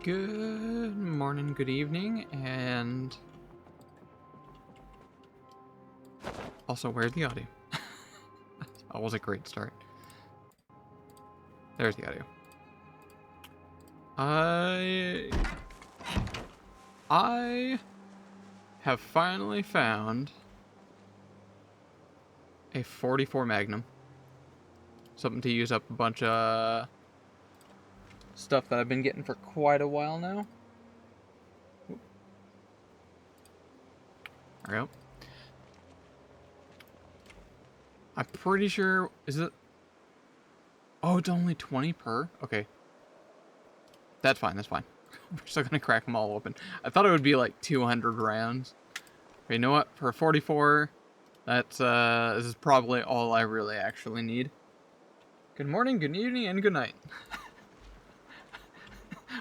Good morning, good evening, and also, where's the audio? That was a great start. There's the audio. I have finally found a 44 Magnum. Something to use up a bunch of stuff that I've been getting for quite a while now. There we go. I'm pretty sure, is it? Oh, it's only 20 per? Okay. That's fine, that's fine. We're still gonna crack them all open. I thought it would be like 200 rounds. But you know what? For 44, that's, this is probably all I really actually need. Good morning, good evening, and good night.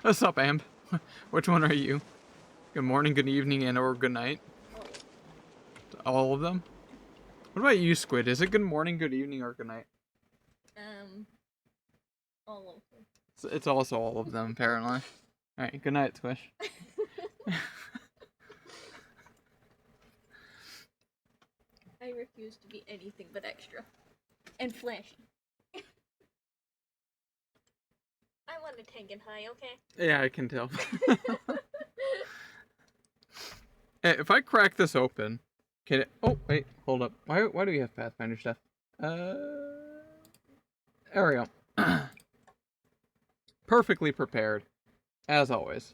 What's up, Amp? Which one are you? Good morning, good evening, and or good night? All of them? What about you, Squid? Is it good morning, good evening, or good night? All of them. It's also all of them, apparently. Alright, good night, Squish. I refuse to be anything but extra. And flashy. I want to tank and high, okay? Yeah, I can tell. Hey, if I crack this open, can it... Oh, wait, hold up. Why do we have Pathfinder stuff? There we go. Perfectly prepared, as always.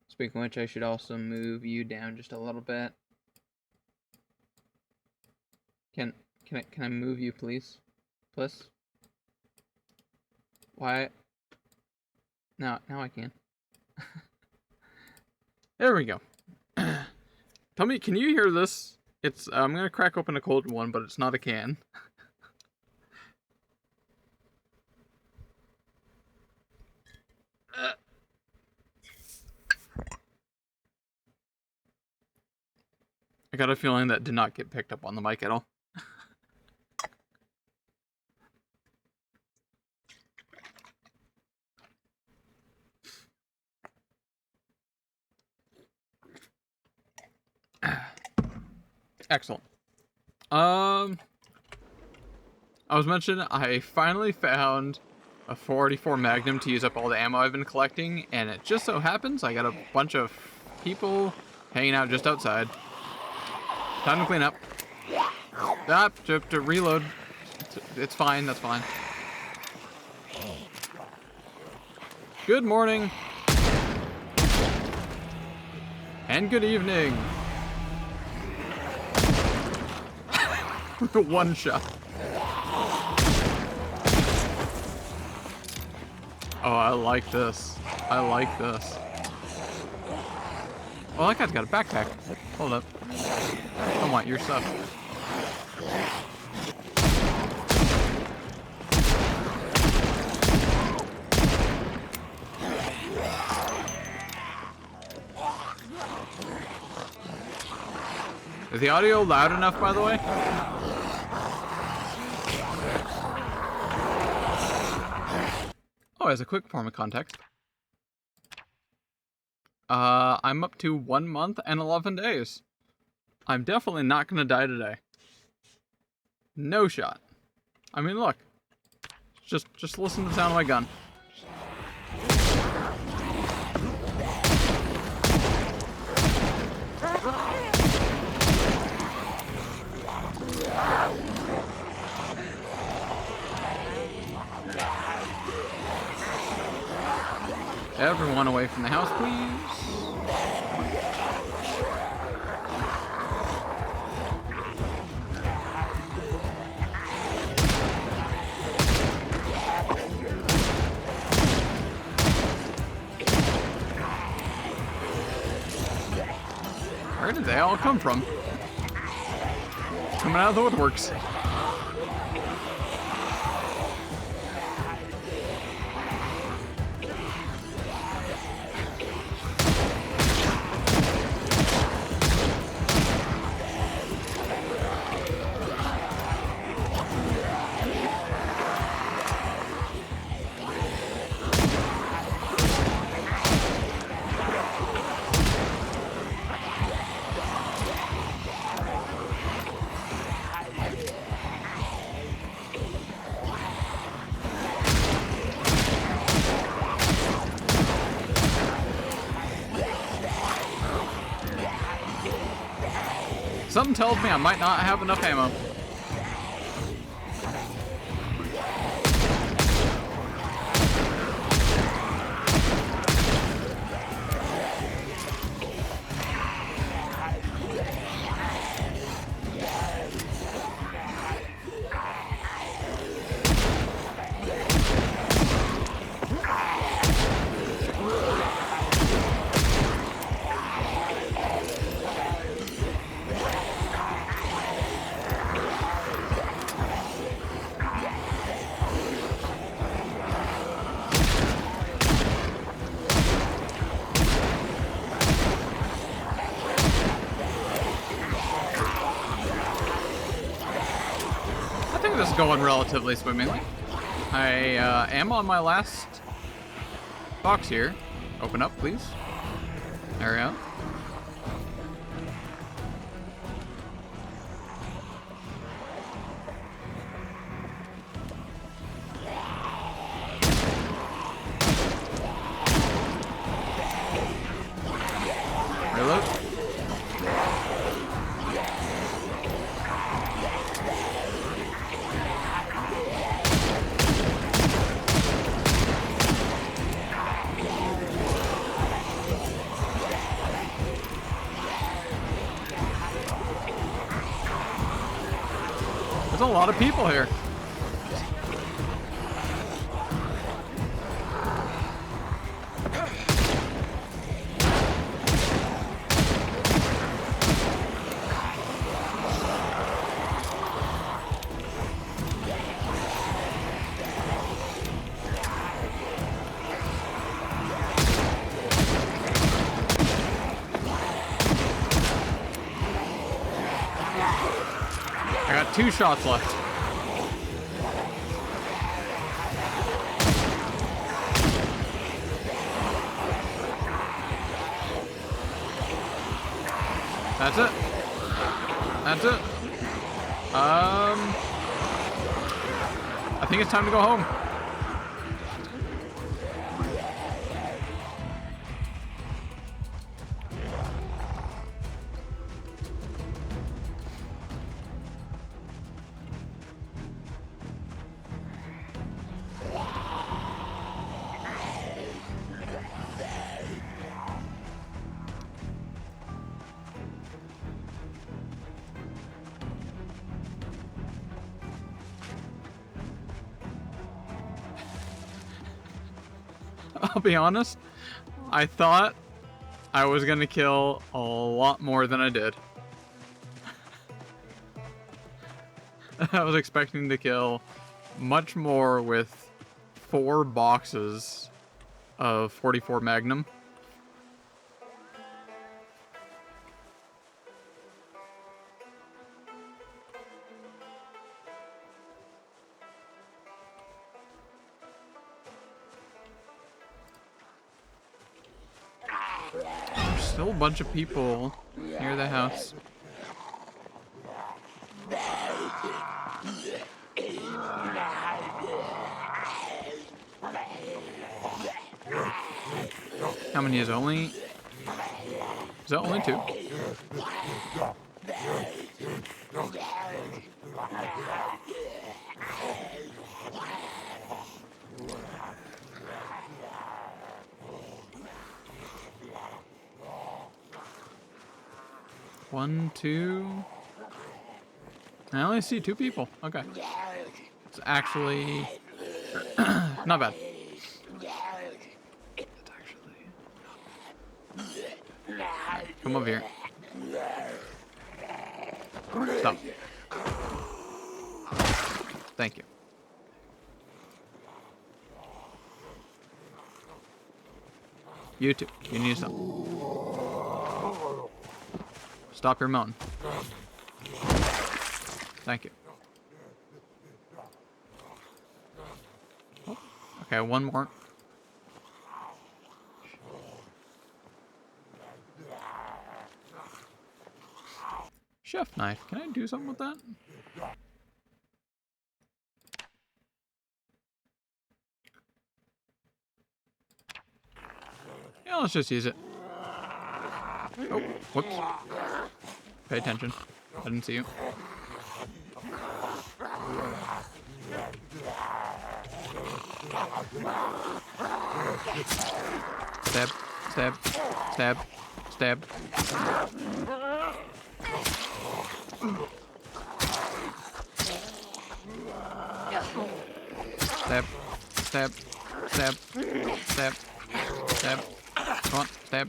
Speaking of which, I should also move you down just a little bit. Can I move you, please? Please? Why? Now I can. There we go. Tell me, can you hear this? It's I'm gonna crack open a cold one, but it's not a can. I got a feeling that did not get picked up on the mic at all. Excellent. I was mentioning I finally found a 44 Magnum to use up all the ammo I've been collecting, and it just so happens I got a bunch of people hanging out just outside. Time to clean up. Stop, to reload. It's fine, that's fine. Good morning. And good evening. One shot. Oh, I like this. I like this. Well, that guy's got a backpack. Hold up. I want your stuff. Is the audio loud enough, by the way? Oh, as a quick form of context. I'm up to 1 month and 11 days. I'm definitely not gonna die today. No shot. I mean, look. Just listen to the sound of my gun. Everyone away from the house, please. Where did they all come from? Coming out of the woodworks. Something tells me I might not have enough ammo. I think this is going relatively swimmingly. I am on my last box here. Open up, please. There we go. Reload. There's a lot of people here. I got 2 shots left. That's it. That's it. I think it's time to go home. I'll be honest, I thought I was gonna kill a lot more than I did. I was expecting to kill much more with 4 boxes of 44 Magnum. There's still a bunch of people near the house. How many is it? Only? Is that only 2? One, 2. I only see 2 people. Okay. It's actually not bad. It's actually not bad. Come over here. Stop. Thank you. You too. You need to stop. Stop your mountain. Thank you. Oh, okay, one more. Chef knife. Can I do something with that? Yeah, let's just use it. Oh, whoops. Pay attention. I didn't see you. Stab, stab, stab, stab. Stab, stab, stab, stab, stab. Come on, stab.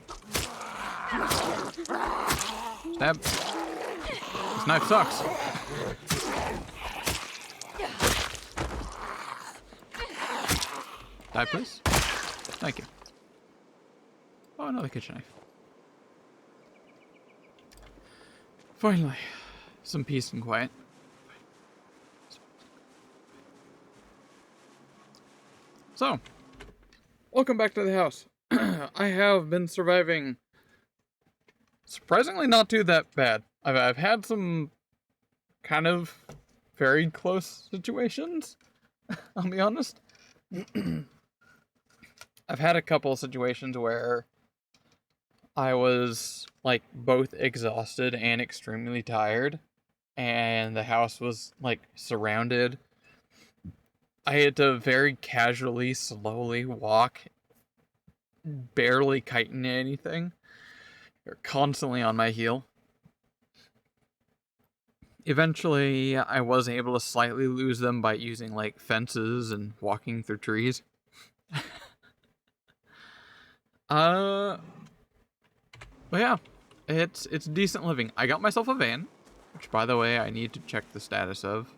Stab. This knife sucks. Die, please. Thank you. Oh, another kitchen knife. Finally, some peace and quiet. So, welcome back to the house. I have been surviving surprisingly not too that bad. I've had some kind of very close situations, I'll be honest. I've had a couple of situations where I was like both exhausted and extremely tired, and the house was like surrounded. I had to very casually, slowly walk, barely kiting anything. They're constantly on my heel. Eventually, I was able to slightly lose them by using like fences and walking through trees. But yeah, it's decent living. I got myself a van, which by the way, I need to check the status of.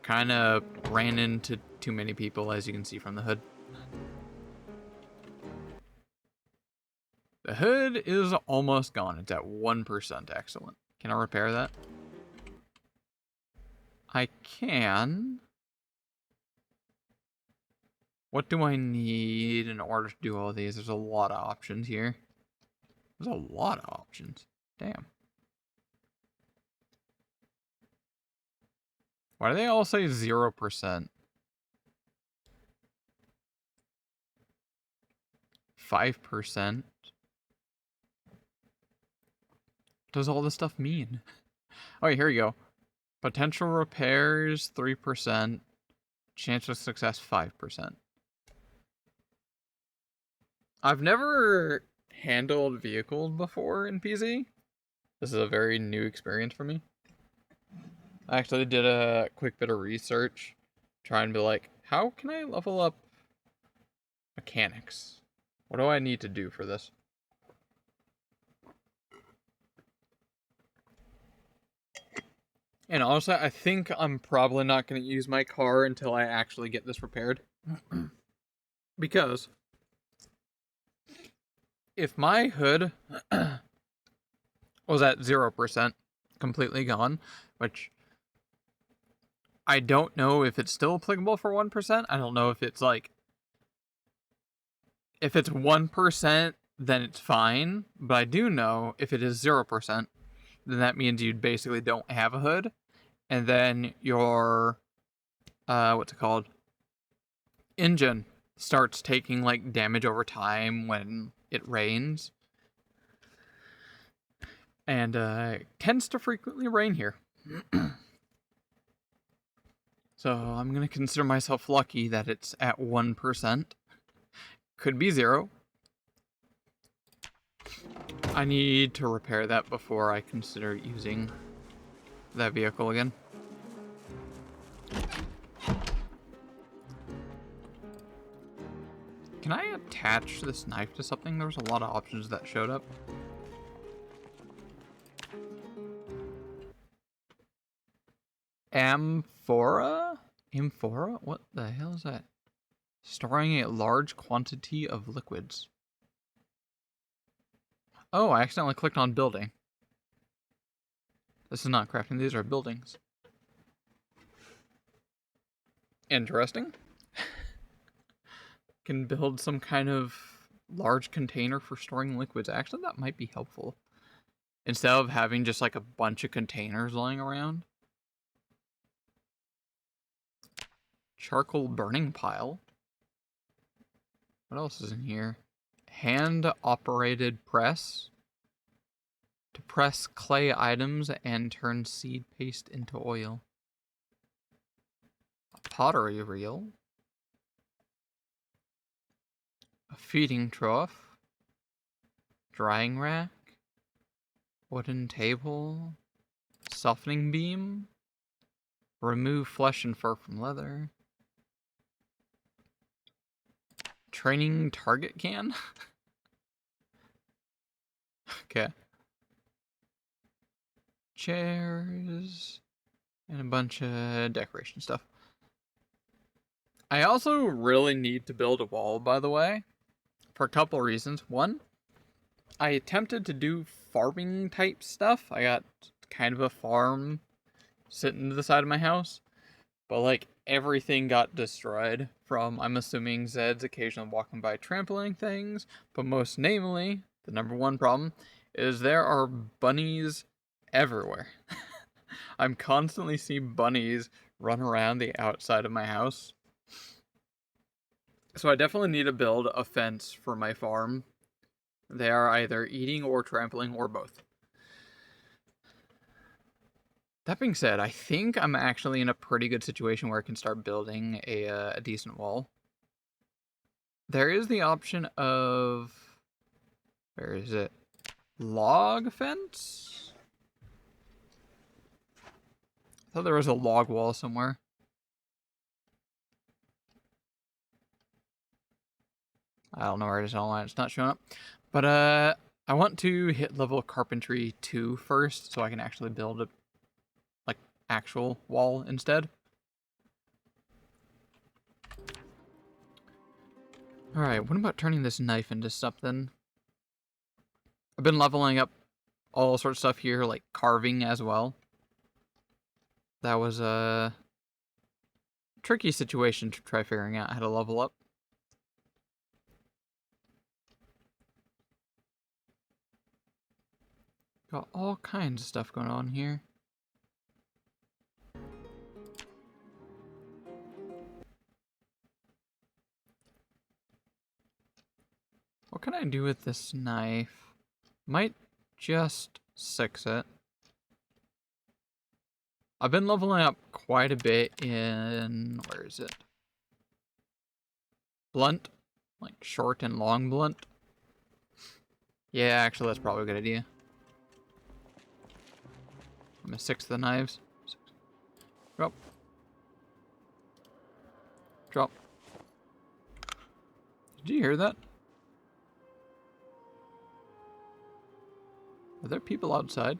Kind of ran into too many people, as you can see from the hood. The hood is almost gone. It's at 1%. Excellent. Can I repair that? I can. What do I need in order to do all these? There's a lot of options here. There's a lot of options. Damn. Why do they all say 0%? 5%? What does all this stuff mean? Oh, here we go. Potential repairs, 3%. Chance of success, 5%. I've never handled vehicles before in PZ. This is a very new experience for me. I actually did a quick bit of research, trying to be like, how can I level up mechanics? What do I need to do for this? And honestly, I think I'm probably not going to use my car until I actually get this repaired. Because if my hood was at 0%, completely gone, which I don't know if it's still applicable for 1%. I don't know if it's like, if it's 1%, then it's fine. But I do know if it is 0%, then that means you basically don't have a hood. And then your, what's it called? Engine starts taking like damage over time when it rains. And it tends to frequently rain here. So I'm going to consider myself lucky that it's at 1%. Could be 0. I need to repair that before I consider using that vehicle again. Can I attach this knife to something? There was a lot of options that showed up. Amphora? Amphora? What the hell is that? Storing a large quantity of liquids. Oh, I accidentally clicked on building. This is not crafting, these are buildings. Interesting. Can build some kind of large container for storing liquids. Actually, that might be helpful. Instead of having just like a bunch of containers lying around. Charcoal burning pile. What else is in here? hand-operated press to press clay items and turn seed paste into oil. A pottery reel. A feeding trough. Drying rack. Wooden table. Softening beam. Remove flesh and fur from leather. Training target can? Okay. Chairs. And a bunch of decoration stuff. I also really need to build a wall, by the way. For a couple reasons. One, I attempted to do farming type stuff. I got kind of a farm sitting to the side of my house. But like everything got destroyed from, I'm assuming, Zed's occasionally walking by trampling things. But most namely, the number one problem is there are bunnies everywhere. I'm constantly seeing bunnies run around the outside of my house. So I definitely need to build a fence for my farm. They are either eating or trampling or both. That being said, I think I'm actually in a pretty good situation where I can start building a decent wall. There is the option of... where is it? Log fence? I thought there was a log wall somewhere. I don't know where it is online. It's not showing up. But I want to hit level carpentry 2 first so I can actually build a actual wall instead. Alright, what about turning this knife into something? I've been leveling up all sorts of stuff here, like carving as well. That was a tricky situation to try figuring out how to level up. Got all kinds of stuff going on here. What can I do with this knife? Might just 6 it. I've been leveling up quite a bit in... where is it? Blunt. Like short and long blunt. Yeah, actually that's probably a good idea. I'm gonna 6 the knives. Drop. Drop. Did you hear that? Are there people outside?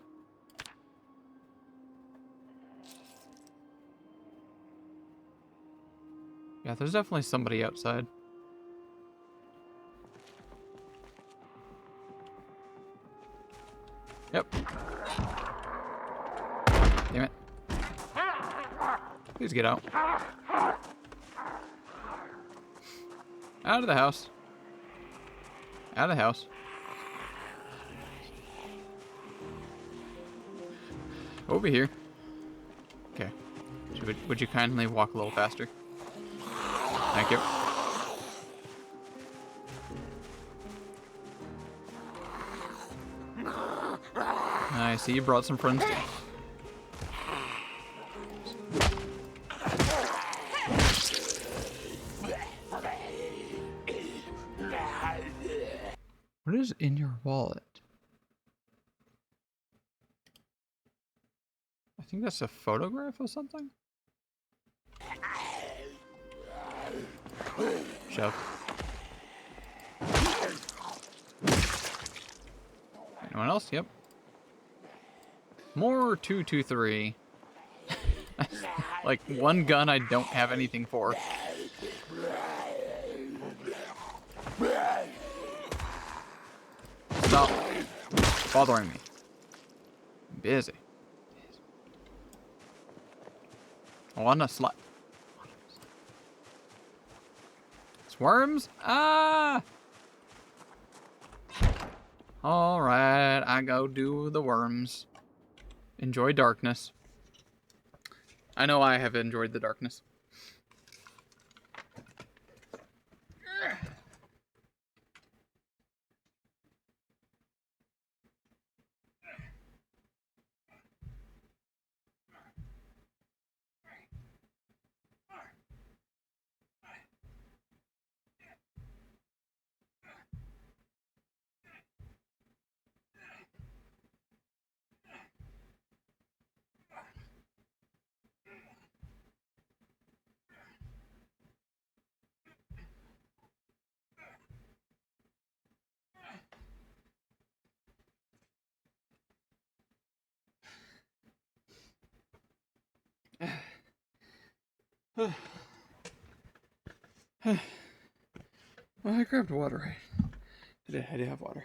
Yeah, there's definitely somebody outside. Yep. Damn it. Please get out. Out of the house. Out of the house. Over here. Okay. Would you kindly walk a little faster? Thank you. I see you brought some friends too. What is in your wallet? I think that's a photograph or something? Shove. Anyone else? Yep. More 223. Like one gun I don't have anything for. Stop bothering me. I'm busy. I want a slut. Worms? Ah! Alright, I go do the worms. Enjoy darkness. I know I have enjoyed the darkness. Well, I grabbed water, right? I did have water.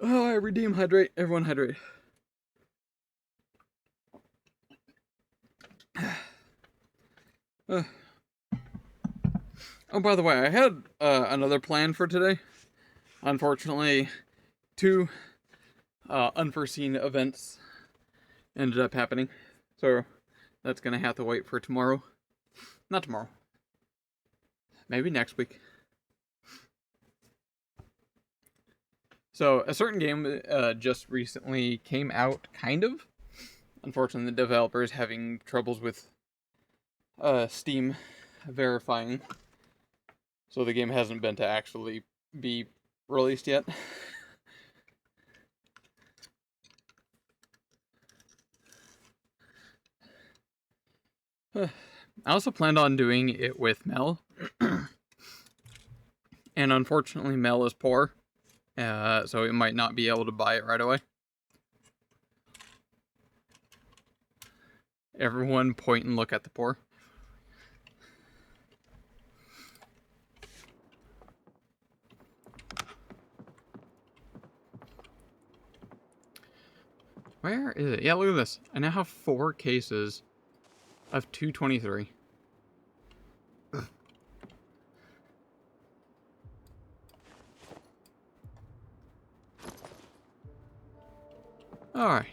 Oh, I redeem hydrate. Everyone hydrate. Oh, by the way, I had another plan for today. Unfortunately, two unforeseen events ended up happening. So that's going to have to wait for tomorrow. Not tomorrow. Maybe next week. So a certain game just recently came out, kind of. Unfortunately, the developer is having troubles with Steam verifying. So the game hasn't been to actually be released yet. I also planned on doing it with Mel. And unfortunately, Mel is poor. So it might not be able to buy it right away. Everyone point and look at the poor. Where is it? Yeah, look at this. I now have 4 cases of 223. Alright.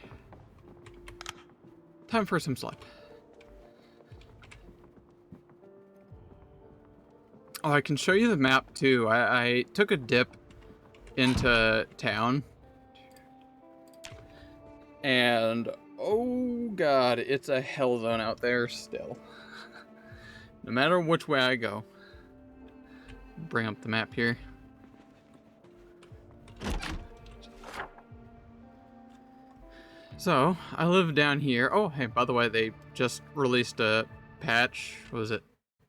Time for some sleep. Oh, I can show you the map too. I took a dip into town. And oh god, it's a hell zone out there still. No matter which way I go. Bring up the map here. So, I live down here. Oh, hey, by the way, they just released a patch. What was it?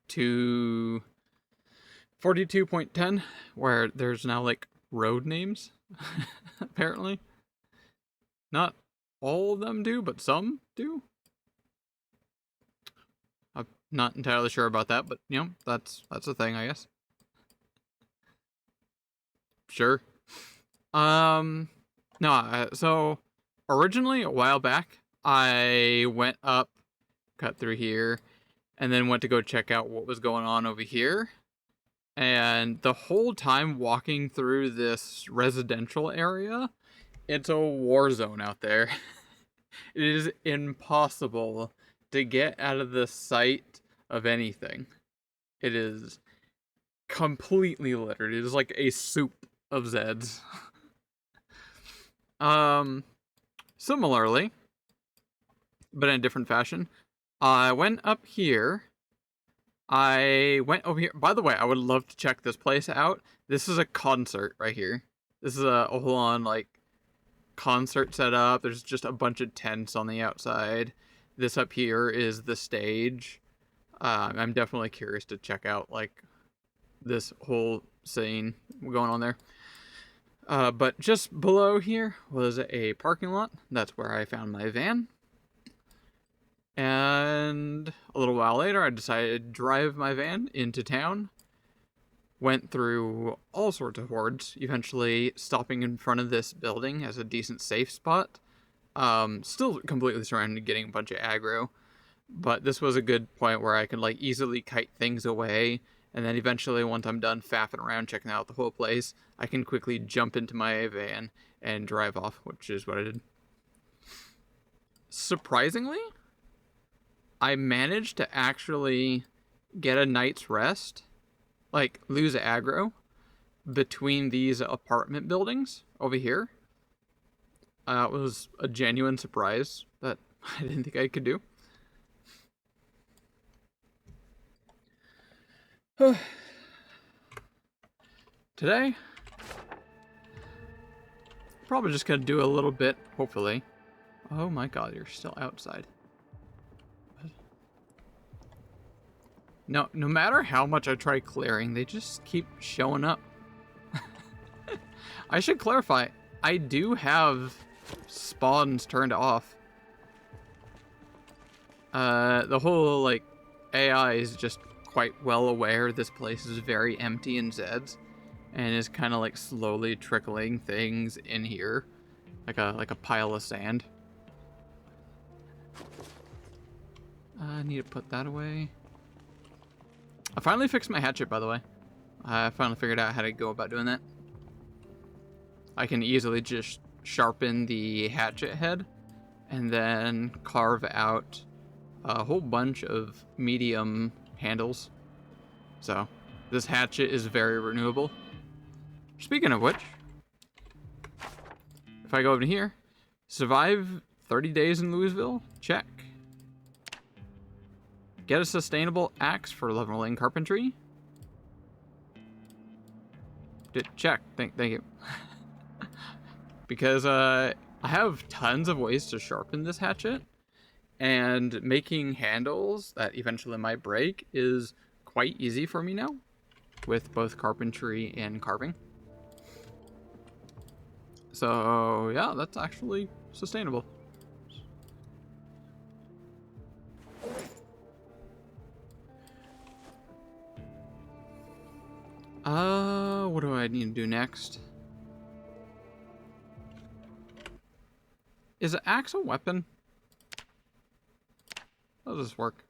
42.10, where there's now, like, road names, apparently. Not all of them do, but some do. I'm not entirely sure about that, but, you know, that's a thing, I guess. Sure. No, so originally a while back, I went up, cut through here, and then went to go check out what was going on over here. And the whole time walking through this residential area, it's a war zone out there. It is impossible to get out of the sight of anything. It is completely littered. It is like a soup of Zeds. Similarly, but in a different fashion, I went up here. I went over here. By the way, I would love to check this place out. This is a concert right here. This is a whole-on, like, concert setup. There's just a bunch of tents on the outside. This up here is the stage. I'm definitely curious to check out, like, this whole scene going on there. But just below here was a parking lot. That's where I found my van. And a little while later, I decided to drive my van into town. Went through all sorts of hordes, eventually stopping in front of this building as a decent safe spot. Still completely surrounded, getting a bunch of aggro. But this was a good point where I could, like, easily kite things away. And then eventually, once I'm done faffing around, checking out the whole place, I can quickly jump into my van and drive off, which is what I did. Surprisingly, I managed to actually get a night's rest, like, lose aggro, between these apartment buildings over here. It was a genuine surprise that I didn't think I could do. Today, probably just gonna do a little bit, hopefully. Oh my god, you're still outside. No matter how much I try clearing, they just keep showing up. I should clarify, I do have spawns turned off. The whole, like, AI is just quite well aware this place is very empty in Zeds, and is kind of like slowly trickling things in here, like a pile of sand. I need to put that away. I finally fixed my hatchet, by the way. I finally figured out how to go about doing that. I can easily just sharpen the hatchet head and then carve out a whole bunch of medium handles. So this hatchet is very renewable. Speaking of which, if I go over here, survive 30 days in Louisville, check. Get a sustainable axe for leveling carpentry. Check. Thank you. Because I have tons of ways to sharpen this hatchet, and making handles that eventually might break is quite easy for me now, with both carpentry and carving. So yeah, that's actually sustainable. What do I need to do next? Is an axe a weapon? How does this work?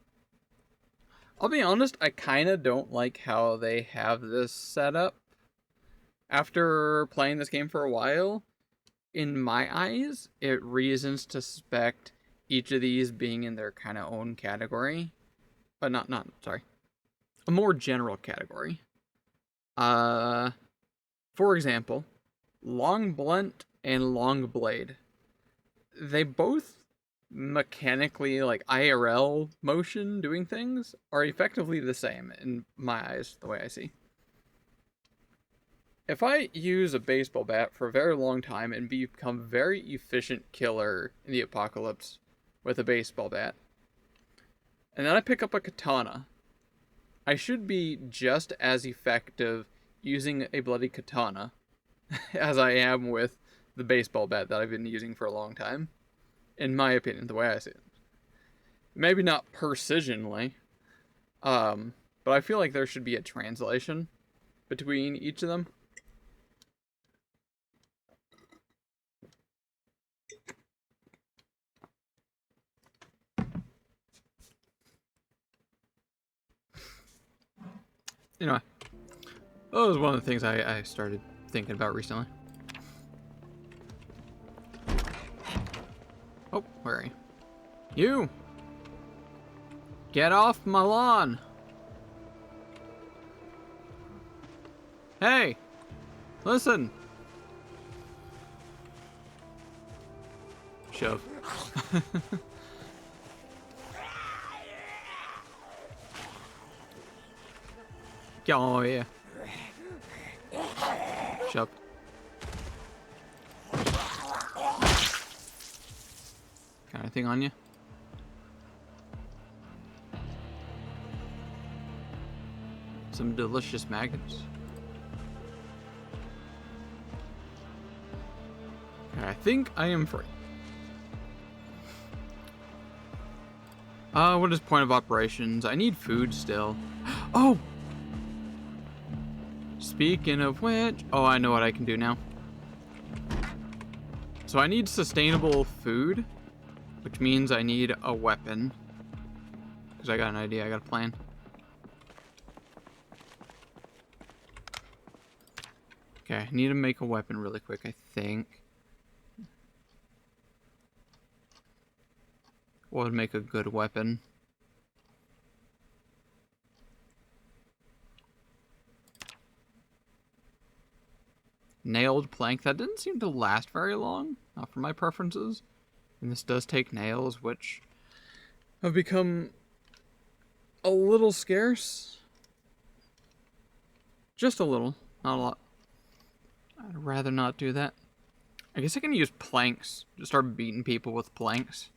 I'll be honest, I kind of don't like how they have this set up. After playing this game for a while, in my eyes, it reasons to suspect each of these being in their kind of own category. But sorry. A more general category. For example, long blunt and long blade. They both mechanically, like IRL motion doing things, are effectively the same in my eyes, the way I see. If I use a baseball bat for a very long time and become very efficient killer in the apocalypse with a baseball bat, and then I pick up a katana, I should be just as effective using a bloody katana as I am with the baseball bat that I've been using for a long time. In my opinion, the way I see it. Maybe not precisionally, but I feel like there should be a translation between each of them. Anyway, that was one of the things I started thinking about recently. Oh, where are you? You! Get off my lawn! Hey! Listen! Shove. Oh, yeah. Shove. Got anything on you? Some delicious magnets. Okay, I think I am free. What is point of operations? I need food still. Oh! Speaking of which... Oh, I know what I can do now. So I need sustainable food, which means I need a weapon. Because I got an idea, I got a plan. Okay, I need to make a weapon really quick, I think. What would make a good weapon? Nailed plank. That didn't seem to last very long, not for my preferences. And this does take nails, which have become a little scarce. Just a little, not a lot. I'd rather not do that. I guess I can use planks. Just start beating people with planks.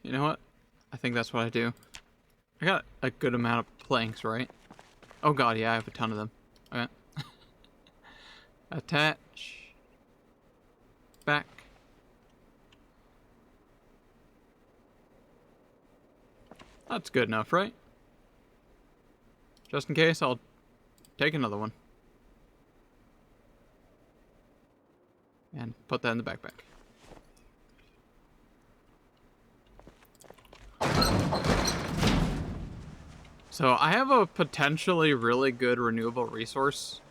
You know what? think that's what I do. I got a good amount of planks, right? Oh god, yeah, I have a ton of them. Okay. Attach. Back. That's good enough, right? Just in case, I'll take another one. And put that in the backpack. So I have a potentially really good renewable resource.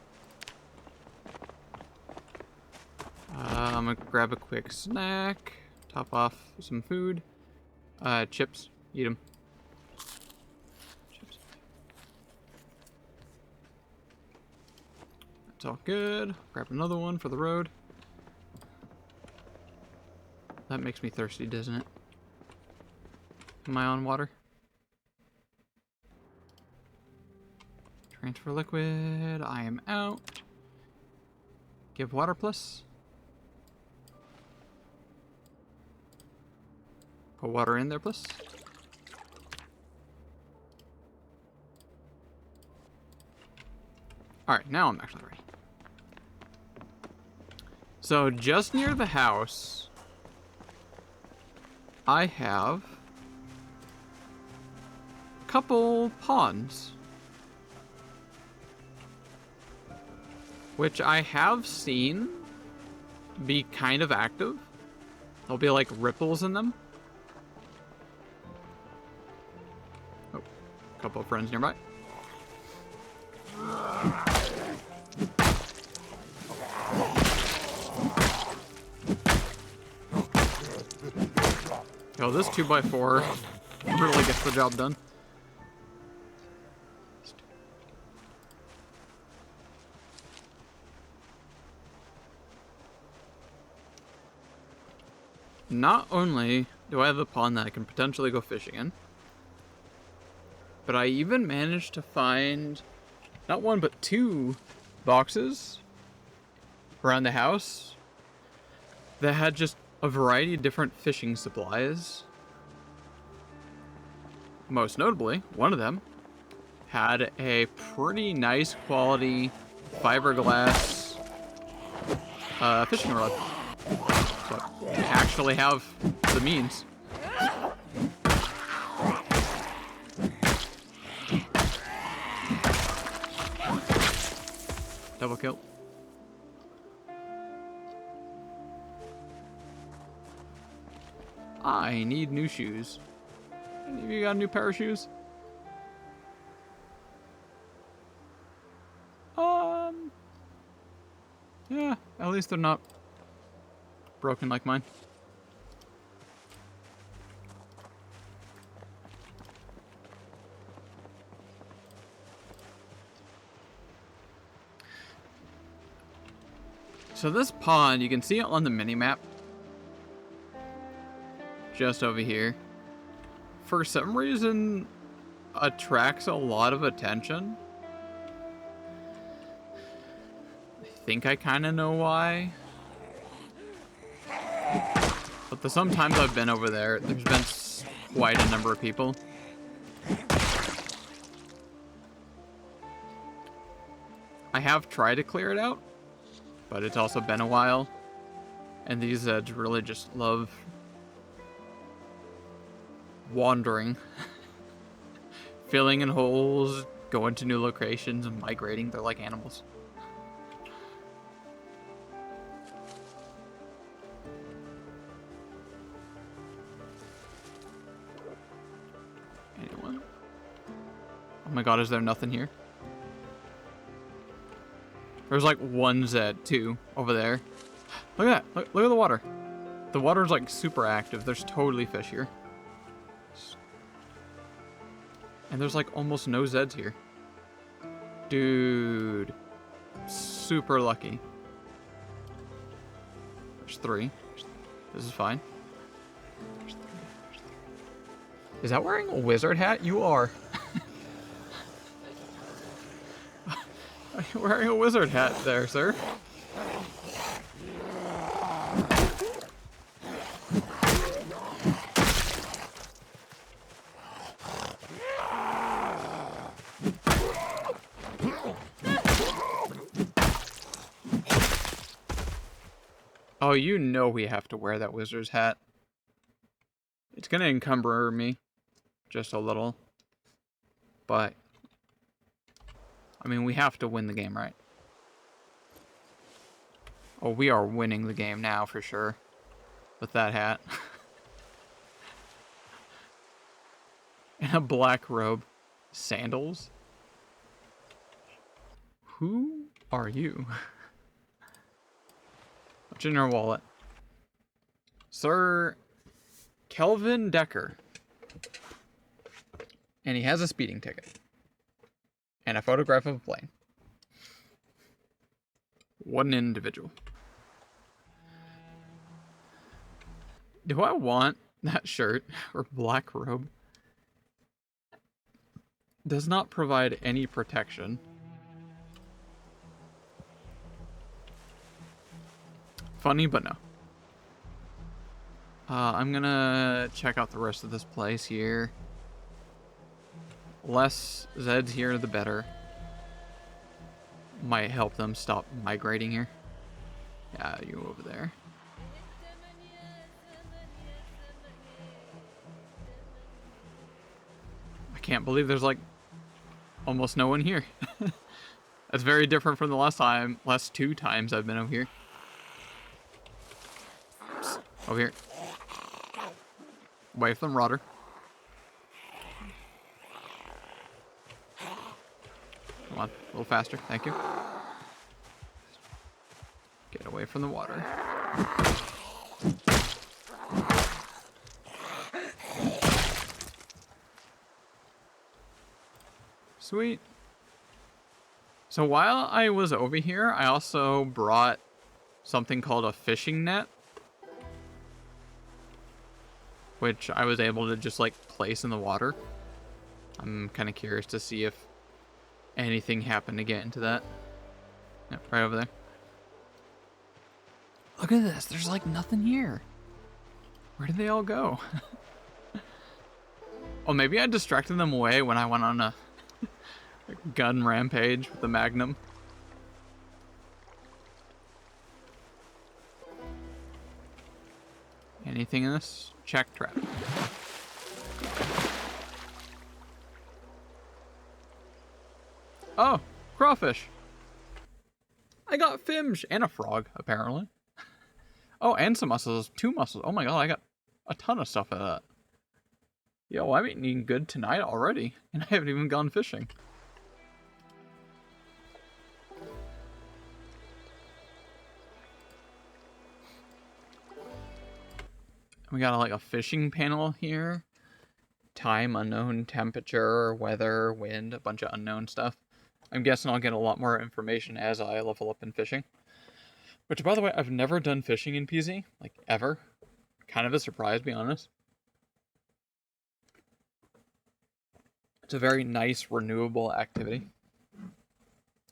I'm gonna grab a quick snack, top off some food. Chips, eat them. Chips. That's all good. Grab another one for the road. That makes me thirsty, doesn't it? Am I on water? Transfer liquid. I am out. Give water plus. Put water in there plus. Alright, now I'm actually ready. So just near the house, I have a couple ponds. Which I have seen be kind of active. There'll be like ripples in them. Oh, a couple of friends nearby. Yo, this 2x4 really gets the job done. Not only do I have a pond that I can potentially go fishing in, but I even managed to find not one but two boxes around the house that had just a variety of different fishing supplies. Most notably, one of them had a pretty nice quality fiberglass fishing rod. So I actually have the means. Double kill. I need new shoes. Any of you got a new pair of shoes? Yeah, at least they're not broken like mine. So this pond, you can see it on the mini-map. Just over here. For some reason, attracts a lot of attention. I think I kind of know why. But the sometimes I've been over there, there's been quite a number of people. I have tried to clear it out, but it's also been a while. And these Zeds really just love wandering. Filling in holes, going to new locations, and migrating. They're like animals. Anyone? Oh my god, is there nothing here? There's like one Zed, too, over there. Look at that. Look at the water. The water's like super active. There's totally fish here. And there's like almost no Zeds here. Dude. Super lucky. There's three. This is fine. There's three. Is that wearing a wizard hat? You are. Are you wearing a wizard hat there, sir? Oh, you know we have to wear that wizard's hat. It's gonna encumber me just a little. But, I mean, we have to win the game, right? Oh, we are winning the game now for sure. With that hat. And a black robe. Sandals? Who are you? What's in your wallet? Sir Kelvin Decker. And he has a speeding ticket. And a photograph of a plane. What an individual. Do I want that shirt or black robe? Does not provide any protection. Funny, but no. I'm gonna check out the rest of this place here. Less Zeds here, the better. Might help them stop migrating here. Yeah, you over there. I can't believe there's like almost no one here. That's very different from the last 2 times I've been over here. Oops. Over here. Away from Rotter. Come on, a little faster, thank you. Get away from the water. Sweet. So while I was over here, I also brought something called a fishing net, which I was able to just like place in the water. I'm kind of curious to see if anything happened to get into that. Yep, right over there. Look at this. There's like nothing here. Where did they all go? Oh, maybe I distracted them away when I went on a gun rampage with the Magnum. Anything in this? Check trap. Oh, crawfish. I got finch and a frog, apparently. Oh, and some mussels. 2 mussels. Oh my god, I got a ton of stuff out of that. Yo, I'm eating good tonight already, and I haven't even gone fishing. We got like a fishing panel here. Time, unknown, temperature, weather, wind, a bunch of unknown stuff. I'm guessing I'll get a lot more information as I level up in fishing. Which, by the way, I've never done fishing in PZ, like ever. Kind of a surprise, to be honest. It's a very nice, renewable activity.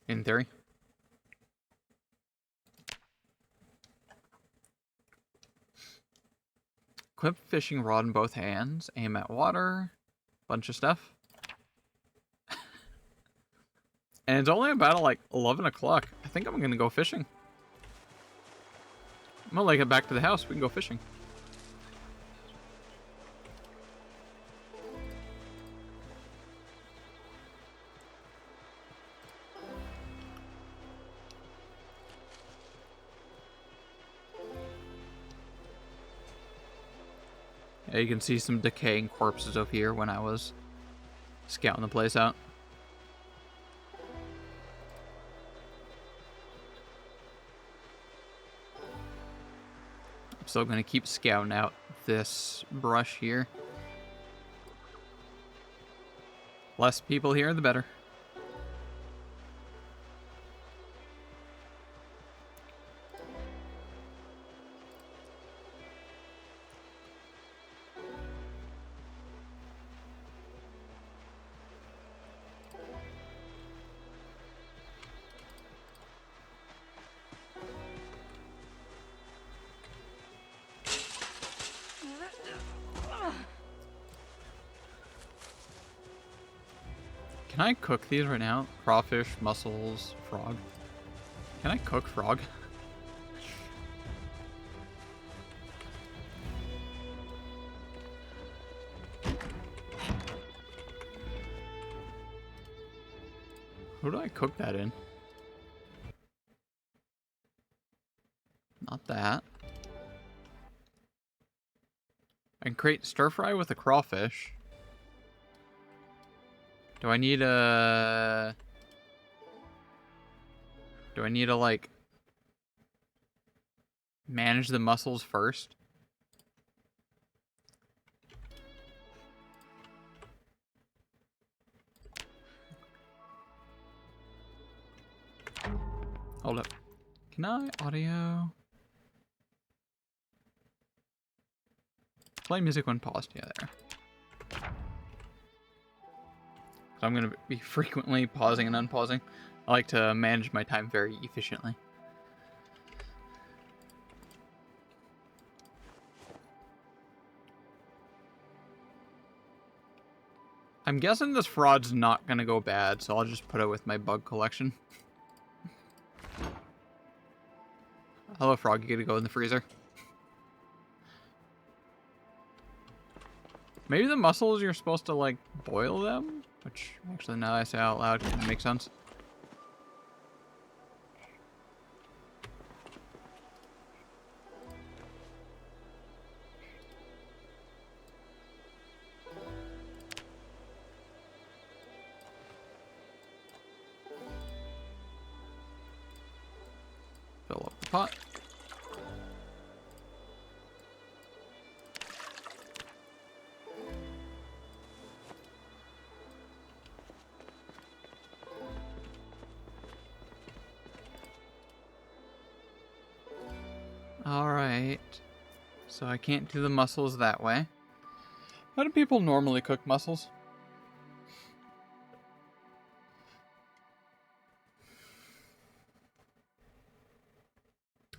In theory. Equip fishing rod in both hands. Aim at water. Bunch of stuff. And it's only about like 11 o'clock. I think I'm gonna go fishing. I'm gonna get back to the house. We can go fishing. Yeah, you can see some decaying corpses over here when I was scouting the place out. I'm still gonna keep scouting out this brush here. Less people here, the better. Can I cook these right now? Crawfish, mussels, frog. Can I cook frog? Who do I cook that in? Not that. I can create stir fry with a crawfish. Do I need a... Do I need to, like, manage the mussels first? Hold up. Can I audio? Play music when paused. Yeah, there. I'm going to be frequently pausing and unpausing. I like to manage my time very efficiently. I'm guessing this fraud's not going to go bad, so I'll just put it with my bug collection. Hello, frog. You gotta go in the freezer. Maybe the mussels, you're supposed to, like, boil them? Which, actually, now I say out loud, kind of makes sense. Fill up the pot. Alright. So I can't do the mussels that way. How do people normally cook mussels?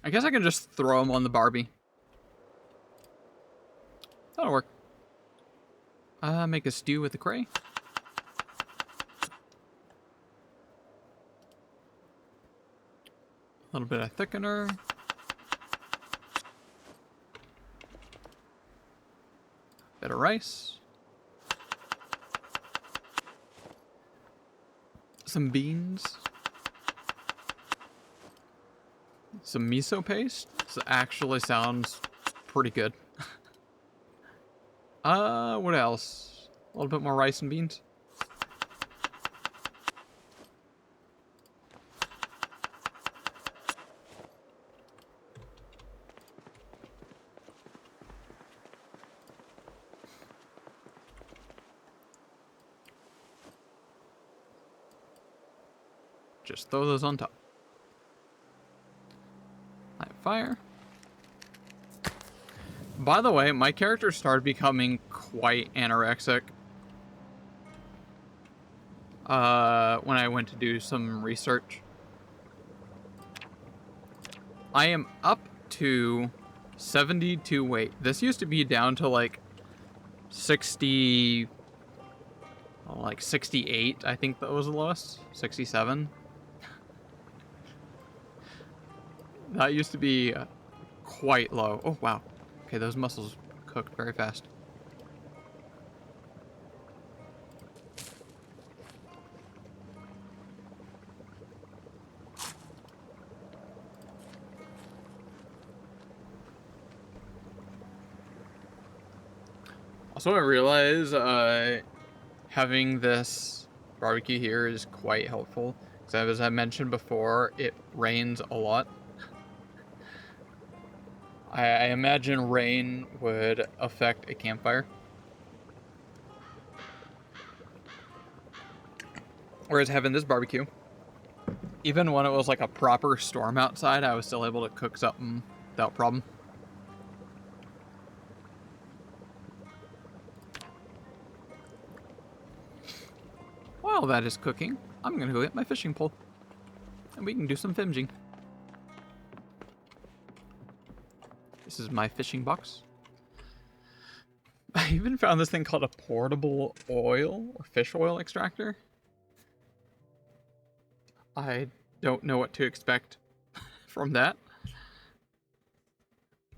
I guess I can just throw them on the Barbie. That'll work. Make a stew with the cray. A little bit of thickener. Bit of rice. Some beans. Some miso paste. This actually sounds pretty good. What else? A little bit more rice and beans. Just throw those on top. Light fire. By the way, my character started becoming quite anorexic. When I went to do some research. I am up to 72 weight. This used to be down to like 60... like 68, I think that was the lowest. 67. That used to be quite low. Oh, wow. Okay, those mussels cooked very fast. Also, I realize having this barbecue here is quite helpful. Because as I mentioned before, it rains a lot. I imagine rain would affect a campfire. Whereas having this barbecue, even when it was like a proper storm outside, I was still able to cook something without problem. While that is cooking, I'm gonna go get my fishing pole. And we can do some fishing. This is my fishing box. I even found this thing called a portable oil or fish oil extractor. I don't know what to expect from that.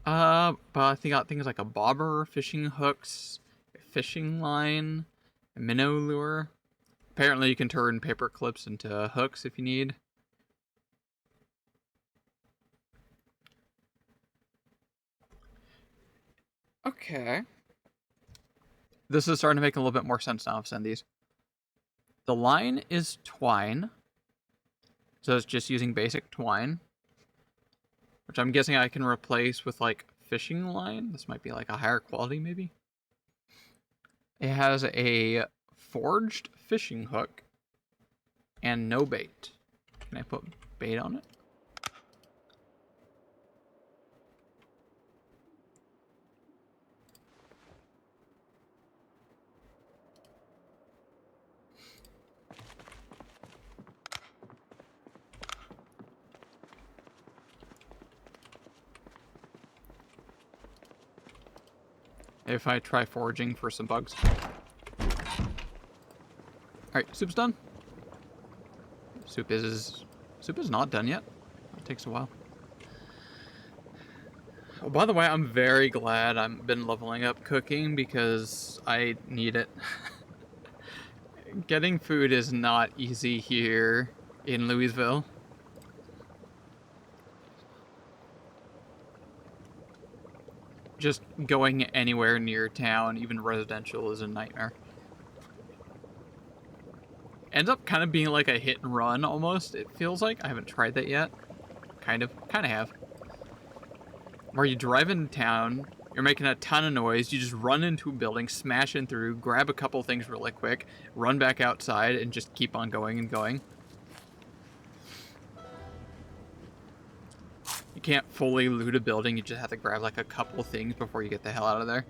But I think I got things like a bobber, fishing hooks, a fishing line, a minnow lure. Apparently you can turn paper clips into hooks if you need. Okay. This is starting to make a little bit more sense now. I've sent these. The line is twine. So it's just using basic twine. Which I'm guessing I can replace with like fishing line. This might be like a higher quality maybe. It has a forged fishing hook and no bait. Can I put bait on it? If I try foraging for some bugs. Alright, soup's done. Soup is not done yet. It takes a while. Oh, by the way, I'm very glad I've been leveling up cooking because I need it. Getting food is not easy here in Louisville. Just going anywhere near town, even residential, is a nightmare. Ends up kind of being like a hit and run almost, it feels like. I haven't tried that yet. Kind of have. Where you drive into town, you're making a ton of noise, you just run into a building, smash in through, grab a couple things really quick, run back outside, and just keep on going and going. You can't fully loot a building, you just have to grab like a couple things before you get the hell out of there.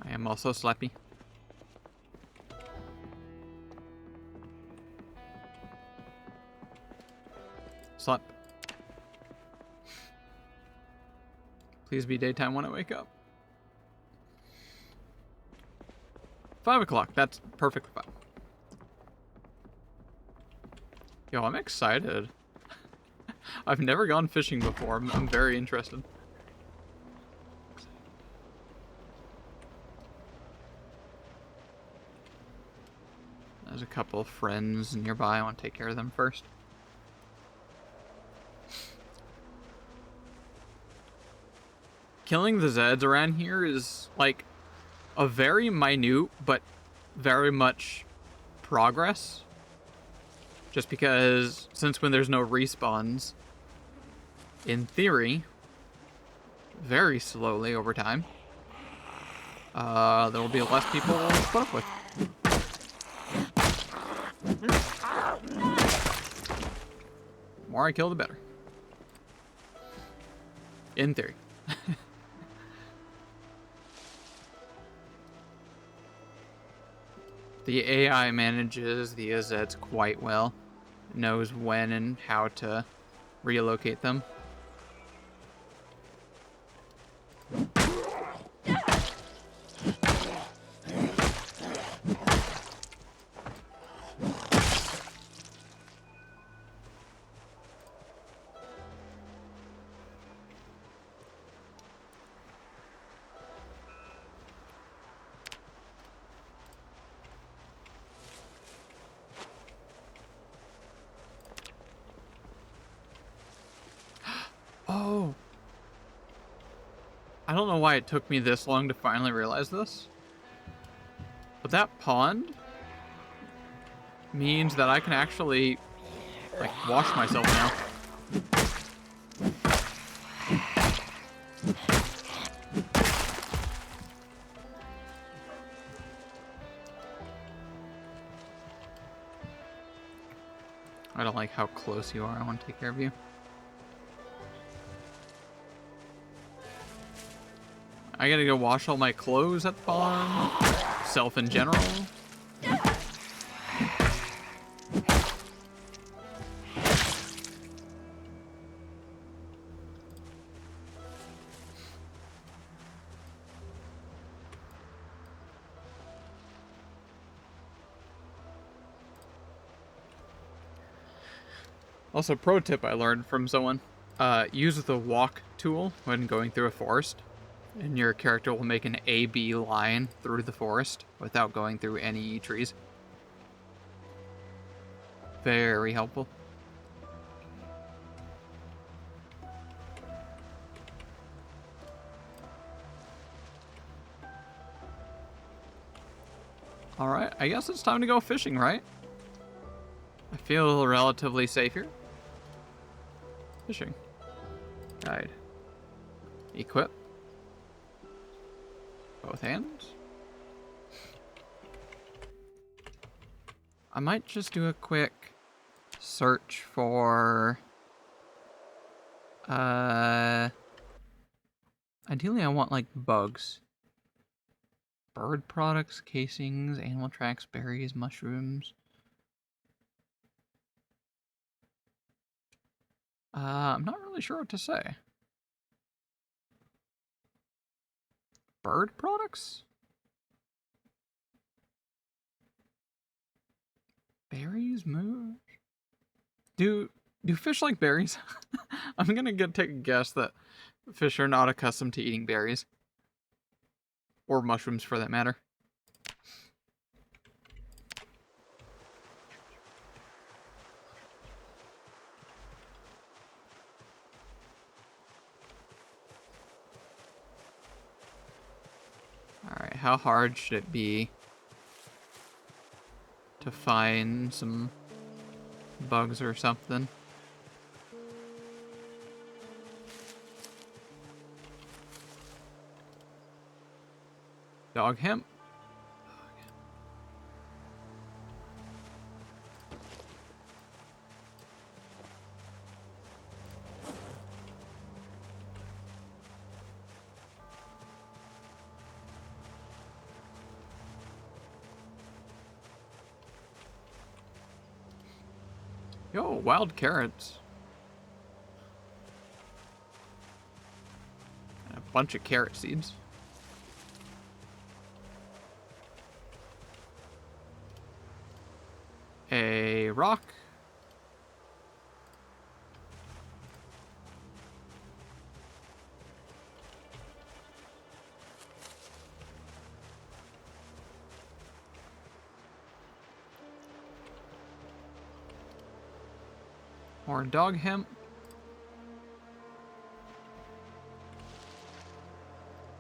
I am also slappy. Slap. Please be daytime when I wake up. 5 o'clock, that's perfectly fine. Yo, I'm excited. I've never gone fishing before. I'm very interested. There's a couple of friends nearby. I want to take care of them first. Killing the Zeds around here is like a very minute but very much progress. Just because since when there's no respawns, in theory, very slowly over time, there will be less people to put up with. The more I kill, the better. In theory. The AI manages the Zeds quite well. It knows when and how to relocate them. Oh. I don't know why it took me this long to finally realize this. But that pond means that I can actually, like, wash myself now. I don't like how close you are. I want to take care of you. I gotta go wash all my clothes at the pond. Self in general. Also, pro tip I learned from someone. use the walk tool when going through a forest, and your character will make an A-B line through the forest without going through any trees. Very helpful. Alright, I guess it's time to go fishing, right? I feel relatively safe here. Fishing. Guide. Equip. Both hands. I might just do a quick search for... Ideally I want, like, bugs. Bird products, casings, animal tracks, berries, mushrooms. I'm not really sure what to say. Bird products? Berries, moo. Do fish like berries? I'm gonna take a guess that fish are not accustomed to eating berries. Or mushrooms, for that matter. Alright, how hard should it be to find some bugs or something? Dog hemp? Yo, wild carrots. And a bunch of carrot seeds. A rock. More dog hemp.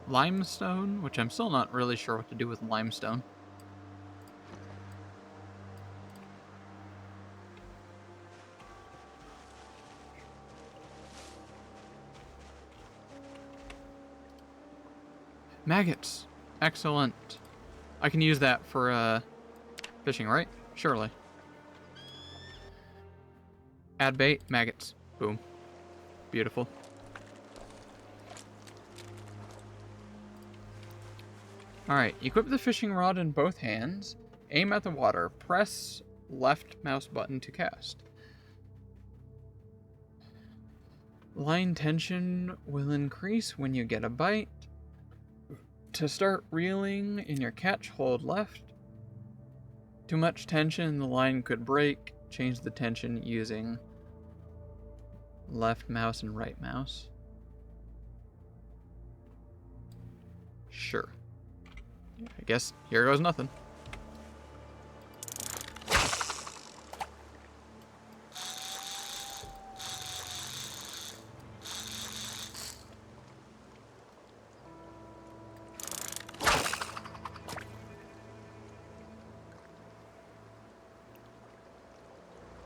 Limestone, which I'm still not really sure what to do with limestone. Maggots. Excellent. I can use that for fishing, right? Surely. Add bait, maggots. Boom. Beautiful. Alright, equip the fishing rod in both hands. Aim at the water. Press left mouse button to cast. Line tension will increase when you get a bite. To start reeling in your catch, hold left. Too much tension, the line could break. Change the tension using left mouse and right mouse. Sure. I guess here goes nothing.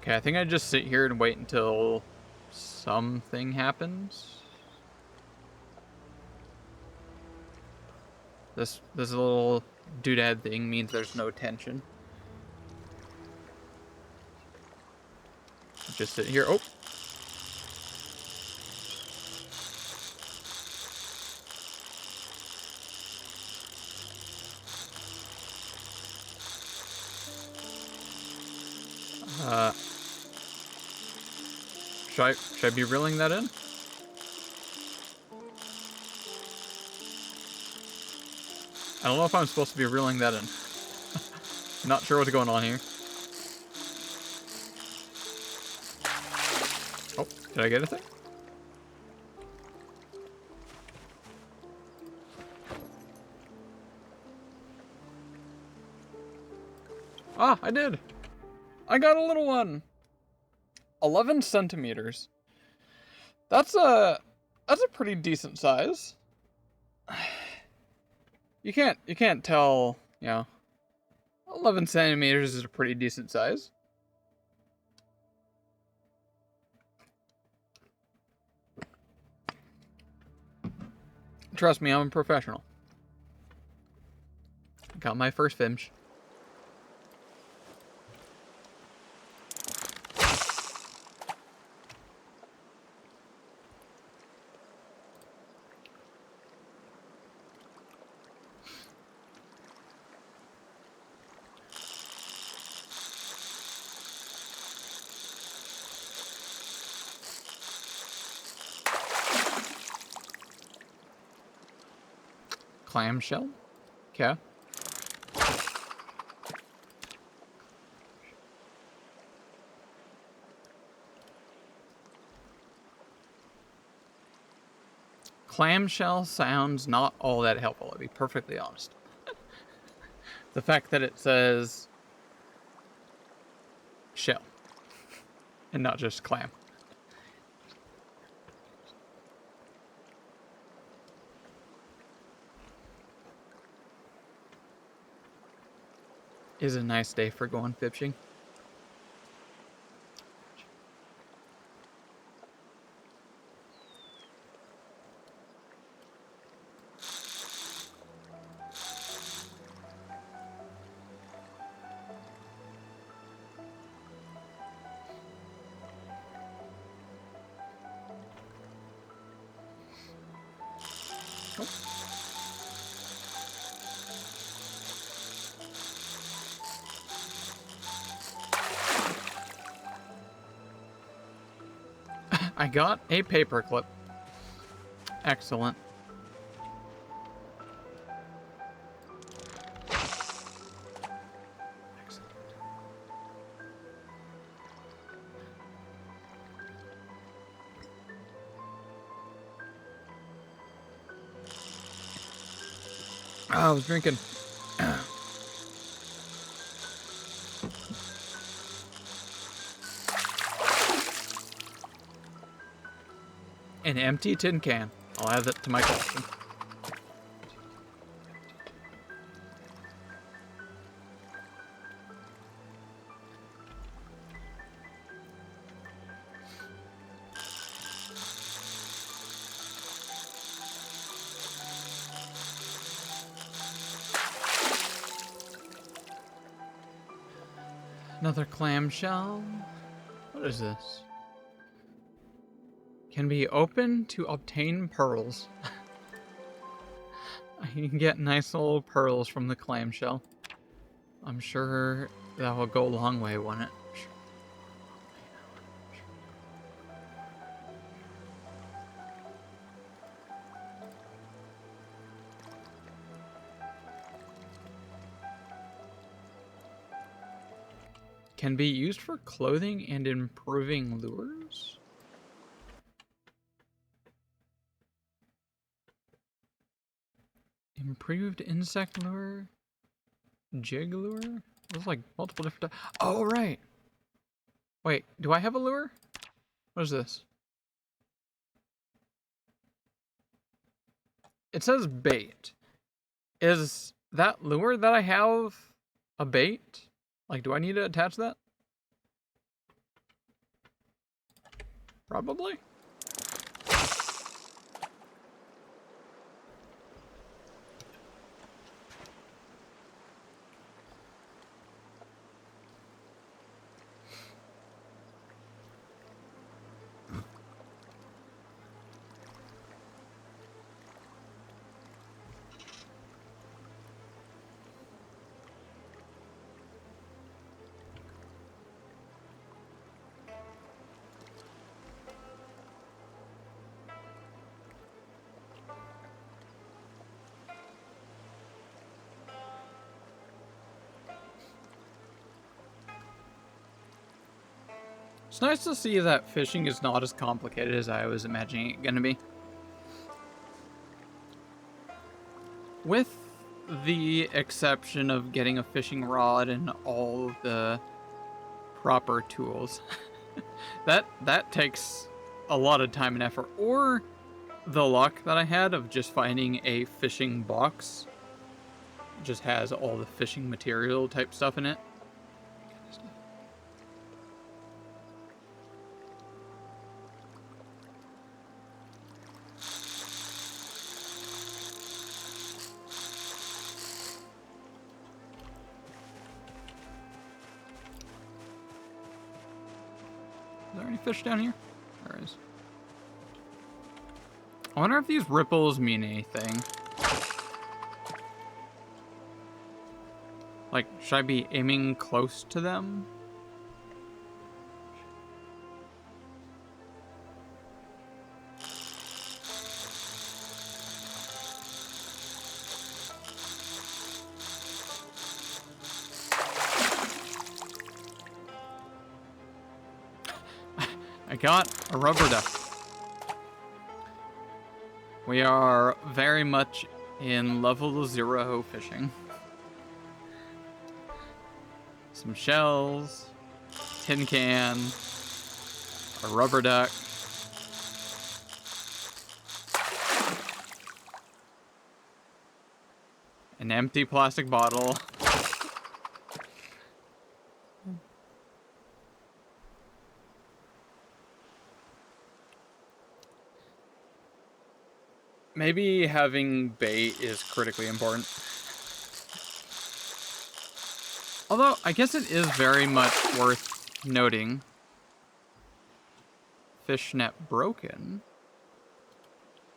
Okay, I think I just sit here and wait until something happens. This little doodad thing means there's no tension. Just sit here. Oh. Should I be reeling that in? I don't know if I'm supposed to be reeling that in. Not sure what's going on here. Oh, did I get a thing? Ah, I did. I got a little one. 11 centimeters. That's a pretty decent size. You can't tell, 11 centimeters is a pretty decent size. Trust me, I'm a professional. Got my first finch. Clamshell? Okay. Clamshell sounds not all that helpful, to be perfectly honest. The fact that it says shell and not just clam. Is a nice day for going fishing. I got a paperclip. Excellent. Excellent. Oh, I was drinking. An empty tin can. I'll add that to my collection. Another clamshell. What is this? Can be opened to obtain pearls. You can get nice little pearls from the clamshell. I'm sure that will go a long way, won't it? Can be used for clothing and improving lures? Improved insect lure? Jig lure? There's like multiple different. Oh, right. Wait, do I have a lure? What is this? It says bait. Is that lure that I have a bait? Like, do I need to attach that? Probably. It's nice to see that fishing is not as complicated as I was imagining it gonna be. With the exception of getting a fishing rod and all of the proper tools. that takes a lot of time and effort. Or the luck that I had of just finding a fishing box. Just has all the fishing material type stuff in it. Is there any fish down here? There is. I wonder if these ripples mean anything. Like, should I be aiming close to them? I got a rubber duck. We are very much in level 0 fishing. Some shells, tin can, a rubber duck. An empty plastic bottle. Maybe having bait is critically important. Although, I guess it is very much worth noting. Fishnet broken.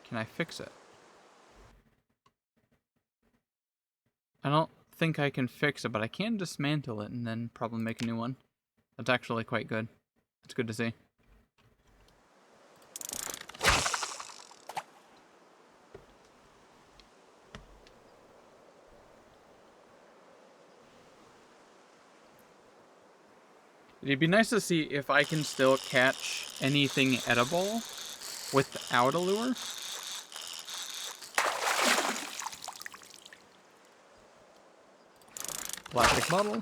Can I fix it? I don't think I can fix it, but I can dismantle it and then probably make a new one. That's actually quite good. It's good to see. It'd be nice to see if I can still catch anything edible without a lure. Plastic bottle.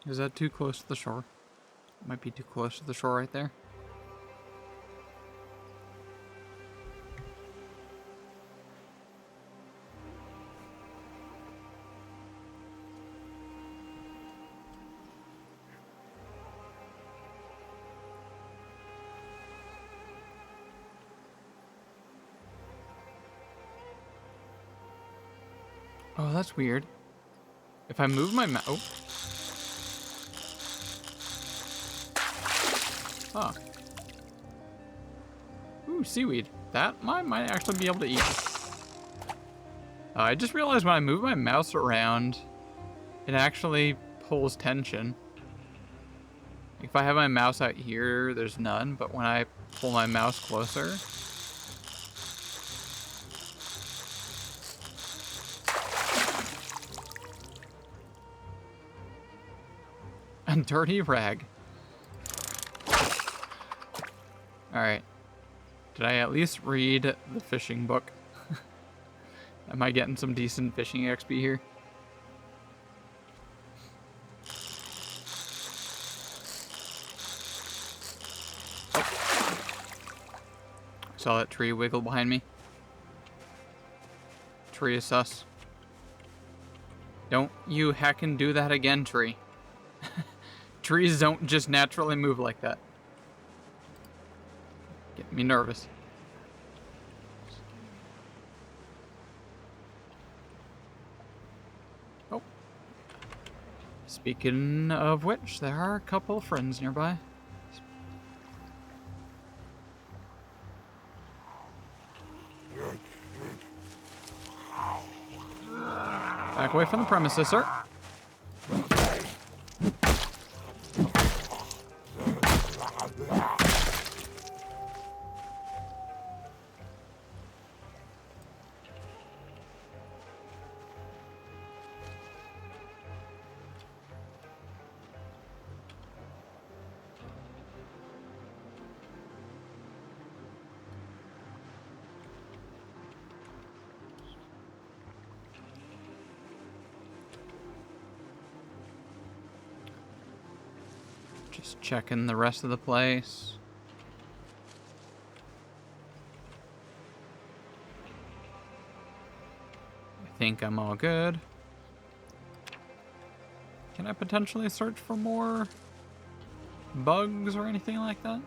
Is that too close to the shore? Might be too close to the shore right there. Oh, that's weird. If I move my mouse... Oh. Huh. Ooh, seaweed. That I might actually be able to eat. I just realized when I move my mouse around, it actually pulls tension. If I have my mouse out here, there's none, but when I pull my mouse closer... A dirty rag. Alright. Did I at least read the fishing book? Am I getting some decent fishing XP here? Oh. Saw that tree wiggle behind me. Tree is sus. Don't you heckin' do that again, tree. Trees don't just naturally move like that. Get me nervous. Oh. Speaking of which, there are a couple of friends nearby. Back away from the premises, sir. Just checking the rest of the place. I think I'm all good. Can I potentially search for more bugs or anything like that?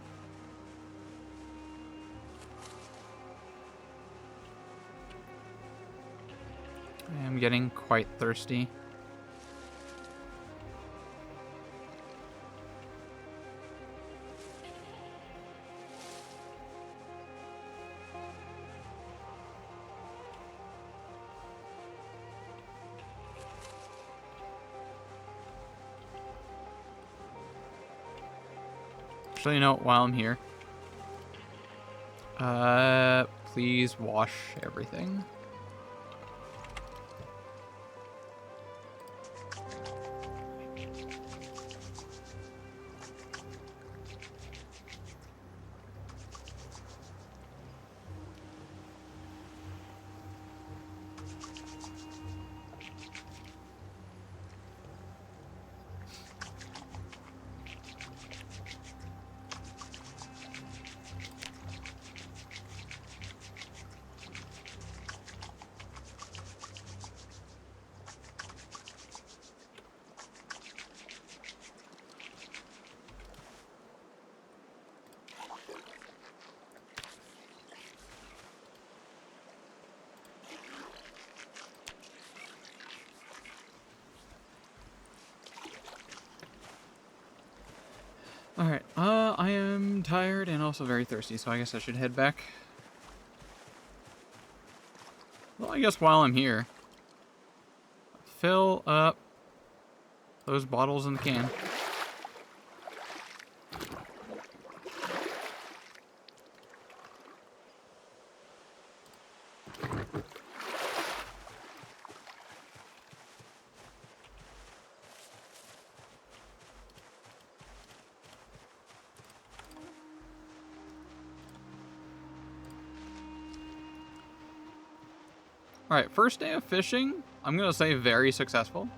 I am getting quite thirsty. Actually, you know, while I'm here, please wash everything. Alright, I am tired and also very thirsty, so I guess I should head back. Well, I guess while I'm here, fill up those bottles in the can. Alright, first day of fishing, I'm gonna say very successful.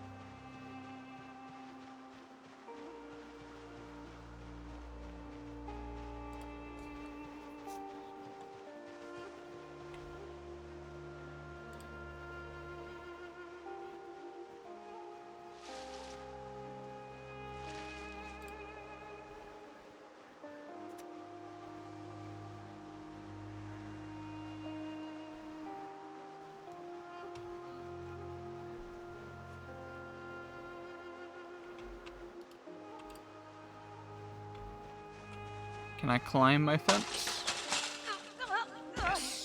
Can I climb my fence? Yes.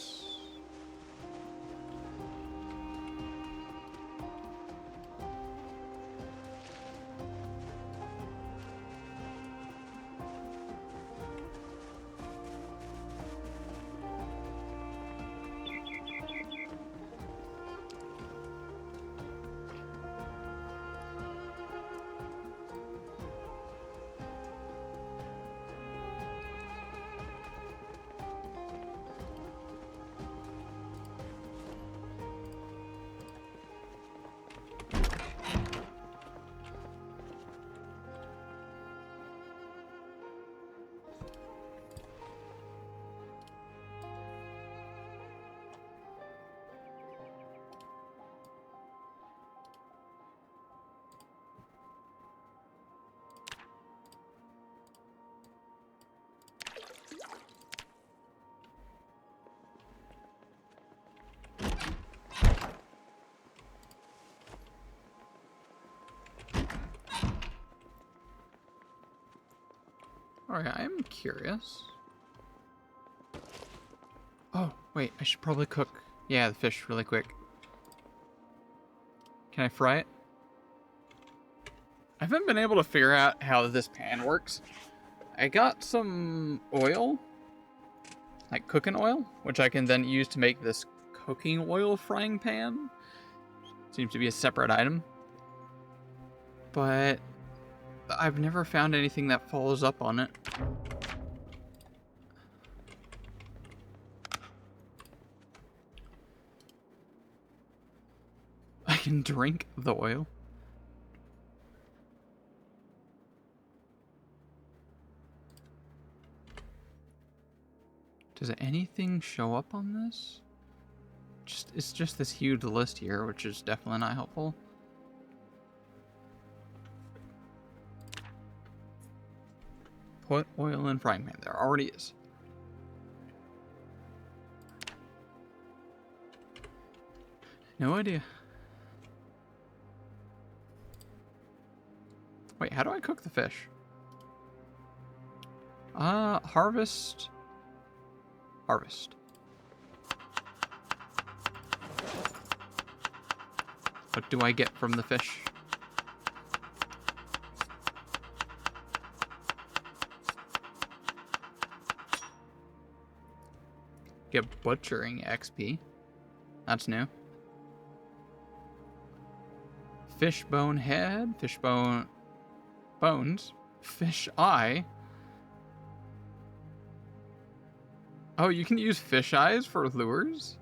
Alright, I'm curious. Oh, wait, I should probably cook, yeah, the fish really quick. Can I fry it? I haven't been able to figure out how this pan works. I got some oil, like cooking oil, which I can then use to make this cooking oil frying pan. Seems to be a separate item. But I've never found anything that follows up on it. I can drink the oil. Does anything show up on this? It's just this huge list here, which is definitely not helpful. Put oil in frying pan. There already is. No idea. Wait, how do I cook the fish? Harvest. Harvest. What do I get from the fish? Get butchering XP. That's new. Fishbone head, fishbone bones, fish eye. Oh, you can use fish eyes for lures?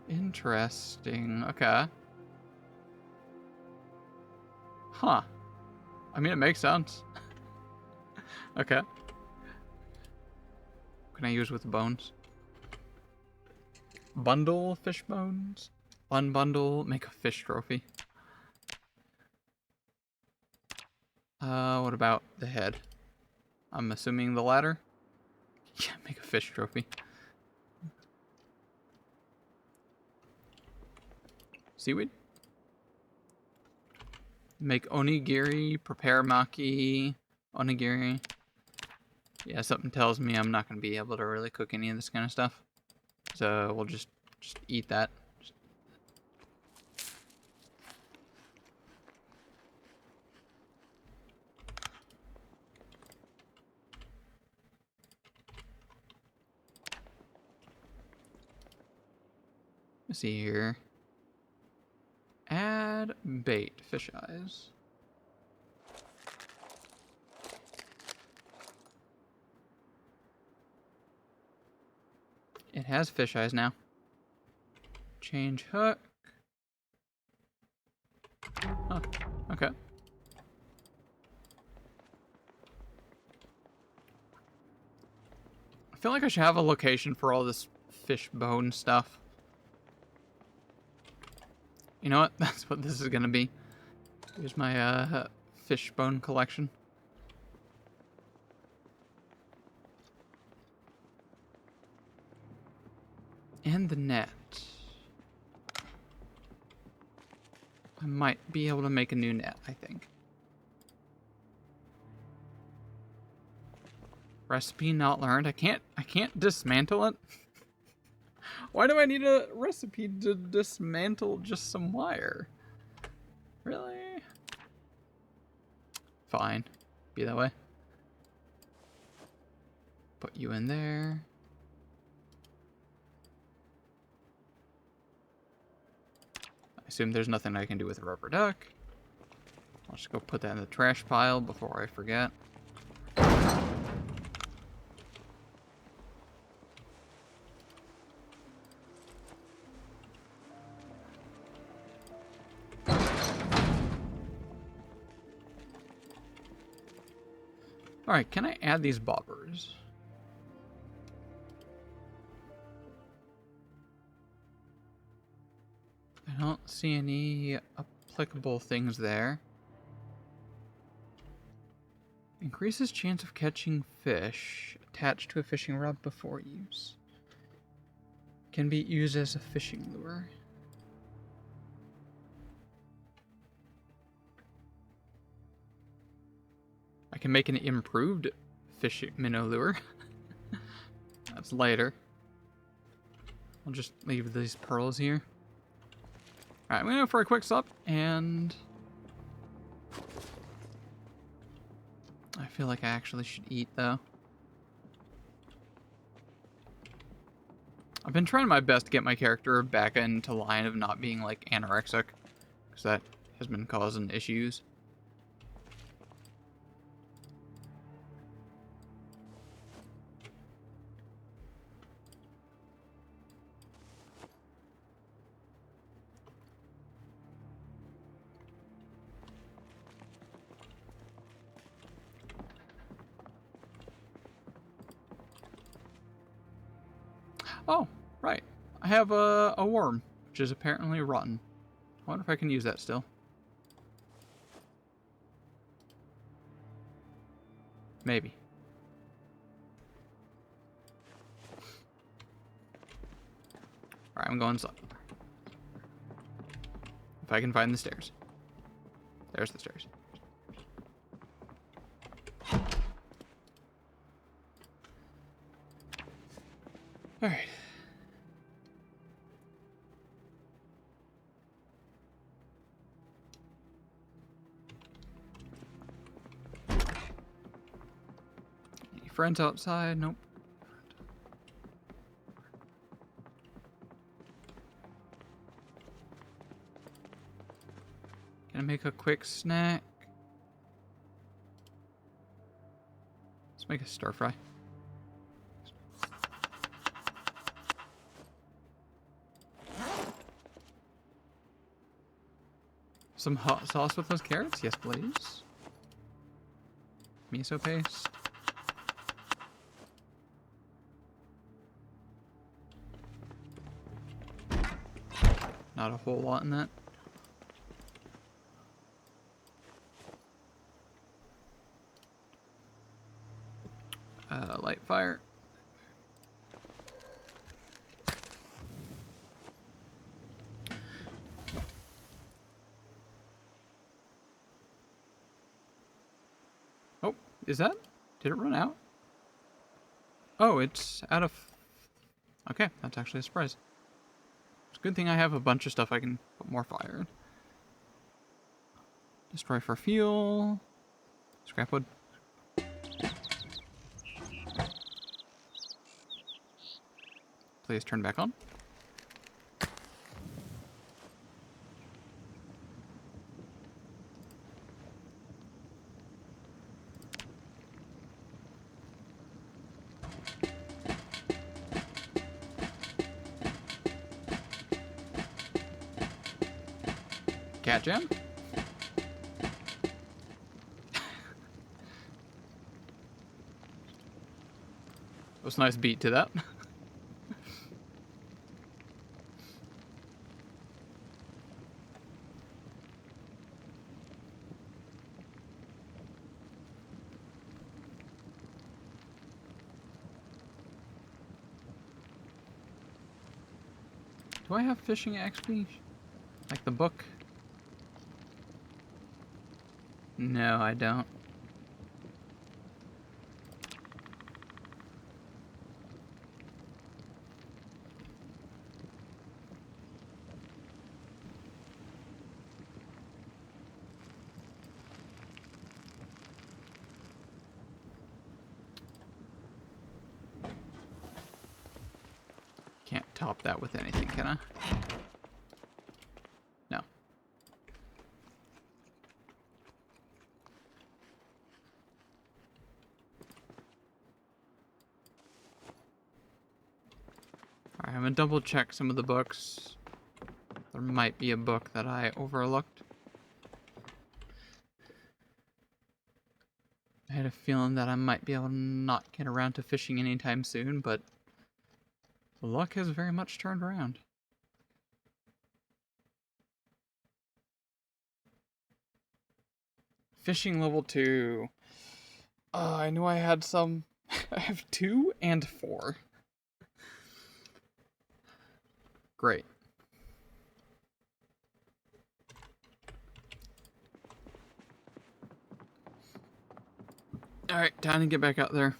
Interesting. Okay. Huh. I mean, it makes sense. Okay. What can I use with the bones? Bundle fish bones. Unbundle, make a fish trophy. What about the head? I'm assuming the latter. Yeah, make a fish trophy. Seaweed? Make onigiri, prepare maki, onigiri. Yeah, something tells me I'm not going to be able to really cook any of this kind of stuff. So we'll just eat that. Let's see here. Add bait, fish eyes. It has fish eyes now. Change hook. Oh, okay. I feel like I should have a location for all this fish bone stuff. You know what? That's what this is gonna be. Here's my fish bone collection. And the net. I might be able to make a new net, I think. Recipe not learned. I can't dismantle it. Why do I need a recipe to dismantle just some wire? Really? Fine. Be that way. Put you in there. I assume there's nothing I can do with a rubber duck. I'll just go put that in the trash pile before I forget. Alright, can I add these bobbers? I don't see any applicable things there. Increases chance of catching fish attached to a fishing rod before use. Can be used as a fishing lure. I can make an improved fish minnow lure. That's later. I'll just leave these pearls here. Alright, I'm gonna go for a quick stop, and I feel like I actually should eat, though. I've been trying my best to get my character back into line of not being, like, anorexic, because that has been causing issues. Oh, right. I have a worm, which is apparently rotten. I wonder if I can use that still. Maybe. Alright, I'm going inside. If I can find the stairs. There's the stairs. Alright. Any friends outside? Nope. Gonna make a quick snack. Let's make a stir fry. Some hot sauce with those carrots? Yes, please. Miso paste. Not a whole lot in that. Light fire. Oh, is that? Did it run out? Oh, it's out of... Okay, that's actually a surprise. It's a good thing I have a bunch of stuff I can put more fire in. Destroy for fuel. Scrap wood. Please turn back on. Cat jam. Was a nice beat to that. Do I have fishing XP? Like the book? No, I don't. Can't top that with anything, can I? No. Alright, I'm gonna double check some of the books. There might be a book that I overlooked. I had a feeling that I might be able to not get around to fishing anytime soon, but the luck has very much turned around. Fishing level 2. I knew I had some. I have 2 and 4. Great. Alright, time to get back out there.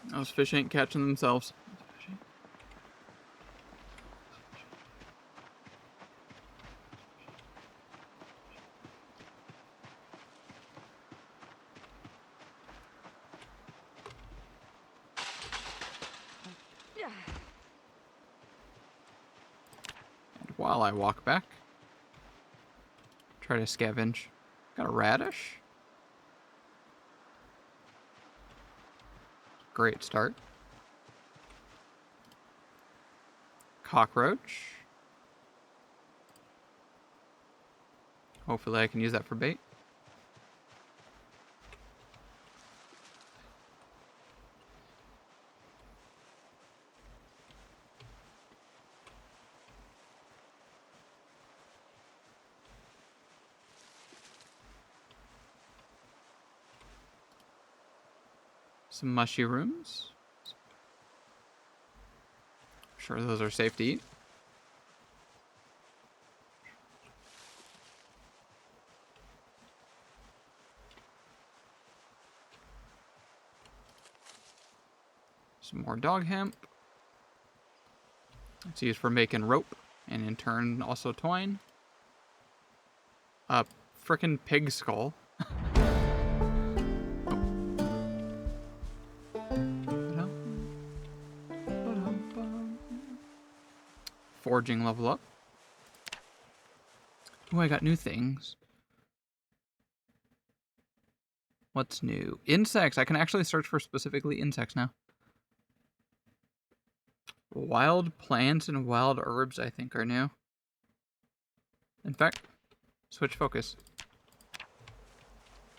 Those fish ain't catching themselves. And while I walk back, try to scavenge. Got a radish. Great start. Cockroach. Hopefully I can use that for bait. Some mushrooms. I'm sure those are safe to eat. Some more dog hemp. It's used for making rope, and in turn also twine. A frickin' pig skull. Forging level up. Oh, I got new things. What's new? Insects. I can actually search for specifically insects now. Wild plants and wild herbs, I think, are new. In fact, switch focus.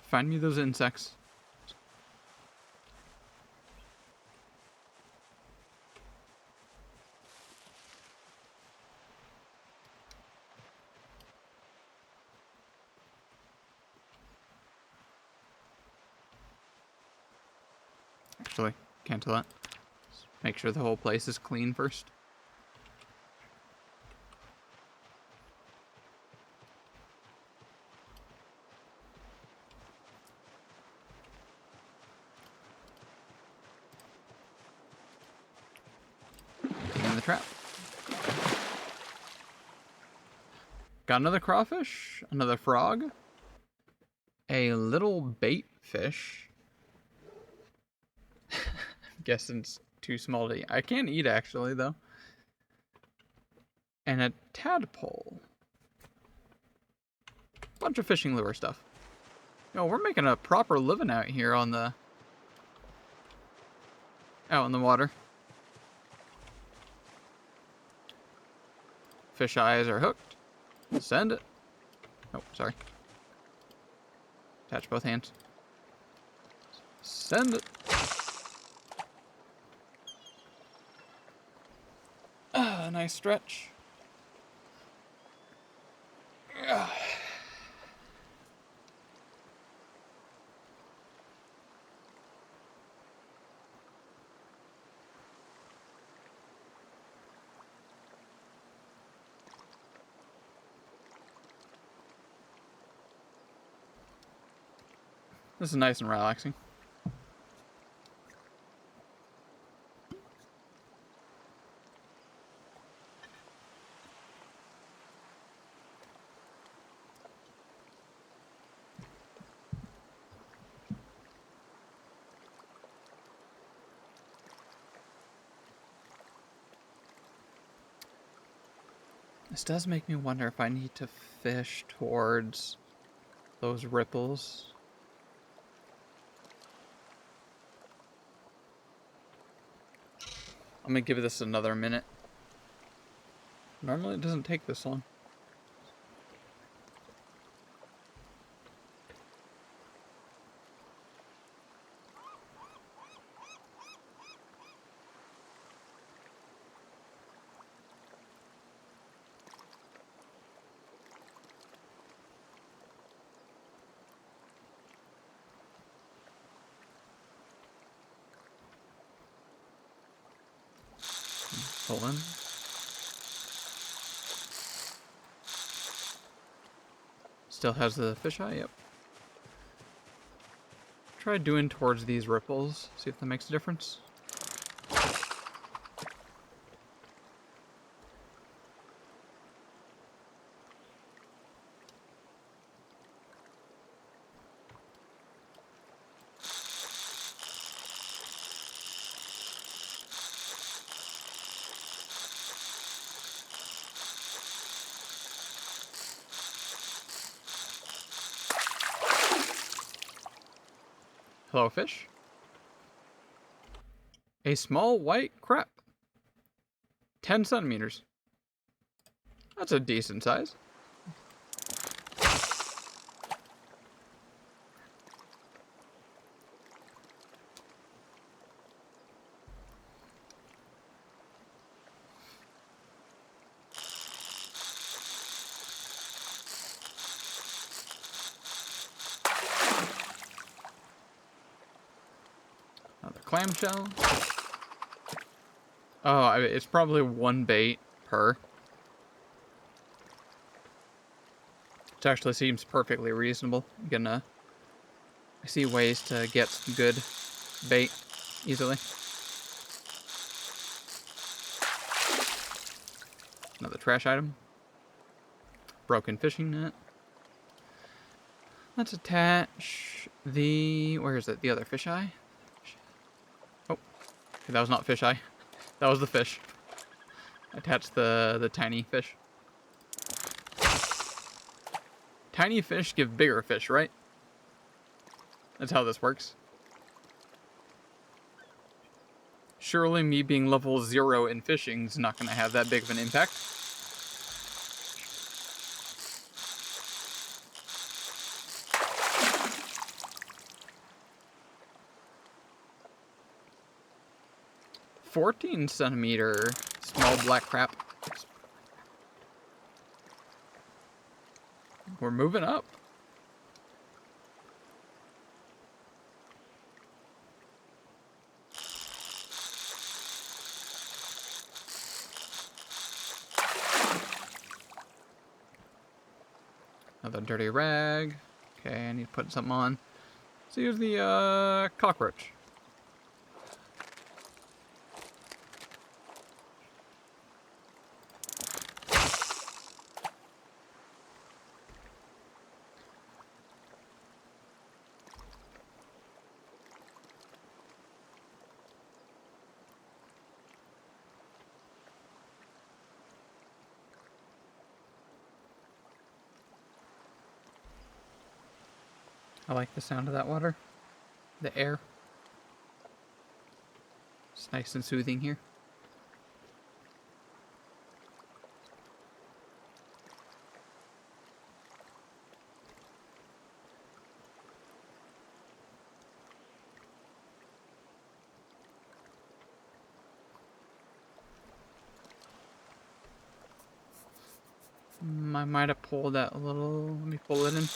Find me those insects. Actually, can't do that. Just make sure the whole place is clean first. In the trap. Got another crawfish, another frog, a little bait fish. I'm guessing it's too small to eat. I can't eat actually though. And a tadpole. Bunch of fishing lure stuff. Yo, we're making a proper living out here on the out in the water. Fish eyes are hooked. Send it. Oh, sorry. Attach both hands. Send it. Ah, nice stretch. Ah. This is nice and relaxing. This does make me wonder if I need to fish towards those ripples. I'm gonna give this another minute. Normally it doesn't take this long. Pull in. Still has the fisheye, yep. Try doing towards these ripples, see if that makes a difference. Hello, fish. A small white crab. 10 centimeters. That's a decent size. clamshell. Oh, it's probably one bait per. Which actually seems perfectly reasonable. I see ways to get some good bait easily. Another trash item. Broken fishing net. Let's attach the... Where is it? The other fisheye? Oh, okay, that was not fisheye. That was the fish. Attach the tiny fish. Tiny fish give bigger fish, right? That's how this works. Surely me being level 0 in fishing is not going to have that big of an impact. $14-centimeter small black crap. We're moving up. Another dirty rag. Okay, I need to put something on. Let's use the cockroach. I like the sound of that water. The air. It's nice and soothing here. I might have pulled that a little. Let me pull it in.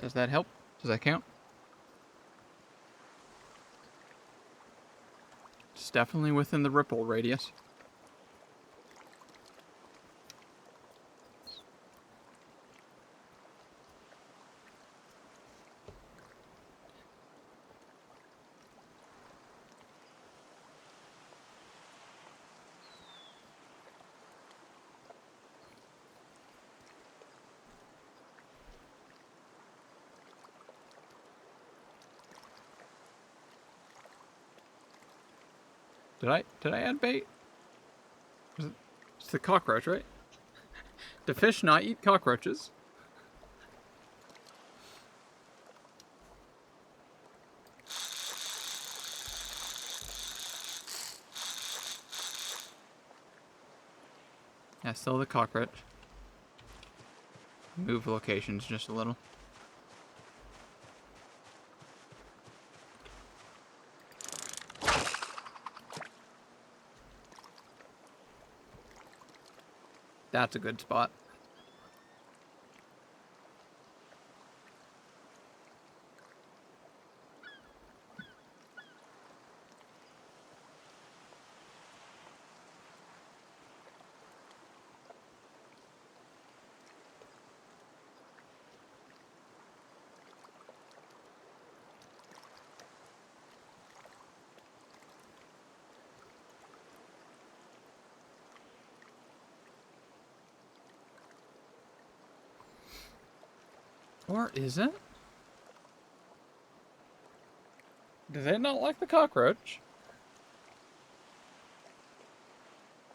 Does that help? Does that count? It's definitely within the ripple radius. Did I add bait? It's the cockroach, right? Do fish not eat cockroaches? Yeah, still the cockroach. Move locations just a little. That's a good spot. Or is it? Do they not like the cockroach?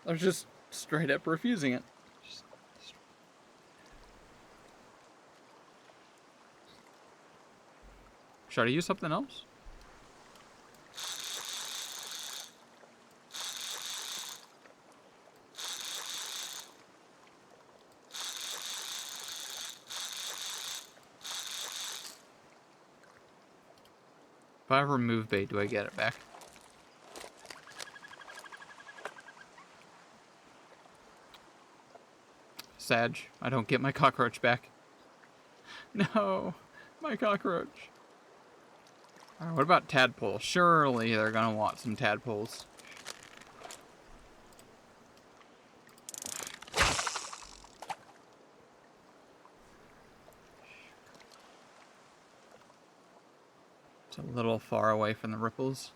They're just straight up refusing it. Should I use something else? If I remove bait, do I get it back? Sag, I don't get my cockroach back. No, my cockroach. Alright, what about tadpoles? Surely they're gonna want some tadpoles. It's a little far away from the ripples.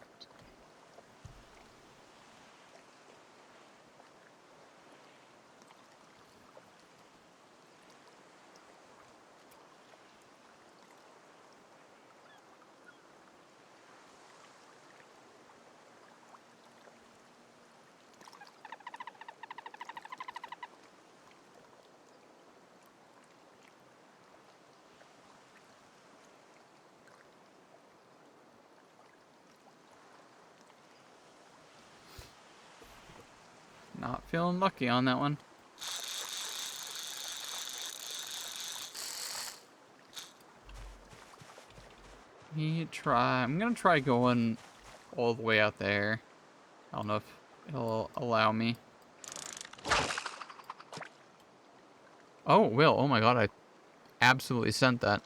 Not feeling lucky on that one. I'm gonna try going all the way out there. I don't know if it'll allow me. Oh, it will. Oh my god, I absolutely sent that.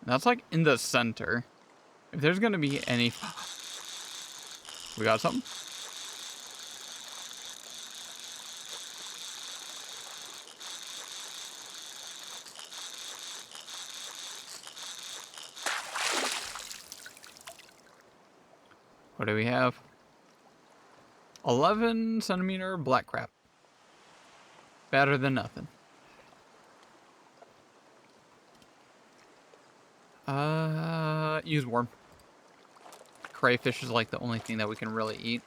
That's like in the center. If there's gonna be any... We got something? What do we have? 11 centimeter black crab. Better than nothing. Use worm. Crayfish is like the only thing that we can really eat.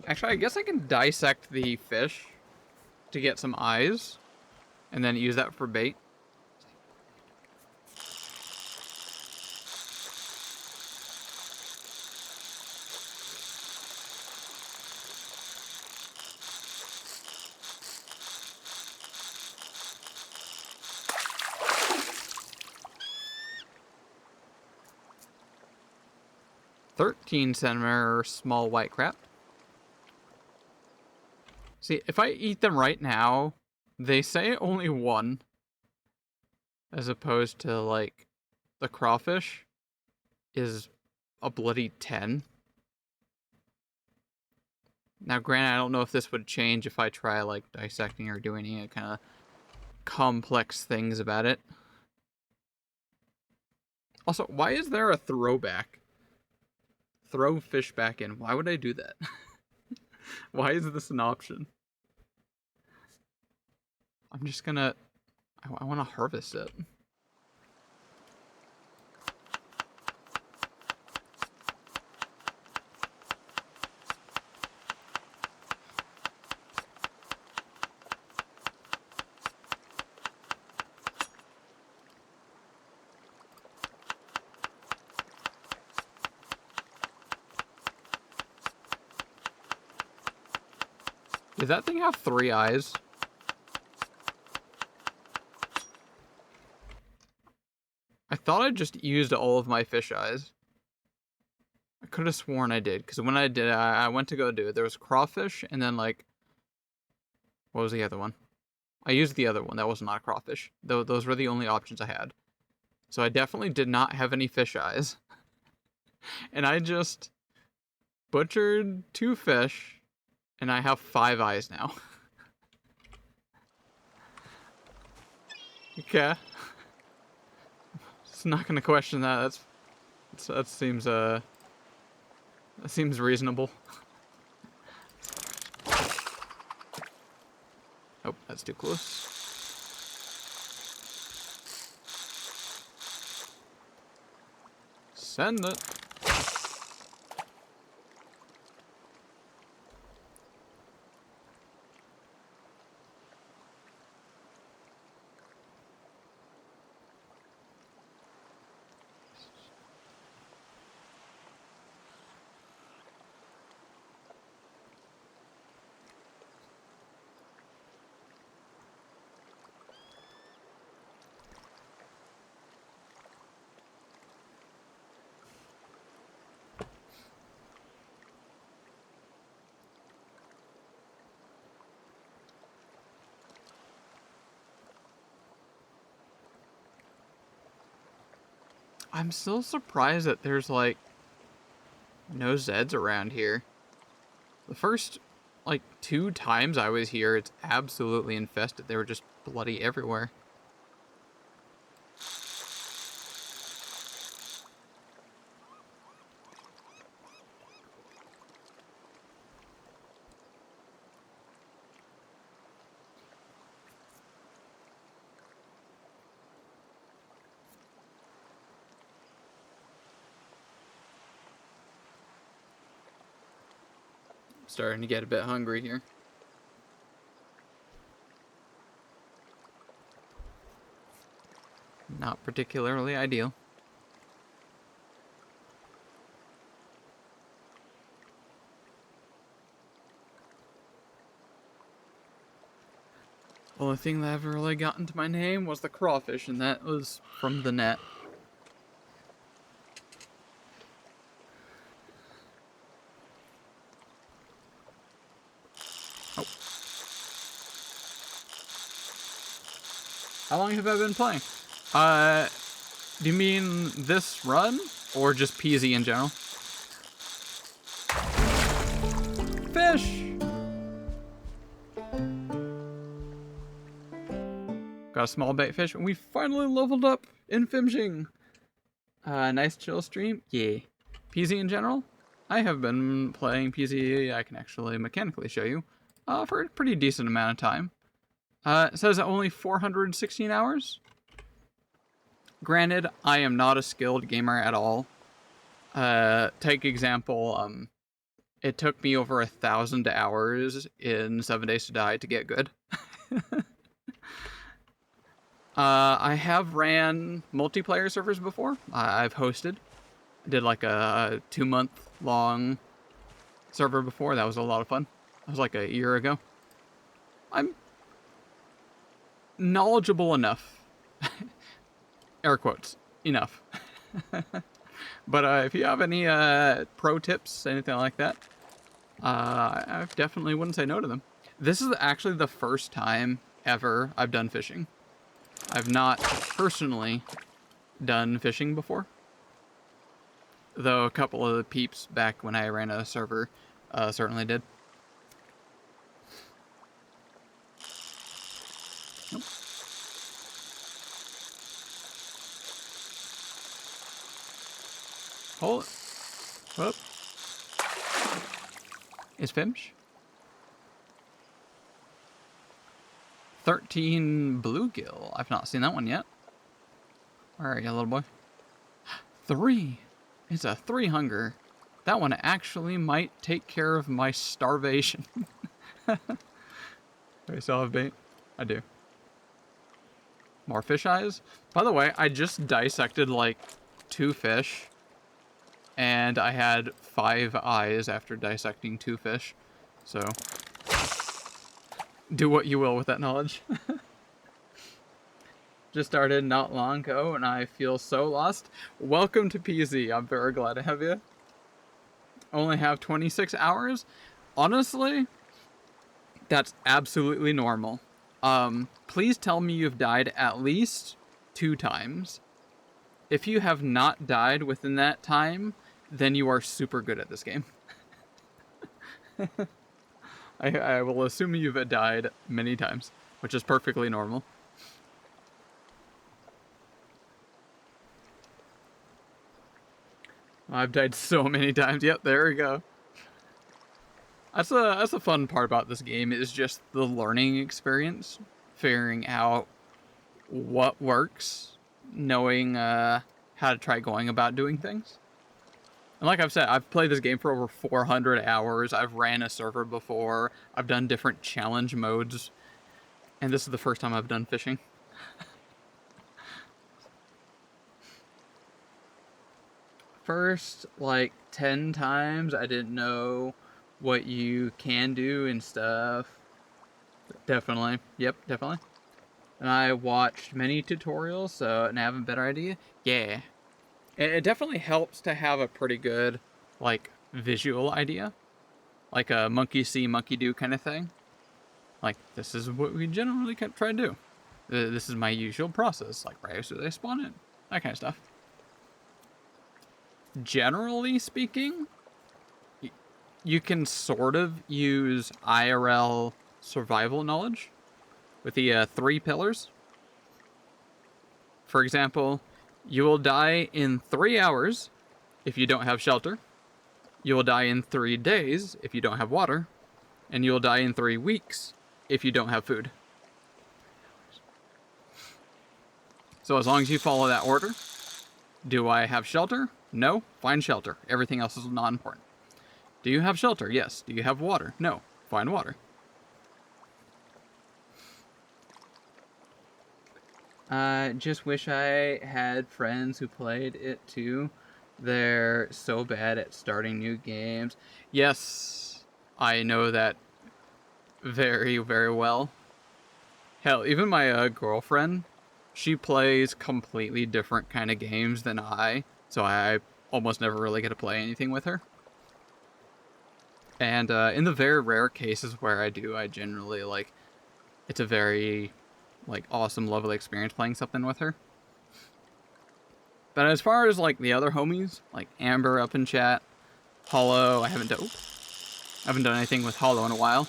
Actually, I guess I can dissect the fish to get some eyes and then use that for bait. $13 small white crab. See, if I eat them right now, they say only one. As opposed to, like, the crawfish is a bloody 10. Now, granted, I don't know if this would change if I try, like, dissecting or doing any kind of complex things about it. Also, why is there a throwback? Throw fish back in. Why would I do that? Why is this an option? I'm just gonna... I want to harvest it. Does that thing have 3 eyes? I thought I just used all of my fish eyes. I could have sworn I did, because when I did, I went to go do it. There was crawfish, and then, like... What was the other one? I used the other one. That was not a crawfish. Those were the only options I had. So I definitely did not have any fish eyes. And I just butchered 2 fish, and I have 5 eyes now. Okay. Just not gonna question that. That seems reasonable. Oh, that's too close. Send it. I'm still surprised that there's, like, no Zeds around here. The first, like, 2 times I was here, it's absolutely infested. They were just bloody everywhere. Starting to get a bit hungry here. Not particularly ideal. Only thing that ever really got into my name was the crawfish, and that was from the net. Oh. How long have I been playing? Do you mean this run, or just PZ in general? Fish! Got a small bait fish, and we finally leveled up in Fimshing. Nice chill stream? Yeah. PZ in general? I have been playing PZ, I can actually mechanically show you, for a pretty decent amount of time. It says only 416 hours. Granted, I am not a skilled gamer at all. Take example, it took me over 1,000 hours in 7 Days to Die to get good. I have ran multiplayer servers before. I've hosted. I did like a 2-month-long server before. That was a lot of fun. That was like a year ago. I'm knowledgeable enough. Air quotes. Enough. But if you have any pro tips, anything like that, I definitely wouldn't say no to them. This is actually the first time ever I've done fishing. I've not personally done fishing before. Though a couple of the peeps back when I ran a server certainly did. Nope. Hold it. Whoop. Is Fimsh? 13 bluegill. I've not seen that one yet. Where are you, little boy? 3. It's a 3 hunger. That one actually might take care of my starvation. Do I still have bait? I do. More fish eyes? By the way, I just dissected like 2 fish. And I had 5 eyes after dissecting 2 fish. So, do what you will with that knowledge. Just started not long ago and I feel so lost. Welcome to PZ. I'm very glad to have you. Only have 26 hours. Honestly, that's absolutely normal. Please tell me you've died at least 2 times. If you have not died within that time, then you are super good at this game. I will assume you've died many times, which is perfectly normal. I've died so many times. Yep, there we go. That's a fun part about this game, is just the learning experience, figuring out what works, knowing how to try going about doing things. And like I've said, I've played this game for over 400 hours. I've ran a server before. I've done different challenge modes. And this is the first time I've done fishing. First, like, 10 times, I didn't know what you can do and stuff. Definitely. Yep, definitely. And I watched many tutorials, so and I have a better idea. Yeah. It definitely helps to have a pretty good, like, visual idea. Like a monkey see, monkey do kind of thing. Like, this is what we generally try to do. This is my usual process. Like, right as soon as I spawn in. That kind of stuff. generally speaking, you can sort of use IRL survival knowledge with the 3 pillars. For example, you will die in 3 hours if you don't have shelter. You will die in 3 days if you don't have water. And you will die in 3 weeks if you don't have food. So as long as you follow that order. Do I have shelter? No. Find shelter. Everything else is not important. Do you have shelter? Yes. Do you have water? No. Find water. I just wish I had friends who played it too. They're so bad at starting new games. Yes, I know that very, very well. Hell, even my girlfriend, she plays completely different kind of games than I, so I almost never really get to play anything with her. And in the very rare cases where I do, I generally, like, it's a very, like, awesome, lovely experience playing something with her. But as far as, like, the other homies, like Amber up in chat, Hollow, I haven't done anything with Hollow in a while.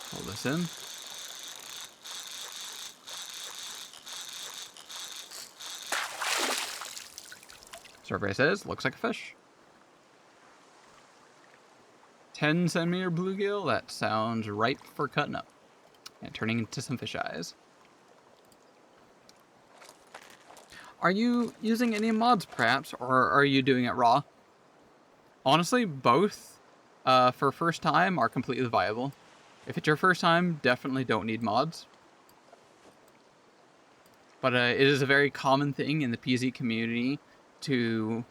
Pull this in. Survey says, looks like a fish. 10 centimeter bluegill, that sounds ripe for cutting up and turning into some fish eyes. Are you using any mods perhaps, or are you doing it raw? Honestly, both for first time are completely viable. If it's your first time, definitely don't need mods. But it is a very common thing in the PZ community to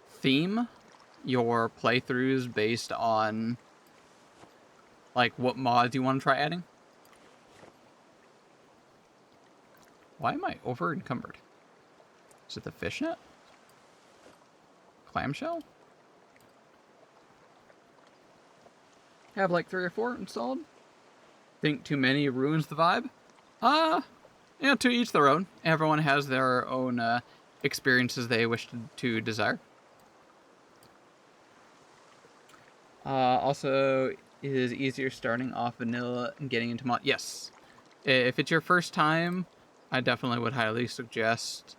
theme your playthroughs based on like what mods you want to try adding. Why am I over encumbered? Is it the fishnet? Clamshell? Have like 3 or 4 installed. Think too many ruins the vibe? To each their own. Everyone has their own experiences they wish to desire. Also, it is easier starting off vanilla and getting into mod. Yes. If it's your first time, I definitely would highly suggest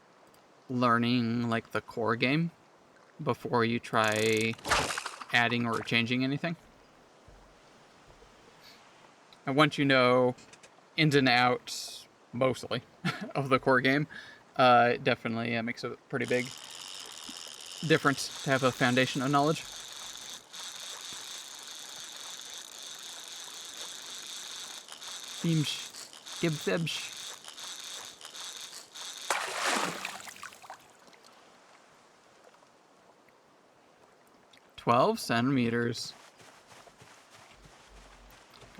learning like the core game before you try adding or changing anything. And once you know ins and outs, mostly, of the core game, it definitely makes a pretty big difference to have a foundation of knowledge. Beamsh. Gibthebsh. 12 centimeters.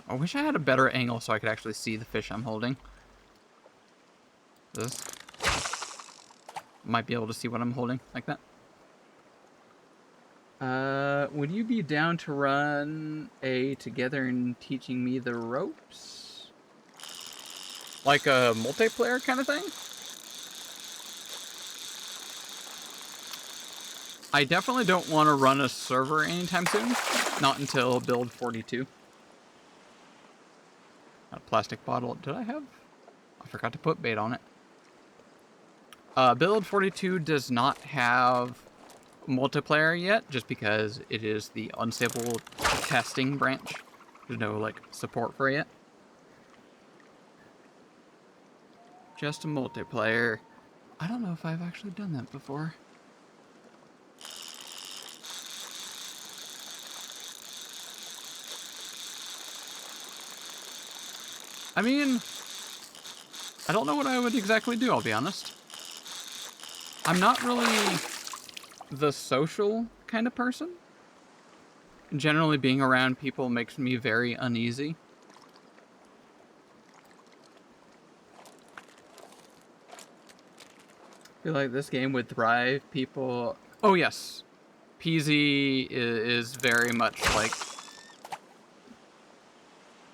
I wish I had a better angle so I could actually see the fish I'm holding. This. Might be able to see what I'm holding like that. Would you be down to run a together and teaching me the ropes? Like a multiplayer kind of thing? I definitely don't want to run a server anytime soon. Not until build 42. A plastic bottle. Did I have? I forgot to put bait on it. Build 42 does not have multiplayer yet, just because it is the unstable testing branch. There's no like support for it yet. Just a multiplayer. I don't know if I've actually done that before. I mean, I don't know what I would exactly do, I'll be honest. I'm not really the social kind of person. Generally, being around people makes me very uneasy. I feel like this game would thrive. People... Oh, yes. PZ is very much like...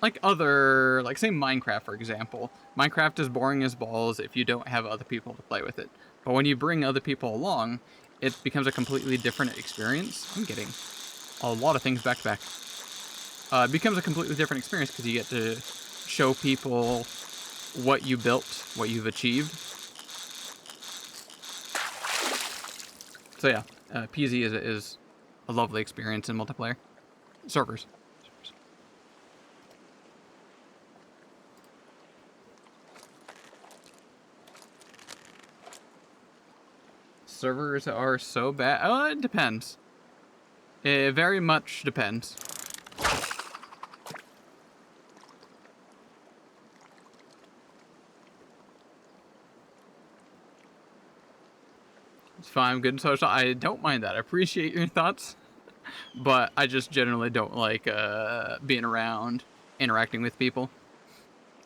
like other, like say Minecraft, for example. Minecraft is boring as balls if you don't have other people to play with it. But when you bring other people along, it becomes a completely different experience. I'm getting a lot of things back to back. It becomes a completely different experience because you get to show people what you built, what you've achieved. So yeah, PZ is a lovely experience in multiplayer servers. Servers are so bad. Oh, it depends. It very much depends. It's fine, I'm good and social. I don't mind that. I appreciate your thoughts, but I just generally don't like being around, interacting with people.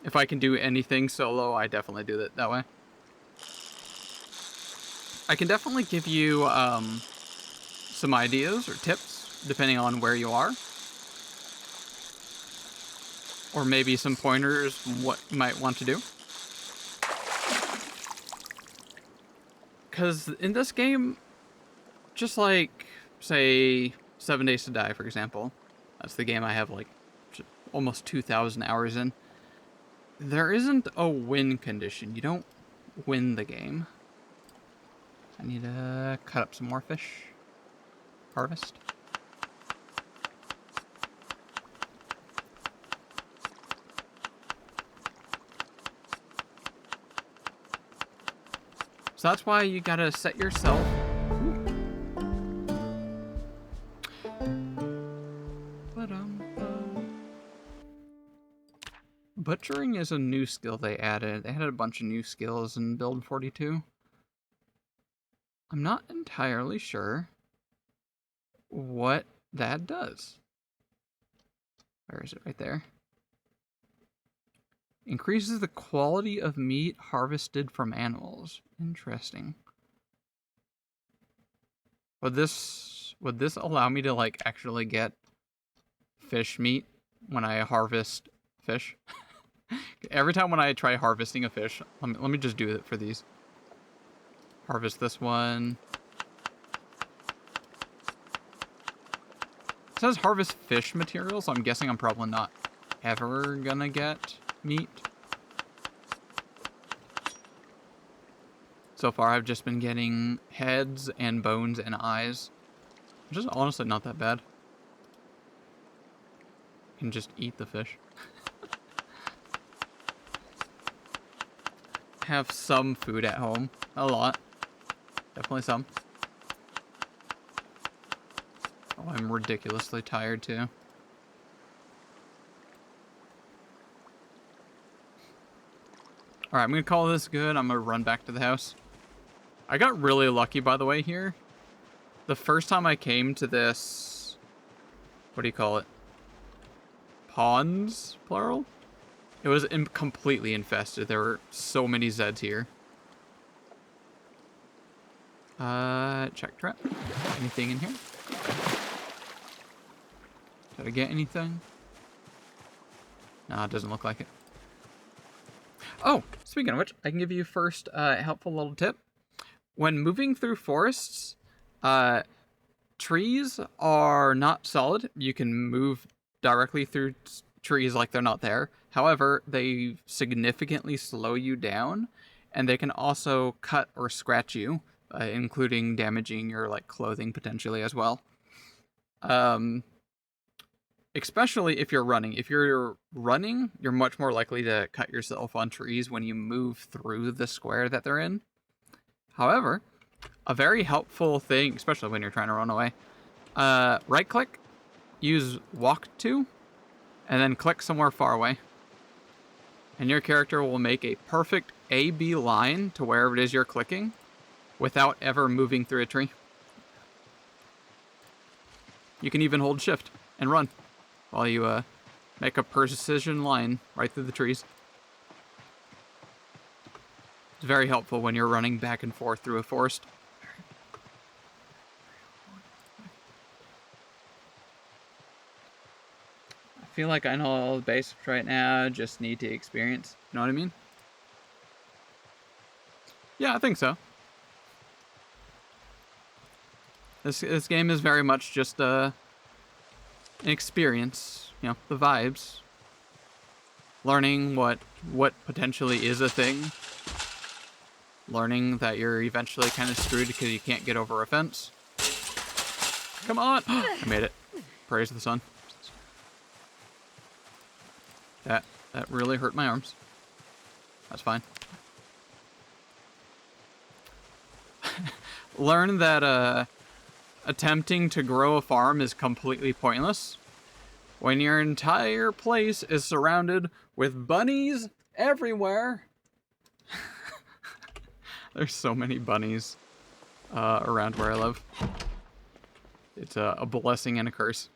If I can do anything solo, I definitely do that way. I can definitely give you some ideas or tips depending on where you are, or maybe some pointers what you might want to do. Because in this game, just like, say, 7 Days to Die, for example, that's the game I have like almost 2,000 hours in, there isn't a win condition. You don't win the game. I need to cut up some more fish. Harvest. So that's why you gotta set yourself. Butchering is a new skill they added. They added a bunch of new skills in build 42. I'm not entirely sure what that does. Where is it? Right there. Increases the quality of meat harvested from animals. Interesting. Would this allow me to like actually get fish meat when I harvest fish? Every time when I try harvesting a fish, let me just do it for these. Harvest this one. It says harvest fish material, so I'm guessing I'm probably not ever gonna get meat. So far, I've just been getting heads and bones and eyes, which is honestly not that bad. You can just eat the fish. Have some food at home. A lot. Definitely some. Oh, I'm ridiculously tired too. Alright, I'm gonna call this good. I'm gonna run back to the house. I got really lucky, by the way, here. The first time I came to this... What do you call it? Ponds, plural? It was completely infested. There were so many Zeds here. Check trap. Anything in here? Did I get anything? Nah, it doesn't look like it. Oh, speaking of which, I can give you first a helpful little tip. When moving through forests, trees are not solid. You can move directly through trees like they're not there. However, they significantly slow you down, and they can also cut or scratch you, including damaging your like clothing potentially as well. Especially if you're running. If you're running, you're much more likely to cut yourself on trees when you move through the square that they're in. However, a very helpful thing, especially when you're trying to run away, right click, use walk to, and then click somewhere far away. And your character will make a perfect A-B line to wherever it is you're clicking without ever moving through a tree. You can even hold shift and run while you make a precision line right through the trees. It's very helpful when you're running back and forth through a forest. I feel like I know all the basics right now. Just need to experience. You know what I mean? Yeah, I think so. This game is very much just an experience. You know, the vibes. Learning what potentially is a thing. Learning that you're eventually kind of screwed because you can't get over a fence. Come on! I made it. Praise the sun. That really hurt my arms. That's fine. Learn that attempting to grow a farm is completely pointless when your entire place is surrounded with bunnies everywhere. There's so many bunnies around where I live. It's a blessing and a curse.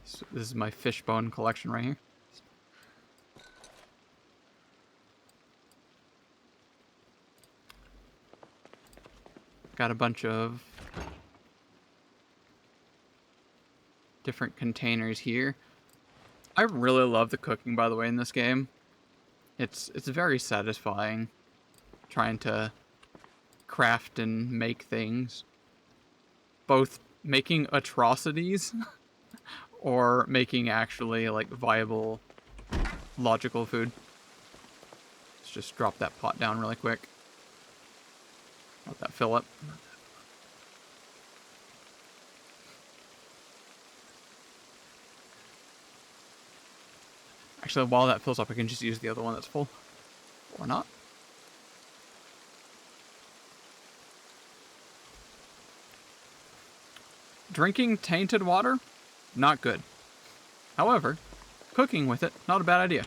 So this is my fishbone collection right here. Got a bunch of different containers here. I really love the cooking, by the way, in this game. It's very satisfying trying to craft and make things. Both making atrocities or making actually like viable, logical food. Let's just drop that pot down really quick. Let that fill up. Actually, while that fills up, I can just use the other one that's full. Or not. Drinking tainted water? Not good. However, cooking with it, not a bad idea.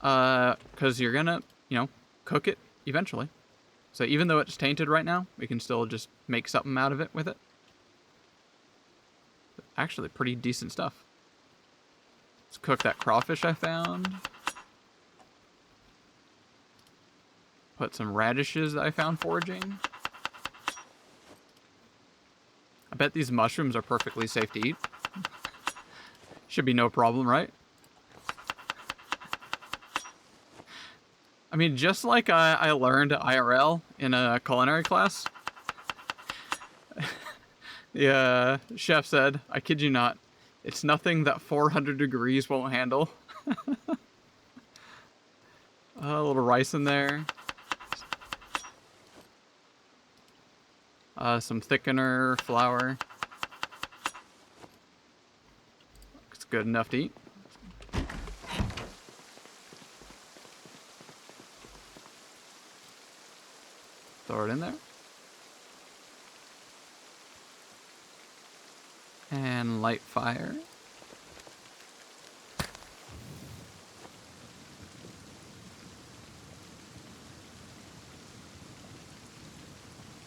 Because you're gonna, cook it eventually. So even though it's tainted right now, we can still just make something out of it with it. Actually, pretty decent stuff. Let's cook that crawfish I found. Put some radishes that I found foraging. I bet these mushrooms are perfectly safe to eat. Should be no problem, right? I mean, just like I learned IRL in a culinary class. The chef said, I kid you not, it's nothing that 400 degrees won't handle. A little rice in there. Some thickener, flour. It's good enough to eat. Throw it in there. And light fire.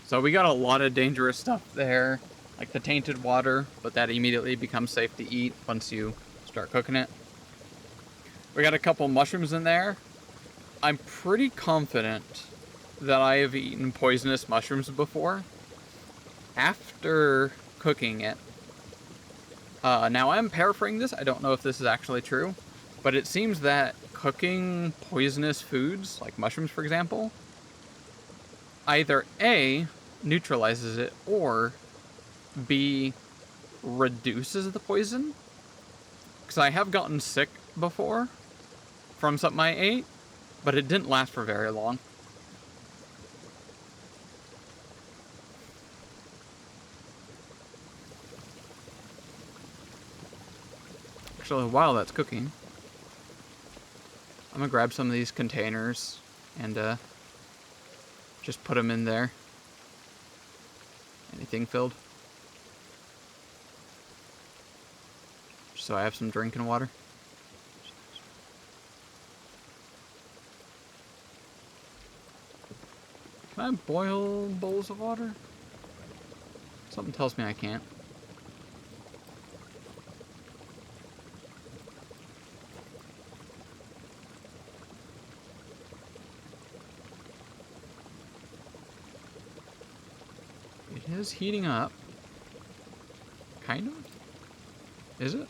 So we got a lot of dangerous stuff there, like the tainted water, but that immediately becomes safe to eat once you start cooking it. We got a couple mushrooms in there. I'm pretty confident that I have eaten poisonous mushrooms before after cooking it. Now I'm paraphrasing this. I don't know if this is actually true, but it seems that cooking poisonous foods, like mushrooms for example, either A, neutralizes it, or B, reduces the poison. Because I have gotten sick before from something I ate, but it didn't last for very long. Actually, while that's cooking, I'm gonna grab some of these containers and just put them in there. Anything filled? Just so I have some drinking water. Can I boil bowls of water? Something tells me I can't. It is heating up. Kind of? Is it?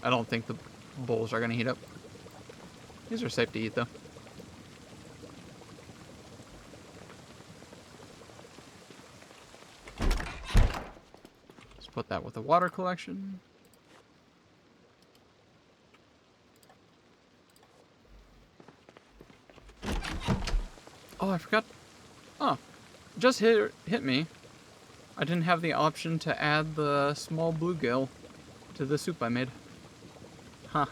I don't think the bowls are going to heat up. These are safe to eat, though. Let's put that with the water collection. Oh, I forgot. Oh, just hit me. I didn't have the option to add the small bluegill to the soup I made. Huh.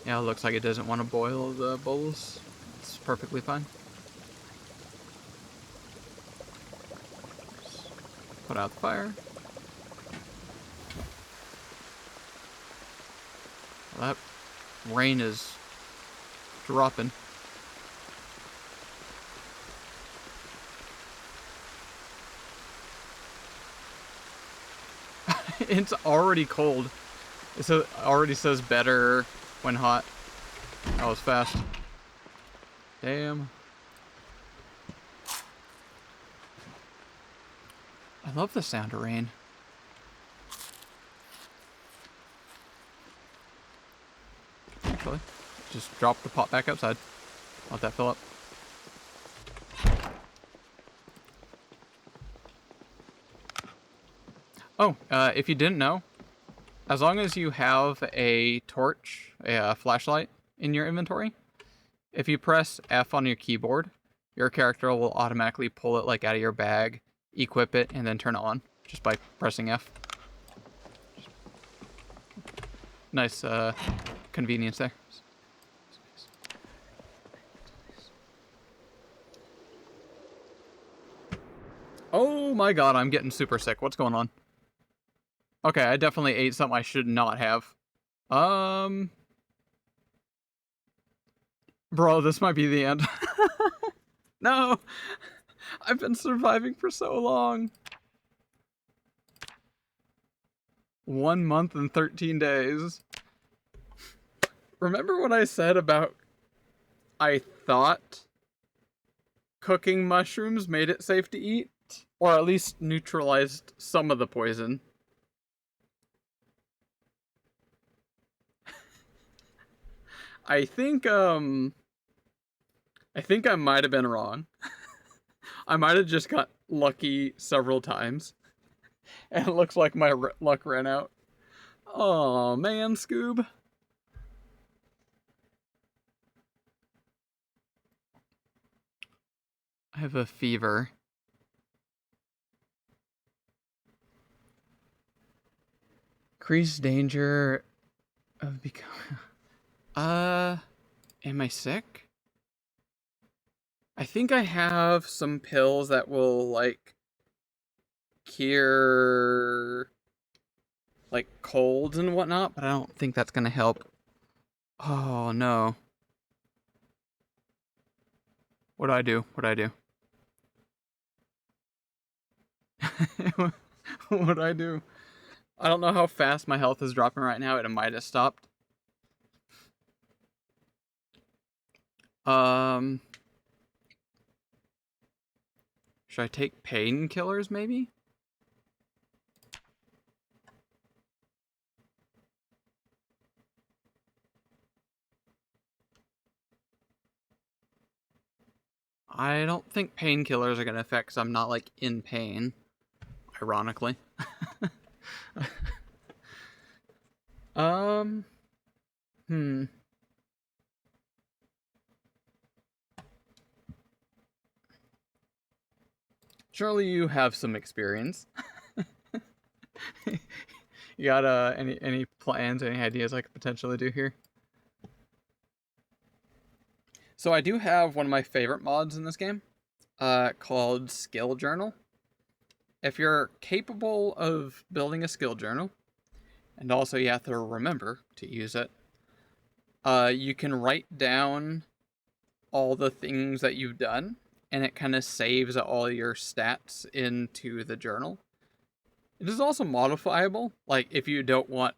Yeah, it looks like it doesn't want to boil the bowls. It's perfectly fine. Just put out the fire. Well, that rain is dropping. It's already cold. It already says better when hot. That was fast. Damn. I love the sound of rain. Actually, just drop the pot back outside. Let that fill up. Oh, if you didn't know, as long as you have a torch, a flashlight in your inventory, if you press F on your keyboard, your character will automatically pull it like out of your bag, equip it, and then turn it on just by pressing F. Nice convenience there. Oh my god, I'm getting super sick. What's going on? Okay, I definitely ate something I should not have. Bro, this might be the end. No! I've been surviving for so long. 1 month and 13 days. Remember what I said about I thought cooking mushrooms made it safe to eat? Or at least neutralized some of the poison. I think I might have been wrong. I might have just got lucky several times. And it looks like my luck ran out. Oh man, Scoob. I have a fever. Increased danger of becoming... am I sick? I think I have some pills that will, like, cure, like, colds and whatnot, but I don't think that's gonna help. Oh, no. What do I do? What do I do? What do I do? I don't know how fast my health is dropping right now. It might have stopped. Should I take painkillers, maybe? I don't think painkillers are gonna affect, because I'm not, like, in pain. Ironically. Hmm. Surely you have some experience. You got any plans, any ideas I could potentially do here? So I do have one of my favorite mods in this game, called Skill Journal. If you're capable of building a skill journal, and also you have to remember to use it, you can write down all the things that you've done, and it kind of saves all your stats into the journal. It is also modifiable, like if you don't want,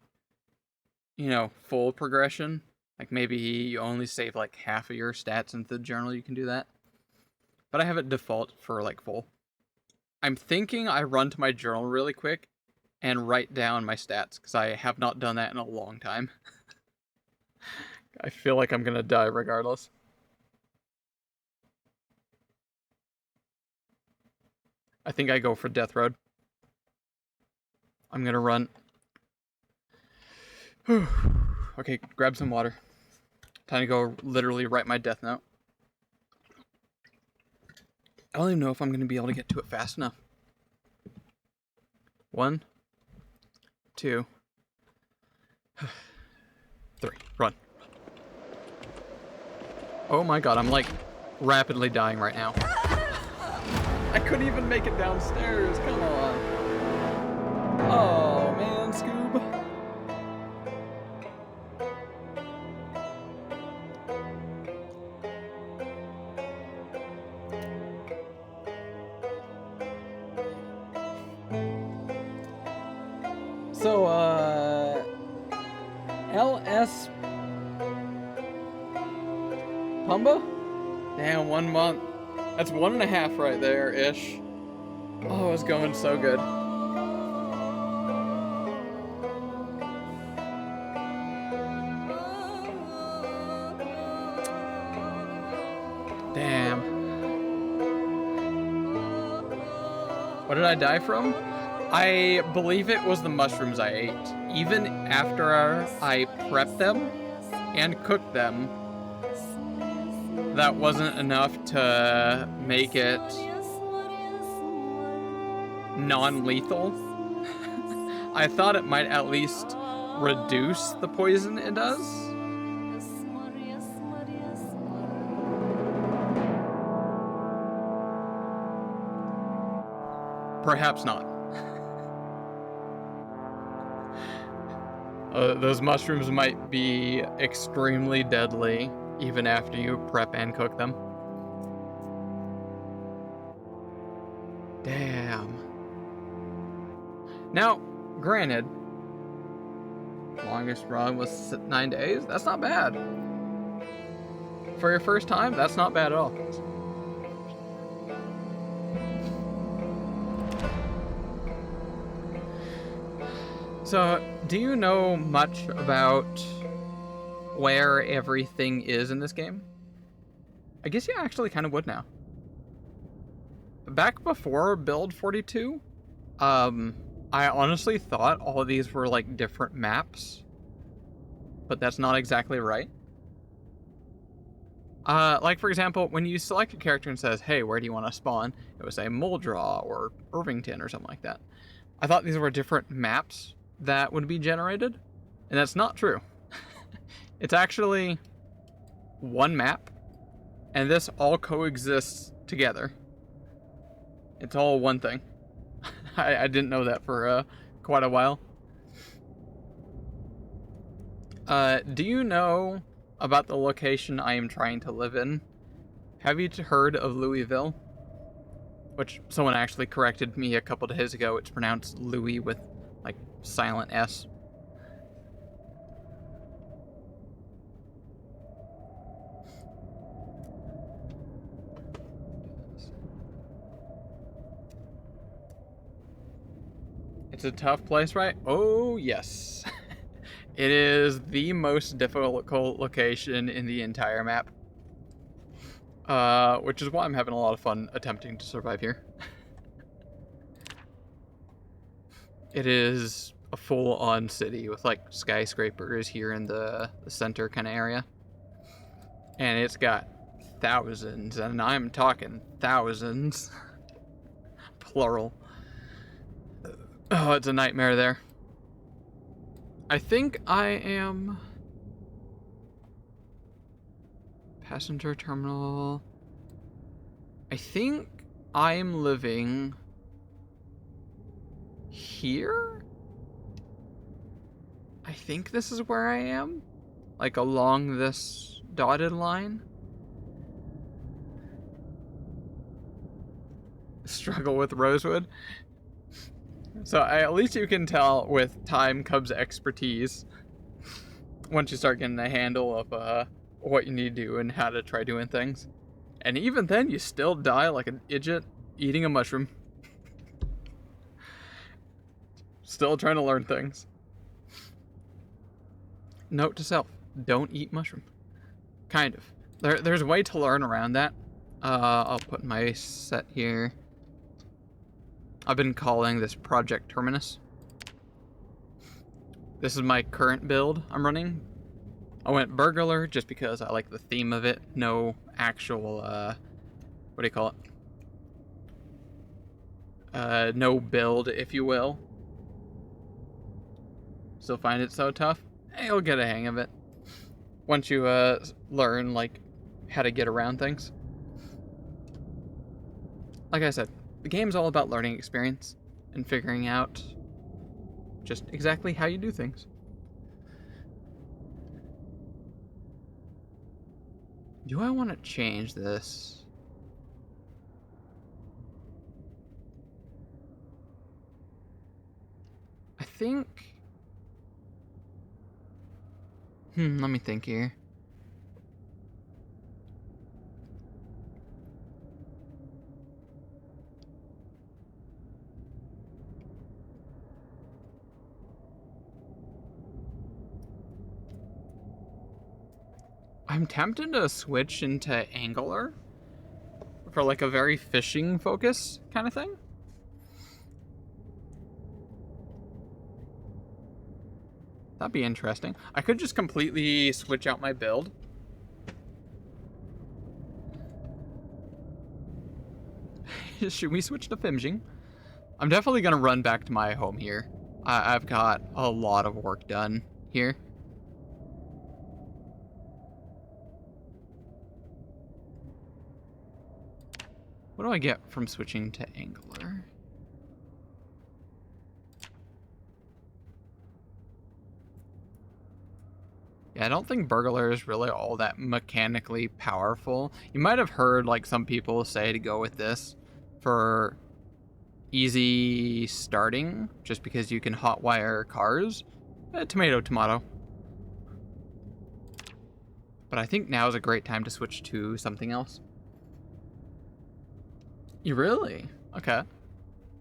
full progression, Like maybe you only save like half of your stats into the journal, you can do that. But I have it default for like full. I'm thinking I run to my journal really quick and write down my stats, because I have not done that in a long time. I feel like I'm gonna die regardless. I think I go for Death Road. I'm gonna run. Okay, grab some water. Time to go literally write my death note. I don't even know if I'm gonna be able to get to it fast enough. 1, 2, 3, run. Oh my god, I'm like rapidly dying right now. I couldn't even make it downstairs, come on. Oh man, Scoob. So, LS Pumba? Damn, 1 month. That's 1.5 right there, ish. Oh, it's going so good. Damn. What did I die from? I believe it was the mushrooms I ate. Even after I prepped them and cooked them, that wasn't enough to make it non-lethal. I thought it might at least reduce the poison it does. Perhaps not. Those mushrooms might be extremely deadly even after you prep and cook them. Damn. Now, granted, longest run was 9 days. That's not bad. For your first time, that's not bad at all. So, do you know much about where everything is in this game? I guess you actually kind of would now. Back before Build 42, I honestly thought all of these were like different maps, but that's not exactly right. Like for example, when you select a character and says, hey, where do you want to spawn? It would say Muldraw or Irvington or something like that. I thought these were different maps that would be generated, and that's not true. It's actually one map, and this all coexists together. It's all one thing. I didn't know that for quite a while. Do you know about the location I am trying to live in? Have you heard of Louisville? Which someone actually corrected me a couple days ago. It's pronounced Louis with like silent S. It's a tough place, right? Oh, yes. It is the most difficult location in the entire map. Which is why I'm having a lot of fun attempting to survive here. It is a full-on city with like skyscrapers here in the center kind of area. And it's got thousands, and I'm talking thousands. Plural. Oh, it's a nightmare there. I think I am... Passenger terminal... I think I am living... here? I think this is where I am. Like along this dotted line. Struggle with Rosewood. So at least you can tell with time comes expertise. once you start getting a handle of what you need to do and how to try doing things. And even then, you still die like an idiot eating a mushroom. Still trying to learn things. Note to self, don't eat mushroom. Kind of. There's a way to learn around that. I'll put my set here. I've been calling this Project Terminus. This is my current build I'm running. I went burglar just because I like the theme of it. No actual, what do you call it? No build, if you will. Still find it so tough? You'll get a hang of it. Once you, learn, like, how to get around things. Like I said, the game's all about learning experience and figuring out just exactly how you do things. Do I want to change this? I think... let me think here. I'm tempted to switch into Angular for like a very fishing focus kind of thing. That'd be interesting. I could just completely switch out my build. Should we switch to fishing? I'm definitely gonna run back to my home here. I've got a lot of work done here. What do I get from switching to Angular? Yeah, I don't think burglar is really all that mechanically powerful. You might have heard like some people say to go with this for easy starting, just because you can hotwire cars. Tomato, tomato. But I think now is a great time to switch to something else. You really? Okay.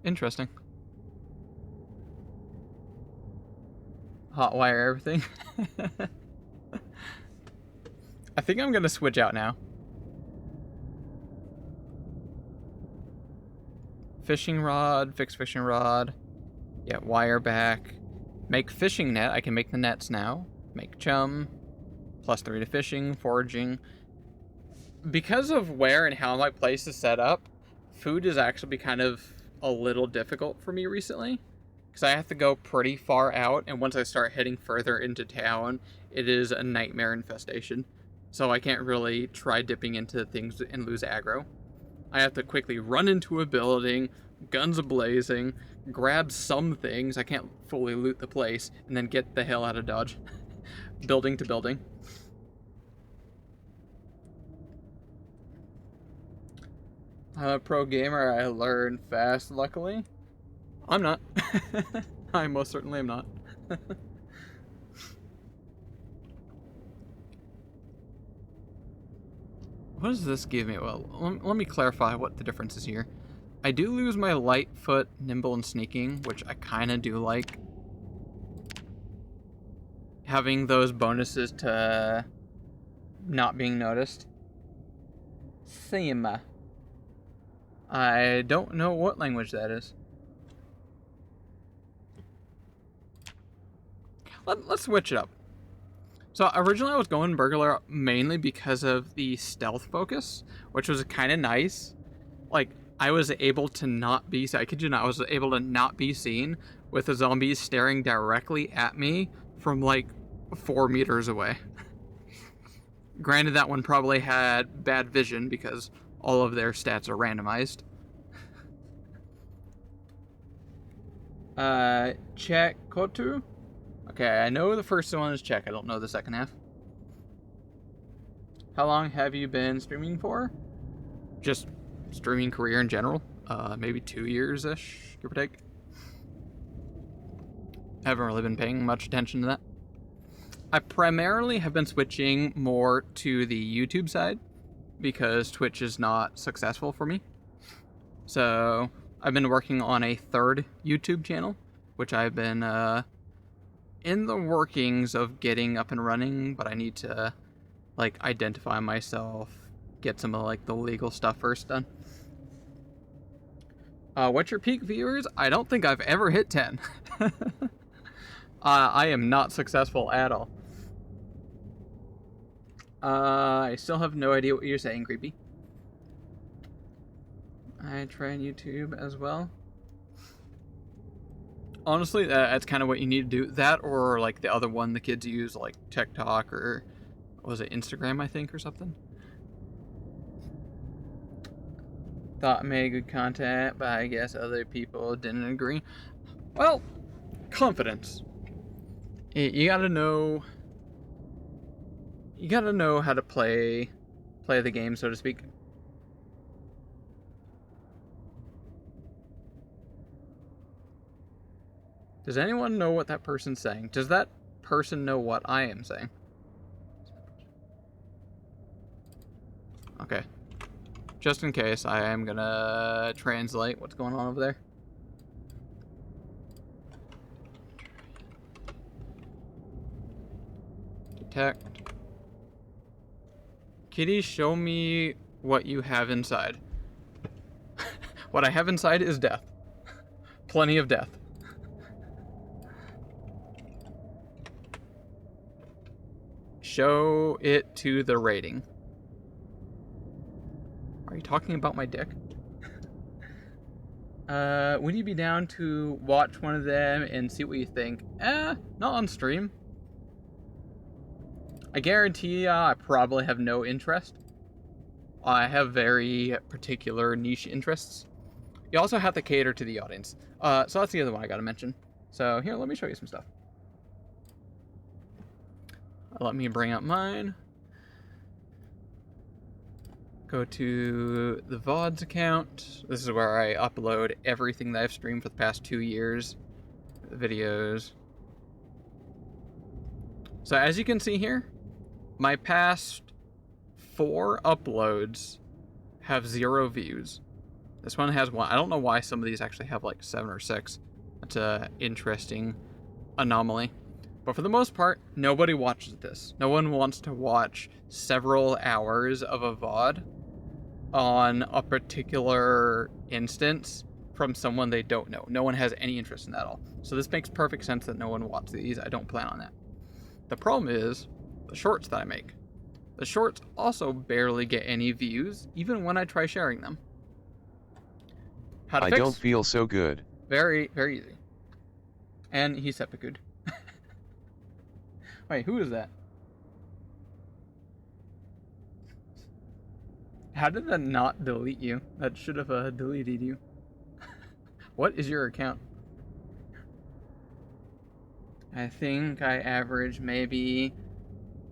Interesting. Hotwire everything. I think I'm gonna switch out now. Fishing rod, fix fishing rod. Yeah, wire back. Make fishing net. I can make the nets now. Make chum. +3 to fishing, foraging. Because of where and how my place is set up, food has actually been kind of a little difficult for me recently. Because I have to go pretty far out, and once I start heading further into town, it is a nightmare infestation. So I can't really try dipping into things and lose aggro. I have to quickly run into a building, guns a-blazing, grab some things, I can't fully loot the place, and then get the hell out of Dodge. Building to building. I'm a pro gamer, I learn fast, luckily. I'm not. I most certainly am not. What does this give me? Well, let me clarify what the difference is here. I do lose my light foot, nimble, and sneaking, which I kind of do like. Having those bonuses to not being noticed. Sima. I don't know what language that is. Let's switch it up. So originally I was going burglar mainly because of the stealth focus, which was kind of nice. Like, I was able to not be, I kid you not, I was able to not be seen with the zombies staring directly at me from like 4 meters away. Granted, that one probably had bad vision because all of their stats are randomized. Check Kotu? Okay, I know the first one is check. I don't know the second half. How long have you been streaming for? Just streaming career in general. Maybe 2 years-ish, give or take. I haven't really been paying much attention to that. I primarily have been switching more to the YouTube side because Twitch is not successful for me. So I've been working on a third YouTube channel, which I've been in the workings of getting up and running, but I need to like identify myself, get some of like the legal stuff first done. What's your peak viewers? I don't think I've ever hit 10. I am not successful at all. I still have no idea what you're saying, Creepy. I try on YouTube as well. Honestly, that's kind of what you need to do. That or like the other one the kids use, like TikTok or was it Instagram, I think, or something. Thought I made good content, but I guess other people didn't agree. Well, confidence. You gotta know. You gotta know how to play the game, so to speak. Does anyone know what that person's saying? Does that person know what I am saying? Okay. Just in case, I am gonna translate what's going on over there. Detect. Kitty, show me what you have inside. What I have inside is death. Plenty of death. Show it to the rating. Are you talking about my dick? Would you be down to watch one of them and see what you think? Not on stream. I guarantee you I probably have no interest. I have very particular niche interests. You also have to cater to the audience. So that's the other one I gotta mention. So here, let me show you some stuff. Let me bring up mine. Go to the VODs account. This is where I upload everything that I've streamed for the past 2 years. Videos. So as you can see here, my past 4 uploads have 0 views. This one has 1. I don't know why some of these actually have like 7 or 6. That's a interesting anomaly. But for the most part, nobody watches this. No one wants to watch several hours of a VOD on a particular instance from someone they don't know. No one has any interest in that at all. So this makes perfect sense that no one watches these. I don't plan on that. The problem is the shorts that I make. The shorts also barely get any views, even when I try sharing them. How to I fix? don't feel so good. Very, very easy. And he's seppuku. Wait, who is that? How did that not delete you? That should have deleted you. What is your account? I think I average maybe...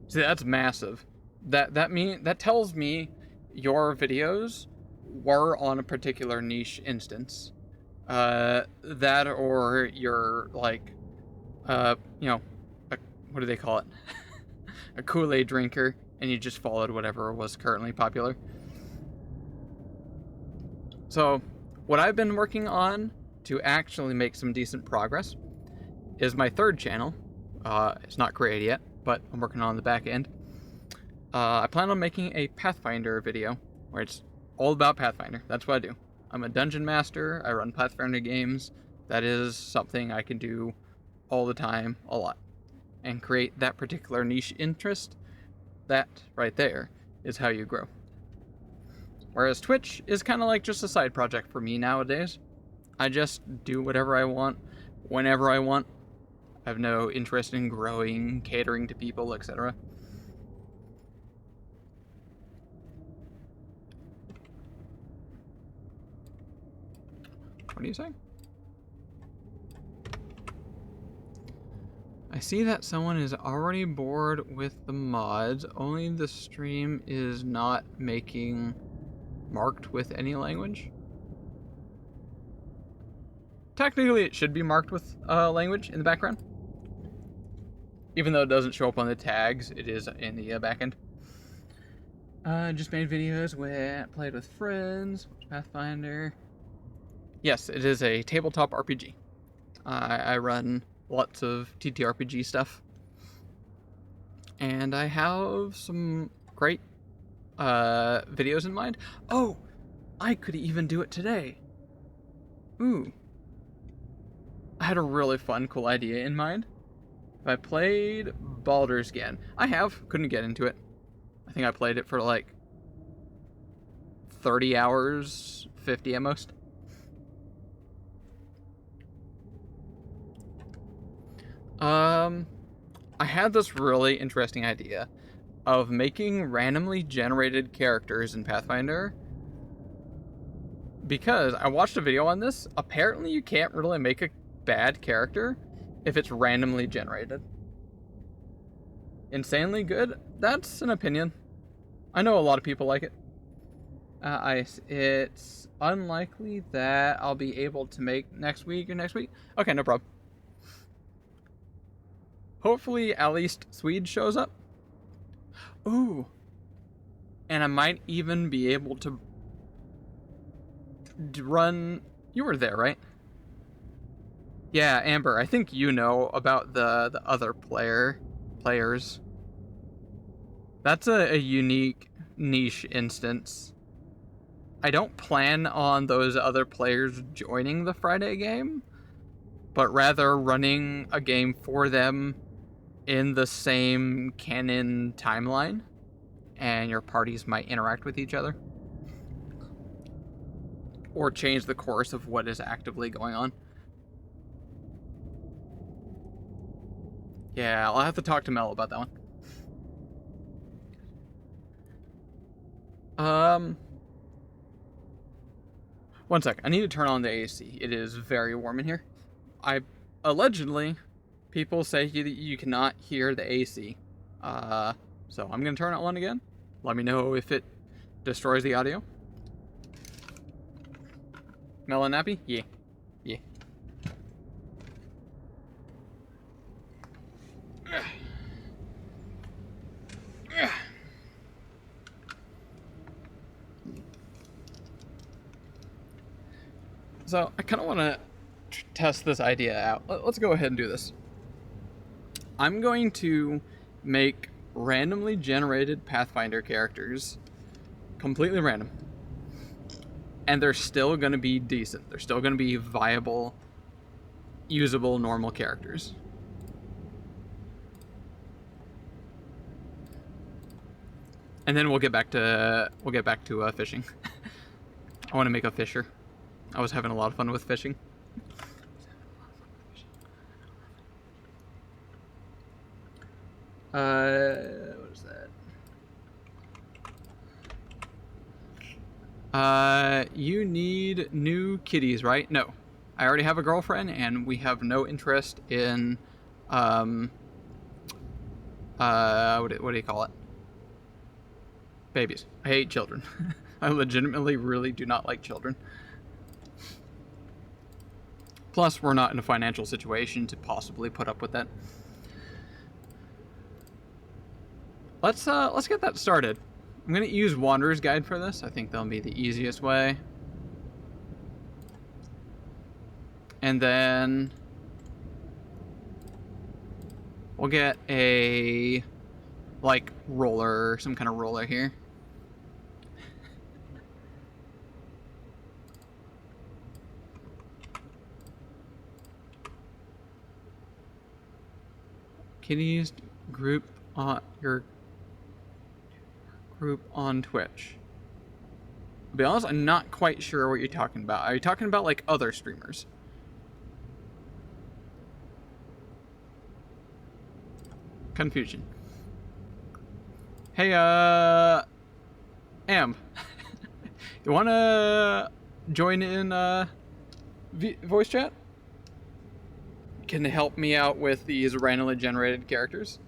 See, that's massive. That tells me your videos were on a particular niche instance. That or your, like, you know, what do they call it? A Kool-Aid drinker, and you just followed whatever was currently popular. So, what I've been working on to actually make some decent progress is my third channel. It's not created yet, but I'm working on the back end. I plan on making a Pathfinder video where it's all about Pathfinder. That's what I do. I'm a dungeon master. I run Pathfinder games. That is something I can do all the time, a lot. And create that particular niche interest. That right there is how you grow. Whereas Twitch is kind of like just a side project for me nowadays. I just do whatever I want, whenever I want. I have no interest in growing, catering to people, etc. What are you saying? I see that someone is already bored with the mods, only the stream is not making marked with any language. Technically, it should be marked with language in the background. Even though it doesn't show up on the tags, it is in the backend. Just made videos where I played with friends. Pathfinder. Yes, it is a tabletop RPG. I run lots of TTRPG stuff. And I have some great videos in mind. Oh, I could even do it today. Ooh. I had a really fun, cool idea in mind. If I played Baldur's Gate. Couldn't get into it. I think I played it for like 30 hours, 50 at most. I had this really interesting idea of making randomly generated characters in Pathfinder. Because I watched a video on this, apparently you can't really make a bad character if it's randomly generated. Insanely good? That's an opinion. I know a lot of people like it. It's unlikely that I'll be able to make next week. Okay, no problem. Hopefully at least Swede shows up. Ooh. And I might even be able to run... You were there, right? Yeah, Amber, I think you know about the other players. That's a unique niche instance. I don't plan on those other players joining the Friday game, but rather running a game for them in the same canon timeline, and your parties might interact with each other or change the course of what is actively going on. Yeah, I'll have to talk to Mel about that one. One sec. I need to turn on the AC. It is very warm in here. Allegedly, people say that you cannot hear the AC. So I'm gonna turn it on again. Let me know if it destroys the audio. Melon nappy? Yeah. Yeah. So I kind of want to test this idea out. Let's go ahead and do this. I'm going to make randomly generated Pathfinder characters, completely random, and they're still going to be decent. They're still going to be viable, usable, normal characters. And then we'll get back to fishing. I want to make a fisher. I was having a lot of fun with fishing. What is that? You need new kitties, right? No. I already have a girlfriend, and we have no interest in, what do you call it? Babies. I hate children. I legitimately really do not like children. Plus, we're not in a financial situation to possibly put up with that. Let's get that started. I'm gonna use Wanderer's Guide for this. I think that'll be the easiest way. And then we'll get a roller, some kind of roller here. Kitties group on your group on Twitch. To be honest, I'm not quite sure what you're talking about. Are you talking about like other streamers? Confusion. Hey, Am, you wanna join in voice chat? Can help me out with these randomly generated characters?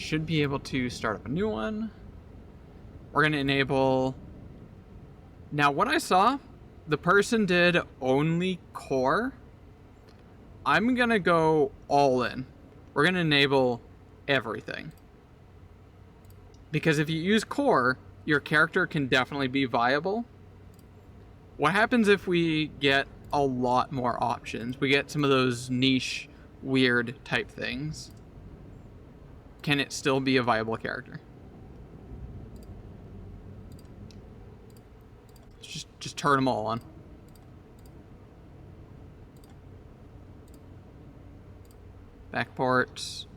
should be able to start up a new one. We're going to enable... Now, what I saw, the person did only core. I'm going to go all in. We're going to enable everything. Because if you use core, your character can definitely be viable. What happens if we get a lot more options? We get some of those niche, weird type things. Can it still be a viable character? Just turn them all on. Backports.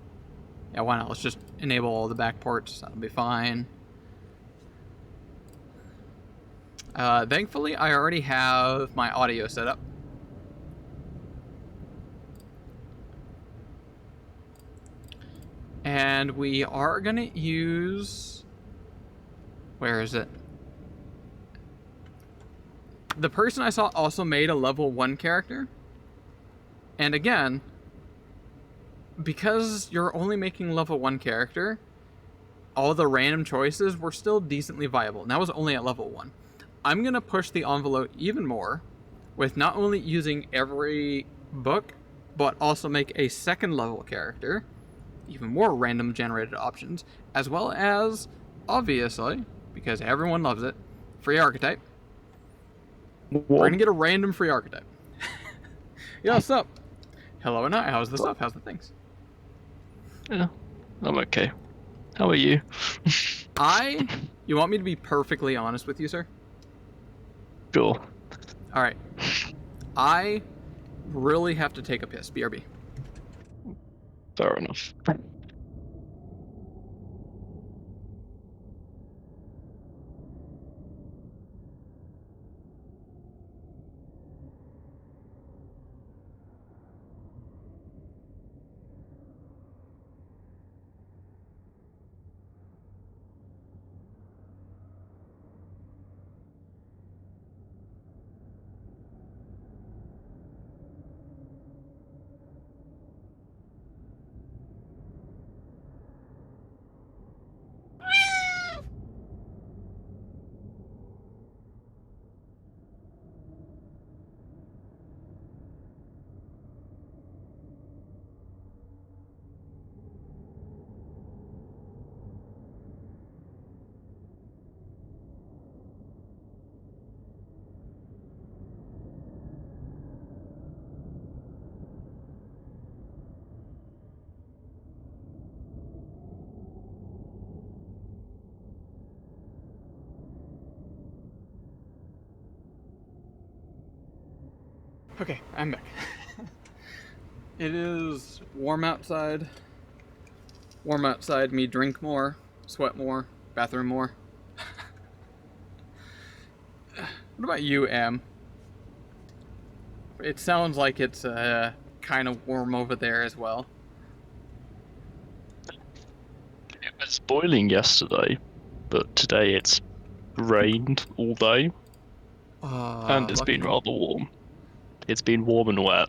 Yeah, why not? Let's just enable all the backports. That'll be fine. Thankfully, I already have my audio set up. And we are going to use... Where is it? The person I saw also made a level 1 character. And again, because you're only making level 1 character, all the random choices were still decently viable. And that was only at level 1. I'm going to push the envelope even more with not only using every book, but also make a second level character, even more random generated options, as well as, obviously, because everyone loves it, free archetype. We're going to get a random free archetype. Yo, what's up? Hello and hi, how's the stuff? How's the things? Yeah, I'm okay. How are you? You want me to be perfectly honest with you, sir? Sure. Alright. I really have to take a piss, BRB. Fair enough. Okay, I'm back. It is warm outside. Warm outside, me drink more, sweat more, bathroom more. What about you, Em? It sounds like it's kind of warm over there as well. It was boiling yesterday, but today it's rained all day, and it's been rather warm. It's been warm and wet,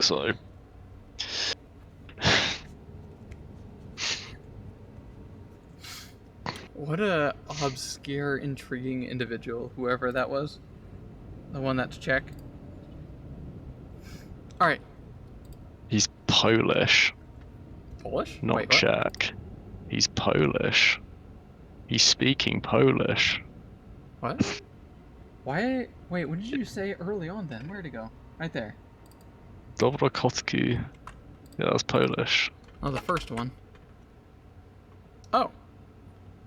so... What a obscure, intriguing individual, whoever that was. The one that's Czech. Alright. He's Polish. Polish? Not Wait, what? Czech. He's Polish. He's speaking Polish. What? Why? Wait, what did you say early on then? Where'd it go? Right there. Dobra kotki. Yeah, that's Polish. Oh, the first one. Oh.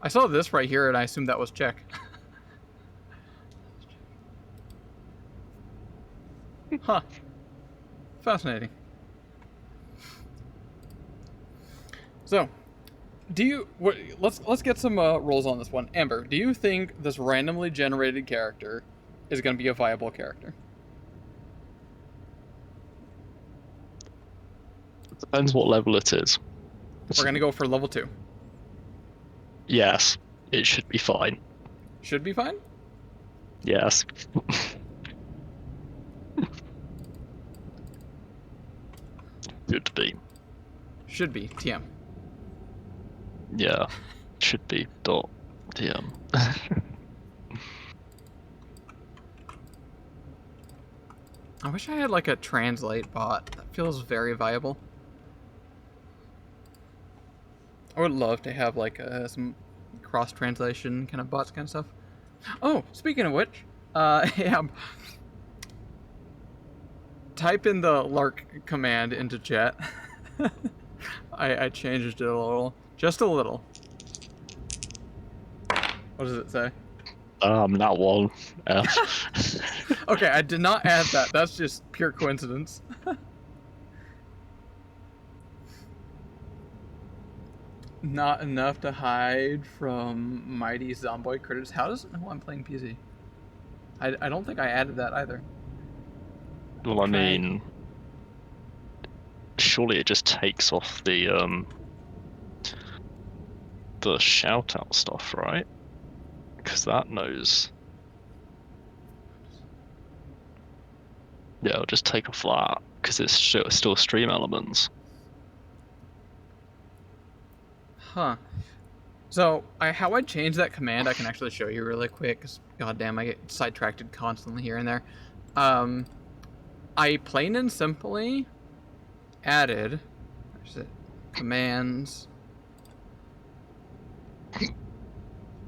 I saw this right here and I assumed that was Czech. Huh. Fascinating. So, let's get some rolls on this one. Amber, do you think this randomly generated character is going to be a viable character? Depends what level it is. We're going to go for level 2. Yes, it should be fine. Should be fine? Yes. Should be. Should be. TM. Yeah, should be dot .dm. I wish I had like a translate bot. That feels very viable. I would love to have like some cross translation kind of bots kind of stuff. Oh, speaking of which, yeah, type in the Lark command into chat. I changed it a little, just a little. What does it say? That one. F. Okay, I did not add that. That's just pure coincidence. Not enough to hide from mighty zomboid critters. How does it know I'm playing PC? I don't think I added that either. Well, I mean, surely it just takes off the shout out stuff, right? Because that knows. Yeah, it'll just take off that because it's still stream elements. Huh. So, how I change that command, I can actually show you really quick, because goddamn, I get sidetracked constantly here and there. I plain and simply added, where's it? Commands.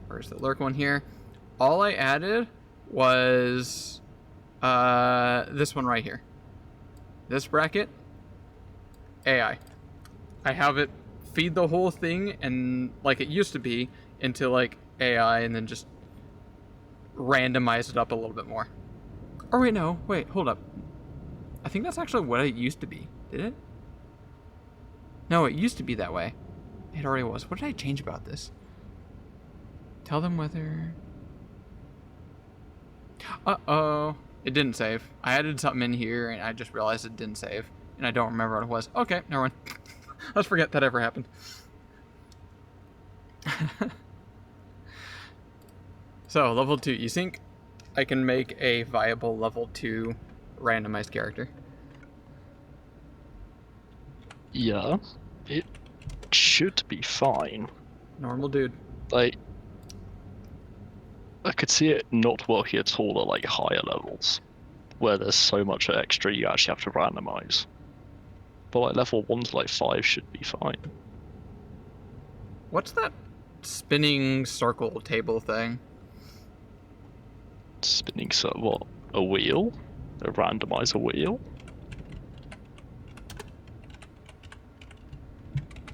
Where's the lurk one here? All I added was this one right here. This bracket, AI. I have it feed the whole thing and like it used to be into like AI and then just randomize it up a little bit more. Or wait, no, wait, hold up. I think that's actually what it used to be. Did it? No, it used to be that way. It already was. What did I change about this? Tell them whether... Uh-oh. It didn't save. I added something in here and I just realized it didn't save. And I don't remember what it was. Okay, never mind. Let's forget that ever happened. So, level 2. You think I can make a viable level 2 randomized character? Yeah, it should be fine. Normal dude. Like, I could see it not working at all at like higher levels, where there's so much extra you actually have to randomize. But like level 1 to like 5 should be fine. What's that spinning circle table thing? Spinning what? A wheel? A randomizer wheel?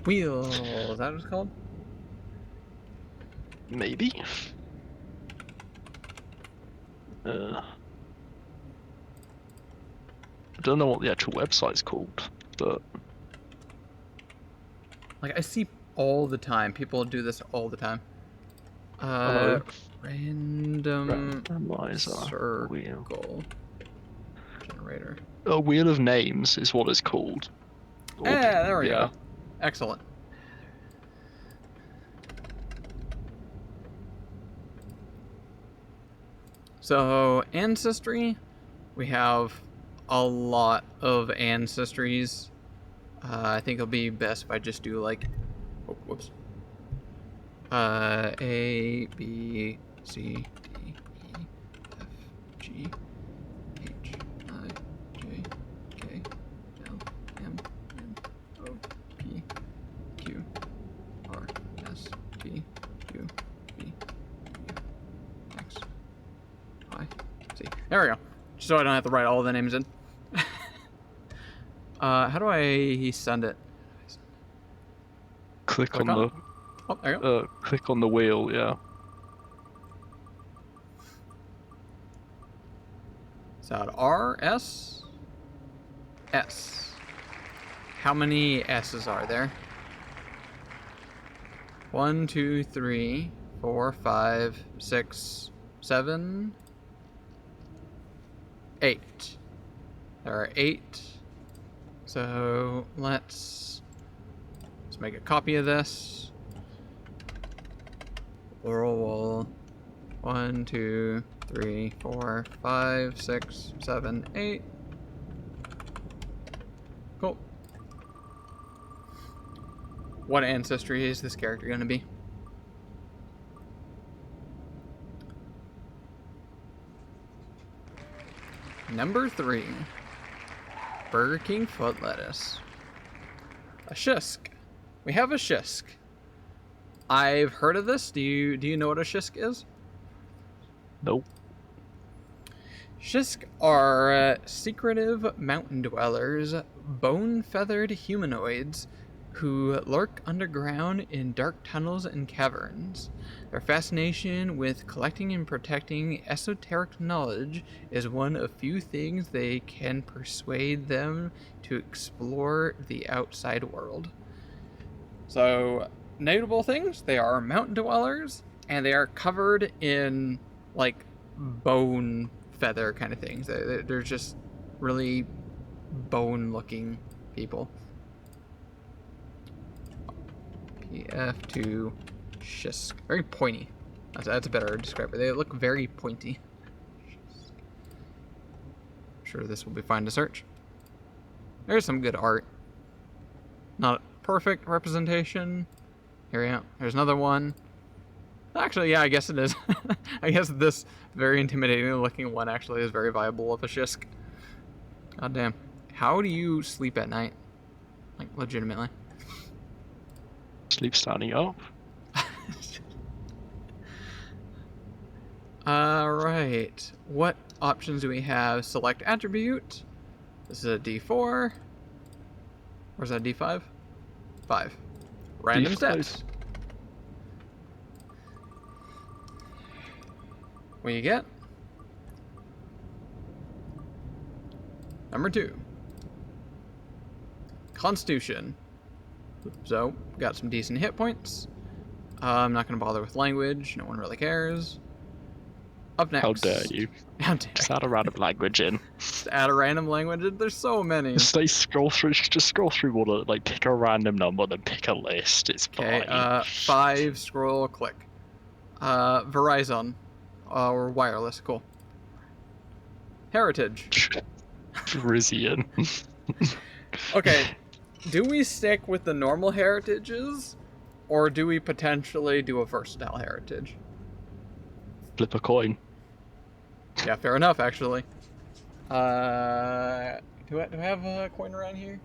Wheel, is that what it's called? Maybe. I don't know what the actual website's called, but like I see all the time. People do this all the time. Random randomizer circle wheel generator. A wheel of names is what it's called. Yeah, there we go. Excellent. So, ancestry, we have a lot of ancestries. I think it'll be best if I just do like, oh, whoops. A, B, C, D, E, F, G, H, I, J, K, L, M, N, O, P, Q, R, S, T, U, V, W, X, Y, Z. There we go. So I don't have to write all the names in. How do I send it? Click on the... Oh, there you go. Click on the wheel, yeah. So R, S, S. How many S's are there? 1, 2, 3, 4, 5, 6, 7, 8. There are 8. So let's make a copy of this. Roll 1, 2, 3, 4, 5, 6, 7, 8. Cool. What ancestry is this character going to be? Number 3. Burger King foot lettuce. A shisk. We have a shisk. I've heard of this. Do you know what a shisk is? Nope. Shisk are secretive mountain dwellers, bone-feathered humanoids who lurk underground in dark tunnels and caverns. Their fascination with collecting and protecting esoteric knowledge is one of few things they can persuade them to explore the outside world. So, notable things, they are mountain dwellers, and they are covered in, like, bone feather kind of things. They're just really bone-looking people. PF2 Shisk. Very pointy. That's a better describer. They look very pointy. I'm sure this will be fine to search. There's some good art. Not perfect representation. Here we go. There's another one. Actually, yeah, I guess it is. I guess this very intimidating looking one actually is very viable of a Shisk. God damn. How do you sleep at night? Like, legitimately. Sleep standing up. Alright. What options do we have? Select attribute. This is a D4. Or is that a D5? 5. Random D5. stats. What you get? Number 2. Constitution. So, got some decent hit points. I'm not going to bother with language. No one really cares. Up next. How dare you? How dare Just add a random language in. Just add a random language. There's so many. Just like scroll through one, like pick a random number, then pick a list. It's Okay, fine. 5, scroll, click. Verizon. Or wireless, cool. Heritage. Rizian. Okay, do we stick with the normal heritages, or do we potentially do a versatile heritage? Flip a coin. Yeah, fair enough, actually. Do I have a coin around here?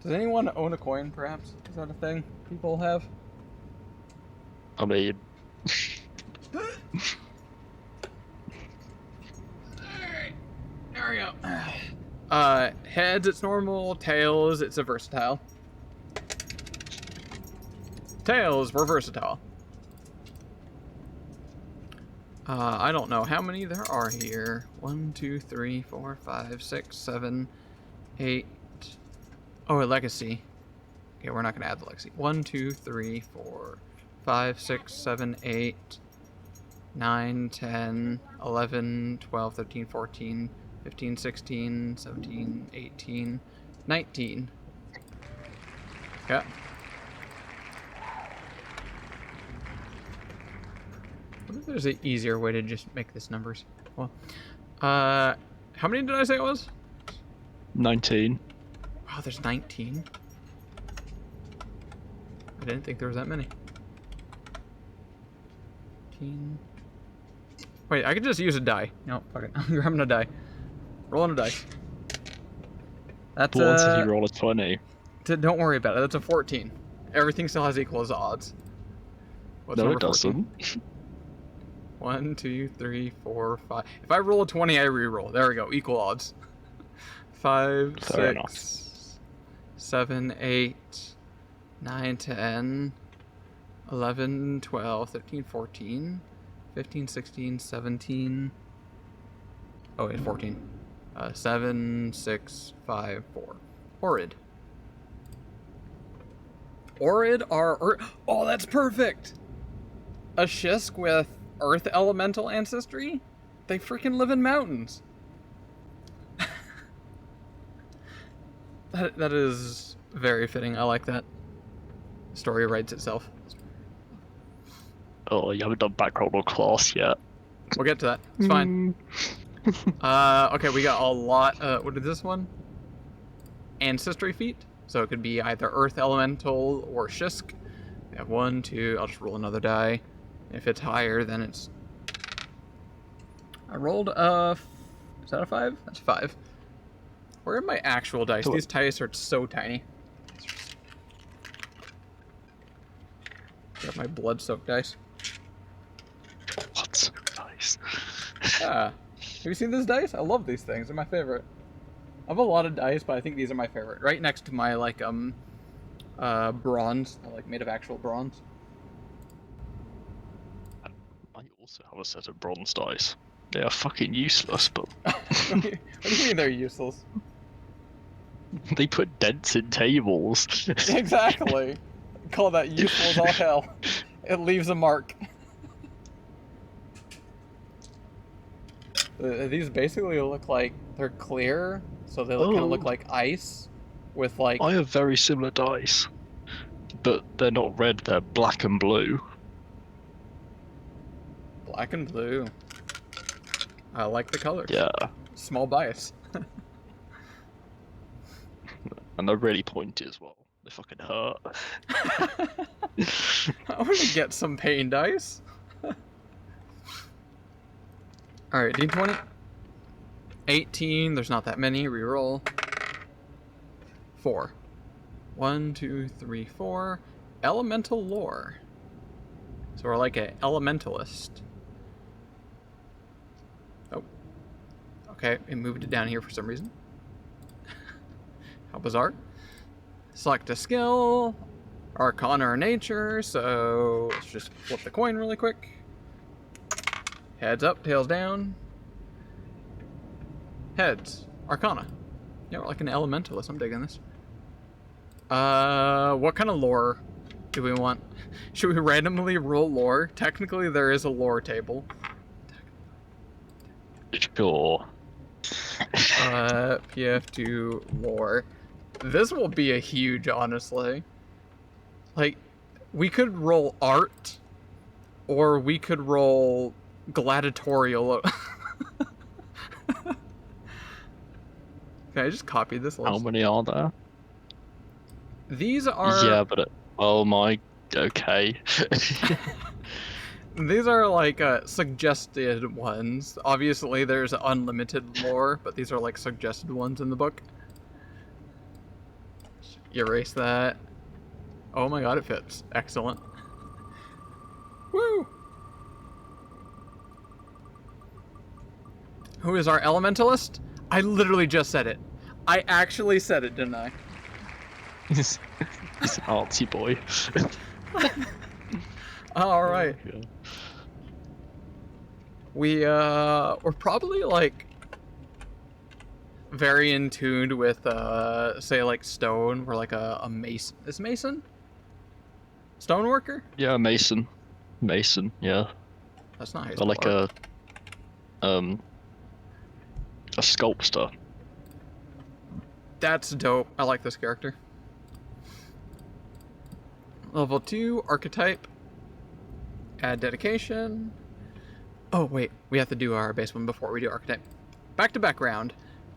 Does anyone own a coin, perhaps? Is that a thing people have? I mean, Alright, there we go. Heads, it's normal. Tails, it's a versatile. Tails, we're versatile. I don't know how many there are here. 1, 2, 3, 4, 5, 6, 7, 8. Oh, a legacy. Okay, we're not going to add the legacy. 1, 2, 3, 4, 5, 6, 7, 8, 9, 10, 11, 12, 13, 14, 15, 16, 17, 18, 19. Okay. I wonder if there's an easier way to just make this numbers. Well, how many did I say it was? 19. Wow, there's 19. I didn't think there was that many. 15. Wait, I could just use a die. No, fuck it. I'm grabbing a die. Rolling a dice. That's But once if you roll a 20. Don't worry about it. That's a 14. Everything still has equal as odds. What's No, number it doesn't. 14? 1, 2, 3, 4, 5. If I roll a 20, I re-roll. There we go. Equal odds. 5, Fair 6, 7, 8, 9, 10, 11, 12, 13, 14, 15, 16, 17. Oh, wait, 14. 7, 6, 5, 4. Orid. Orid are... Oh, that's perfect! A Shisk with Earth Elemental ancestry? They freaking live in mountains. That is very fitting. I like that. Story writes itself. Oh, you haven't done background or class yet. We'll get to that. It's fine. Okay, we got a lot. What is this one? Ancestry feat? So it could be either Earth Elemental or Shisk. We have 1, 2. I'll just roll another die. If it's higher, then it's... I rolled a... Is that a 5? That's 5. Where are my actual dice? These dice are so tiny. Got my blood-soaked dice. Blood-soaked dice. Yeah. Have you seen these dice? I love these things. They're my favorite. I have a lot of dice, but I think these are my favorite. Right next to my, like, bronze. Like, made of actual bronze. I also have a set of bronze dice. They are fucking useless, but... What do you mean they're useless? They put dents in tables. Exactly. Call that useful as all hell. It leaves a mark. These basically look like they're clear, so they kind of look like ice with like... I have very similar dice, but they're not red, they're black and blue. Black and blue. I like the colors. Yeah. Small bias. And they're really pointy as well. They fucking hurt. I want to get some pain dice. Alright, D20. 18, there's not that many. Reroll. 4. 1, 2, 3, 4. Elemental lore. So we're like an elementalist. Oh. Okay, it moved it down here for some reason. How bizarre. Select a skill. Arcana or nature, so let's just flip the coin really quick. Heads up, tails down. Heads. Arcana. Yeah, we're like an elementalist. I'm digging this. What kind of lore do we want? Should we randomly roll lore? Technically, there is a lore table. Sure. PF2 lore. This will be a huge, honestly. Like, we could roll art, or we could roll gladiatorial. Can I just copy this list? How many are there? These are... Yeah, but... oh my... okay. These are like suggested ones. Obviously, there's unlimited lore, but these are like suggested ones in the book. Erase that. Oh my god, it fits. Excellent. Woo! Who is our elementalist? I literally just said it. I actually said it, didn't I? He's an artsy boy. Alright. Yeah. We're probably like very in tune with say like stone. We're like a mason. Is mason? Stoneworker? Yeah, mason. Mason, yeah. That's not how you Or spell like art. a sculptor. That's dope. I like this character. Level 2, archetype. Add dedication. Oh, wait. We have to do our base one before we do archetype. Back to background.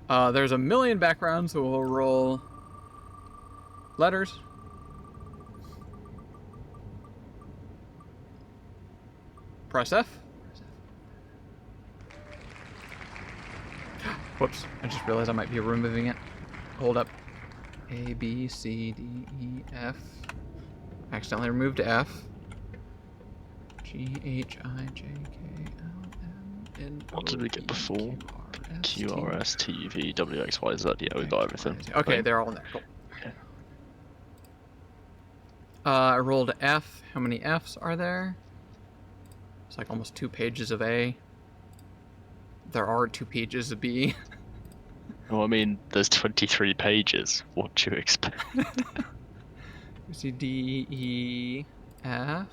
There's a million backgrounds, so we'll roll letters. Press F. Whoops. I just realized I might be removing it. Hold up. A, B, C, D, E, F. Accidentally removed F. G, H, I, J, K, L, M, N, O, What did we get before? Q, Q, R, S, T, V, W, X, Y, Z. Yeah, we got everything. Okay, they're all in there. Cool. I rolled F. How many Fs are there? It's like almost 2 pages of A. There are 2 pages of B. Well, I mean, there's 23 pages. What do you expect? You see D, E, F.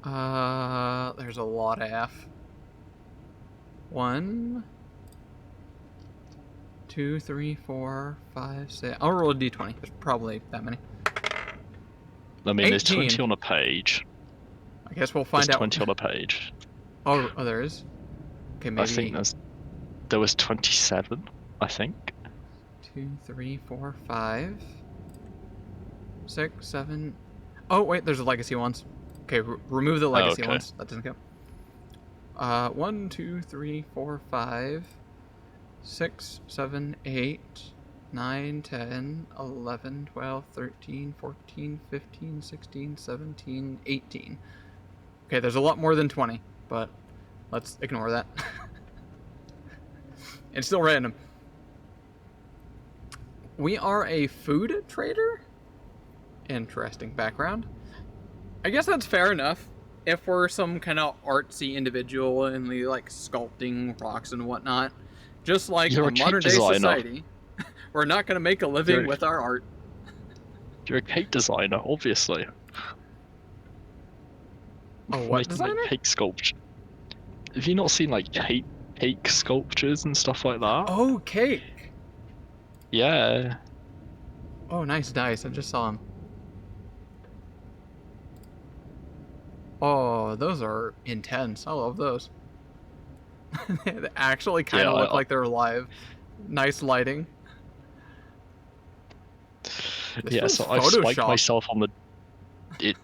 There's a lot of F. 1, 2, 3, 4, 5, 6. I'll roll a D20. There's probably that many. I mean, there's 18. 20 on a page. I guess we'll find There's out. 20 on a page. Oh, there is? Okay, maybe. I think there was 27, I think. 2, 3, 4, 5, 6, 7. Oh, wait, there's the legacy ones. Okay, remove the legacy ones. That doesn't count. 1, 2, 3, 4, 5, 6, 7, 8, 9, 10, 11, 12, 13, 14, 15, 16, 17, 18. Okay, there's a lot more than 20, but let's ignore that. It's still random. We are a food trader? Interesting background. I guess that's fair enough. If we're some kind of artsy individual and we like sculpting rocks and whatnot, just like a modern day society, we're not going to make a living with our art. You're a cake designer, obviously. Oh, what designer? Like cake sculpture. Have you not seen like cake sculptures and stuff like that? Oh, cake. Yeah. Oh, nice dice. I just saw them. Oh, those are intense. I love those. They actually kind of look like they're alive. Nice lighting. Yeah, so I've spiked myself on the...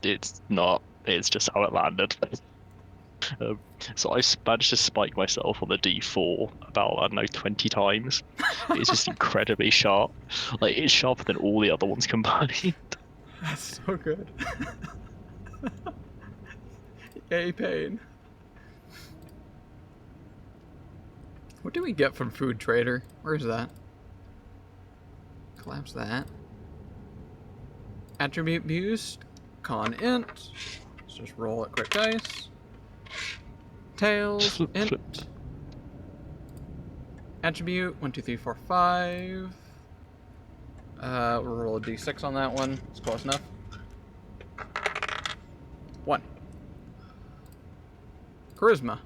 It's not. It's just how it landed. So I managed to spike myself on the D4 about, I don't know, 20 times. It's just incredibly sharp. Like, it's sharper than all the other ones combined. That's so good. Yay, pain. What do we get from Food Trader? Where's that? Collapse that. Attribute boost. Con int. Let's just roll it quick dice. Tails. Int. Attribute. 1, 2, 3, 4, 5. We'll roll a d6 on that one. It's close enough. 1. Charisma.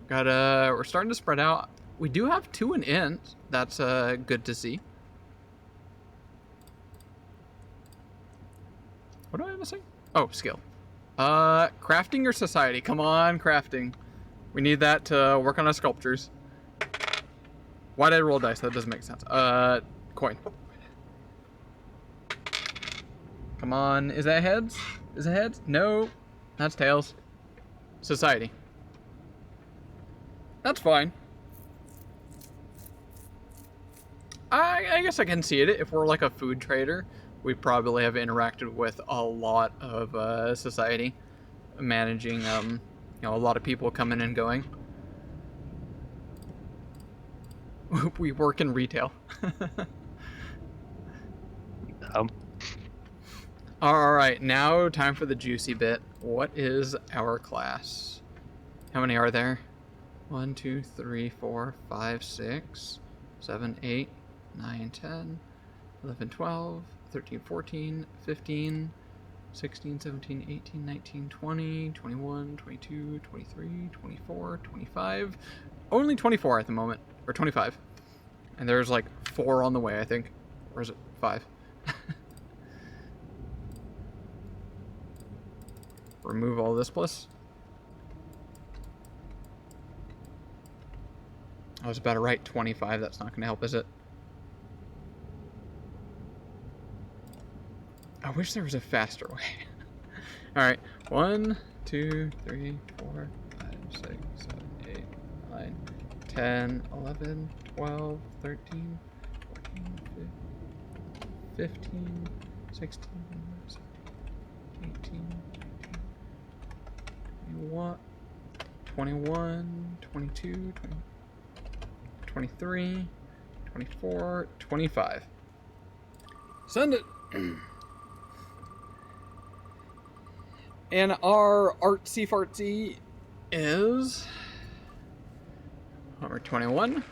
We're starting to spread out. We do have 2 in int. That's good to see. What am I missing? Oh, skill. Crafting or society? Come on, crafting. We need that to work on our sculptures. Why did I roll dice? That doesn't make sense. Coin. Come on. Is that heads? Is it heads? No. That's tails. Society. That's fine. I guess I can see it. If we're like a food trader, we probably have interacted with a lot of society, managing a lot of people coming and going. We work in retail. All right, now time for the juicy bit. What is our class? How many are there? 1, 2, 3, 4, 5, 6, 7, 8, 9, 10, 11, 12, 13, 14, 15, 16, 17, 18, 19, 20, 21, 22, 23, 24, 25. Only 24 at the moment, or 25. And there's like 4 on the way, I think. Or is it 5? Remove all this plus. I was about to write 25. That's not going to help, is it? I wish there was a faster way. Alright. 1, 2, 3, 4, 5, 6, 7, 8, 9, 10, 11, 12, 13, 14, 15, 16, 17, 18, 21, 22, 23, 24, 25. Send it! And our artsy fartsy is number 21.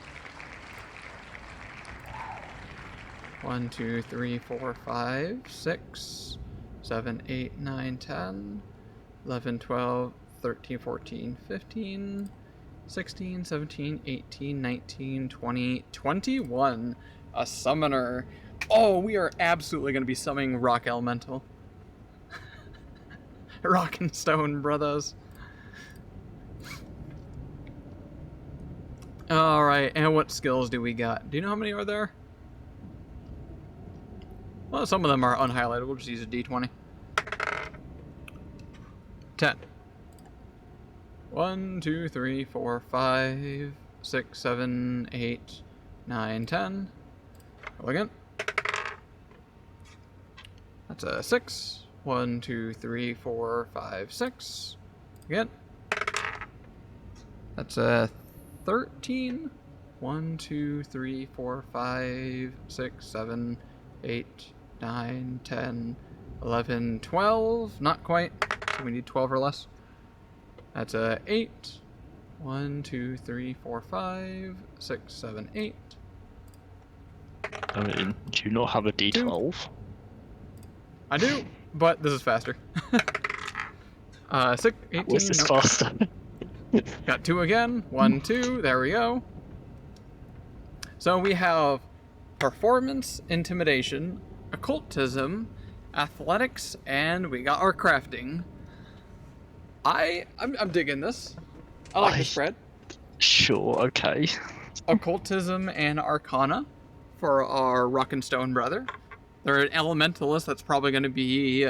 1, 2, 3, 4, 5, 6, 7, 8, 9, 10, 11, 12, 13, 14, 15, 16, 17, 18, 19, 20, 21. A summoner. Oh, we are absolutely going to be summoning Rock Elemental. Rock and Stone brothers. Alright, and what skills do we got? Do you know how many are there? Well, some of them are unhighlighted. We'll just use a d20. 10. 1, 2, 3, 4, 5, 6, 7, 8, 9, 10. Roll again. That's a 6. 1, 2, 3, 4, 5, 6. Again. That's a 13. 1, 2, 3, 4, 5, 6, 7, 8, 9, 10, 11, 12. Not quite. We need 12 or less. That's a 8. 1, 2, 3, 4, 5, 6, 7, 8. I mean, do you not have a D12? I do, but this is faster. 6, 18. Was this Nope. faster? Got 2 again. 1, 2. There we go. So we have performance, intimidation, occultism, athletics, and we got our crafting. I'm digging this. I like the spread. Sure, okay. Occultism and arcana for our rock and stone brother. They're an elementalist that's probably going to be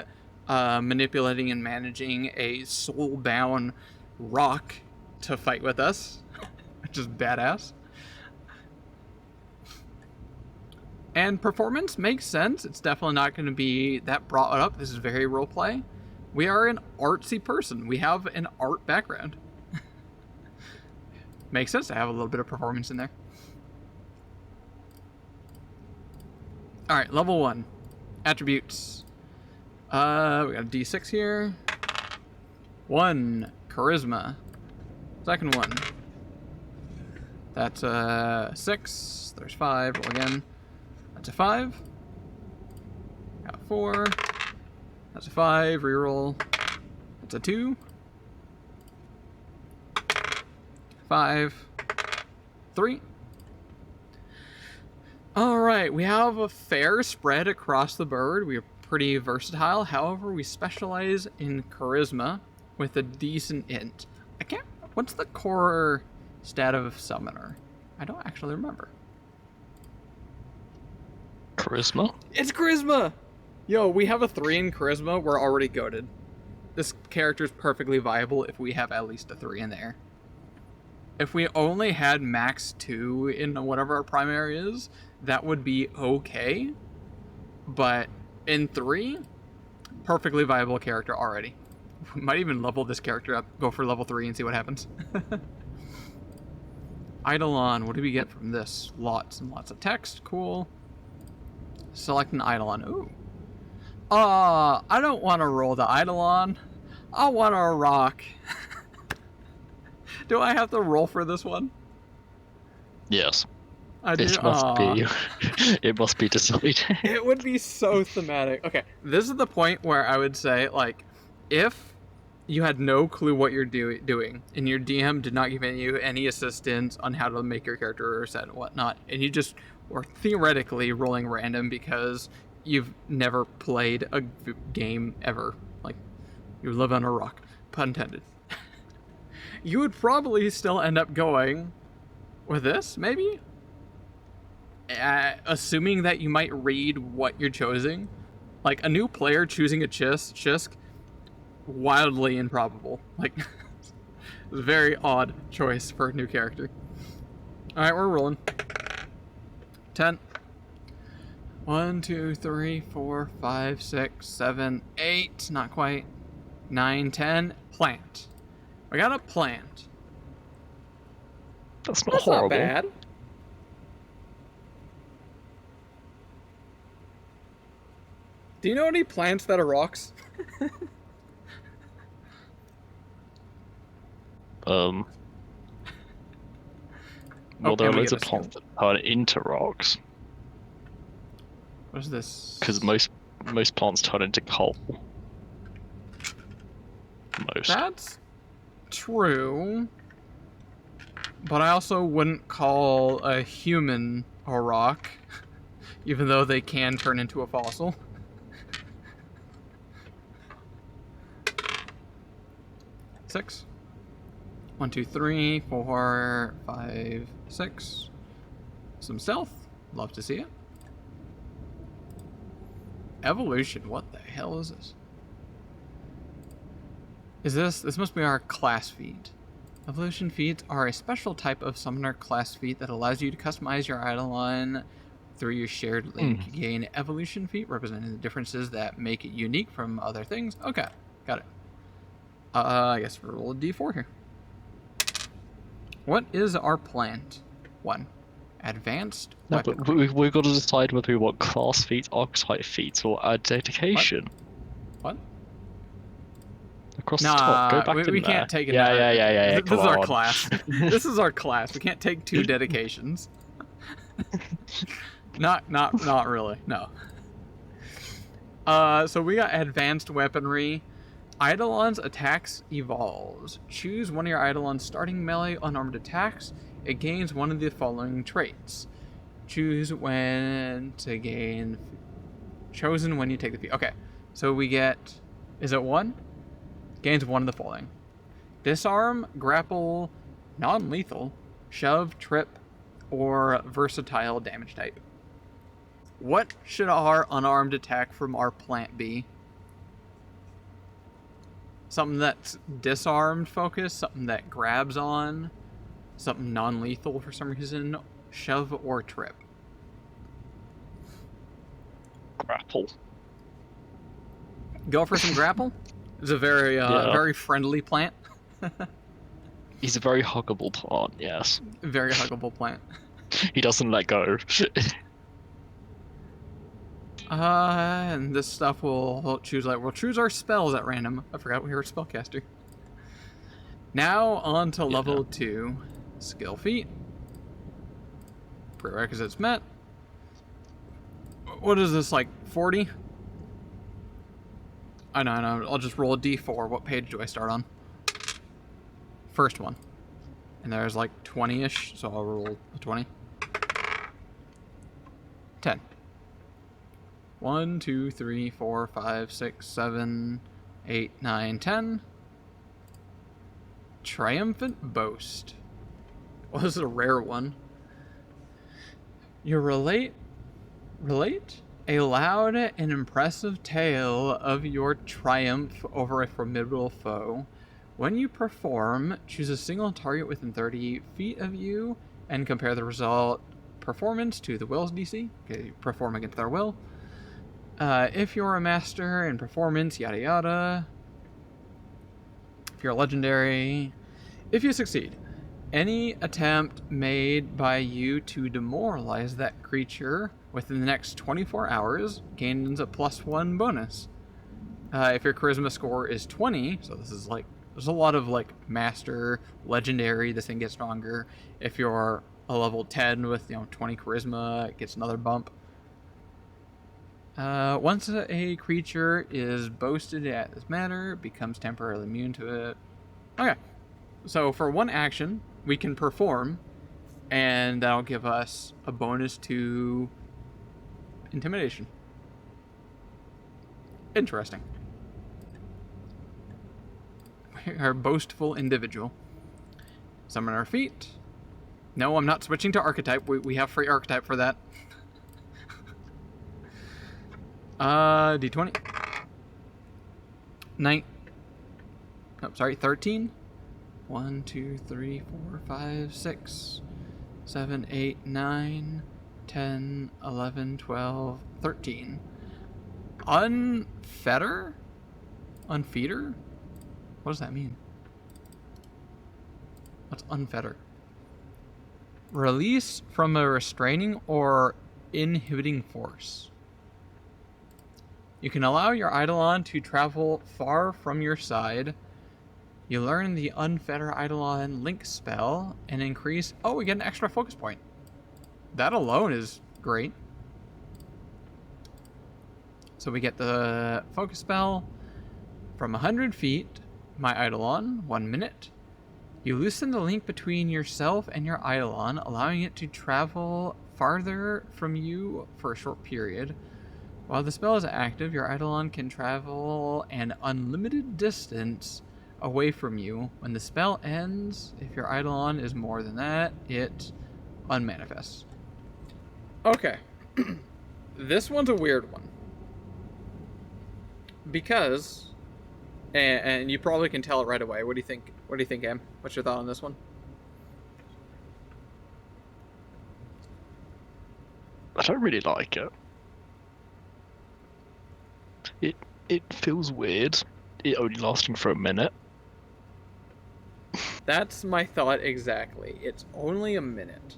manipulating and managing a soul-bound rock to fight with us, which is badass. And performance makes sense. It's definitely not going to be that brought up. This is very roleplay. We are an artsy person. We have an art background. Makes sense to have a little bit of performance in there. Alright, level 1. Attributes. We got a D6 here. 1. Charisma. Second one. That's a 6. There's 5. Roll again. That's a 5. Got 4. That's a 5. Reroll. That's a 2. 5. 3. Alright, we have a fair spread across the board. We're pretty versatile. However, we specialize in charisma with a decent int. What's the core stat of Summoner? I don't actually remember. Charisma? It's charisma! Yo, we have a 3 in charisma. We're already goated. This character is perfectly viable if we have at least a 3 in there. If we only had max 2 in whatever our primary is, that would be okay. But in 3, perfectly viable character already. We might even level this character up, go for level 3 and see what happens. Eidolon, what do we get from this? Lots and lots of text, cool. Select an Eidolon, ooh. I don't want to roll the Eidolon. I want a rock. Do I have to roll for this one? Yes. I do. It must be. It must be decided. It would be so thematic. Okay, this is the point where I would say, like, if you had no clue what you're doing, and your DM did not give you any assistance on how to make your character set and whatnot, and you just were theoretically rolling random because you've never played a game ever, like, you live on a rock, pun intended, you would probably still end up going with this, maybe? Assuming that you might read what you're choosing. Like, a new player choosing a Chisk, wildly improbable. Like, it's a very odd choice for a new character. Alright, we're rolling. 10. 1, 2, 3, 4, 5, 6, 7, 8. Not quite. 9, 10. Plant. We got a plant. That's not horrible. Not bad. Do you know any plants that are rocks? Well, Oh, there are and we loads get of a plants that turn into rocks. What is this? Because most plants turn into coal. Most. That's true. But I also wouldn't call a human a rock, even though they can turn into a fossil. Six. 1, 2, 3, 4, 5, 6. Some stealth. Love to see it. Evolution. What the hell is this? This must be our class feat. Evolution feats are a special type of summoner class feat that allows you to customize your Eidolon through your shared link. You gain evolution feat representing the differences that make it unique from other things. Okay, got it. I guess we'll roll a d4 here. What is our plant? 1. Advanced weapon. But we've got to decide whether we want class feats, archetype feats, or dedication. What? Across the top. Go back we in can't there. take it. Yeah. This is our class. This is our class. We can't take 2 dedications. Not really. No. So we got advanced weaponry. Eidolon's attacks evolves. Choose one of your Eidolon's starting melee unarmed attacks. It gains one of the following traits. Choose when to gain. Chosen when you take the feat. Okay, so we get. Is it 1? Gains one of the following: disarm, grapple, non-lethal, shove, trip, or versatile damage type. What should our unarmed attack from our plant be? Something that's disarmed focus, something that grabs on, something non-lethal for some reason, shove or trip. Grapple. Go for some grapple. It's a very very friendly plant. He's a very huggable plant, yes. Very huggable plant. He doesn't let go. And this stuff we'll choose our spells at random. I forgot we were a spellcaster. Now on to level 2. Skill feat. Prerequisites met. What is this, like 40? I know. I'll just roll a d4. What page do I start on? First one. And there's like 20-ish, so I'll roll a 20. 10. 1, 2, 3, 4, 5, 6, 7, 8, 9, 10. Triumphant Boast. Well, this is a rare one. You relate a loud and impressive tale of your triumph over a formidable foe. When you perform, choose a single target within 30 feet of you and compare the result performance to the will's DC. Okay, you perform against their will. If you're a master in performance, yada yada. If you're a legendary, if you succeed, any attempt made by you to demoralize that creature within the next 24 hours gains a +1 bonus. If your charisma score is 20, so this is like, there's a lot of like master, legendary, this thing gets stronger. If you're a level 10 with 20 charisma, it gets another bump. Once a creature is boasted at this matter, it becomes temporarily immune to it. Okay, so for one action, we can perform, and that'll give us a bonus to intimidation. Interesting. We are a boastful individual. Summon our feet. No, I'm not switching to archetype. We have free archetype for that. D20. 13. 1, 2, 3, 4, 5, 6, 7, 8, 9, 10, 11, 12, 13. Unfetter? Unfeeder? What does that mean? What's unfetter? Release from a restraining or inhibiting force. You can allow your Eidolon to travel far from your side. You learn the Unfetter Eidolon Link spell and increase... Oh, we get an extra focus point. That alone is great. So we get the focus spell from 100 feet. My Eidolon, 1 minute. You loosen the link between yourself and your Eidolon, allowing it to travel farther from you for a short period. While the spell is active, your Eidolon can travel an unlimited distance away from you. When the spell ends, if your Eidolon is more than that, it unmanifests. Okay. This one's a weird one. Because, and you probably can tell it right away. What do you think? What do you think, Em? What's your thought on this one? I don't really like it. It feels weird. It only lasting for a minute. That's my thought exactly. It's only a minute.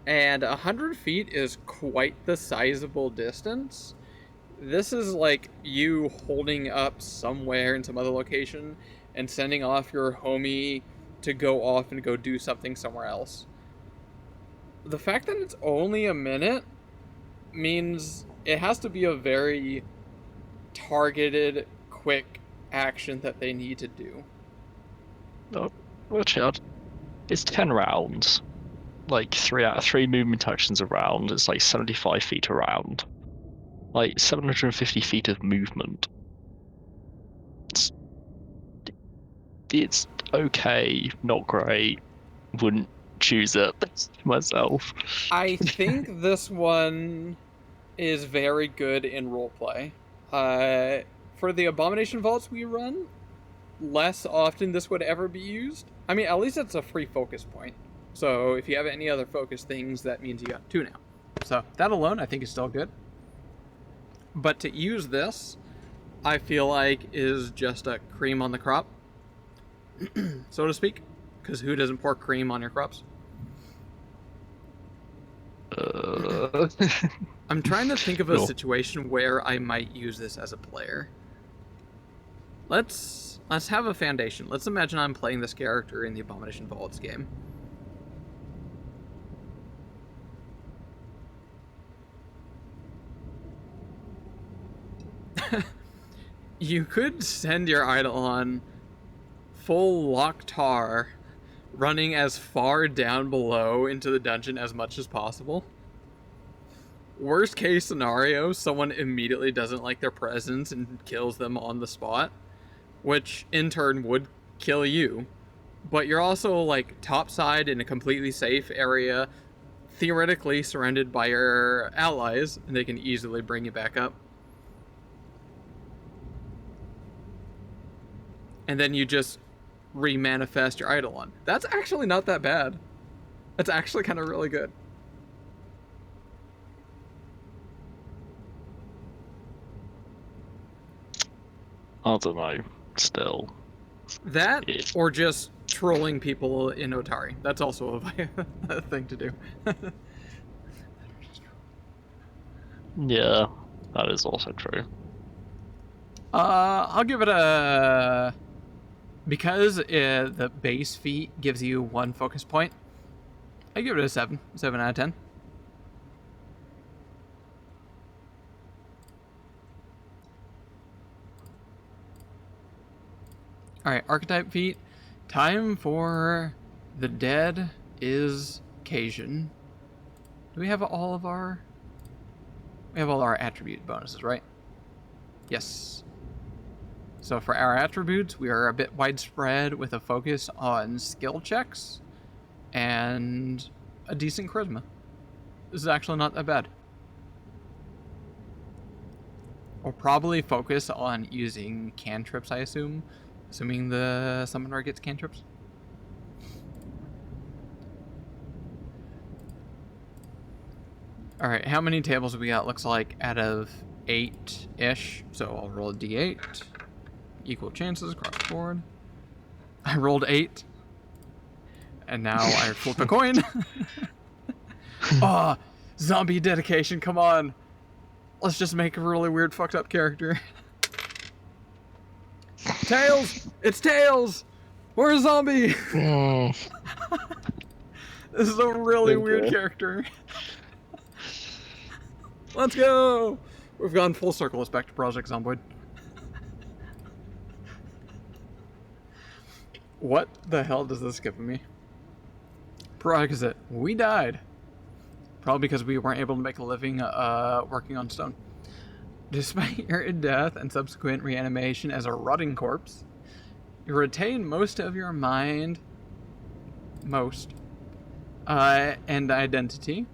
And 100 feet is quite the sizable distance. This is like you holding up somewhere in some other location and sending off your homie to go off and go do something somewhere else. The fact that it's only a minute means it has to be a very targeted, quick action that they need to do. Oh, watch out. It's 10 rounds. Like 3 out of 3 movement actions around. It's like 75 feet around. Like 750 feet of movement. It's okay, not great. Wouldn't choose it myself. I think this one is very good in roleplay. For the Abomination Vaults we run, less often this would ever be used. I mean, at least it's a free focus point. So if you have any other focus things, that means you got 2 now. So that alone, I think, is still good. But to use this, I feel like is just a cream on the crop, so to speak. Because who doesn't pour cream on your crops? I'm trying to think of a situation where I might use this as a player. Let's have a foundation. Let's imagine I'm playing this character in the Abomination Vaults game. You could send your Eidolon full Locktar, running as far down below into the dungeon as much as possible. Worst case scenario, someone immediately doesn't like their presence and kills them on the spot, which in turn would kill you. But you're also like topside in a completely safe area, theoretically surrounded by your allies, and they can easily bring you back up. And then you just remanifest your Eidolon. That's actually not that bad. That's actually kind of really good. I don't know, still. That, or just trolling people in Otari. That's also a thing to do. Yeah, that is also true. I'll give it a... Because the base feat gives you 1 focus point, I give it a 7. 7 out of 10. Alright, archetype feat. Time for the dead is Cajun. Do we have all of our... We have all our attribute bonuses, right? Yes. So for our attributes, we are a bit widespread with a focus on skill checks and a decent charisma. This is actually not that bad. We'll probably focus on using cantrips, I assume. Assuming the summoner gets cantrips. Alright, how many tables have we got? Looks like out of 8-ish. So I'll roll a d8. Equal chances across the board. I rolled 8. And now I flip a coin. Oh, zombie dedication, come on. Let's just make a really weird fucked up character. Tails! It's Tails! We're a zombie! This is a really weird character. Let's go! We've gone full circle. It's back to Project Zomboid. What the hell does this give me? Prerequisite. We died. Probably because we weren't able to make a living working on stone. Despite your death and subsequent reanimation as a rotting corpse, You retain most of your mind, and identity,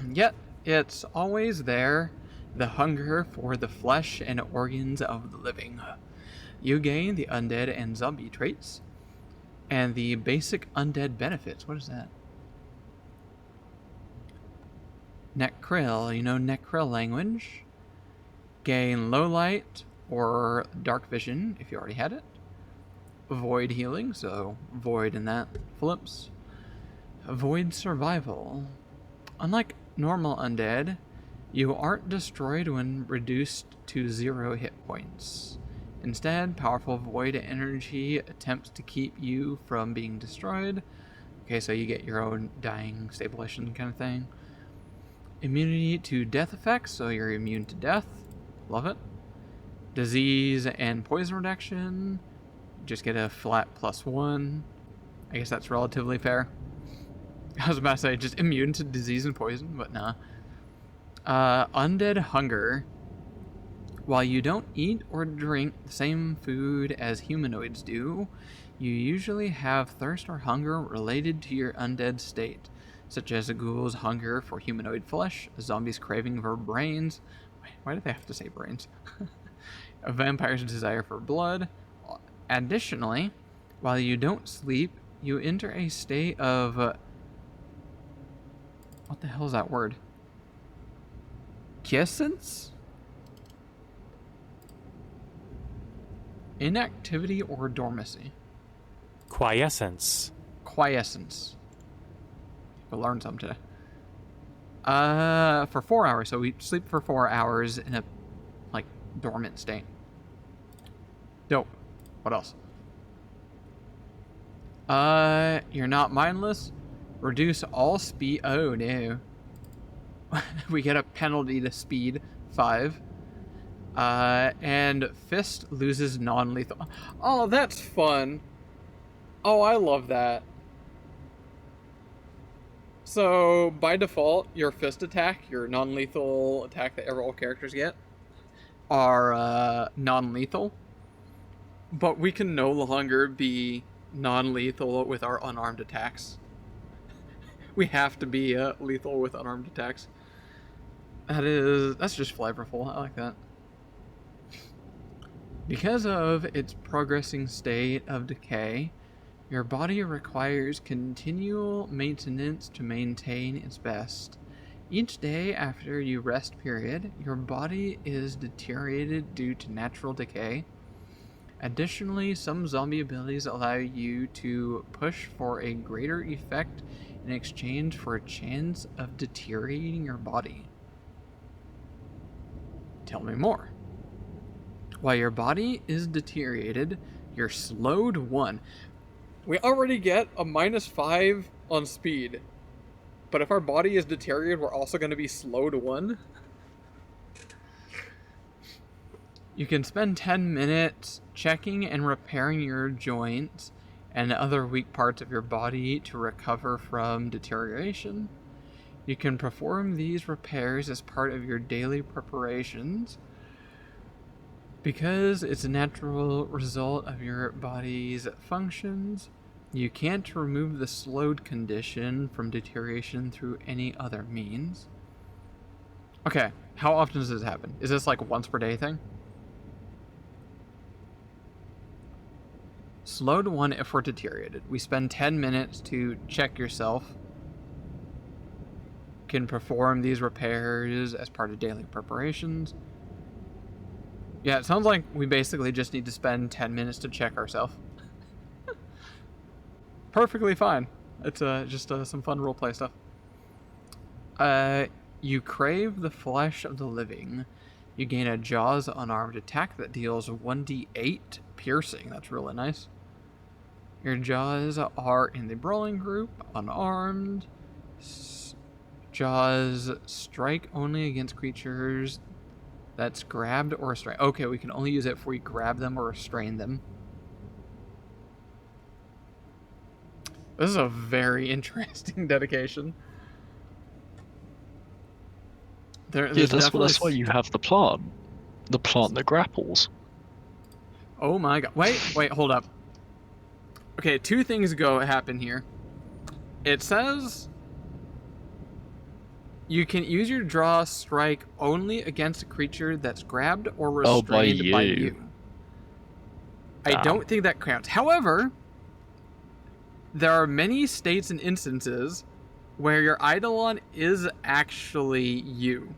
yet it's always there, the hunger for the flesh and organs of the living. You gain the undead and zombie traits, and the basic undead benefits. What is that? Necrill, you know Necrill language. Gain low light or dark vision if you already had it. Void healing, so void in that flips. Void survival. Unlike normal undead, you aren't destroyed when reduced to 0 hit points. Instead, powerful void energy attempts to keep you from being destroyed. Okay, so you get your own dying stabilization kind of thing. Immunity to death effects, so you're immune to death. Love it. Disease and poison reduction. Just get a flat +1. I guess that's relatively fair. I was about to say just immune to disease and poison, but nah. Undead hunger. While you don't eat or drink the same food as humanoids do, you usually have thirst or hunger related to your undead state, such as a ghoul's hunger for humanoid flesh, a zombie's craving for brains. Why do they have to say brains? A vampire's desire for blood. Additionally, while you don't sleep, you enter a state of... what the hell is that word? Quiescence? Inactivity or dormancy? Quiescence. Quiescence. We'll learn something today. For 4 hours. So we sleep for 4 hours in a, like, dormant state. Dope. What else? You're not mindless. Reduce all speed. Oh, no. We get a penalty to speed 5. And Fist loses non-lethal. Oh, that's fun. Oh, I love that. So, by default, your Fist attack, your non-lethal attack that all characters get, are non-lethal. But we can no longer be non-lethal with our unarmed attacks. We have to be lethal with unarmed attacks. That's just flavorful. I like that. Because of its progressing state of decay, your body requires continual maintenance to maintain its best. Each day after your rest period, your body is deteriorated due to natural decay. Additionally, some zombie abilities allow you to push for a greater effect in exchange for a chance of deteriorating your body. Tell me more. While your body is deteriorated, you're slowed 1. We already get a -5 on speed. But if our body is deteriorated, we're also going to be slowed 1. You can spend 10 minutes checking and repairing your joints and other weak parts of your body to recover from deterioration. You can perform these repairs as part of your daily preparations. Because it's a natural result of your body's functions, you can't remove the slowed condition from deterioration through any other means. Okay, how often does this happen? Is this like a once per day thing? Slowed 1 if we're deteriorated. We spend 10 minutes to check yourself. Can perform these repairs as part of daily preparations. Yeah, it sounds like we basically just need to spend 10 minutes to check ourselves. Perfectly fine. It's just some fun roleplay stuff. You crave the flesh of the living. You gain a Jaws unarmed attack that deals 1d8 piercing. That's really nice. Your Jaws are in the brawling group, unarmed. Jaws strike only against creatures that's grabbed or restrained. Okay, we can only use it if we grab them or restrain them. This is a very interesting dedication. That's why you have the plant. The plant that grapples. Oh my god. Wait, hold up. Okay, two things happen here. It says you can use your draw strike only against a creature that's grabbed or restrained by you. I don't think that counts. However, there are many states and instances where your Eidolon is actually you.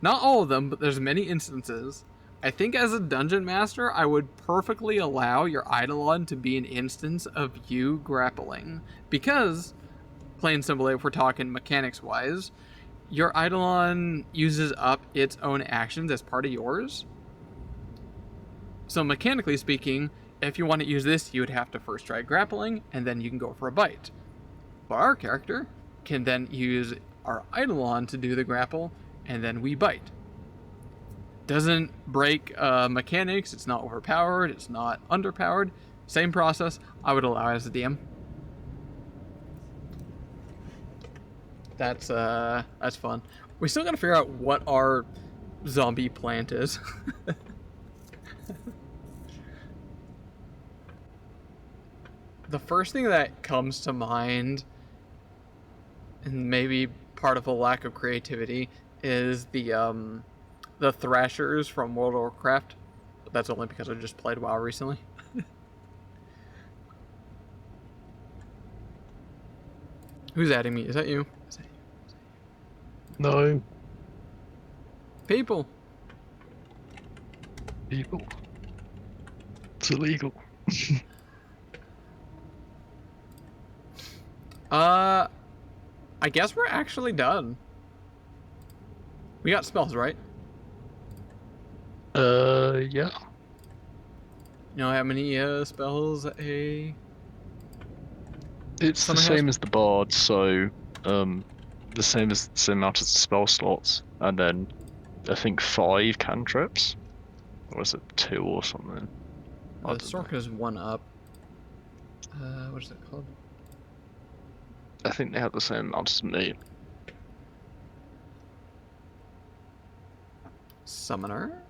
Not all of them, but there's many instances. I think as a dungeon master, I would perfectly allow your Eidolon to be an instance of you grappling. Because, plain simply, if we're talking mechanics-wise, your Eidolon uses up its own actions as part of yours. So mechanically speaking, if you want to use this, you would have to first try grappling, and then you can go for a bite. But our character can then use our Eidolon to do the grapple, and then we bite. Doesn't break mechanics, it's not overpowered, it's not underpowered. Same process, I would allow as a DM. That's fun. We still gotta figure out what our zombie plant is. The first thing that comes to mind, and maybe part of a lack of creativity, is the Thrashers from World of Warcraft. But that's only because I just played WoW recently. Who's adding me? Is that you? No. People. It's illegal. I guess we're actually done. We got spells, right? Yeah. You know how many spells a... It's the same as the bard, so the same amount as the spell slots, and then I think 5 cantrips, or is it 2 or something? The Sorka's 1 up. What is it called? I think they have the same amount as me. Summoner.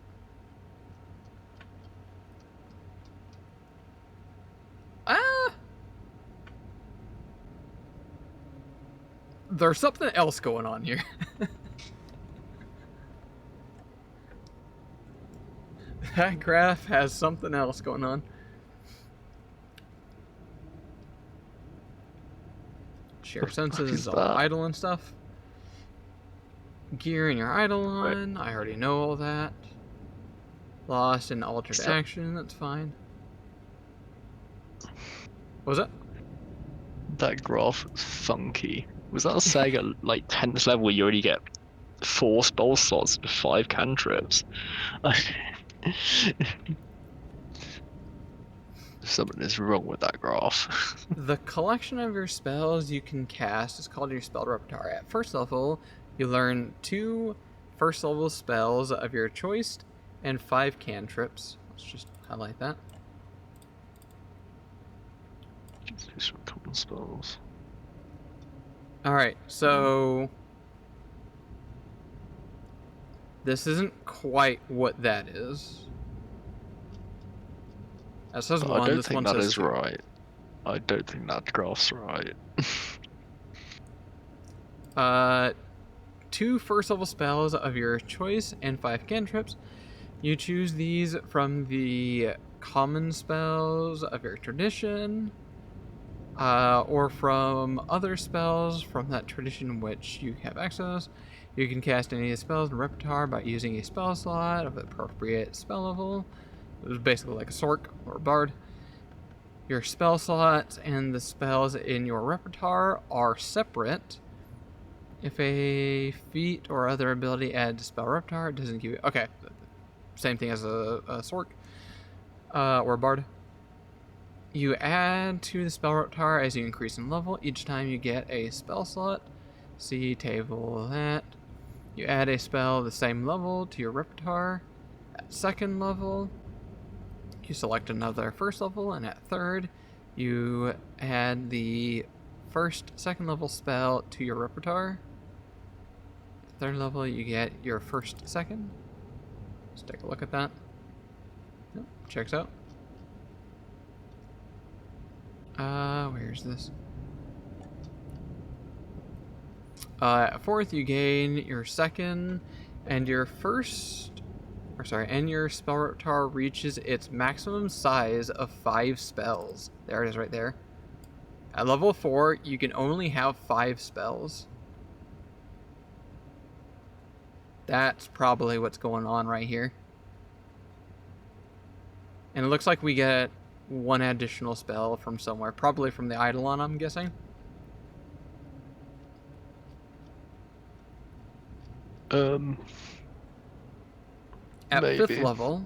There's something else going on here. That graph has something else going on. Share senses, idle and stuff. Gear in your Eidolon. I already know all that. Lost in altered action. That's fine. What was that? That graph is funky. Was that saying at like 10th level you already get 4 spell slots and 5 cantrips? Something is wrong with that graph. The collection of your spells you can cast is called your spell repertoire. At first level, you learn 2 first level spells of your choice and 5 cantrips. Let's just highlight that. Just some common spells. Alright, so this isn't quite what that is. That says but 1, I don't this think one that says is 2. right. I don't think that graph's right. 2 first level spells of your choice and 5 cantrips. You choose these from the common spells of your tradition, or from other spells from that tradition which you have access. You can cast any of the spells in the repertoire by using a spell slot of the appropriate spell level. It was basically like a Sork or a Bard. Your spell slots and the spells in your repertoire are separate. If a feat or other ability adds to spell repertoire, it doesn't give you... Okay, same thing as a Sork or a Bard. You add to the spell repertoire as you increase in level each time you get a spell slot. See table that. You add a spell the same level to your repertoire. At second level, you select another first level, and at third, you add the second level spell to your repertoire. At third level, you get your first second. Let's take a look at that. Yep, checks out. Where's this? At 4th, you gain your 2nd, and your and your spell repertoire reaches its maximum size of 5 spells. There it is right there. At level 4, you can only have 5 spells. That's probably what's going on right here. And it looks like we get 1 additional spell from somewhere. Probably from the Eidolon, I'm guessing. At Maybe. 5th level,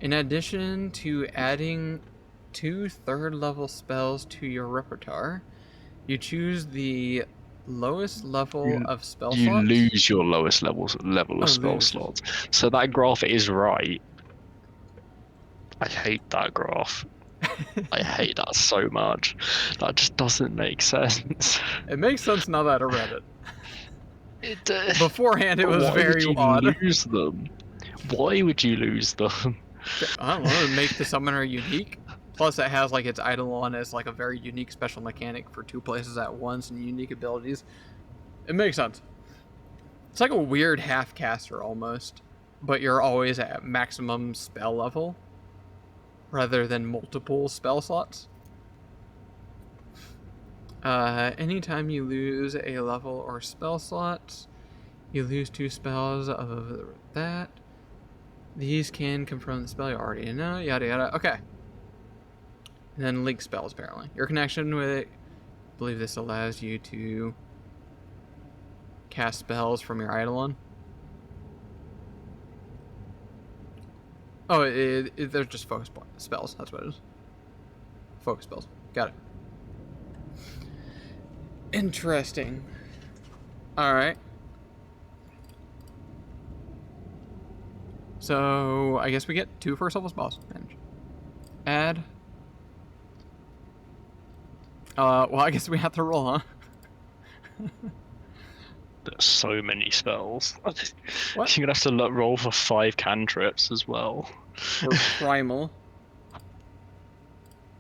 in addition to adding 2 3rd-level spells to your repertoire, you choose the lowest level of spell slots. You lose your lowest level of spell slots. So that graph is right. I hate that graph. I hate that so much. That just doesn't make sense. It makes sense now that I read it. It Beforehand, it was very odd. Why would you lose them? Why would you lose them? I don't know, to make the summoner unique. Plus, it has like its Eidolon as like a very unique special mechanic for 2 places at once and unique abilities. It makes sense. It's like a weird half caster almost, but you're always at maximum spell level rather than multiple spell slots. Anytime you lose a level or spell slot, you lose 2 spells of that. These can confirm the spell you already know, yada yada. Okay. And then link spells, apparently. Your connection with it, I believe this allows you to cast spells from your Eidolon. Oh, they're just focus spells. That's what it is. Focus spells. Got it. Interesting. Alright. So, I guess we get 2 first level spells. Add. Well, I guess we have to roll, huh? There's so many spells. What? You're gonna have to roll for 5 cantrips as well. For primal.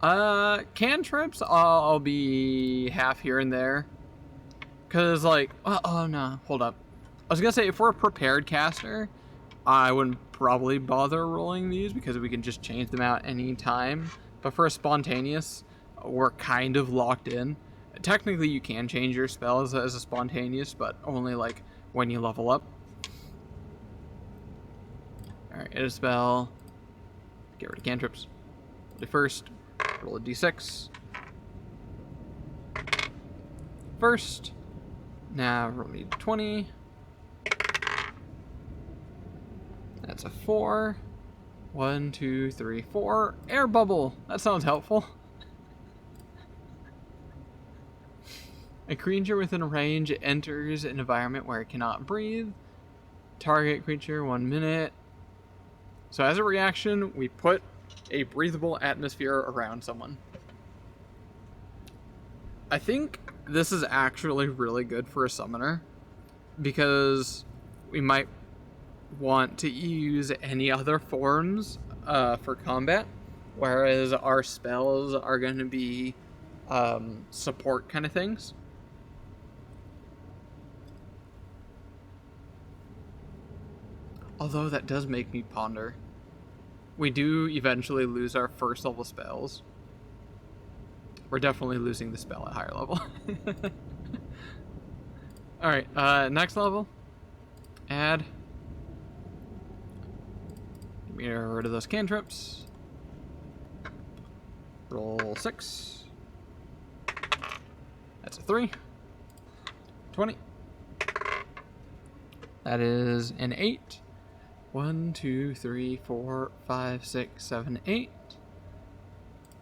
Cantrips, I'll be half here and there. Cause like, oh no, hold up. I was gonna say, if we're a prepared caster, I wouldn't probably bother rolling these because we can just change them out any time. But for a spontaneous, we're kind of locked in. Technically, you can change your spells as a spontaneous, but only like when you level up. Alright, hit a spell. Get rid of cantrips. Do first. Roll a d6. First. Now roll me 20. That's a 4. 1, 2, 3, 4. Air bubble. That sounds helpful. A creature within range enters an environment where it cannot breathe. Target creature 1 minute. So as a reaction, we put a breathable atmosphere around someone. I think this is actually really good for a summoner because we might want to use any other forms for combat, whereas our spells are going to be support kind of things. Although that does make me ponder. We do eventually lose our first level spells. We're definitely losing the spell at higher level. Alright, next level. Add. Get rid of those cantrips. Roll 6. That's a 3. 20. That is an 8. 1, 2, 3, 4, 5, 6, 7, 8.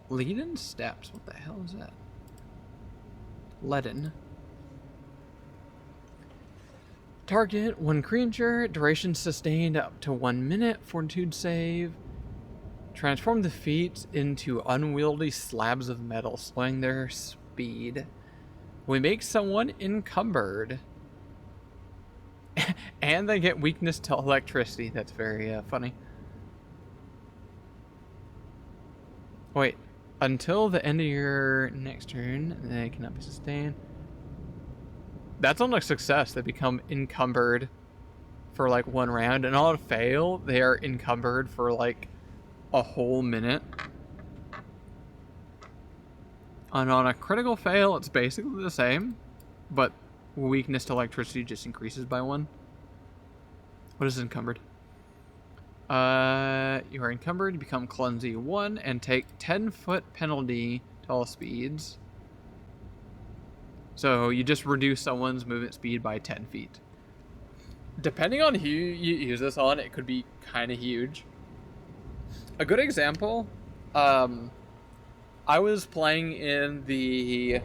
Leaden steps. What the hell is that? Leaden. Target 1 creature. Duration sustained up to 1 minute. Fortitude save. Transform the feet into unwieldy slabs of metal, slowing their speed. We make someone encumbered. And they get weakness to electricity. That's very funny. Wait, Until the end of your next turn, they cannot be sustained. That's on a success. They become encumbered for like 1 round, and on a fail, they are encumbered for like a whole minute. And on a critical fail, it's basically the same, but weakness to electricity just increases by 1. What is encumbered? You are encumbered, you become clumsy 1, and take 10-foot penalty to all speeds. So you just reduce someone's movement speed by 10 feet. Depending on who you use this on, it could be kind of huge. A good example, I was playing in the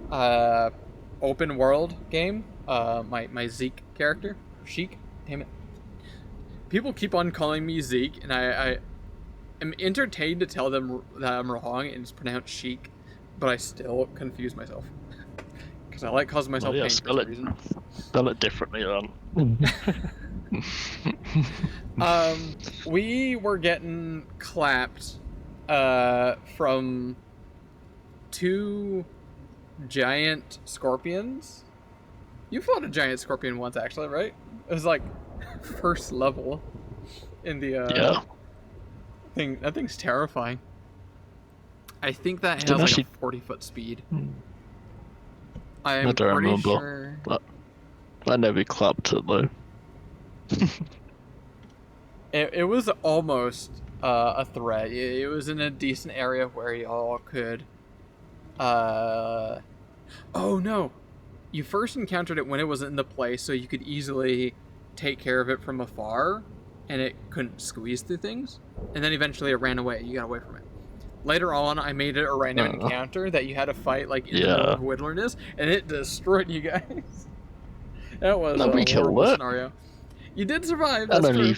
open world game, my Zeke character, Sheik, damn it. People keep on calling me Zeke, and I am entertained to tell them that I'm wrong and it's pronounced Sheik, but I still confuse myself. Because I like causing myself pain for some reason. Spell it differently then. We were getting clapped from 2 giant scorpions. You fought a giant scorpion once, actually, right? It was like first level in the yeah. thing. That thing's terrifying. I think that has like a 40-foot speed. I don't remember. Sure... I never clapped it though. It was almost a threat. It was in a decent area where y'all could. Oh no! You first encountered it when it was in the place, so you could easily take care of it from afar, and it couldn't squeeze through things. And then eventually it ran away. You got away from it. Later on, I made it a random encounter that you had to fight like in the middle of wilderness, and it destroyed you guys. That was a horrible scenario. You did survive. That's and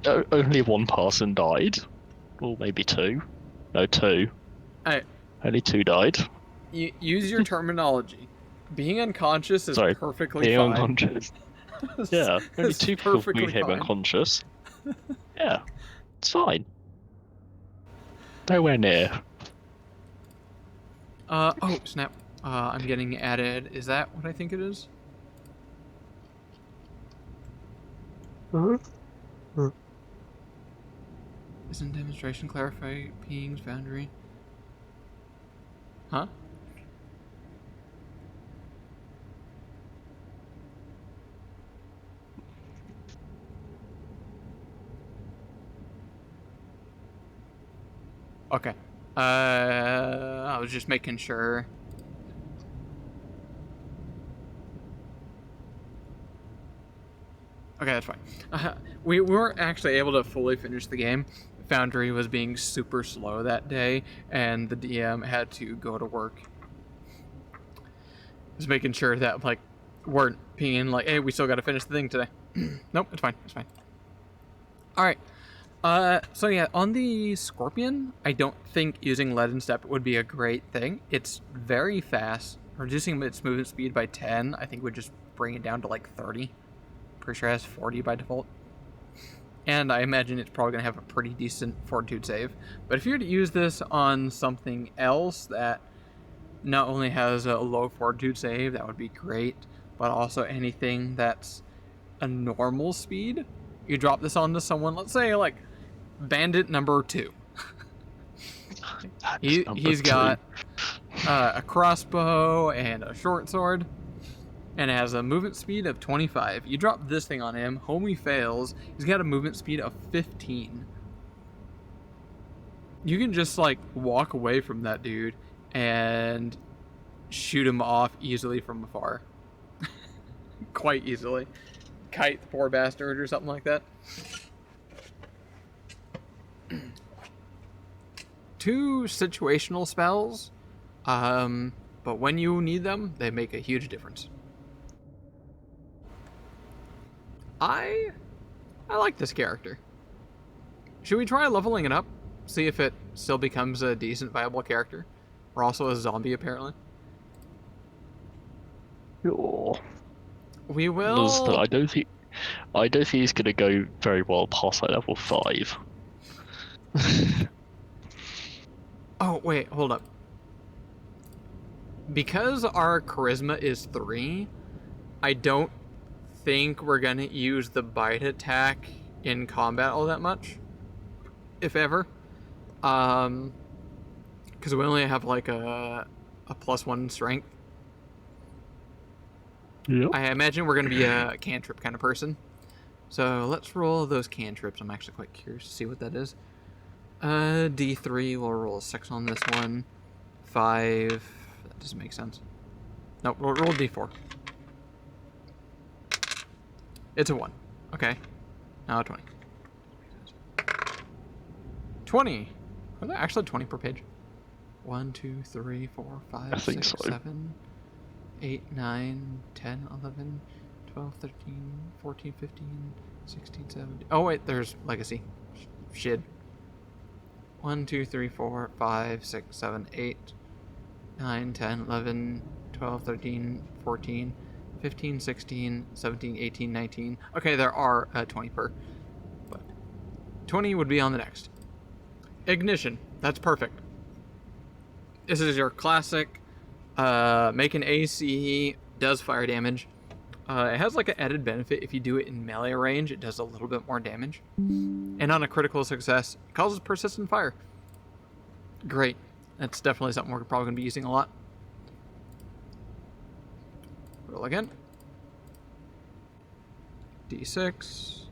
true. Only 1 person died, or maybe 2. No, 2. Only 2 died. Use your terminology. Being unconscious is perfectly being fine. Unconscious. Yeah, only 2 people became unconscious. Yeah, it's fine. Nowhere near. Oh, snap. I'm getting added. Is that what I think it is? Isn't demonstration clarify ping's boundary? Huh? Okay. I was just making sure. Okay, that's fine. We weren't actually able to fully finish the game. Foundry was being super slow that day, and the DM had to go to work. Just making sure that, like, weren't pinging, like, hey, we still gotta finish the thing today. Nope, it's fine, it's fine. Alright. So yeah, on the Scorpion, I don't think using Lead and Step would be a great thing. It's very fast. Reducing its movement speed by 10, I think would just bring it down to like 30. Pretty sure it has 40 by default. And I imagine it's probably going to have a pretty decent fortitude save. But if you were to use this on something else that not only has a low fortitude save, that would be great, but also anything that's a normal speed, you drop this onto someone, let's say like Bandit number 2. He's got a crossbow and a short sword, and it has a movement speed of 25. You drop this thing on him, homie fails, he's got a movement speed of 15. You can just like walk away from that dude and shoot him off easily from afar. Quite easily. Kite the poor bastard or something like that. 2 situational spells, but when you need them, they make a huge difference. I like this character. Should we try leveling it up? See if it still becomes a decent, viable character. We're also a zombie, apparently. Sure. We will. I don't think he's gonna go very well past like level 5. Oh, wait, hold up. Because our charisma is 3, I don't think we're gonna use the bite attack in combat all that much, if ever. Because we only have like a +1 strength. Yep. I imagine we're gonna be a cantrip kind of person. So let's roll those cantrips. I'm actually quite curious to see what that is. D3. We'll roll a 6 on this one. 5. That doesn't make sense. No, roll D4. It's a 1. Okay. Now a 20. 20. Are there actually 20 per page? 1, 2, 3, 4, 5, 6, so. 7, 8, 9, 10, 11, 12, 13, 14, 15, 16, 17. Oh, wait, there's legacy. Shit. 1, 2, 3, 4, 5, 6, 7, 8, 9, 10, 11, 12, 13, 14, 15, 16, 17, 18, 19. Okay, there are 20 per. But 20 would be on the next. Ignition. That's perfect. This is your classic. Make an AC, does fire damage. It has like an added benefit. If you do it in melee range, it does a little bit more damage. And on a critical success, it causes persistent fire. Great. That's definitely something we're probably going to be using a lot. Roll again. D6.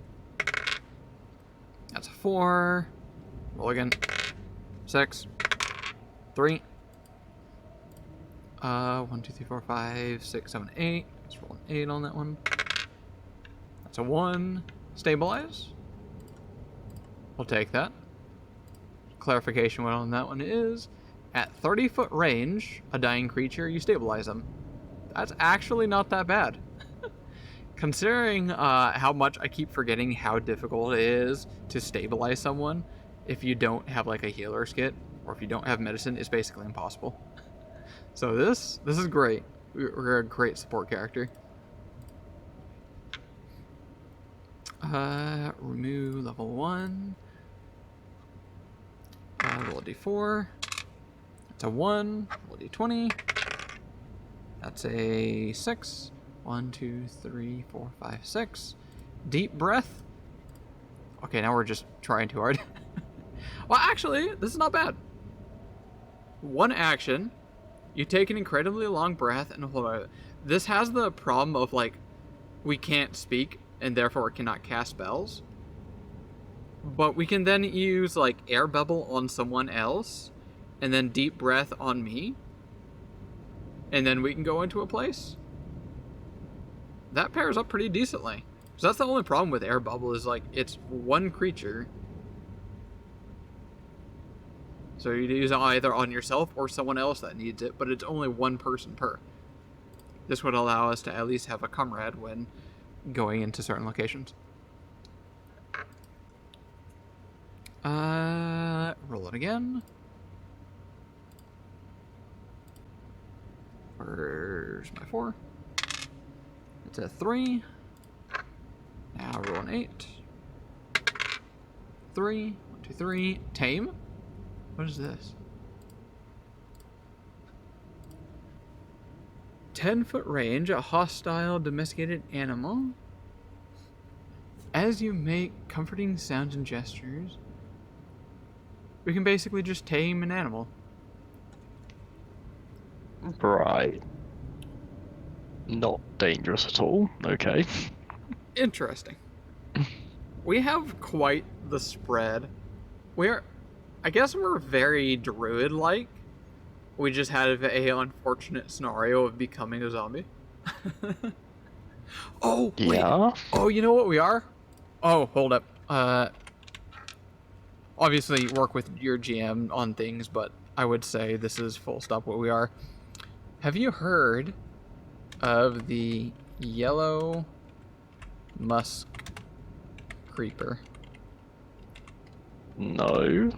That's a 4. Roll again. 6. 3. 1, 2, 3, 4, 5, 6, 7, 8. Let's roll an 8 on that one. That's a 1. Stabilize. We'll take that. Clarification on that one is, at 30-foot range, a dying creature, you stabilize them. That's actually not that bad. Considering how much I keep forgetting how difficult it is to stabilize someone if you don't have like a healer skit, or if you don't have medicine, it's basically impossible. So this is great. We're a great support character. Remove level 1. Roll a d4. That's a 1. Roll a d20. That's a 6. 1, 2, 3, 4, 5, 6. Deep breath. Okay, now we're just trying too hard. Well, actually, this is not bad. 1 action. You take an incredibly long breath and hold on. This has the problem of like, we can't speak and therefore cannot cast spells. But we can then use like air bubble on someone else and then deep breath on me. And then we can go into a place. That pairs up pretty decently. So that's the only problem with air bubble is like it's 1 creature. So you use it either on yourself or someone else that needs it, but it's only 1 person per. This would allow us to at least have a comrade when going into certain locations. Roll it again. Where's my 4? It's a 3. Now roll an 8. 3. 1, 2, 3. Tame? What is this? 10-foot range, a hostile domesticated animal. As you make comforting sounds and gestures, we can basically just tame an animal. Right. Not dangerous at all. Okay. Interesting. We have quite the spread. I guess we're very druid-like. We just had a unfortunate scenario of becoming a zombie. Oh, wait. Yeah. Oh, you know what we are? Oh, hold up. Obviously work with your GM on things, but I would say this is full stop what we are. Have you heard of the yellow musk creeper? No.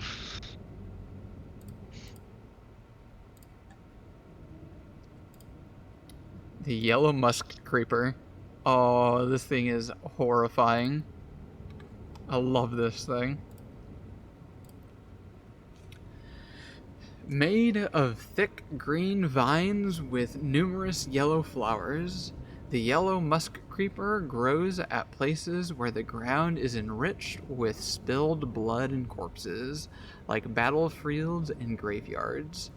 The yellow musk creeper. Oh, this thing is horrifying. I love this thing. Made of thick green vines with numerous yellow flowers, the yellow musk creeper grows at places where the ground is enriched with spilled blood and corpses, like battlefields and graveyards.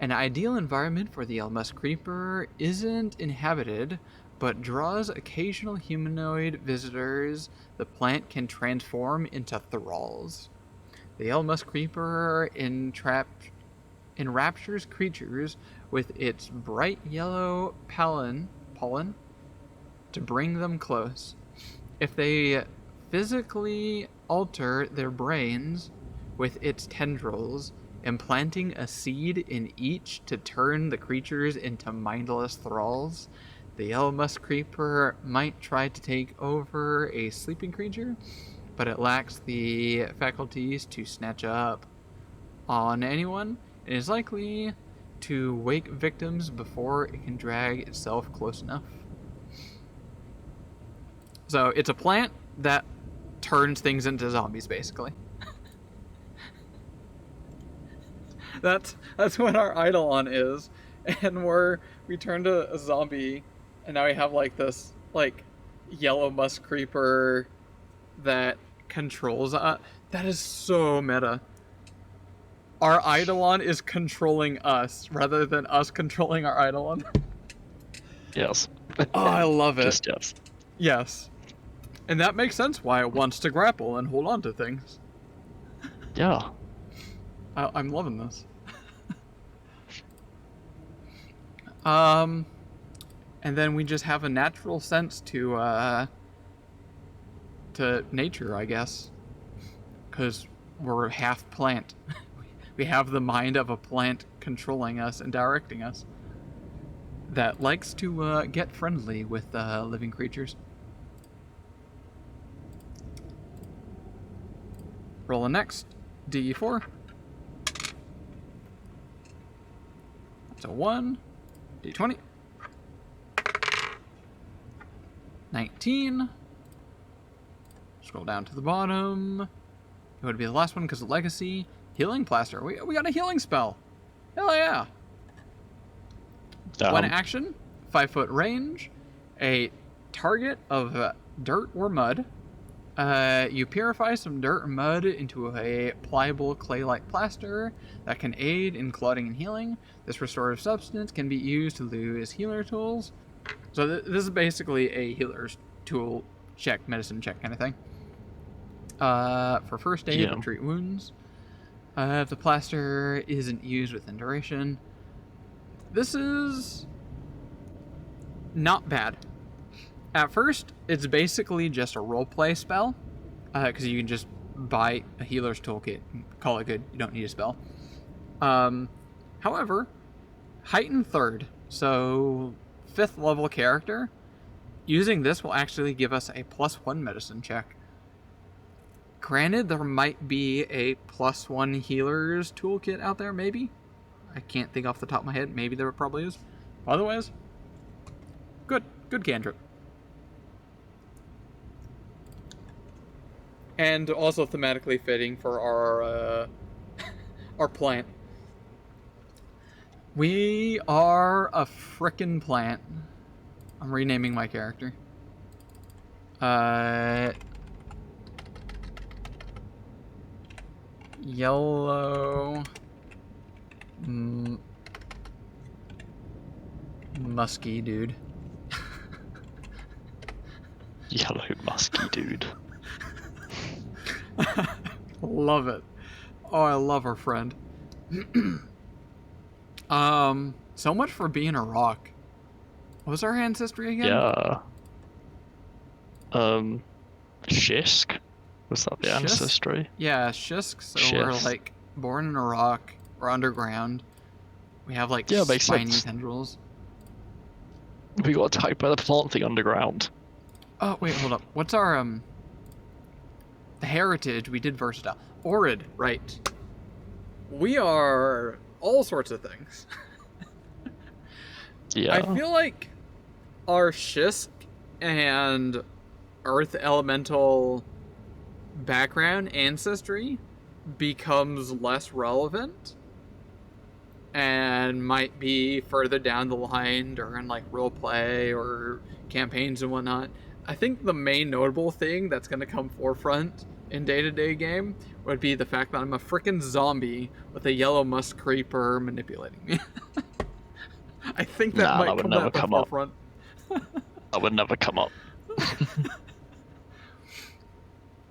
An ideal environment for the yellow musk creeper isn't inhabited, but draws occasional humanoid visitors. The plant can transform into thralls. The yellow musk creeper enraptures creatures with its bright yellow pollen to bring them close. If they physically alter their brains with its tendrils, implanting a seed in each to turn the creatures into mindless thralls, the yellow musk creeper might try to take over a sleeping creature, but it lacks the faculties to snatch up on anyone and is likely to wake victims before it can drag itself close enough. So it's a plant that turns things into zombies, basically. That's what our Eidolon is, and we turned a zombie, and now we have like this like yellow musk creeper that controls us. That is so meta. Our Eidolon is controlling us rather than us controlling our Eidolon. Yes. Oh, I love it. Just yes. Yes. And that makes sense why it wants to grapple and hold on to things. Yeah. I'm loving this. And then we just have a natural sense to nature, I guess. Because we're half plant. We have the mind of a plant controlling us and directing us. That likes to get friendly with living creatures. Roll a next D4. That's a 1. D20. 19. Scroll down to the bottom. It would be the last one because of legacy. Healing plaster. We got a healing spell. Hell yeah. One action, 5-foot range, a target of dirt or mud. You purify some dirt or mud into a pliable clay-like plaster that can aid in clotting and healing. This restorative substance can be used to lose healer tools. So this is basically a healer's tool check, medicine check kind of thing. For first aid and treat wounds. If the plaster isn't used within duration. This is not bad. At first, it's basically just a roleplay spell, because you can just buy a healer's toolkit and call it good. You don't need a spell. However, heightened 3rd, so 5th level character, using this will actually give us a +1 medicine check. Granted, there might be a +1 healer's toolkit out there, maybe. I can't think off the top of my head. Maybe there probably is. Otherwise, good cantrip. And also thematically fitting for our our plant. We are a frickin' plant. I'm renaming my character. Yellow musky dude. Yellow musky dude. Love it. Oh, I love our friend. So much for being a rock. What was our ancestry again? Yeah. Shisk? Was that the ancestry? Yeah, Shisk. So we're like born in a rock. We're underground. We have like spiny tendrils. We got attacked by the plant thing underground. Oh wait, hold up. What's our the heritage? We did versatile. Orid, right? We are all sorts of things. Yeah. I feel like our Shisk and Earth Elemental background ancestry becomes less relevant and might be further down the line during like role play or campaigns and whatnot. I think the main notable thing that's going to come forefront in day-to-day game would be the fact that I'm a freaking zombie with a yellow musk creeper manipulating me. I think that might come at the forefront. That would never come up.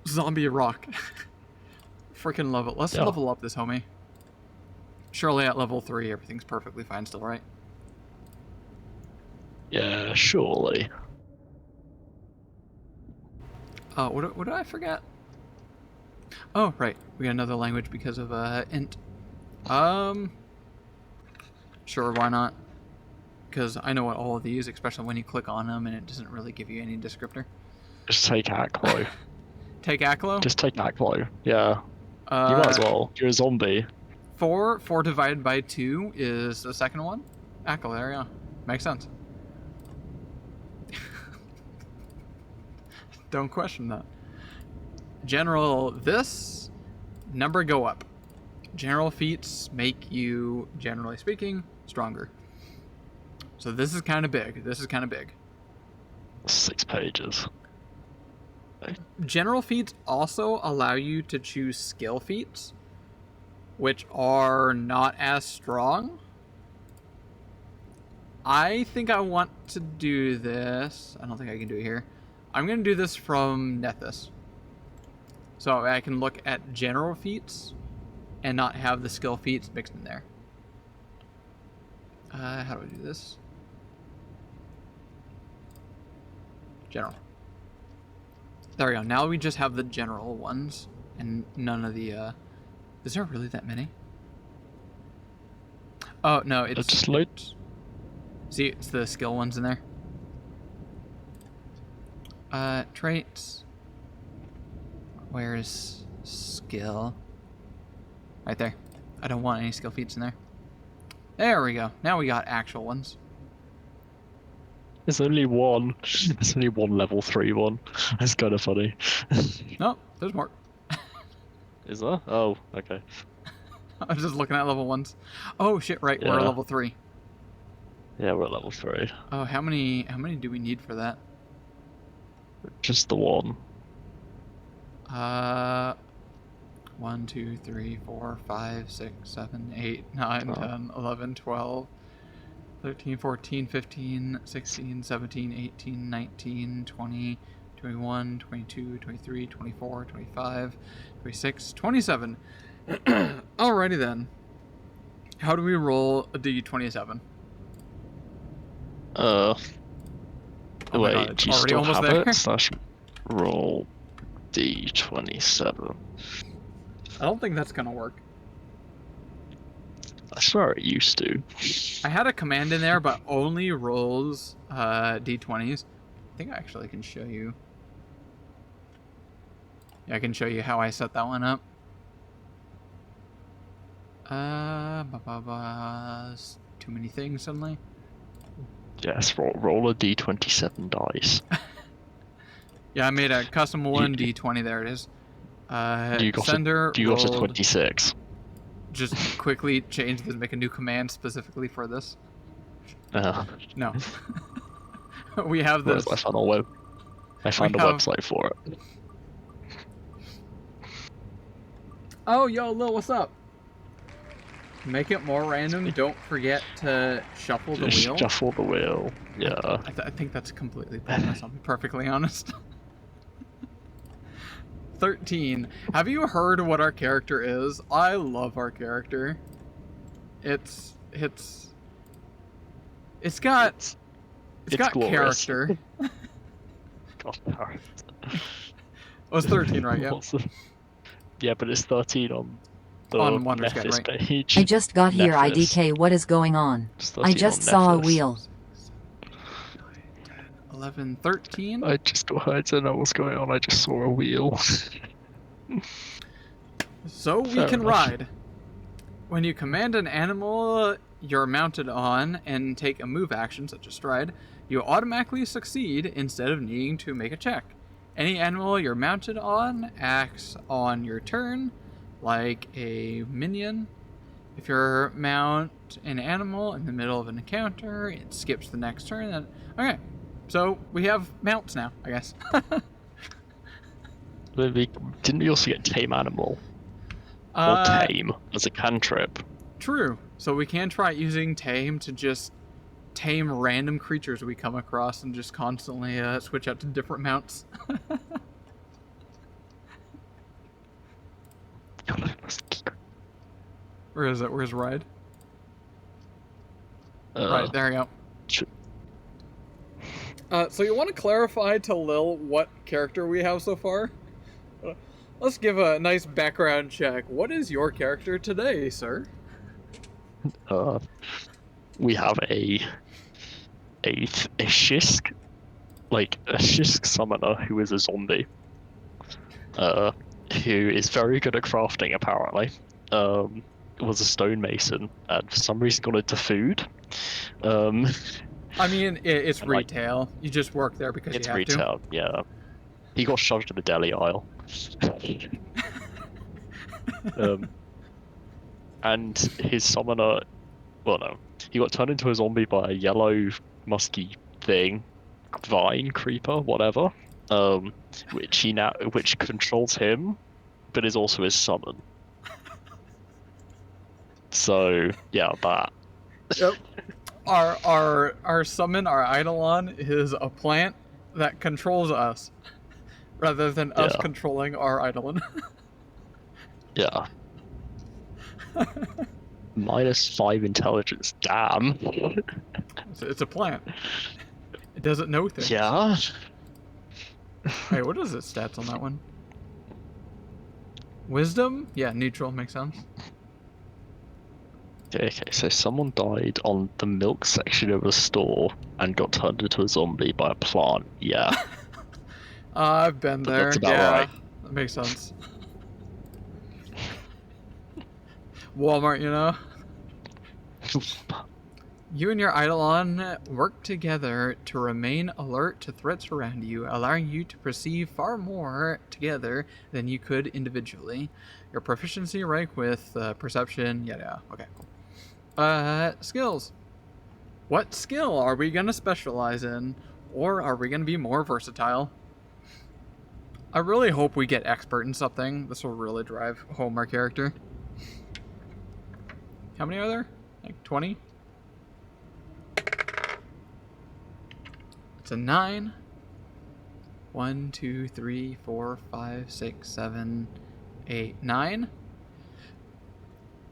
Zombie rock. Freaking love it. Let's level up this homie. Surely at level 3 everything's perfectly fine still, right? Yeah, surely. What did I forget? Oh, right. We got another language because of int. Sure, why not? Because I know what all of these, especially when you click on them and it doesn't really give you any descriptor. Just take Aklo. Take Aklo? Just take Aklo, yeah. You might as well. You're a zombie. 4 divided by 2 is the second one. Aklo, there you go. Makes sense. Don't question that. General, this number go up. General feats make you, generally speaking, stronger. So this is kind of big. 6 pages. General feats also allow you to choose skill feats, which are not as strong. I think I want to do this. I don't think I can do it here. I'm going to do this from Nethys. So I can look at general feats and not have the skill feats mixed in there. How do I do this? General. There we go. Now we just have the general ones and none of the... Is there really that many? Oh, no, it's... Just loads. See, it's the skill ones in there. Traits. Where's skill? Right there. I don't want any skill feats in there. There we go. Now we got actual ones. There's only one. There's only one level 3 one. That's kind of funny. No, there's more. Is there? Oh, okay. I was just looking at level 1s. Oh shit, right, Yeah. we're at level 3. Yeah, we're at level 3. Oh, how many do we need for that? Just the one. 1, 2, 3, 4, 5, 6, 7, 8, 9, Oh. 10, 11, 12, 13, 14, 15, 16, 17, 18, 19, 20, 21, 22, 23, 24, 25, 26, 27. Alrighty then. How do we roll a D27? Oh my Wait, God, it's do you already still almost have there? it? Slash roll D27. I don't think that's gonna work. I swear it used to. I had a command in there, but only rolls D20s. I think I actually can show you. Yeah, I can show you how I set that one up. Too many things suddenly. Yes, roll a D27 dice. Yeah, I made a custom one D20. There it is. You got Sender you got a rolled- 26. Just quickly change this, make a new command specifically for this. No. We have this. I found a website for it. Oh, yo, Lil, what's up? Make it more random. Don't forget to shuffle the Just wheel. shuffle the wheel. Yeah. I think that's completely pointless, I'll be perfectly honest. 13. Have you heard what our character is? I love our character. It's got glorious. character. God, It was 13, right? Yeah. Yeah, but it's 13 on the On Wonder's Guide, Nethys right? page. I just got here, Nethys. IDK. What is going on? It's I 13 just on saw a Nethys. wheel. 11, 13. I don't know what's going on. I just saw a wheel. So we Fair can enough. ride. When you command an animal you're mounted on and take a move action, such as stride, you automatically succeed instead of needing to make a check. Any animal you're mounted on acts on your turn like a minion If you mount an animal in the middle of an encounter, it skips the next turn. Then okay, so we have mounts now, I guess. Didn't we also get tame animal? Or tame as a cantrip? True. So we can try using tame to just tame random creatures we come across and just constantly switch out to different mounts. Where is it? Where's Ride? Right, there we go. So you want to clarify to Lil what character we have so far? Let's give a nice background check. What is your character today, sir? We have a Shisk, like a Shisk summoner who is a zombie. Who is very good at crafting apparently. Was a stonemason and for some reason got into food. I mean, it's retail. You just work there because you have to. It's retail, yeah. He got shoved to the deli aisle. And his summoner, well, no, he got turned into a zombie by a yellow musky thing, vine creeper, whatever, which controls him, but is also his summon. So yeah, that. Yep. Our summon, our Eidolon, is a plant that controls us, rather than us controlling our Eidolon. Yeah. -5 intelligence. Damn. It's a plant. It doesn't know things. Yeah. Hey, what is its stats on that one? Wisdom? Yeah, neutral makes sense. Okay, so someone died on the milk section of a store and got turned into a zombie by a plant. Yeah. I've been there. That's about right. That makes sense. Walmart, you know? You and your Eidolon work together to remain alert to threats around you, allowing you to perceive far more together than you could individually. Your proficiency rank with perception, yeah, okay, cool. Skills. What skill are we going to specialize in? Or are we going to be more versatile? I really hope we get expert in something. This will really drive home our character. How many are there? Like 20? It's a 9. 1, 2, 3, 4, 5, 6, 7, 8, 9.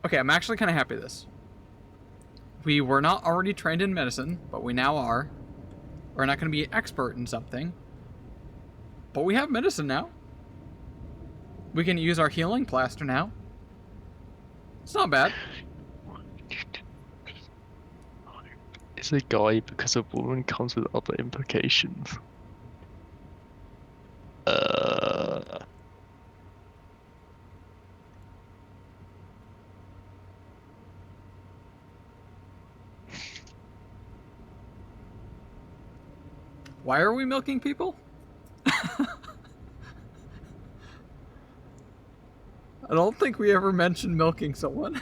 Okay, I'm actually kind of happy with this. We were not already trained in medicine, but we now are. We're not going to be an expert in something, but we have medicine now. We can use our healing plaster now. It's not bad. Is a guy because a woman comes with other implications. Why are we milking people? I don't think we ever mentioned milking someone.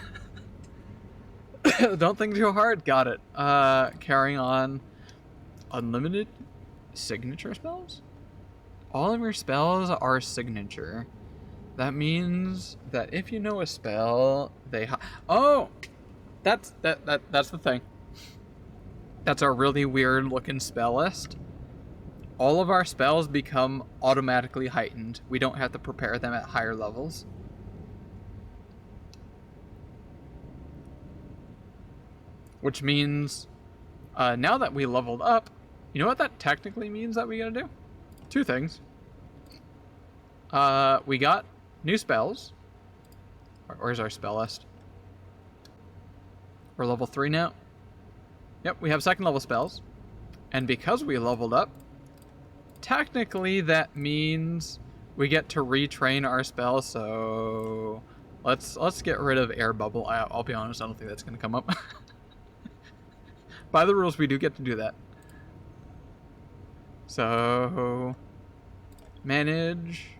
Don't think too hard. Got it. Carrying on. Unlimited signature spells? All of your spells are signature. That means that if you know a spell, oh! That's the thing. That's a really weird looking spell list. All of our spells become automatically heightened. We don't have to prepare them at higher levels. Which means, now that we leveled up, you know what that technically means that we gotta do? 2 things. We got new spells. Where's our spell list? We're level 3 now. Yep, we have 2nd level spells. And because we leveled up, technically that means we get to retrain our spells, so let's get rid of air bubble. I'll be honest, I don't think that's gonna come up. By the rules, we do get to do that. So, manage.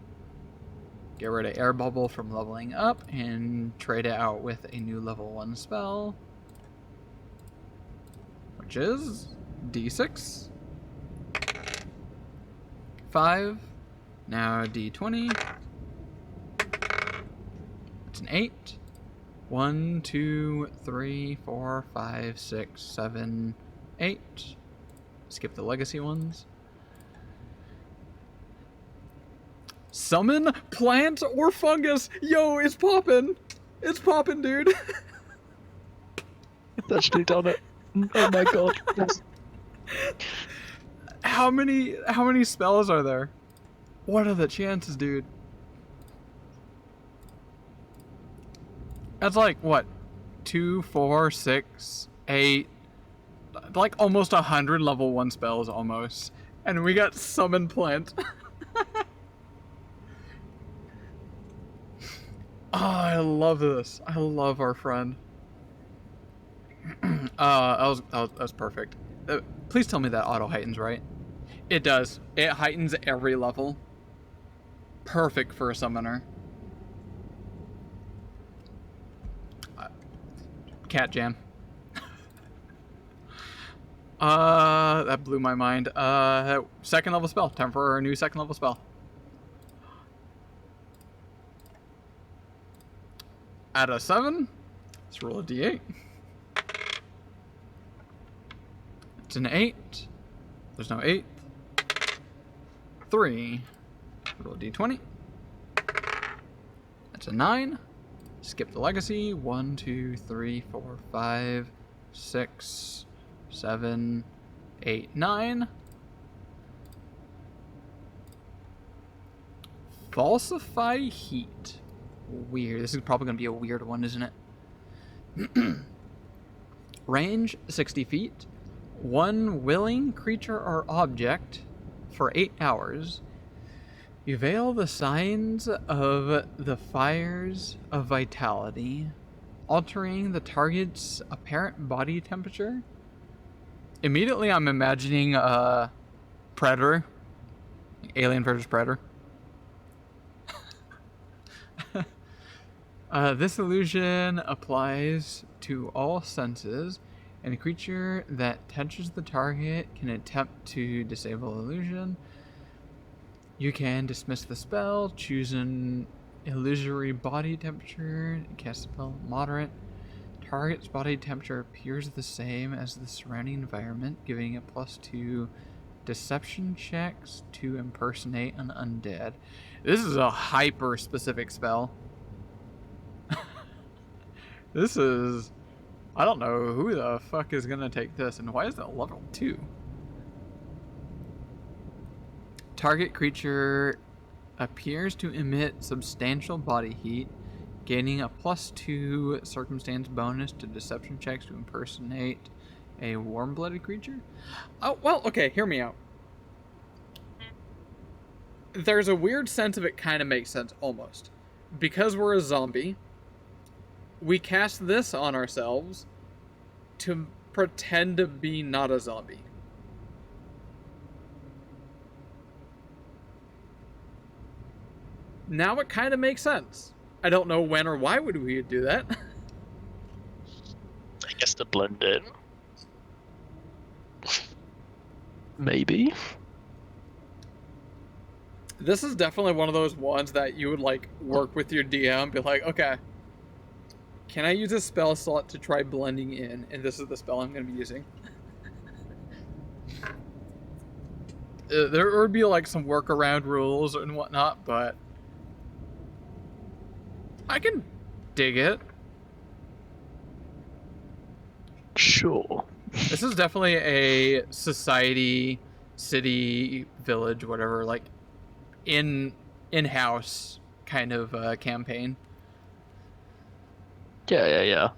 Get rid of Air Bubble from leveling up and trade it out with a new level 1 spell, which is D6. 5. Now D20. It's an 8. 1, 2, 3, 4, 5, 6, 7, 8. Skip the legacy ones. Summon plant or fungus. Yo, it's poppin'. It's poppin', dude. It's actually done it. Oh my god. How many spells are there? What are the chances, dude? That's like what? 2, 4, 6, 8, like almost 100 level 1 spells almost. And we got summon plant. Oh, I love this. I love our friend. That was perfect. Please tell me that auto heightens, right? It does. It heightens every level. Perfect for a summoner. Cat jam. That blew my mind. Second level spell. Time for our new second level spell. Add a 7. Let's roll a d8. It's an 8. There's no 8. 3. Roll a d20. That's a 9. Skip the legacy. 1, 2, 3, 4, 5, 6, 7, 8, 9. Falsify heat. Weird. This is probably going to be a weird one, isn't it? Range 60 feet. One willing creature or object for 8 hours. You veil the signs of the fires of vitality, altering the target's apparent body temperature. Immediately I'm imagining Predator. Alien vs. Predator. This illusion applies to all senses, and a creature that touches the target can attempt to disable illusion. You can dismiss the spell, choose an illusory body temperature, cast the spell moderate. Target's body temperature appears the same as the surrounding environment, giving it +2 deception checks to impersonate an undead. This is a hyper specific spell. This is... I don't know who the fuck is gonna take this, and why is it level 2? Target creature appears to emit substantial body heat, gaining a +2 circumstance bonus to deception checks to impersonate a warm-blooded creature. Oh, well, okay, hear me out. There's a weird sense of it kind of makes sense, almost. Because we're a zombie, we cast this on ourselves to pretend to be not a zombie. Now it kind of makes sense. I don't know when or why would we do that. I guess to blend in. Maybe. This is definitely one of those ones that you would like work with your DM, be like, okay, can I use a spell slot to try blending in? And this is the spell I'm going to be using. There would be like some workaround rules and whatnot, but I can dig it. Sure. This is definitely a society, city, village, whatever, like in-house kind of campaign. Yeah.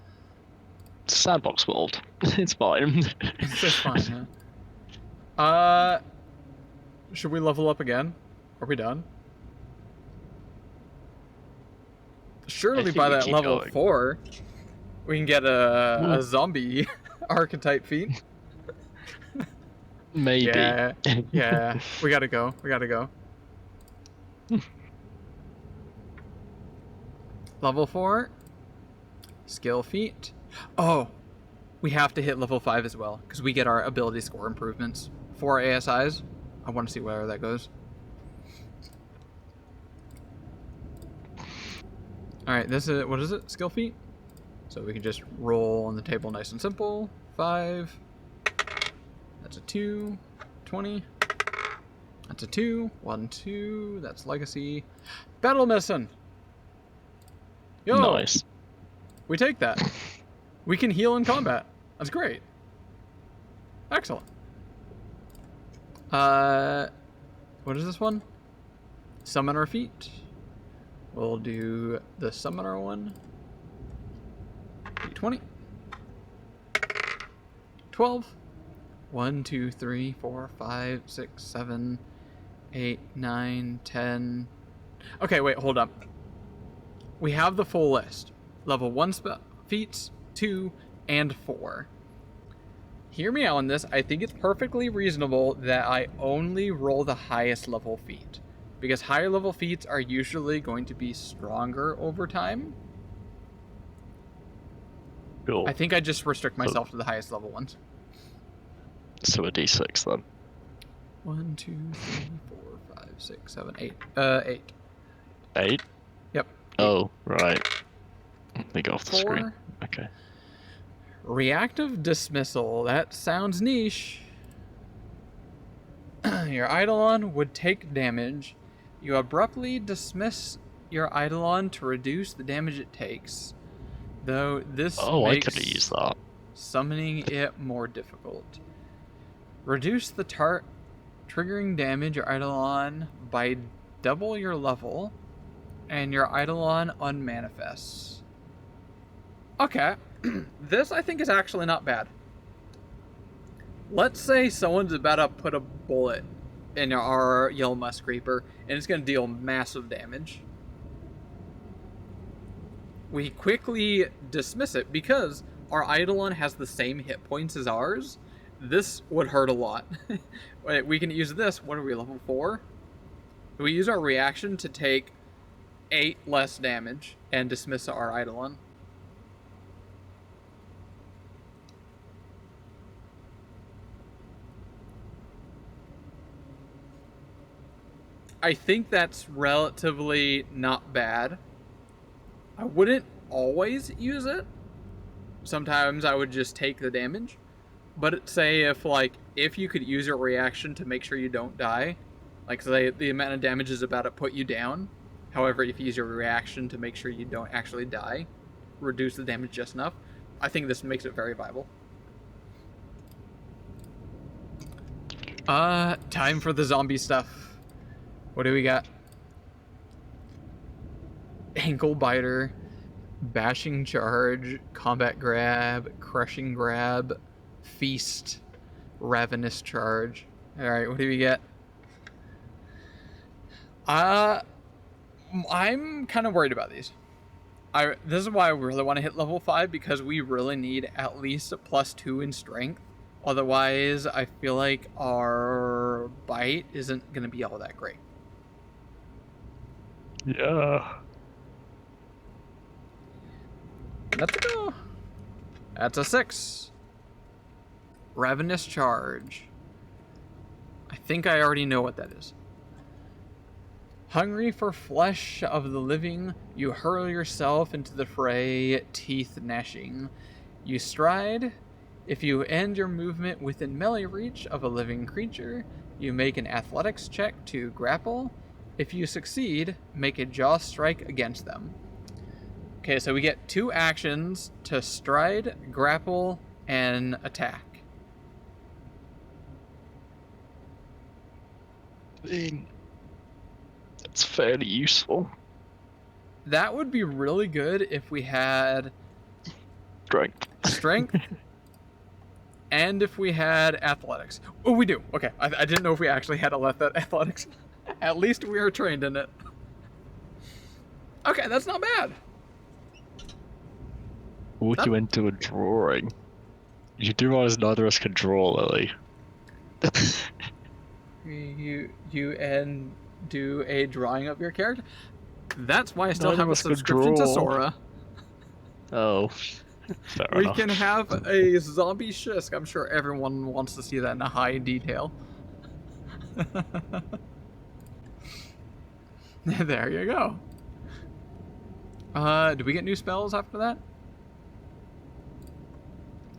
It's a sandbox world. It's fine. It's just fine, yeah. Should we level up again? Are we done? Surely by that level going. 4, we can get a zombie archetype feat. Maybe. Yeah. We gotta go. Level 4. Skill feat. Oh, we have to hit level 5 as well, because we get our ability score improvements. 4 ASIs. I want to see where that goes. Alright, this is, what is it? Skill feat? So we can just roll on the table nice and simple. 5. That's a 2. 20. That's a 2. 1, 2. That's legacy. Battle medicine! Yo! Nice. We take that. We can heal in combat. That's great. Excellent. What is this one? Summoner feat. We'll do the summoner one. D20. 12. 1, 2, 3, 4, 5, 6, 7, 8, 9, 10. Okay, wait, hold up. We have the full list. Level 1 feats, 2, and 4. Hear me out on this. I think it's perfectly reasonable that I only roll the highest level feat, because higher level feats are usually going to be stronger over time. Cool. I think I just restrict myself to the highest level ones. So a D6 then. 1, 2, 3, 4, 5, 6, 7, 8. 8. 8? Yep. 8. Oh, right. They go off the 4. screen. Okay. Reactive dismissal. That sounds niche. Your Eidolon would take damage. You abruptly dismiss your Eidolon to reduce the damage it takes. Though this I makes could have used that. summoning it more difficult. Reduce the triggering damage your Eidolon by double your level, and your Eidolon unmanifests. Okay, this I think is actually not bad. Let's say someone's about to put a bullet in our Yellow Musk Reaper, and it's going to deal massive damage. We quickly dismiss it because our Eidolon has the same hit points as ours. This would hurt a lot. Wait, we can use this. What are we, level 4? We use our reaction to take 8 less damage and dismiss our Eidolon. I think that's relatively not bad. I wouldn't always use it. Sometimes I would just take the damage. But say if you could use your reaction to make sure you don't die, like say the amount of damage is about to put you down. However, if you use your reaction to make sure you don't actually die, reduce the damage just enough, I think this makes it very viable. Time for the zombie stuff. What do we got? Ankle biter, bashing charge, combat grab, crushing grab, feast, ravenous charge. Alright, what do we get? I'm kind of worried about these. This is why I really want to hit level 5, because we really need at least a +2 in strength. Otherwise, I feel like our bite isn't going to be all that great. Yeah. Let's go. That's a 6. Ravenous charge. I think I already know what that is. Hungry for flesh of the living, you hurl yourself into the fray, teeth gnashing. You stride. If you end your movement within melee reach of a living creature, you make an athletics check to grapple. If you succeed, make a jaw strike against them. Okay, so we get 2 actions to stride, grapple, and attack. That's fairly useful. That would be really good if we had strength and if we had athletics. Oh, we do. Okay, I didn't know if we actually had athletics. At least we are trained in it. Okay, that's not bad. Walk you into a drawing. You do realize neither of us can draw, Lily. You and do a drawing of your character. That's why I still None have of a us could subscription to draw. Sora. Oh, fair We enough. can have a zombie Shisk. I'm sure everyone wants to see that in a high detail. There you go. Do we get new spells after that?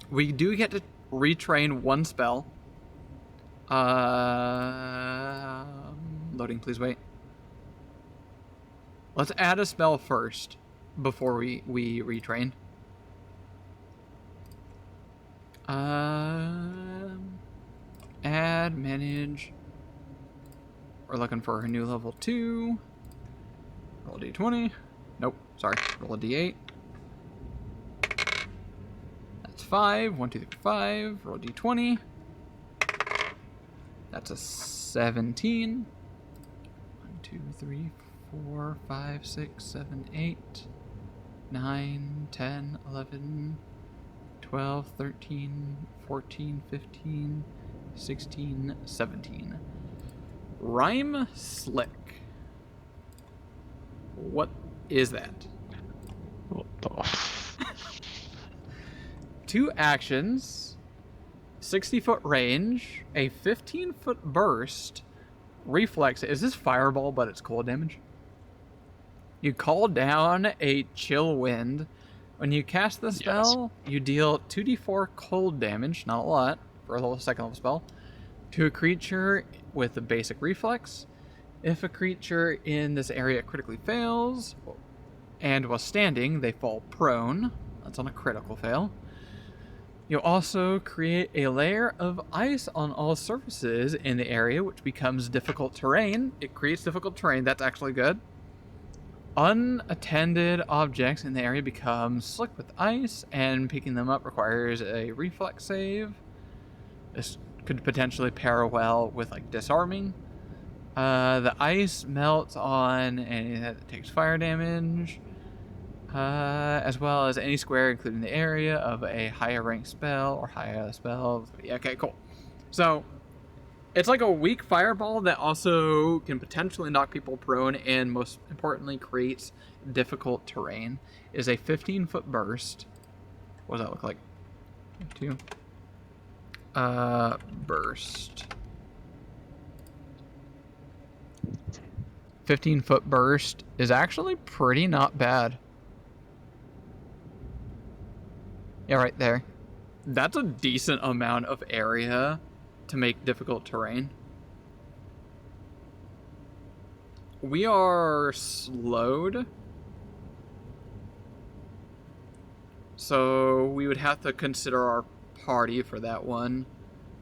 We do get to retrain one spell. Loading, please wait. Let's add a spell first before we retrain. Add, manage. We're looking for a new level 2. Roll a d20. Nope, sorry. Roll a d8. That's 5. 1, 2, 3, 5. Roll a d20. That's a 17. 1, 2, 3, 4, 5, 6, 7, 8, 9, 10, 11, 12, 13, 14, 15, 16, 17. Rhyme Slick. What is that? What the 2 actions, 60-foot range, a 15-foot burst, reflex. Is this fireball, but it's cold damage? You call down a chill wind. When you cast the spell, you deal 2d4 cold damage, not a lot, for a second level spell, to a creature with a basic reflex. If a creature in this area critically fails, and while standing, they fall prone. That's on a critical fail. You'll also create a layer of ice on all surfaces in the area, which becomes difficult terrain. It creates difficult terrain. That's actually good. Unattended objects in the area become slick with ice, and picking them up requires a reflex save. This could potentially pair well with like disarming. The ice melts on anything that takes fire damage, as well as any square, including the area of a higher ranked spell or higher spell. Yeah, okay, cool. So it's like a weak fireball that also can potentially knock people prone, and most importantly creates difficult terrain. It is a 15-foot burst. What does that look like? 2. Burst. 15-foot burst is actually pretty not bad. Yeah, right there. That's a decent amount of area to make difficult terrain. We are slowed, so we would have to consider our party for that one.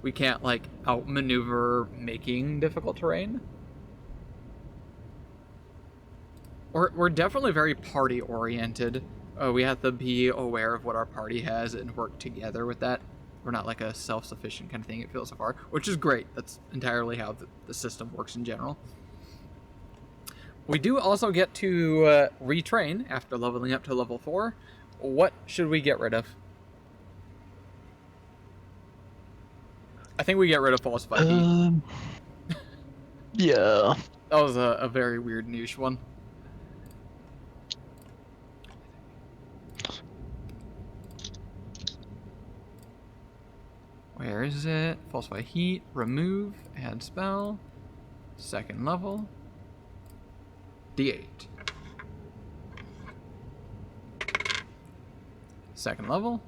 We can't like outmaneuver making difficult terrain. We're definitely very party oriented. We have to be aware of what our party has and work together with that. We're not like a self-sufficient kind of thing, it feels so far, which is great. That's entirely how the system works in general. We do also get to retrain after leveling up to level 4. What should we get rid of? I think we get rid of falsified heat. Yeah. That was a very weird niche one. Where is it? Falsify heat, remove, add spell, second level, D8. Second level,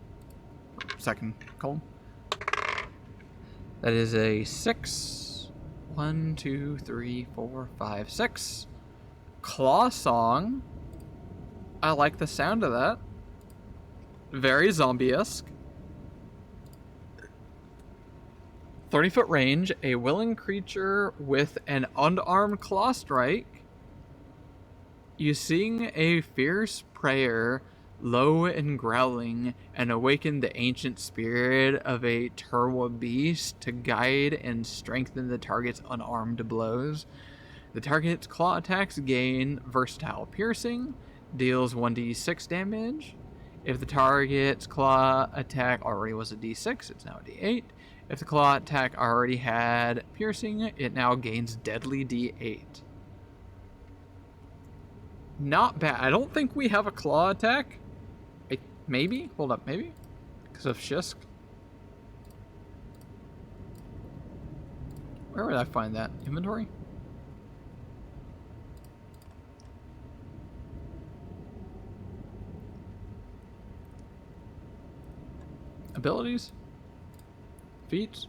second column. That is a 6. 1, 2, 3, 4, 5, 6. Claw Song. I like the sound of that. Very zombie-esque. 30-foot range, a willing creature with an unarmed claw strike. You sing a fierce prayer, low and growling, and awaken the ancient spirit of a Turwa beast to guide and strengthen the target's unarmed blows. The target's claw attacks gain versatile piercing, deals 1d6 damage. If the target's claw attack already was a d6, it's now a d8. If the claw attack already had piercing, it now gains deadly d8. not bad. I don't think we have a claw attack. Maybe? Hold up, maybe? Because of Shisk? Where would I find that? Inventory? Abilities? Feats?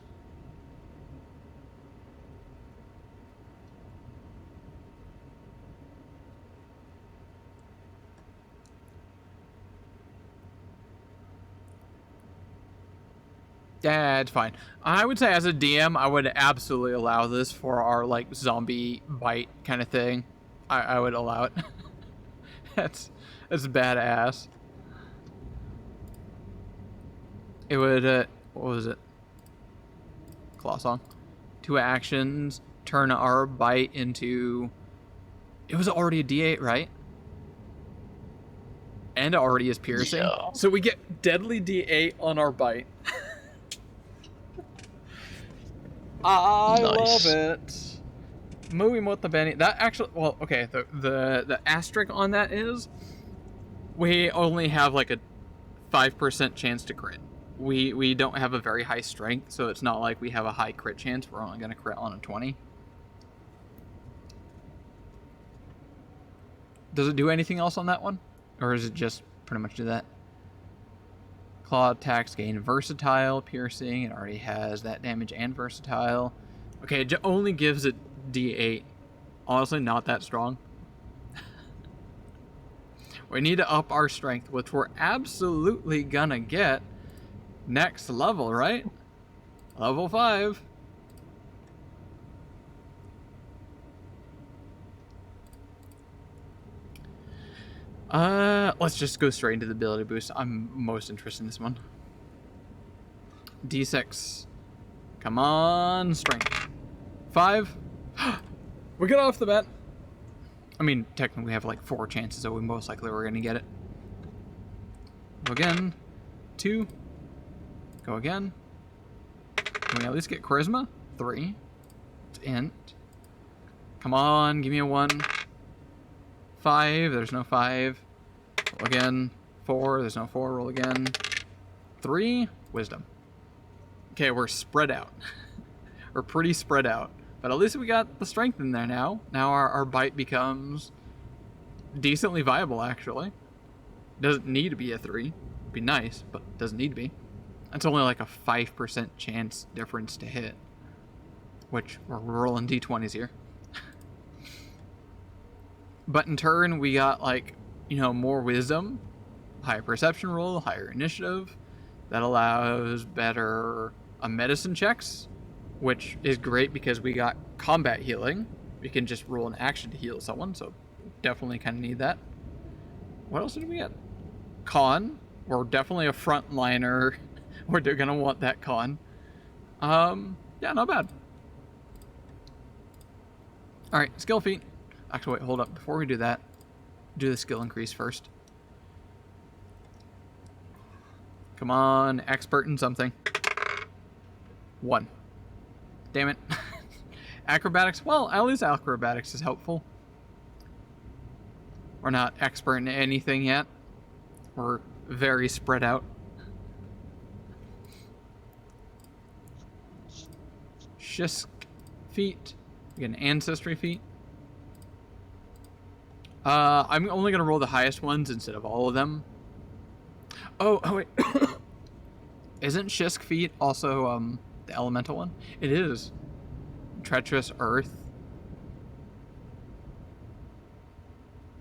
Yeah, it's fine. I would say as a DM, I would absolutely allow this for our, like, zombie bite kind of thing. I would allow it. That's badass. It would, what was it? Claw Song. 2 actions, turn our bite into... It was already a D8, right? And it already is piercing. Yeah. So we get deadly D8 on our bite. I Nice. love it. Muy Motabeni. That actually, well, okay, the asterisk on that is we only have like a 5% chance to crit. We don't have a very high strength, so it's not like we have a high crit chance. We're only going to crit on a 20. Does it do anything else on that one? Or is it just pretty much do that? Claw attacks gain versatile, piercing. It already has that damage and versatile. Okay, it only gives it D8. Honestly, not that strong. We need to up our strength, which we're absolutely gonna get next level, right? Level 5. Let's just go straight into the ability boost. I'm most interested in this one. D6. Come on, strength. 5. We get off the bat. I mean, technically we have like 4 chances, so we most likely we're gonna get it. Go again. 2. Go again. Can we at least get charisma? 3. It's int. Come on, give me a 1. 5. There's no 5. Roll again. 4. There's no 4. Roll again. 3. Wisdom. Okay, we're spread out. We're pretty spread out. But at least we got the strength in there now. Now our bite becomes decently viable, actually. Doesn't need to be a 3. Be nice, but doesn't need to be. It's only like a 5% chance difference to hit. Which, we're rolling d20s here. But in turn, we got, like, you know, more wisdom, higher perception roll, higher initiative. That allows better medicine checks, which is great because we got combat healing. We can just roll an action to heal someone, so definitely kind of need that. What else did we get? Con. We're definitely a frontliner. We're going to want that con. Yeah, not bad. Alright, skill feat. Actually, wait, hold up. Before we do that, do the skill increase first. Come on, expert in something. 1. Damn it. Acrobatics? Well, at least acrobatics is helpful. We're not expert in anything yet. We're very spread out. Shisk feat. We get an ancestry feat. I'm only going to roll the highest ones instead of all of them. Oh wait. Isn't Shisk feat also the elemental one? It is. Treacherous Earth.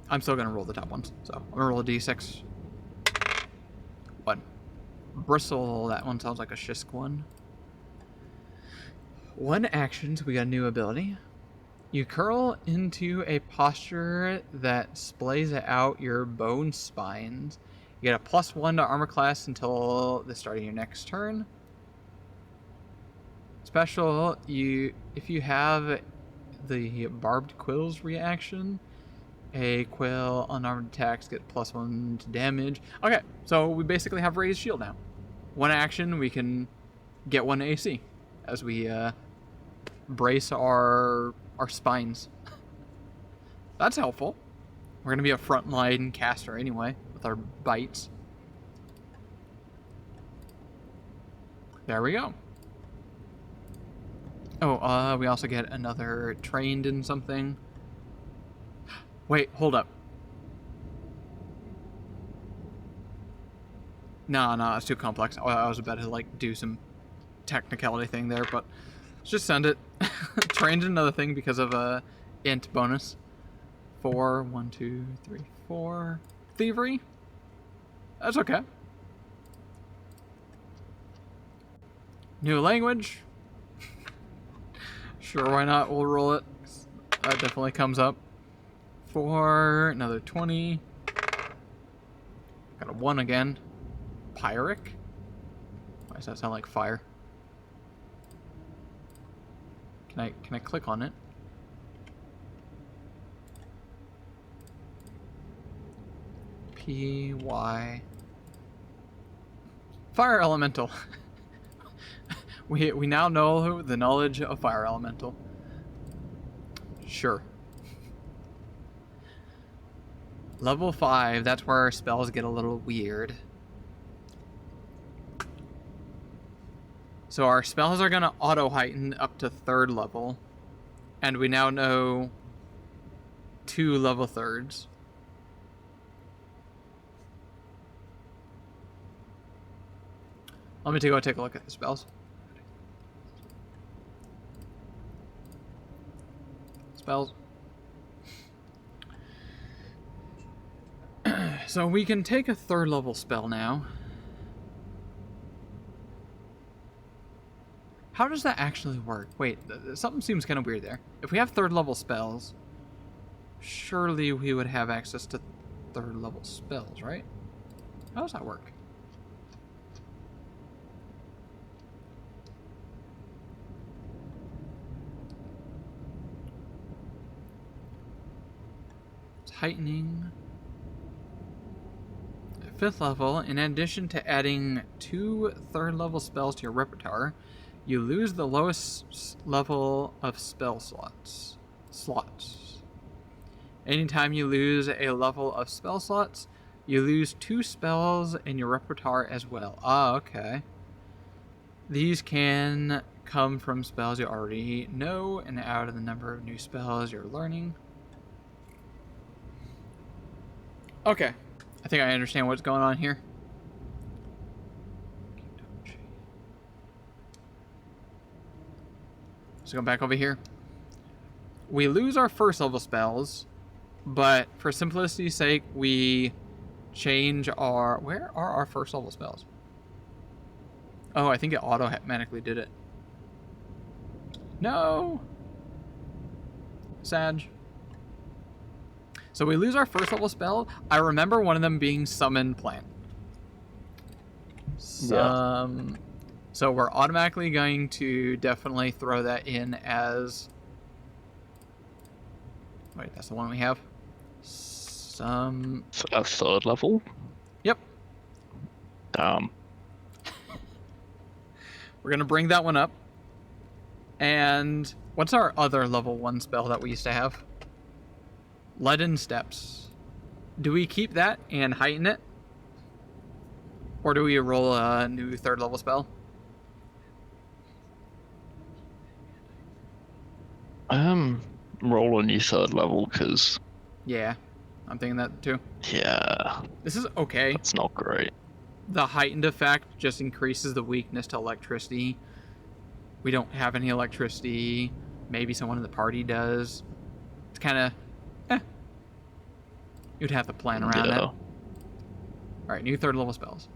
I'm still going to roll the top ones. So I'm going to roll a d6. 1. Bristle, that one sounds like a Shisk one. 1 action, so we got a new ability. You curl into a posture that splays out your bone spines. You get a +1 to armor class until the start of your next turn. Special, if you have the barbed quills reaction, a quill unarmed attacks get +1 to damage. Okay, so we basically have raised shield now. 1 action, we can get 1 AC as we brace our spines. That's helpful. We're going to be a frontline caster anyway, with our bites. There we go. Oh, we also get another trained in something. Wait, hold up. No, it's too complex. I was about to, like, do some technicality thing there, but let's just send it. Trained in another thing because of a int bonus. 4, 1, 2, 3, 4. Thievery? That's okay. New language? Sure, why not? We'll roll it. That definitely comes up. 4, another 20. Got a 1 again. Pyric? Why does that sound like fire? Can I click on it? P-Y... Fire Elemental. We now know the knowledge of Fire Elemental. Sure. Level 5, that's where our spells get a little weird. So our spells are going to auto-heighten up to 3rd level. And we now know 2 level 3rds. Let me go take a look at the spells. Spells. So we can take a 3rd level spell now. How does that actually work? Wait, something seems kind of weird there. If we have 3rd level spells, surely we would have access to 3rd level spells, right? How does that work? It's heightening. 5th level, in addition to adding 2 3rd level spells to your repertoire, you lose the lowest level of spell slots. Anytime you lose a level of spell slots, you lose 2 spells in your repertoire as well. Ah, okay. These can come from spells you already know and out of the number of new spells you're learning. Okay. I think I understand what's going on here. So go back over here. We lose our 1st level spells, but for simplicity's sake, we change our... Where are our 1st level spells? Oh, I think it automatically did it. No! Sag. So we lose our 1st level spell. I remember one of them being Summon Plant. Yeah. So we're automatically going to definitely throw that in as... Wait, that's the one we have? So at 3rd level? Yep. Damn. We're going to bring that one up. And what's our other level 1 spell that we used to have? Leaden Steps. Do we keep that and heighten it? Or do we roll a new 3rd level spell? Roll a new 3rd level, because... Yeah, I'm thinking that too. Yeah. This is okay. That's not great. The heightened effect just increases the weakness to electricity. We don't have any electricity. Maybe someone in the party does. It's kind of... You'd have to plan around it. Alright, new 3rd level spells.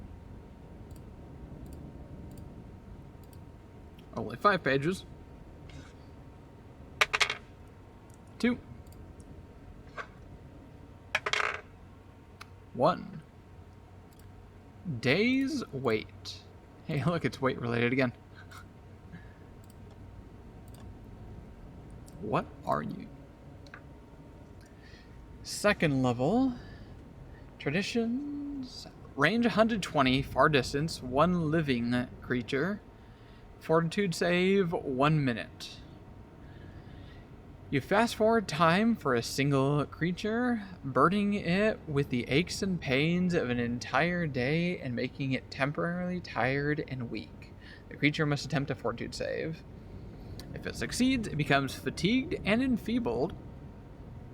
Only 5 pages. 2. 1. Day's Wait. Hey, look, it's weight related again. What are you? 2nd level. Traditions. Range 120, far distance, 1 living creature. Fortitude save, 1 minute. You fast forward time for a single creature, burdening it with the aches and pains of an entire day and making it temporarily tired and weak. The creature must attempt a fortitude save. If it succeeds, it becomes fatigued and enfeebled.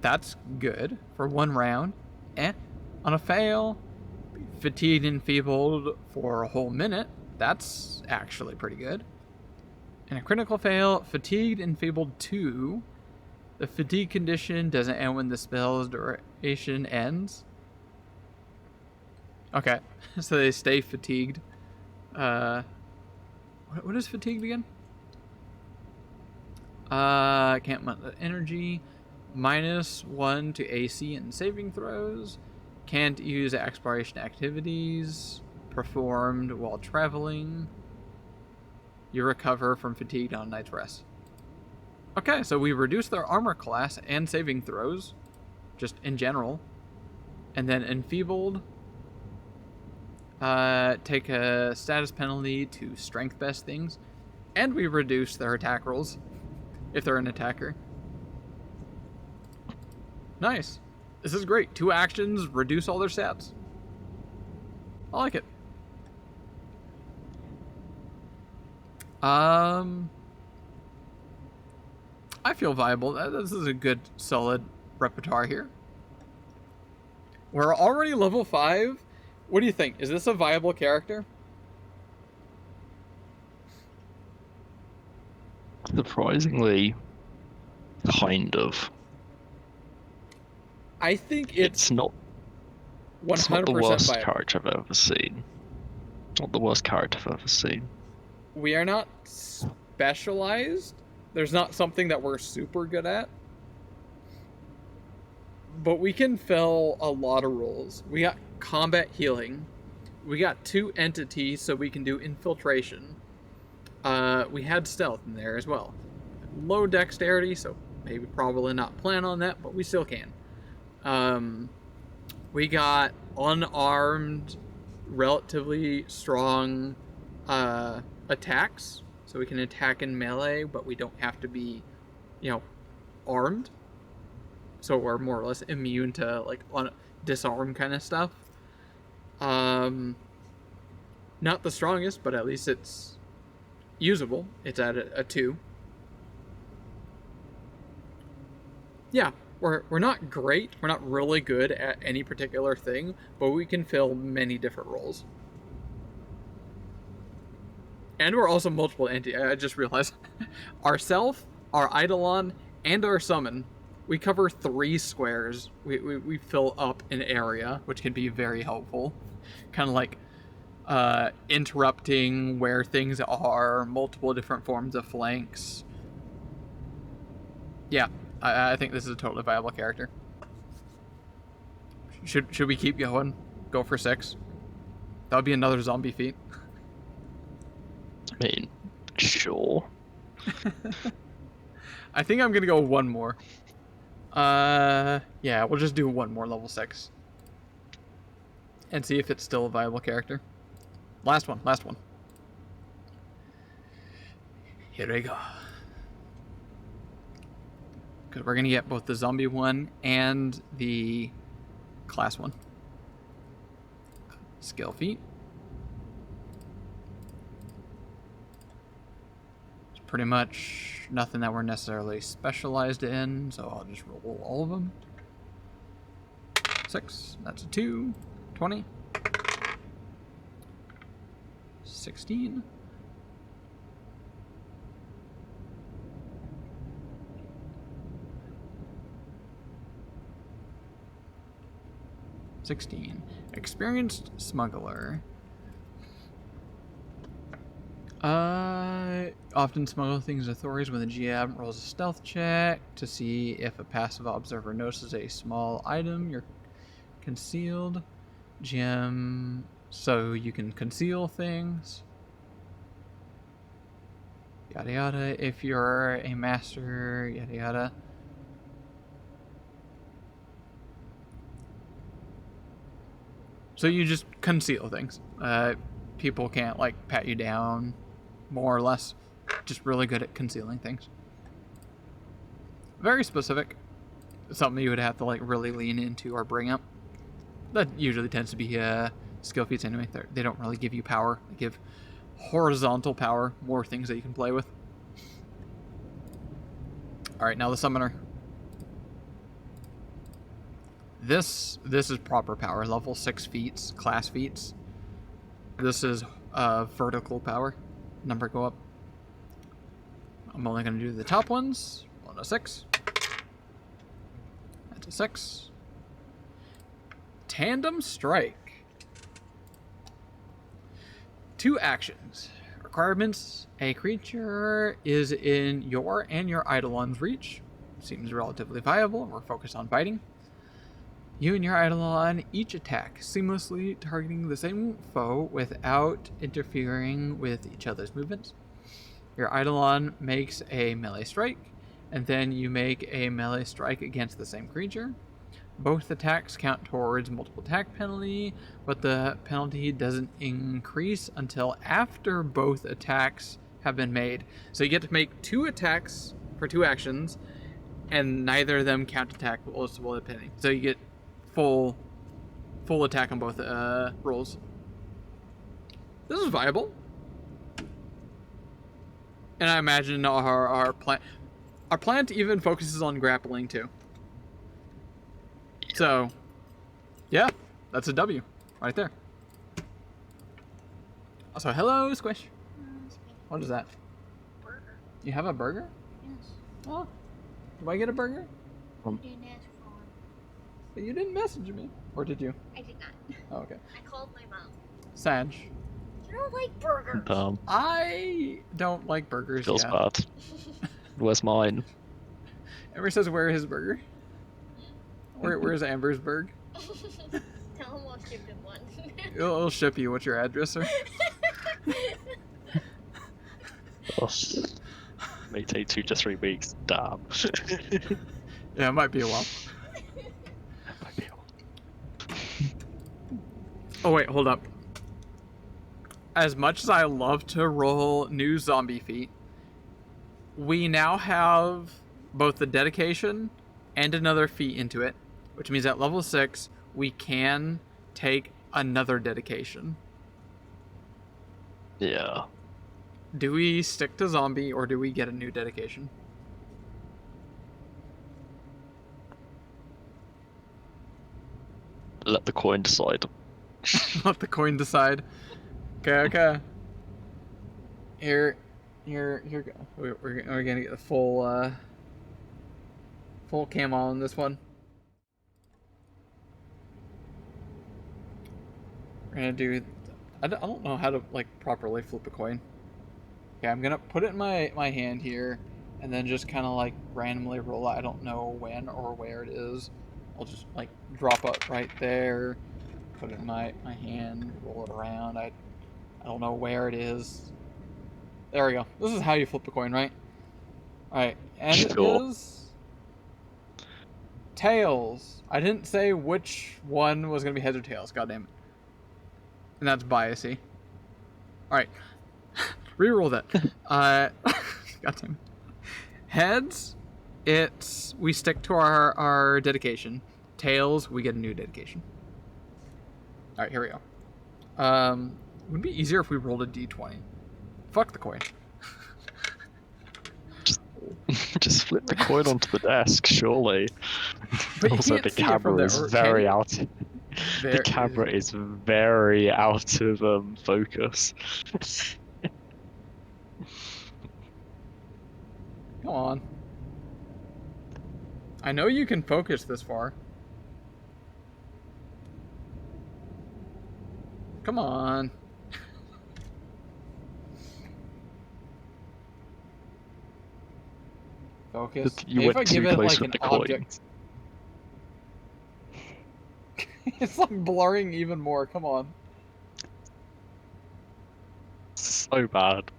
That's good for 1 round. On a fail, fatigued and enfeebled for a whole minute. That's actually pretty good. And a critical fail, fatigued and enfeebled 2. The fatigue condition doesn't end when the spell's duration ends. Okay, so they stay fatigued. What is fatigued again? Can't mount the energy. -1 to AC and saving throws. Can't use exploration activities performed while traveling. You recover from fatigue on a night's rest. Okay, so we reduce their armor class and saving throws, just in general. And then enfeebled, take a status penalty to strength best things. And we reduce their attack rolls, if they're an attacker. Nice. This is great. 2 actions, reduce all their stats. I like it. I feel viable. This is a good, solid repertoire here. We're already level 5. What do you think? Is this a viable character? Surprisingly, kind of. I think It's not 100% the worst viable. character I've ever seen. Not the worst character I've ever seen. We are not specialized. There's not something that we're super good at. But we can fill a lot of roles. We got combat healing. We got 2 entities, so we can do infiltration. We had stealth in there as well. Low dexterity, so maybe probably not plan on that, but we still can. We got unarmed, relatively strong attacks, so we can attack in melee, but we don't have to be, armed. So we're more or less immune to like disarm kind of stuff. Not the strongest, but at least it's usable. It's at a 2. Yeah, we're not great. We're not really good at any particular thing, but we can fill many different roles. And we're also multiple I just realized. Ourself, our Eidolon, and our Summon. We cover 3 squares. We fill up an area, which can be very helpful. Kind of like interrupting where things are, multiple different forms of flanks. Yeah, I think this is a totally viable character. Should we keep going? Go for 6? That would be another zombie feat. I mean, sure. I think I'm gonna go 1 more. Yeah, we'll just do 1 more level 6. And see if it's still a viable character. Last one. Here we go. Because we're gonna get both the zombie one and the class one. Skill feat. It's pretty much nothing that we're necessarily specialized in, so I'll just roll all of them. 6, that's a 2, 20, 16, 16. Experienced smuggler. Often smuggle things to authorities when the GM rolls a stealth check to see if a passive observer notices a small item you're concealed. GM, so you can conceal things. Yada yada. If you're a master, yada yada. So you just conceal things. People can't like pat you down, more or less. Just really good at concealing things. Very specific. Something you would have to like really lean into or bring up. That usually tends to be skill feats anyway. They don't really give you power. They give horizontal power, more things that you can play with. Alright, now the summoner. This is proper power, level 6 feats, class feats. This is vertical power. Number go up. I'm only going to do the top ones. 1 to 6. That's a 6. Tandem Strike. 2 actions. Requirements. A creature is in your and your Eidolon's reach. Seems relatively viable. We're focused on fighting. You and your Eidolon each attack, seamlessly targeting the same foe without interfering with each other's movements. Your Eidolon makes a melee strike, and then you make a melee strike against the same creature. Both attacks count towards multiple attack penalty, but the penalty doesn't increase until after both attacks have been made. So you get to make 2 attacks for 2 actions, and neither of them count attack multiple penalty. So you get full attack on both rolls. This is viable. And I imagine our plant even focuses on grappling too. So, yeah, that's a W right there. Also, hello, Squish. What is that? Burger. You have a burger? Yes. Oh, do I get a burger? You didn't ask for one. But you didn't message me, or did you? I did not. Oh, okay. I called my mom. Sag. You don't like burgers. I don't like burgers. Feels Yeah. bad. Where's mine? Amber says, "Where is burger? Where's Amber's burg? Tell him I'll ship him one. It'll ship you. What's your address, sir?" Oh, may take 2 to 3 weeks. Damn. Yeah, it might be a while. Might be a while. Oh wait, hold up. As much as I love to roll new zombie feat, we now have both the dedication and another feat into it, which means at level 6 we can take another dedication. Yeah. Do we stick to zombie or do we get a new dedication? Let the coin decide. Let the coin decide. Okay. Here go. We're gonna get the full camo on this one. We're gonna do. I don't know how to like properly flip a coin. Okay, I'm gonna put it in my hand here, and then just kind of like randomly roll it. I don't know when or where it is. I'll just like drop it right there, put it in my hand, roll it around. I don't know where it is. There we go. This is how you flip a coin, right? Alright, and Sure. it is tails. I didn't say which one was going to be heads or tails, god damn it. And that's biasy. Alright. Reroll that. God damn it. Heads, we stick to our dedication. Tails, we get a new dedication. Alright, here we go. It would be easier if we rolled a d20. Fuck the coin. Just flip the coin onto the desk, surely. But you Also, can't the see it from camera there, is or very can you? out. The camera is very out of focus. Come on. I know you can focus this far. Come on. Focus. You Maybe if I went give too it close like with an the coin. object. It's like blurring even more. Come on. So bad.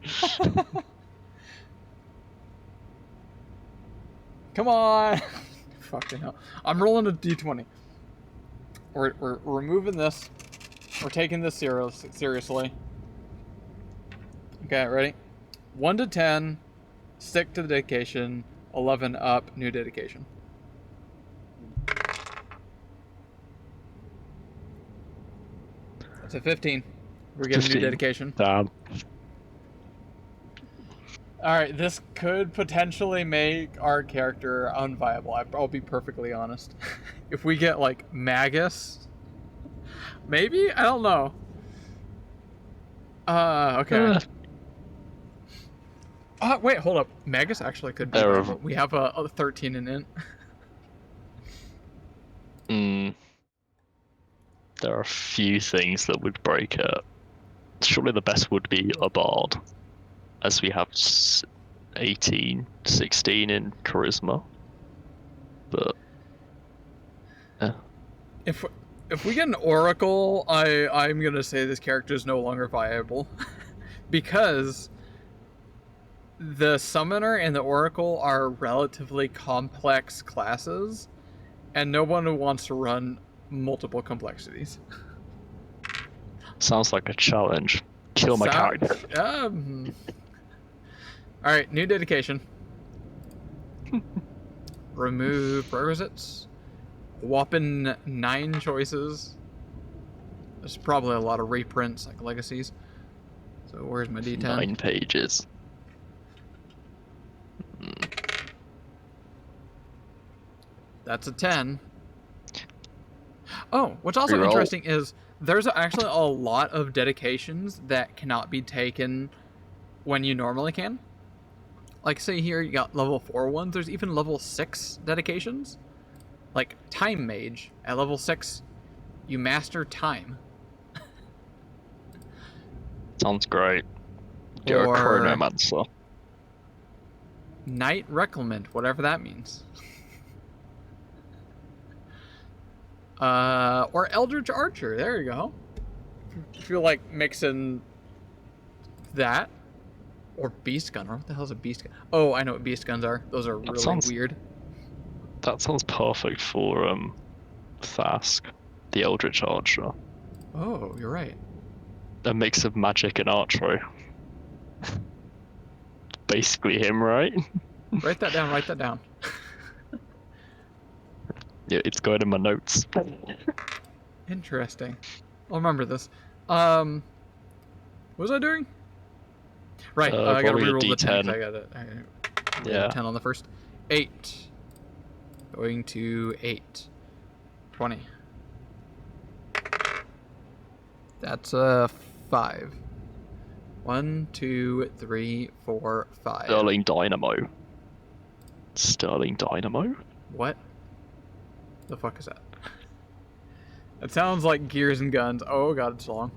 Come on. Fucking hell. I'm rolling a d20. We're removing this. We're taking this seriously. Okay, ready? 1 to 10. Stick to the dedication. 11 up, new dedication. That's a 15. We're getting 15. new dedication. Damn. Alright, this could potentially make our character unviable. I'll be perfectly honest. If we get, like, Magus, maybe? I don't know. Okay. Wait, hold up. Magus actually could be viable. We have a 13 in int. There are a few things that would break it. Surely the best would be a bard, as we have 18, 16 in charisma. But If we get an oracle, I'm gonna say this character is no longer viable, because the summoner and the oracle are relatively complex classes, and no one wants to run multiple complexities. Sounds like a challenge. Kill my character. Alright, new dedication. Remove prerequisites. Whopping 9 choices. There's probably a lot of reprints, like legacies. So where's my D10? 9 pages. That's a 10. Oh, what's also Reroll. interesting is there's actually a lot of dedications that cannot be taken when you normally can. Like, say here you got level 4 ones. There's even level 6 dedications. Like, Time Mage. At level 6, you master time. Sounds great. You're a chronomancer. Knight Reclamant, whatever that means. Or Eldritch Archer, there you go. If you like mixing that. Or Beast Gunner. What the hell is a Beast Gun? Oh, I know what Beast Guns are. Those are really weird. That sounds perfect for Thask, the Eldritch Archer. Oh, you're right. A mix of magic and archery. Basically him, right? Write that down, write that down. Yeah, it's going in my notes. Interesting. I'll remember this. What was I doing? Right, I gotta reroll the 10. I got it. Yeah. 10 on the first. 8. Going to 8. 20. That's a 5. 1, 2, 3, 4, 5. Sterling Dynamo. Sterling Dynamo? What? The fuck is that? It sounds like Gears and Guns. Oh god, it's long.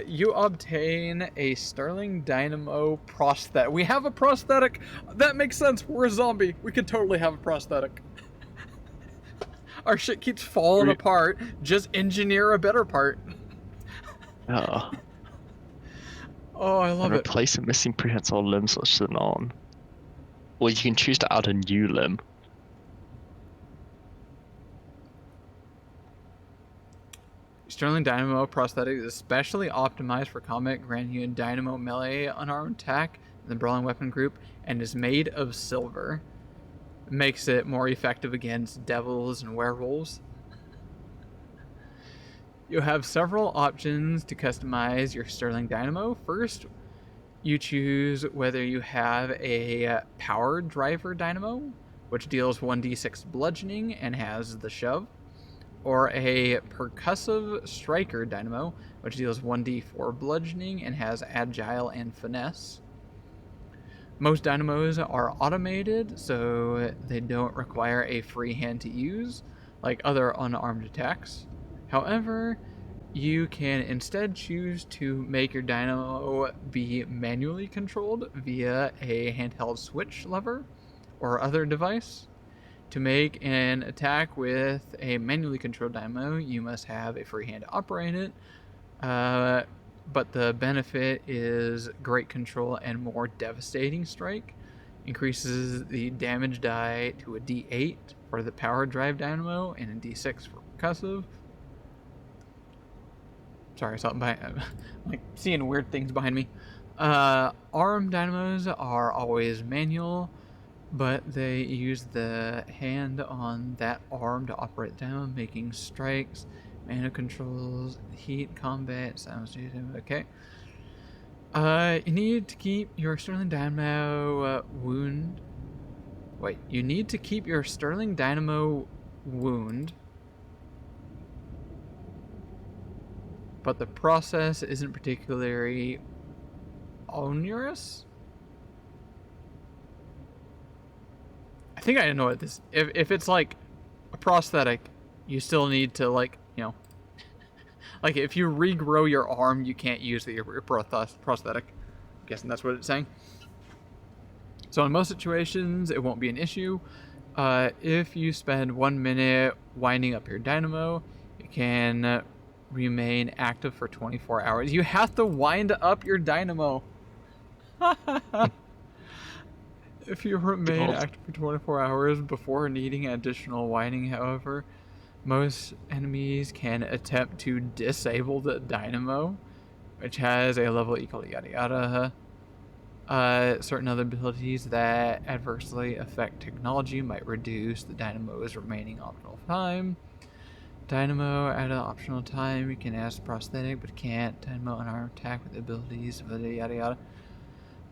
You obtain a Sterling Dynamo prosthetic. We have a prosthetic. That makes sense. We're a zombie. We could totally have a prosthetic. Our shit keeps falling apart. Just engineer a better part. Yeah. Oh, I love it. Replace a missing prehensile limb such as an arm. Or you can choose to add a new limb. Sterling Dynamo prosthetic is especially optimized for combat, granting you a Dynamo melee unarmed attack in the brawling weapon group, and is made of silver. It makes it more effective against devils and werewolves. You have several options to customize your Sterling Dynamo. First, you choose whether you have a power driver dynamo, which deals 1d6 bludgeoning and has the shove, or a percussive striker dynamo, which deals 1d4 bludgeoning and has agile and finesse. Most dynamos are automated, so they don't require a free hand to use, like other unarmed attacks. However, you can instead choose to make your dynamo be manually controlled via a handheld switch lever or other device. To make an attack with a manually controlled dynamo, you must have a free hand to operate it, but the benefit is great control and more devastating strike. Increases the damage die to a d8 for the power drive dynamo and a d6 for percussive. Sorry, something behind. I'm like seeing weird things behind me. Arm dynamos are always manual. but they use the hand on that arm to operate down, making strikes, mana controls, heat, combat, sounds. Okay. You need to keep your Sterling Dynamo wound. Wait, you need to keep your Sterling Dynamo wound, but the process isn't particularly onerous. I think I know what this. If it's like a prosthetic, you still need to like like if you regrow your arm, you can't use the prosthetic. I'm guessing that's what it's saying. So in most situations, it won't be an issue. If you spend 1 minute winding up your dynamo, it can remain active for 24 hours. You have to wind up your dynamo. If you remain active for 24 hours before needing additional winding, however, most enemies can attempt to disable the dynamo, which has a level equal to yada yada. Certain other abilities that adversely affect technology might reduce the dynamo's remaining optional time. Dynamo at an optional time, you can add prosthetic, but can't dynamo unarmed attack with abilities, yada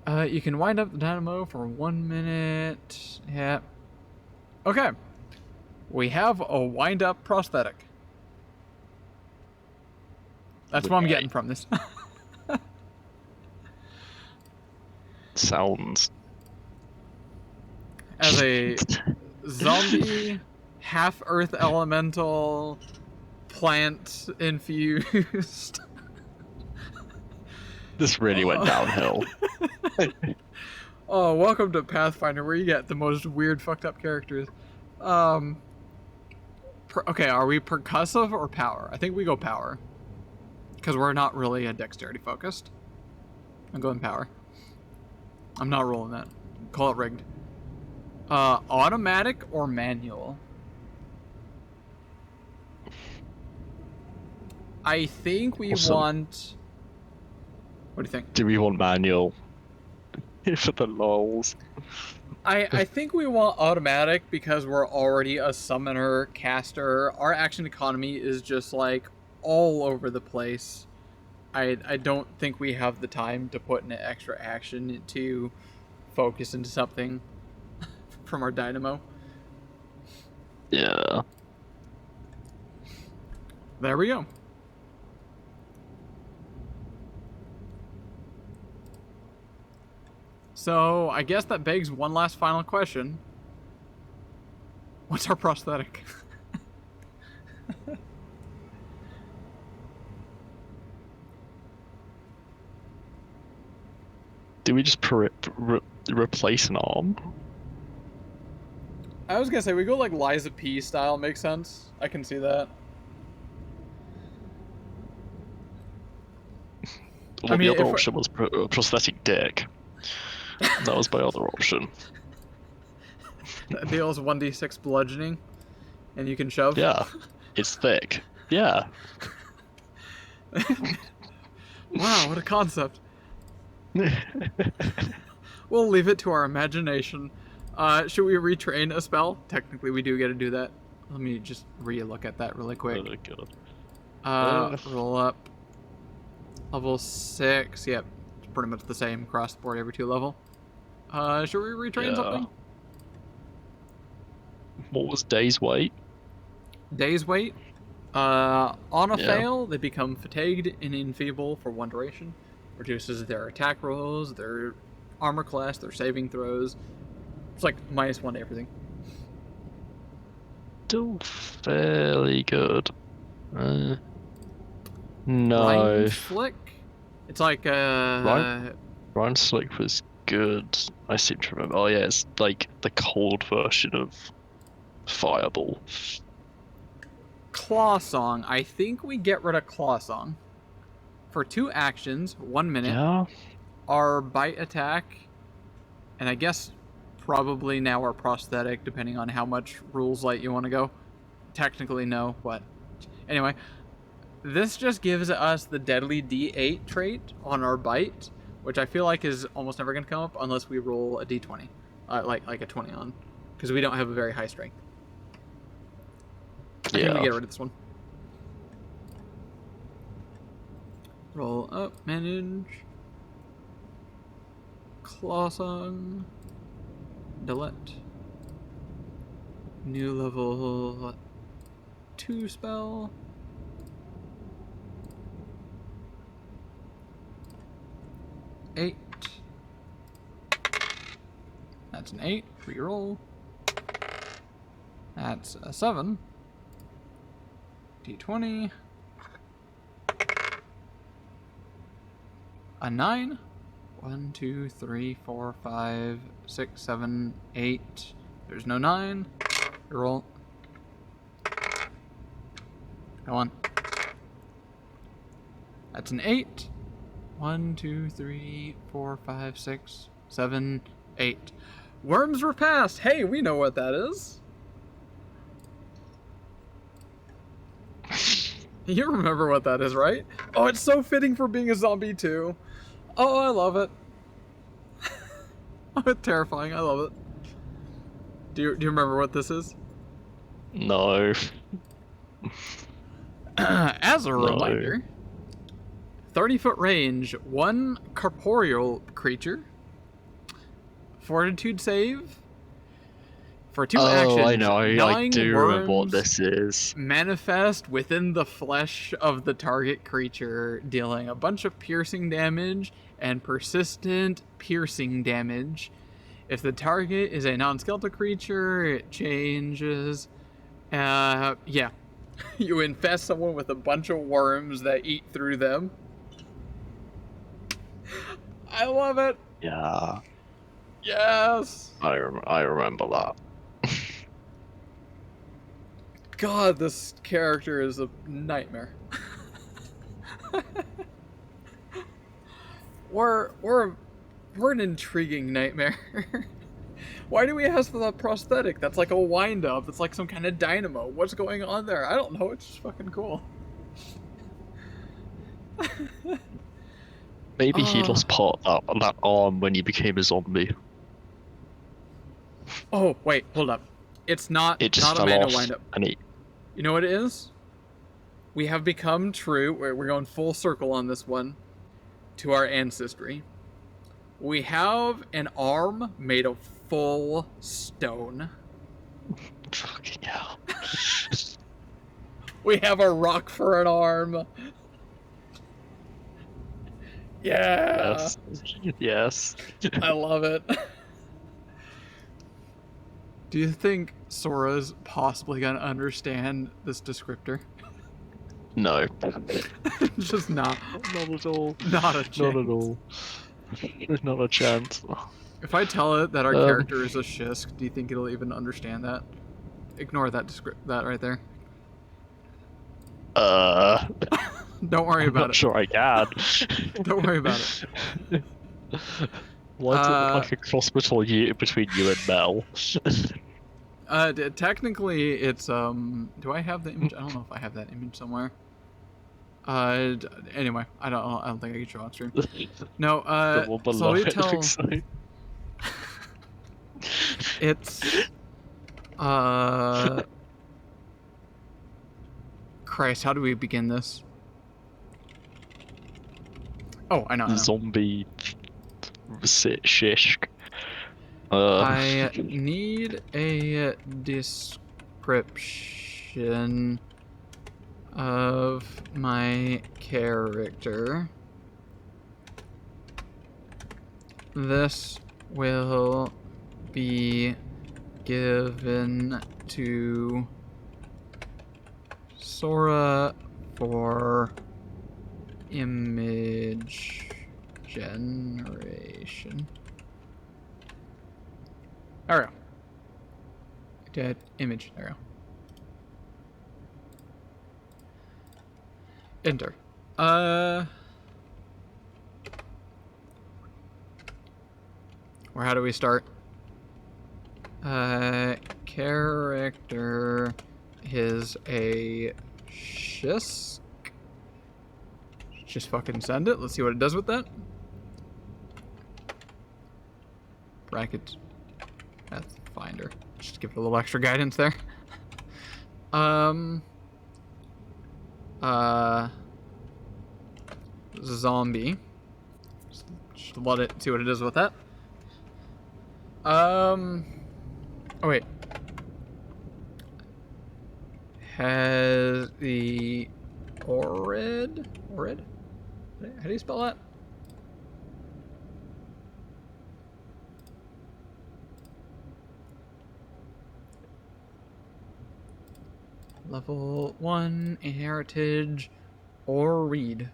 yada. You can wind up the dynamo for 1 minute. Yeah. Okay. We have a wind up prosthetic. That's what I'm getting from this. Sounds. As a zombie, half earth elemental, plant infused. This really went downhill. Oh, welcome to Pathfinder, where you get the most weird, fucked up characters. Okay, are we percussive or power? I think we go power. Because we're not really a dexterity focused. I'm going power. I'm not rolling that. Call it rigged. Automatic or manual? I think we want... What do you think? Do we want manual? For the lols. I think we want automatic because we're already a summoner, caster. Our action economy is just like all over the place. I don't think we have the time to put in an extra action to focus into something from our dynamo. Yeah. There we go. So, I guess that begs one last final question. What's our prosthetic? Do we just replace an arm? I was gonna say, we go like Liza P style, makes sense. I can see that. Well, the other option was prosthetic dick. That was my other option. That deals 1d6 bludgeoning, and you can shove? Yeah. It's thick. Yeah. Wow, what a concept. We'll leave it to our imagination. Should we retrain a spell? Technically, we do get to do that. Let me just re-look at that really quick. Roll up. Level 6. Yep. It's pretty much the same across the board every 2 level. Should we retrain something? What was Day's weight? Day's weight? On a fail, they become fatigued and enfeeble for 1 duration. Reduces their attack rolls, their armor class, their saving throws. It's like -1 to everything. Still fairly good. No. Ryan Slick? It's like Ryan Slick was good. I seem to remember. Oh yeah, it's like the cold version of Fireball. Claw Song. I think we get rid of Claw Song. For 2 actions, 1 minute. Yeah. Our bite attack, and I guess probably now our prosthetic, depending on how much rules light you want to go. Technically no, but anyway. This just gives us the deadly D8 trait on our bite, which I feel like is almost never going to come up unless we roll a D20. like a 20 on, because we don't have a very high strength. I think Yeah. we get rid of this one. Roll up, manage. Claw song. Delete. New level 2 spell. Eight. That's an 8. Reroll. That's a 7. D20. A 9. 1, 2, 3, 4, 5, 6, 7, 8. There's no 9. Reroll. Go on. That's an 8. 1, 2, 3, 4, 5, 6, 7, 8. Worms were passed. Hey, we know what that is. You remember what that is, right? Oh, it's so fitting for being a zombie too. Oh, I love it. Oh, it's terrifying. I love it. Do you remember what this is? No. As a reminder, 30-foot range, 1 corporeal creature, fortitude save. For 2 actions, I know. I do remember what worms this is. manifest within the flesh of the target creature, dealing a bunch of piercing damage and persistent piercing damage. If the target is a non-skeletal creature, it changes. Yeah. You infest someone with a bunch of worms that eat through them. I love it. Yeah. Yes. I remember that. God, this character is a nightmare. we're an intriguing nightmare. Why do we ask for that prosthetic? That's like a wind-up. It's like some kind of dynamo. What's going on there? I don't know. It's just fucking cool. Maybe he lost part of that arm when he became a zombie. Oh, wait. Hold up. It's not It just a fell manual off, wind-up. and he... You know what it is? We have become true. We're going full circle on this one to our ancestry. We have an arm made of full stone. Fucking hell. We have a rock for an arm. Yeah. Yes. I love it. Do you think Sora's possibly gonna understand this descriptor? No. Just not. Not at all. Not a chance. Not at all. Not a chance. If I tell it that our character is a Shisk, do you think it'll even understand that? Ignore that that right there. Don't worry about I'm not it. sure I can. Don't worry about it. Why does it look like a cross between you and Mel? Technically, it's do I have the image? I don't know if I have that image somewhere. Anyway, I don't think I can show on stream. No, so we tell. It's Christ, how do we begin this? Oh, I know. Zombie shish. I need a description of my character. This will be given to Sora for image generation. There we go. Dead image. There we go. Enter. Or how do we start? Character is a Shisk. Just fucking send it. Let's see what it does with that. Brackets. Pathfinder. Just give it a little extra guidance there. Zombie. Just let it see what it is with that. Oh wait. Has the Orid? How do you spell that? Level 1 heritage Orid.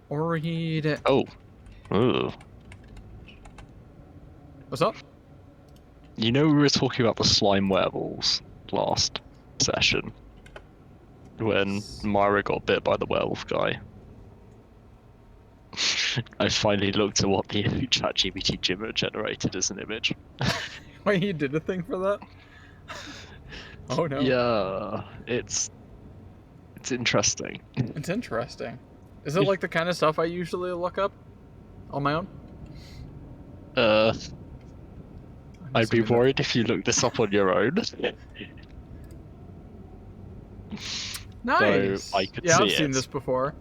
Orid. Oh. Ooh. What's up? You know we were talking about the slime werewolves last session when Myra got bit by the werewolf guy. I finally looked at what the ChatGPT generated as an image. Wait, you did a thing for that? Oh no. Yeah, it's interesting. It's interesting. Is it like the kind of stuff I usually look up on my own? I'd be worried if you looked this up on your own. Nice. So I could yeah, see I've seen it. this before.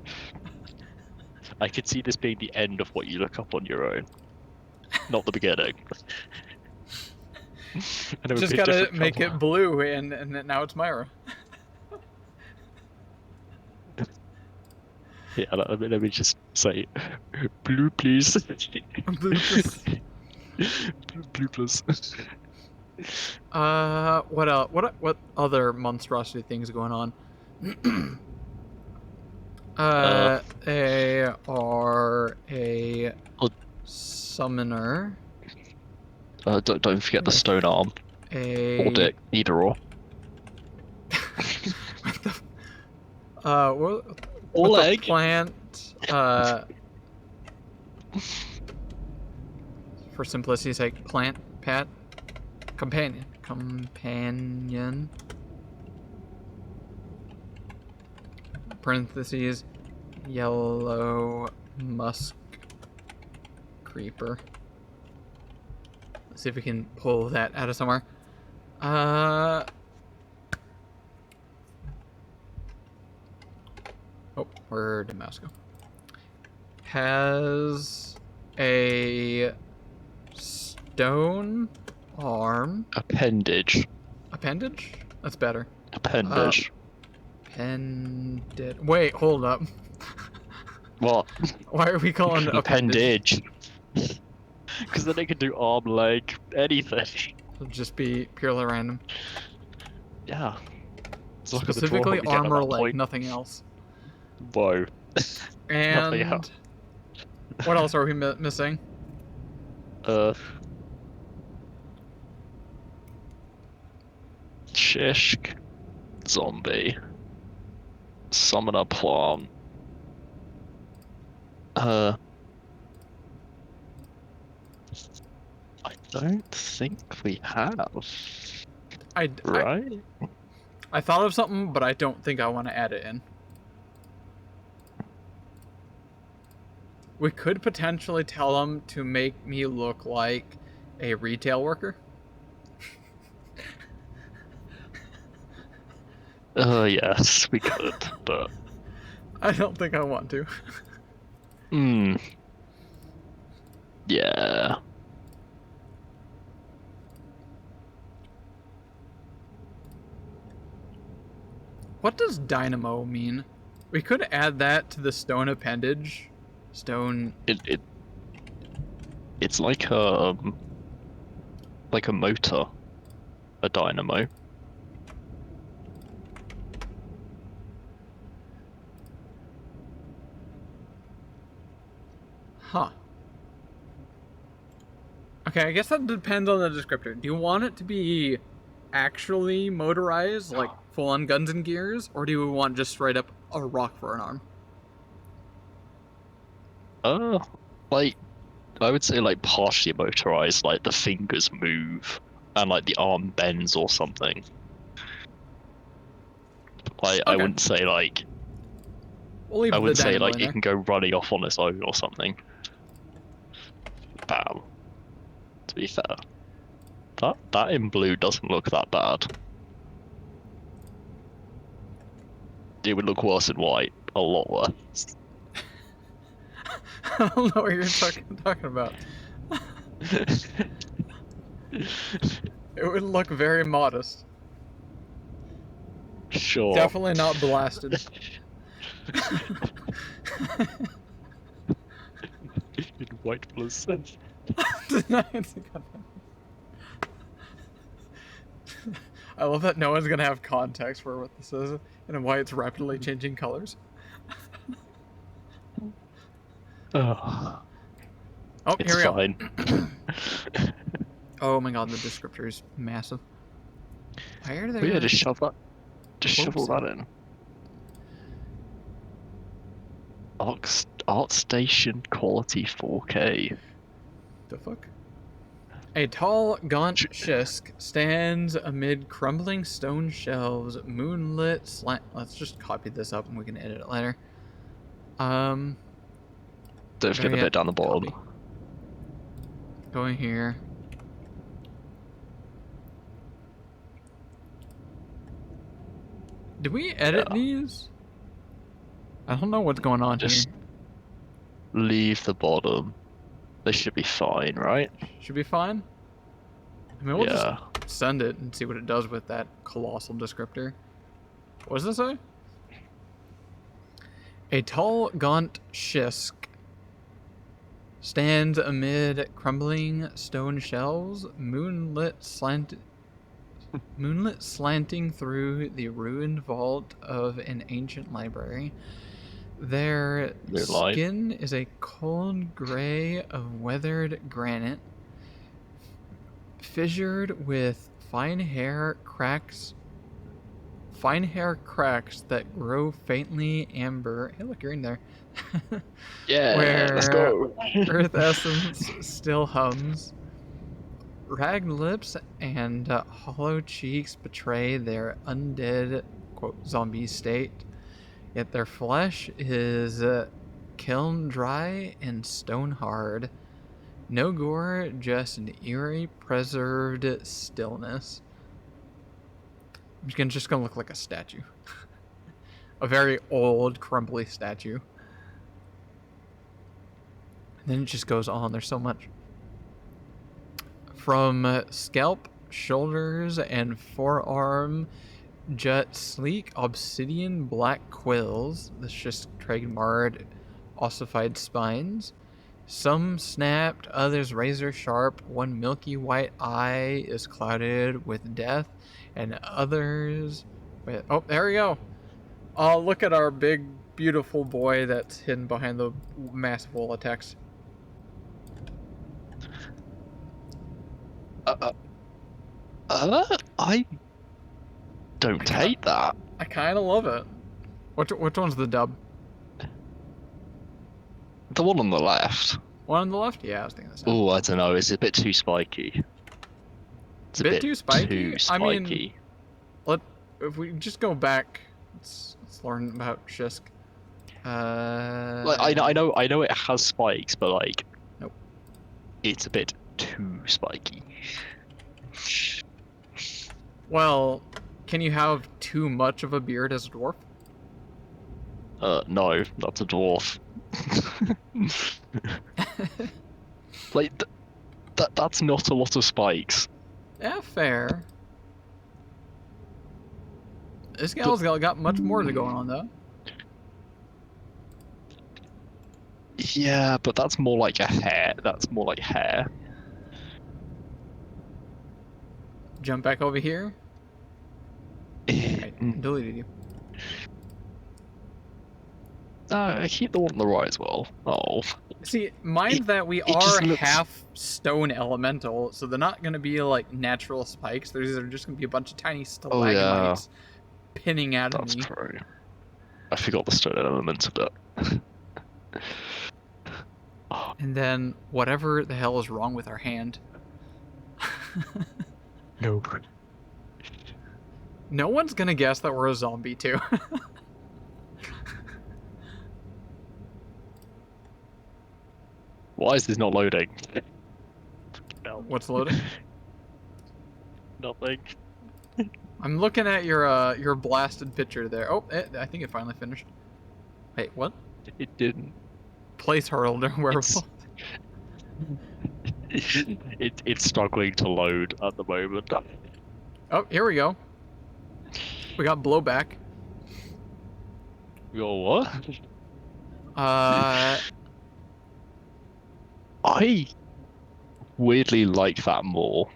I could see this being the end of what you look up on your own, not the beginning. And it would Just be a gotta different make cover. it blue, and now it's Myra. Yeah, let me just say, blue please. Blue, please. Blue please. What else? What other monstrosity things going on? They are a summoner. Don't forget the stone arm. Or dick, either or. What the? Or with leg. the plant. For simplicity's sake, plant, pet, companion. Parentheses, yellow musk creeper. Let's see if we can pull that out of somewhere. Oh, where did mouse go? Has a stone arm. Appendage. Appendage? That's better. Appendage. Wait, hold up. What? Why are we calling it appendage? Because then they can do arm, leg, anything. It'll just be purely random. Yeah. Let's look at the Specifically draw, we get at armor that leg, point. nothing else. Whoa. Nothing And else. what else are we missing? Shishk. Zombie. Summoner plant. I don't think we have. Right? I thought of something, but I don't think I want to add it in. We could potentially tell them to make me look like a retail worker. Yes, we could, but... I don't think I want to. Yeah. What does dynamo mean? We could add that to the stone appendage. Stone. It's like a motor, a dynamo. Huh. Okay, I guess that depends on the descriptor. Do you want it to be actually motorized, like full-on guns and gears, or do you want just straight up a rock for an arm? Like, I would say like partially motorized, like the fingers move and like the arm bends or something. Like, Okay. I wouldn't say like... We'll leave I the wouldn't say dynamo like in it there. can go running off on its own or something. Japan. To be fair, that in blue doesn't look that bad. It would look worse in white, a lot worse. I don't know what you're talking about. It would look very modest. Sure. Definitely not blasted. In white plus. I love that no one's gonna have context for what this is and why it's rapidly changing colors. Oh, Oh, it's here we fine. go. Oh my god, the descriptor is massive. Why are there... Well, yeah, just shove that. Just shovel Whoops. that in. Art Station quality 4K. The fuck? A tall, gaunt Shisk stands amid crumbling stone shelves, moonlit slant... Let's just copy this up and we can edit it later. Don't forget the bit down the bottom. Copy. Going here. Did we edit these? I don't know what's going on Just here. leave the bottom. They should be fine, right? Should be fine. I mean, we'll Yeah. just send it and see what it does with that colossal descriptor. What does it say? A tall, gaunt Shisk stands amid crumbling stone shelves, moonlit slanting through the ruined vault of an ancient library. Their Moonlight. skin is a cold gray of weathered granite, fissured with fine hair cracks that grow faintly amber. Hey, look, you're in there. Yeah, Where let's go. Earth essence still hums. Ragged lips and hollow cheeks betray their undead, quote, zombie state. Yet their flesh is kiln dry and stone hard. No gore, just an eerie, preserved stillness. It's just gonna look like a statue. A very old, crumbly statue. And then it just goes on. There's so much. From scalp, shoulders, and forearm jut sleek obsidian black quills. That's just trademarked ossified spines. Some snapped, others razor sharp. One milky white eye is clouded with death, and others... Wait, oh, there we go. Oh, look at our big, beautiful boy that's hidden behind the massive wall of text. I don't hate that. I kind of love it. Which one's the dub? The one on the left. One on the left? Yeah, I was thinking the same. Oh, I don't know. It's a bit too spiky. It's a Bit too spiky? Too I spiky. mean, if we just go back, let's learn about Shisk. Like I know it has spikes, but like, nope. It's a bit too spiky. Well, can you have too much of a beard as a dwarf? No, that's a dwarf. Like, that's not a lot of spikes. Yeah, fair. This gal's got much more to go on, though. Yeah, but that's more like a hair. That's more like hair. Jump back over here. Right, deleted you. I keep the one on the right as well. Oh. See, mind that we are just looks... half stone elemental, so they're not going to be like natural spikes. These are just going to be a bunch of tiny stalagmites pinning at me. That's true. I forgot the stone element of that. And then whatever the hell is wrong with our hand. No. No one's gonna guess that we're a zombie too. Why is this not loading? What's loading? Nothing. I'm looking at your blasted picture there. Oh, I think it finally finished. Wait, what? It didn't. Placeholder werewolf. It's struggling to load at the moment. Oh, here we go. We got blowback. Your what? Uh, I weirdly like that more.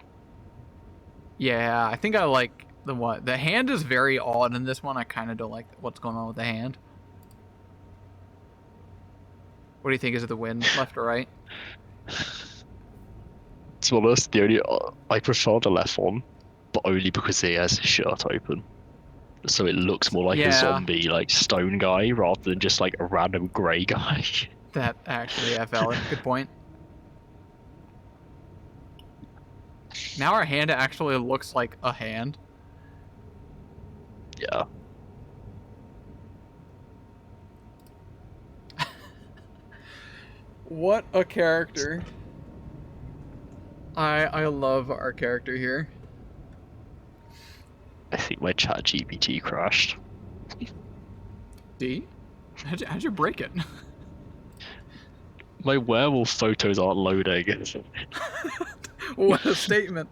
yeah, I think I like the what. The hand is very odd in this one. I kind of don't like what's going on with the hand. What do you think? Is it the wind, left or right? To be honest, I prefer the left one, but only because he has his shirt open. So it looks more like a zombie, like stone guy, rather than just like a random grey guy. That actually, yeah, valid. Good point. Now our hand actually looks like a hand. Yeah. What a character. I love our character here. I think my chat GPT crashed. D? How'd you break it? My werewolf photos aren't loading. What a statement.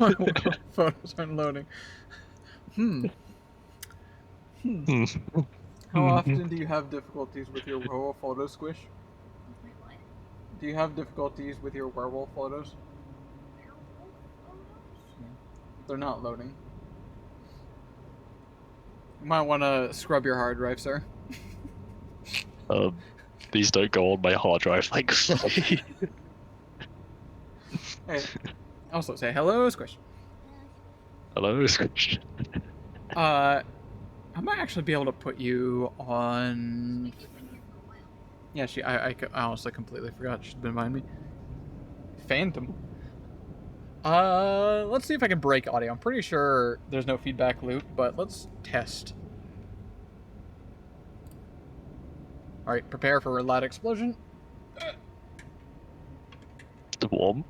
My photos aren't loading. How often do you have difficulties with your werewolf photo, Squish? Wait, what? Do you have difficulties with your werewolf photos? They're not loading. You might want to scrub your hard drive, sir. These don't go on my hard drive, thankfully. Hey, also say hello, Squish. Hello, Squish. I might actually be able to put you on. Yeah, I honestly completely forgot she's been behind me. Phantom. Let's see if I can break audio. I'm pretty sure there's no feedback loop, but let's test. Alright, prepare for a loud explosion. The warm.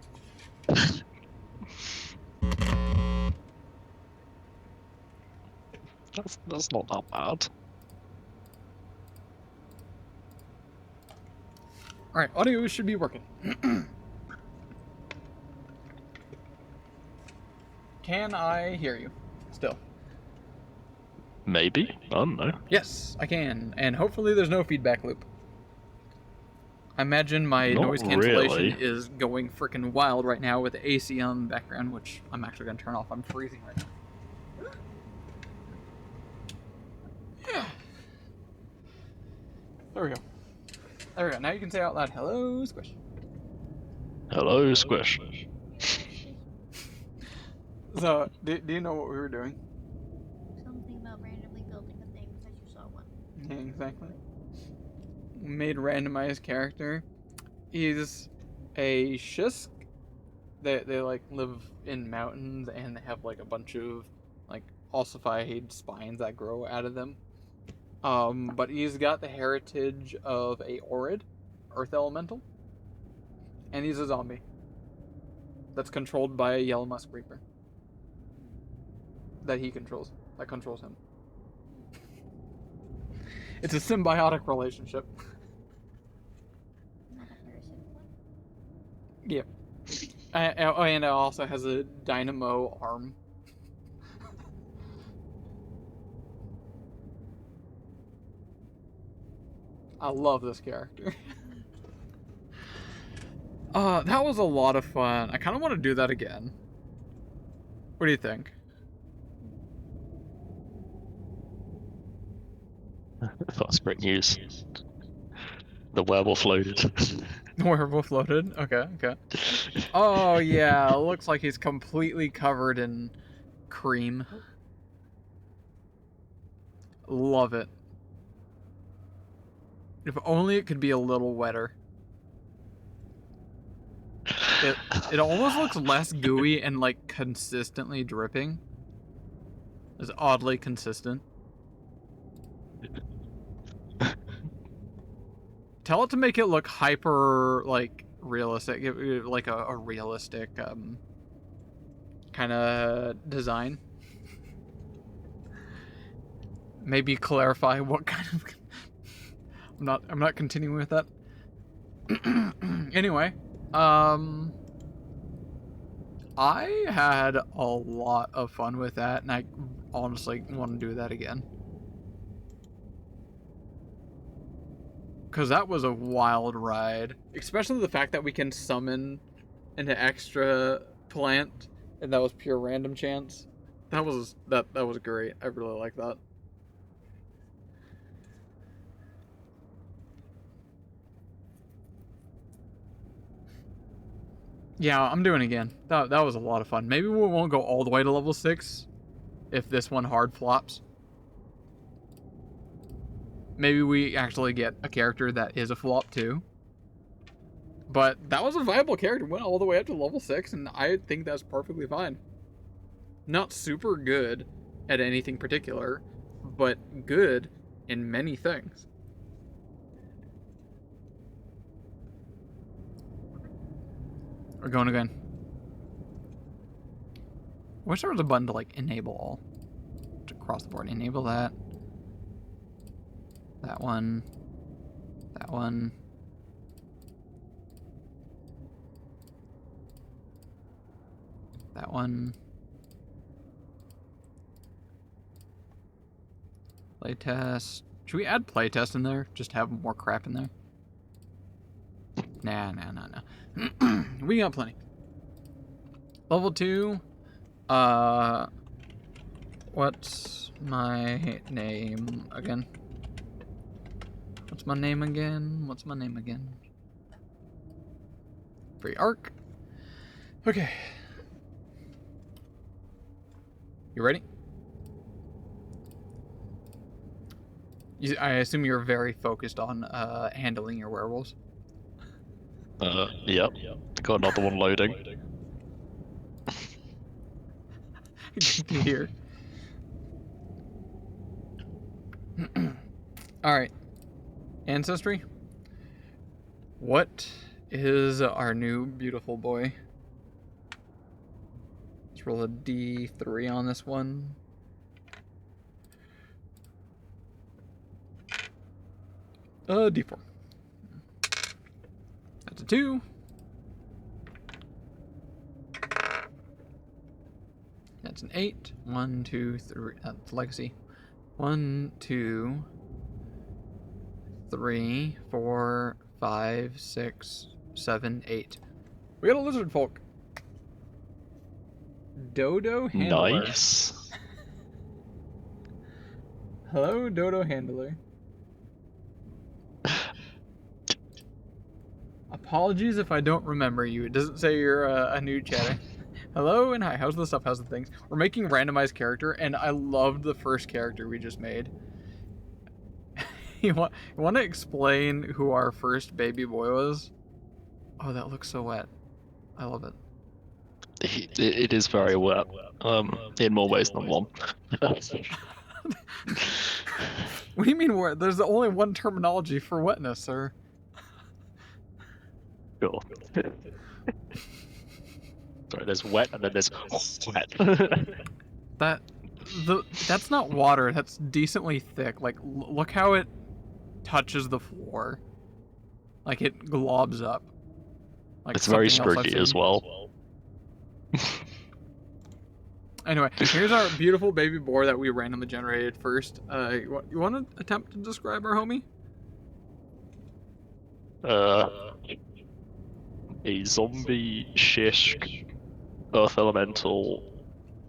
That's not that bad. Alright, audio should be working. Can I hear you? Still. Maybe? I don't know. Yes, I can. And hopefully there's no feedback loop. I imagine my Not noise cancellation really. is going freaking wild right now with the AC on the background, which I'm actually going to turn off. I'm freezing right now. Yeah. There we go. There we go. Now you can say out loud, hello, Squish. Hello, Squish. So, do you know what we were doing? Something about randomly building a thing because you saw one. Yeah, exactly. Made randomized character. He's a Shisk. They like live in mountains and they have like a bunch of like ossified spines that grow out of them. But he's got the heritage of a Orid, Earth Elemental, and he's a zombie that's controlled by a Yellow Musk Reaper that controls him. It's a symbiotic relationship. Not a person one. Yeah. And it also has a dynamo arm. I love this character. That was a lot of fun. I kind of want to do that again. What do you think? That's great news. The werewolf loaded. Werewolf loaded? Okay. Oh, yeah. It looks like he's completely covered in cream. Love it. If only it could be a little wetter. It almost looks less gooey and like consistently dripping. It's oddly consistent. Tell it to make it look hyper like realistic, like a realistic kind of design. Maybe clarify what kind of. I'm not continuing with that. Anyway, I had a lot of fun with that, and I honestly want to do that again. Because that was a wild ride. Especially the fact that we can summon an extra plant, and that was pure random chance. That was great. I really like that. Yeah, I'm doing it again. That was a lot of fun. Maybe we won't go all the way to level 6 if this one hard flops. Maybe we actually get a character that is a flop too. But that was a viable character. Went all the way up to level 6, and I think that's perfectly fine. Not super good at anything particular, but good in many things. We're going again. I wish there was a button to like enable all. To cross the board. Enable that. That one. That one. That one. Playtest. Should we add playtest in there? Just have more crap in there? Nah. We got plenty. Level 2. What's my name again? What's my name again? Free arc. Okay. You ready? I assume you're very focused on handling your werewolves. Yep. Got another one loading. Good to hear. Alright. Ancestry. What is our new beautiful boy? Let's roll a D3 on this one. D4. That's a 2. That's an 8. 1, 2, 3. That's legacy. 1, 2, 3, 4, 5, 6, 7, 8. We got a lizard folk. Dodo Handler. Nice. Hello, Dodo Handler. Apologies if I don't remember you. It doesn't say you're a new chatter. Hello and hi. How's the stuff? How's the things? We're making randomized character, and I loved the first character we just made. You want to explain who our first baby boy was? Oh, that looks so wet. I love it. It is very wet. In more ways than one. What do you mean wet? There's only one terminology for wetness, sir. Sure. Sorry, there's wet and then there's wet. That's not water. That's decently thick. Like, look how it touches the floor. Like it globs up. Like it's very springy as well. Anyway, here's our beautiful baby boar that we randomly generated first. You want to attempt to describe our homie? A zombie shish earth elemental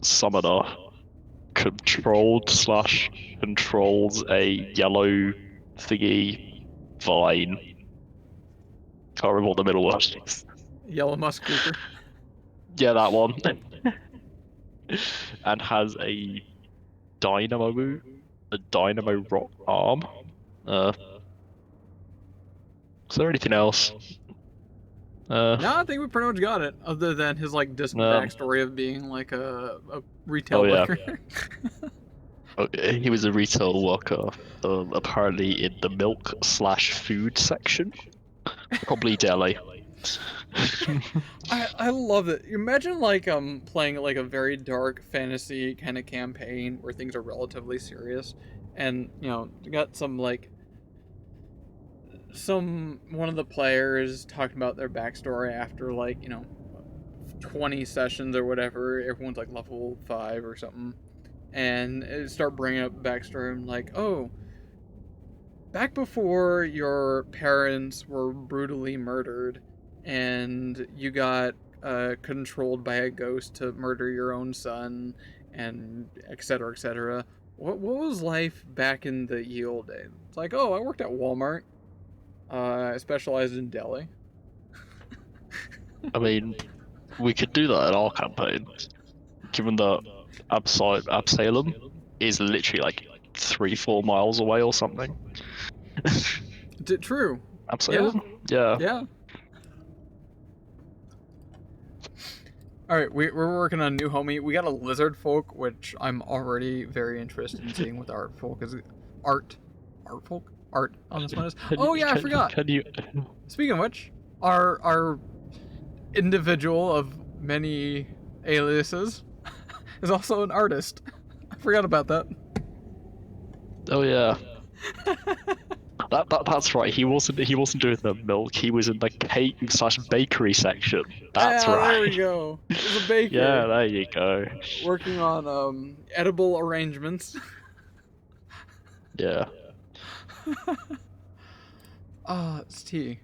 summoner controls a yellow thingy vine. Can't remember what the middle was. Yellow musk creeper. Yeah, that one. And has a dynamo rock arm. Is there anything else? No, I think we pretty much got it. Other than his like distant backstory of being like a retail worker. Okay, he was a retail worker, apparently in the milk/food section. Probably deli. I love it. Imagine like playing like a very dark fantasy kind of campaign where things are relatively serious, and you got some like one of the players talking about their backstory after like 20 sessions or whatever. Everyone's like level 5 or something, and start bringing up backstory. I'm like, oh, back before your parents were brutally murdered and you got controlled by a ghost to murder your own son, and etc., etc. What was life back in the ye olde days? It's like, oh, I worked at Walmart. I specialized in deli. I mean, we could do that in our campaign, given that Absalom is literally like 3-4 miles away or something. True. Absalom? Yeah. Yeah. Alright, we're working on new homie. We got a lizard folk, which I'm already very interested in seeing what the art folk is. Art on this one is. I forgot. Speaking of which, our individual of many aliases is also an artist. I forgot about that. Oh yeah. That's right. He wasn't doing the milk. He was in the cake/bakery section. That's right. There we go. He's a baker. Yeah, there you go. Working on edible arrangements. Yeah. It's tea.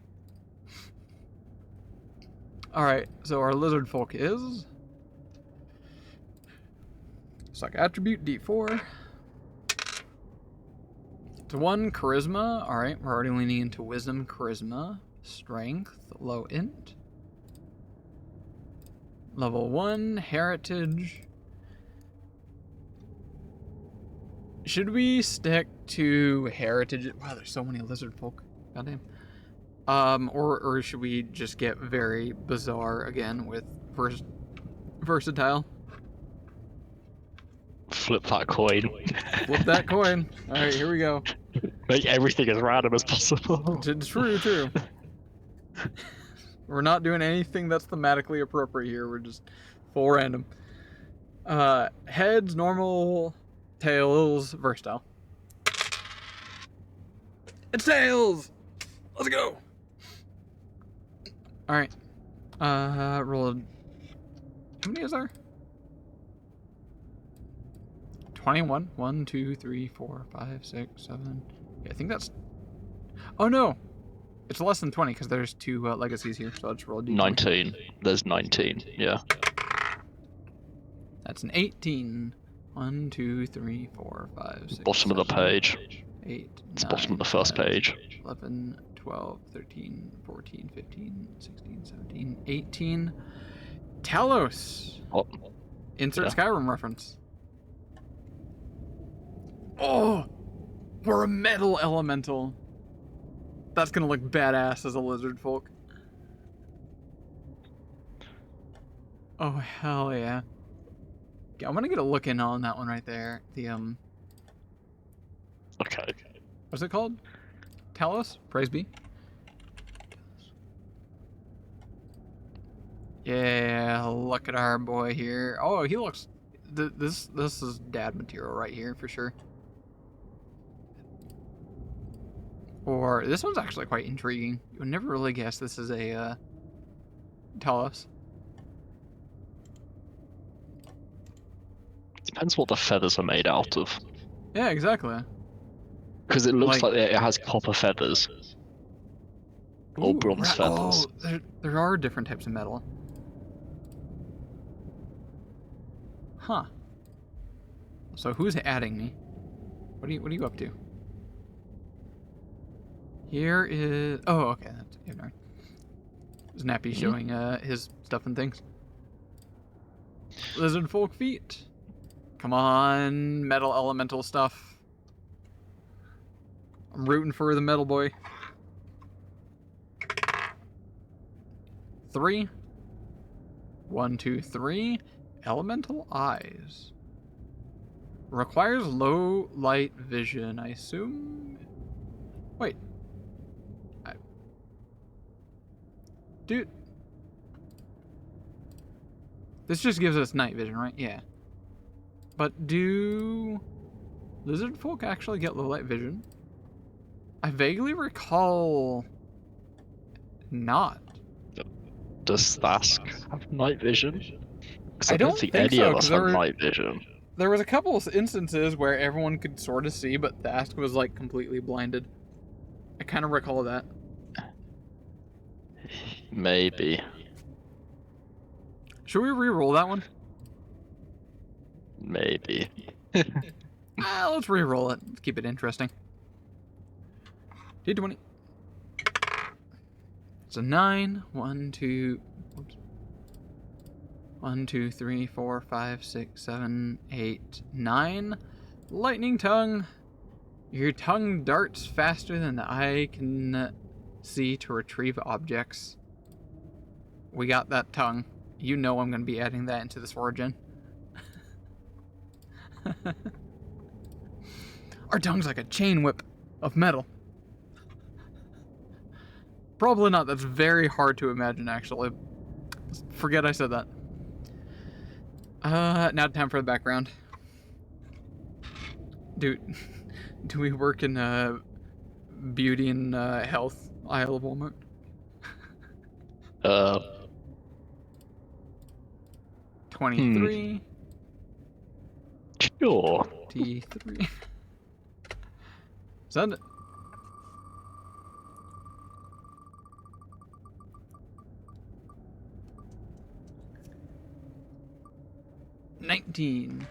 Alright, so our lizard folk is Suck attribute D4. It's 1 charisma. Alright, we're already leaning into wisdom, charisma, strength, low int. Level 1, heritage. Should we stick to heritage? Wow, there's so many lizard folk. Goddamn. Or should we just get very bizarre again with versatile? Flip that coin. Flip that coin. Alright, here we go. Make everything as random as possible. True. We're not doing anything that's thematically appropriate here. We're just full random. Heads, normal, tails, versatile. It's tails! Let's go! Alright. Roll. How many is there? 21. 1, 2, 3, 4, 5, 6, 7. Yeah, I think that's. Oh no! It's less than 20 because there's 2 legacies here, so I'll just roll a d20. 19. There's 19, yeah. That's an 18. 1, 2, 3, 4, 5, 6. Bottom of the page. 8. It's 9, bottom of the first 10, page. 11, 12, 13, 14, 15, 16, 17, 18. Talos! Oh. Insert Yeah. Skyrim reference. Oh! We're a metal elemental. That's gonna look badass as a lizard folk. Oh, hell yeah. Okay, I'm gonna get a look in on that one right there. The, Okay. what's it called? Talos? Praise be. Yeah, look at our boy here. Oh, he looks... This is dad material right here, for sure. Or, this one's actually quite intriguing. You would never really guess this is a, Talos. Depends what the feathers are made out of. Yeah, exactly. Because it looks like it has copper feathers. Or Ooh, bronze feathers. Oh, there are different types of metal. Huh. So who's adding me? What are you up to? Here is... Oh, okay. That's ignorant. Snappy showing his stuff and things. Lizard folk feet. Come on, metal elemental stuff. I'm rooting for the metal boy. 3. 1, 2, 3. Elemental eyes. Requires low light vision, I assume. Wait. Dude. This just gives us night vision, right? Yeah. But do lizard folk actually get low light vision? I vaguely recall not. Does Thask have night vision? Because I I don't don't think think any so, of 'cause us there have were- night vision. There was a couple of instances where everyone could sort of see, but Thask was like completely blinded. I kind of recall that. Maybe. Should we re-roll that one? Maybe. Let's re-roll it. Let's keep it interesting. D20. It's a 9. 1, 2. Oops. 1, 2, 3, 4, 5, 6, 7, 8, 9. Lightning tongue. Your tongue darts faster than the eye can see to retrieve objects. We got that tongue. You know I'm going to be adding that into this origin. Our tongue's like a chain whip of metal. Probably not. That's very hard to imagine, actually. Forget I said that. Now time for the background. Do we work in beauty and health aisle of Walmart? 23. Sure. 23. Is that it? $19.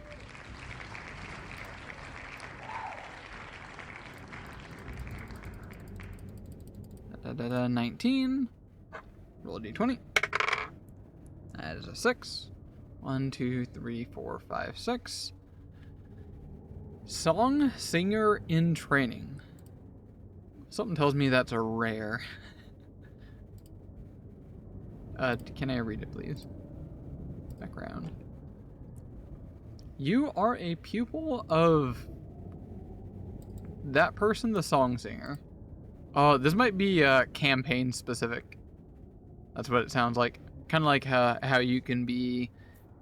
Da, 19. Roll a d20. That is a 6. 1, 2, 3, 4, 5, 6. Song singer in training. Something tells me that's a rare. Can I read it, please? Background. You are a pupil of that person, the song singer. Oh, this might be campaign specific. That's what it sounds like. Kind of like how you can be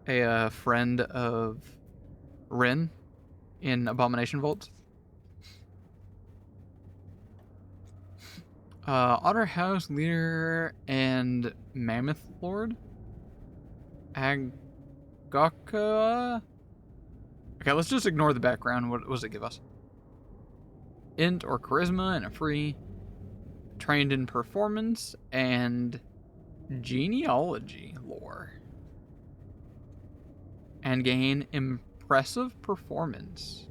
a friend of Rin in Abomination Vaults. Otter House Leader and Mammoth Lord. Agaka. Okay, let's just ignore the background. What does it give us? Int or charisma and a free. Trained in performance and genealogy lore. And gain impressive performance.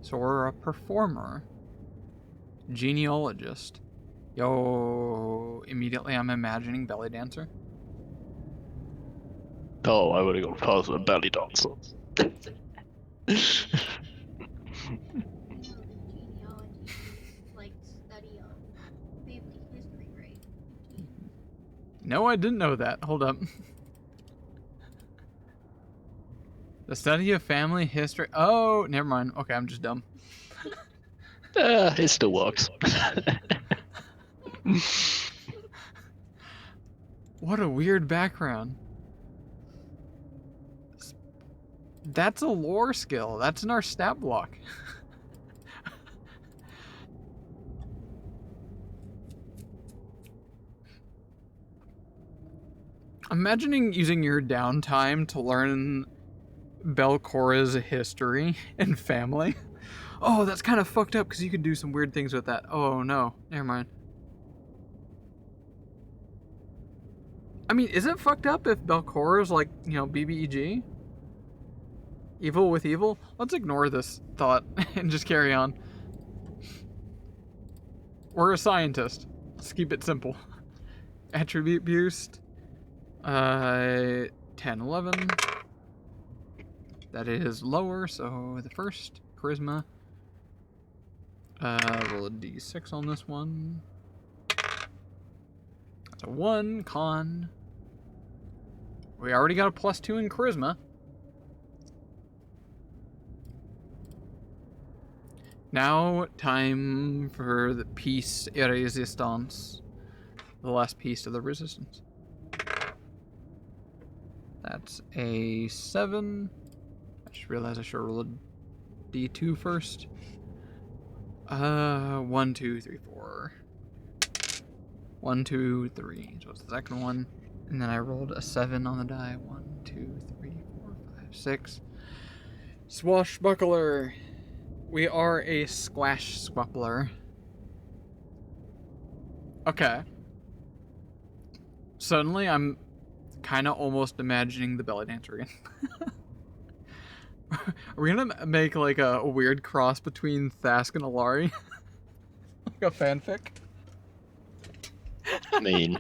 So we're a performer. Genealogist. Yo, immediately I'm imagining belly dancer. Oh, I would have gone past the belly dancer. Genealogy is like study of family history, right? No, I didn't know that. Hold up. The study of family history. Oh, never mind. Okay, I'm just dumb. It still works. What a weird background. That's a lore skill. That's in our stat block. Imagining using your downtime to learn Belcora's history and family. Oh, that's kind of fucked up because you can do some weird things with that. Oh no, never mind. I mean, is it fucked up if Belcora's like, BBEG? Evil with evil? Let's ignore this thought and just carry on. We're a scientist. Let's keep it simple. Attribute boost. 10, 11. That is lower, so the first charisma. Roll a d6 on this one. That's a 1. Con. We already got a +2 in charisma. Now, time for the piece et resistance. The last piece of the resistance. That's a 7. I just realized I should roll a D2 first. 1, 2, 3, 4. 1, 2, 3. So it's the second one. And then I rolled a 7 on the die. 1, 2, 3, 4, 5, 6. Swashbuckler. We are a squash swappler. Okay. Suddenly, I'm kind of almost imagining the belly dancer again. Are we gonna make like a weird cross between Thask and Alari? Like a fanfic? I mean,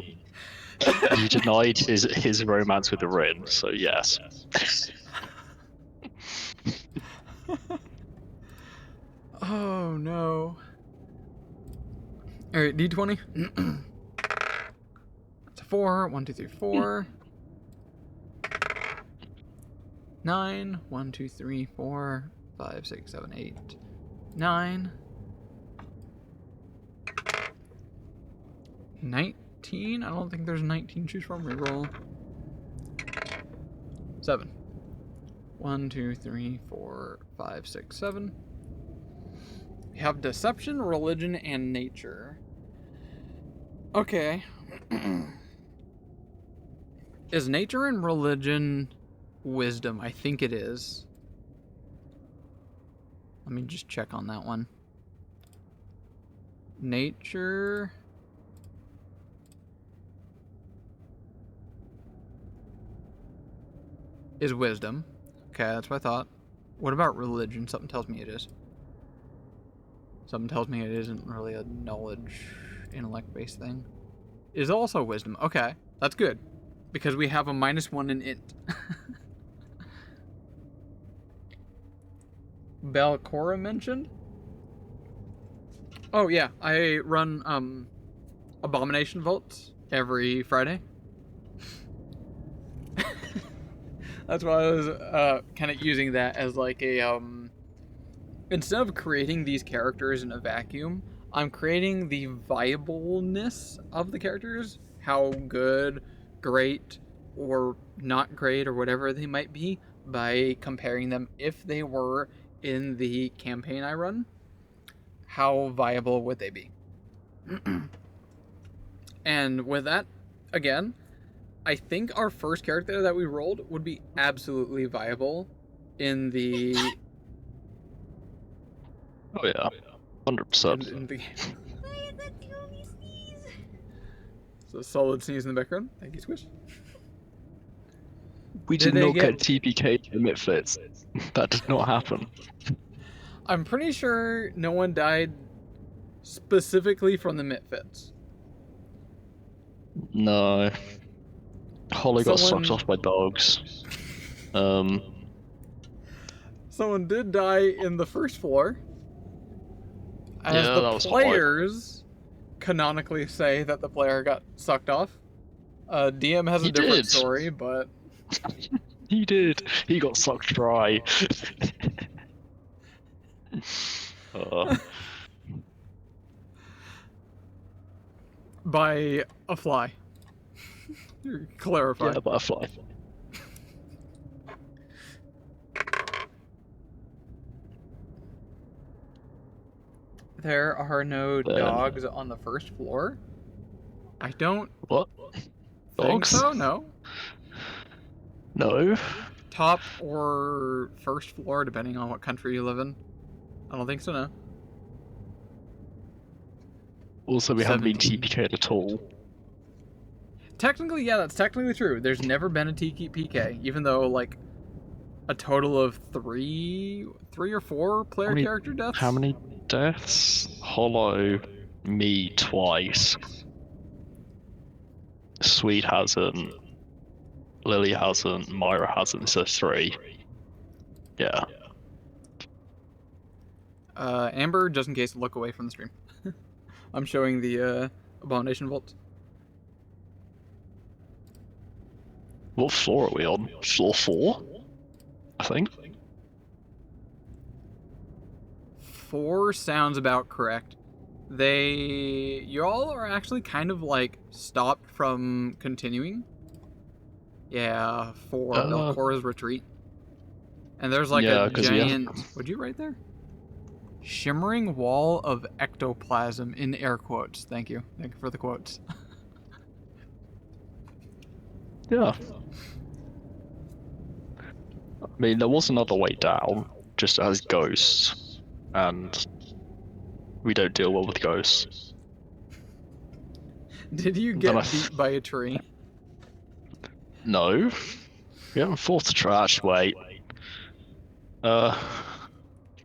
you denied his romance with the Rin, so yes. Oh no. Alright, D20. That's a 4. 1, 2, 3, 4. 9. 1, 2, 3, 4, 5, 6, 7, 8, 9. 19? I don't think there's 19 to choose from. Reroll. 7. 1, 2, 3, 4, 5, 6, 7. We have deception, religion, and nature. Okay. Is nature and religion wisdom? I think it is. Let me just check on that one. Nature is wisdom. Okay, that's what I thought. What about religion? Something tells me it is. Something tells me it isn't really a knowledge, intellect-based thing. It is also wisdom. Okay, that's good. Because we have a -1 in int. Balcora mentioned? Oh yeah, I run abomination votes every Friday. That's why I was kind of using that as like a instead of creating these characters in a vacuum, I'm creating the viableness of the characters, how good, great, or not great, or whatever they might be, by comparing them if they were in the campaign I run. How viable would they be? And with that, again, I think our first character that we rolled would be absolutely viable in the... Oh yeah, 100%. in the... Why is that the only sneeze? So solid sneeze in the background. Thank you, Squish. We Did did they not get- get TPK to Mitfits. That did not happen. I'm pretty sure no one died specifically from the Mitfits. No. Holly got Someone- sucked off by dogs. Someone did die in the first floor. As Yeah, the that was players canonically say that the player got sucked off. DM has a He different did. story, but He did. He got sucked dry. by a fly. Clarify. Yeah, butterfly. There are no dogs on the first floor. I don't What? think Dogs? so, no. No. Top or first floor, depending on what country you live in. I don't think so, no. Also, we haven't been 17. TPK'd at all. Technically, yeah, that's technically true. There's never been a Tiki PK, even though, like, a total of three or four player character deaths. How many deaths? Hollow, me twice. Sweet hasn't. Lily hasn't. Myra hasn't. So 3. Yeah. Amber, just in case, look away from the stream. I'm showing the Abomination Vault. What floor are we on? Floor 4? I think. 4 sounds about correct. You all are actually kind of like stopped from continuing. Yeah, for Belcora's retreat. And there's like yeah, a 'cause we have- giant. What'd you write there? Shimmering wall of ectoplasm in air quotes. Thank you. Thank you for the quotes. Yeah. I mean, there was another way down, just as ghosts, and we don't deal well with ghosts. Did you Then get I beat by a tree? No, we haven't fought a trash. Wait. Uh,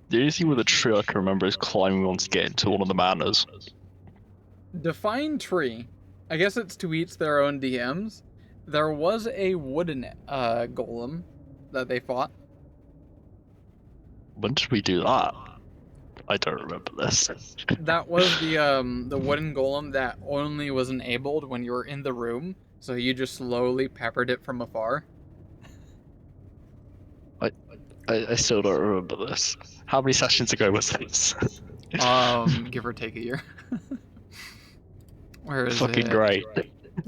the only thing with a tree I can remember is climbing on to get into one of the manors. Define tree. I guess it's to each their own DMs. There was a wooden golem that they fought. When did we do that? I don't remember this. That was the wooden golem that only was enabled when you were in the room, so you just slowly peppered it from afar. I still don't remember this. How many sessions ago was this? Give or take a year. Where is Fucking it? great.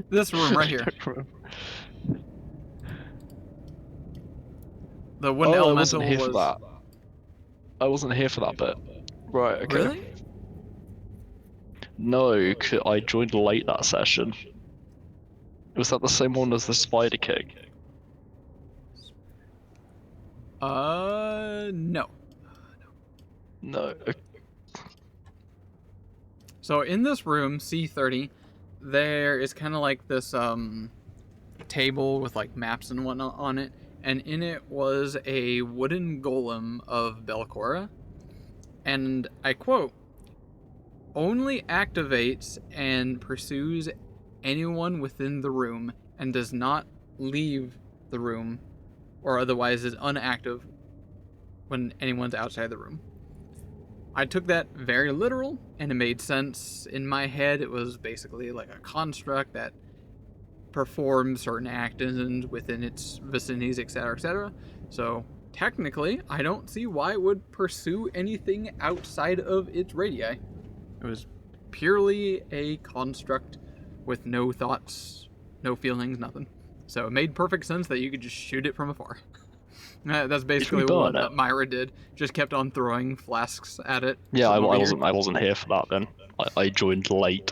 This room right here. The wooden I elemental wasn't here for was. that. I wasn't here for that bit. Right, okay. Really? No, I joined late that session. Was that the same one as the Spider King? No. No. So in this room, C30, there is kind of like this table with like maps and whatnot on it, and in it was a wooden golem of Belcora, and I quote, only activates and pursues anyone within the room and does not leave the room or otherwise is inactive when anyone's outside the room. I took that very literal, and it made sense in my head. It was basically like a construct that performs certain actions within its vicinities, etc., etc. So technically, I don't see why it would pursue anything outside of its radii. It was purely a construct with no thoughts, no feelings, nothing. So it made perfect sense that you could just shoot it from afar. That's basically what Myra did. Just kept on throwing flasks at it. Yeah, I wasn't here for that then. I joined late.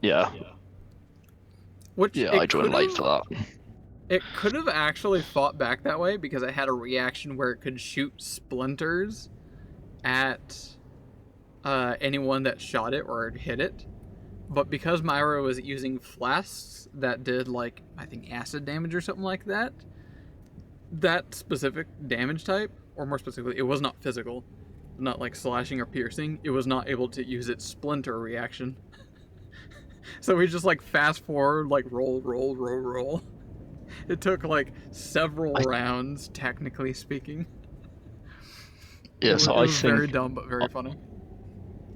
Yeah. I joined late for that. It could have actually fought back that way because it had a reaction where it could shoot splinters at anyone that shot it or hit it. But because Myra was using flasks that did like, I think acid damage or something like that, that specific damage type, or more specifically, it was not physical, not like slashing or piercing, it was not able to use its splinter reaction. So we just like fast forward, like roll. It took like several rounds, technically speaking. Yeah, so I think very dumb but very funny.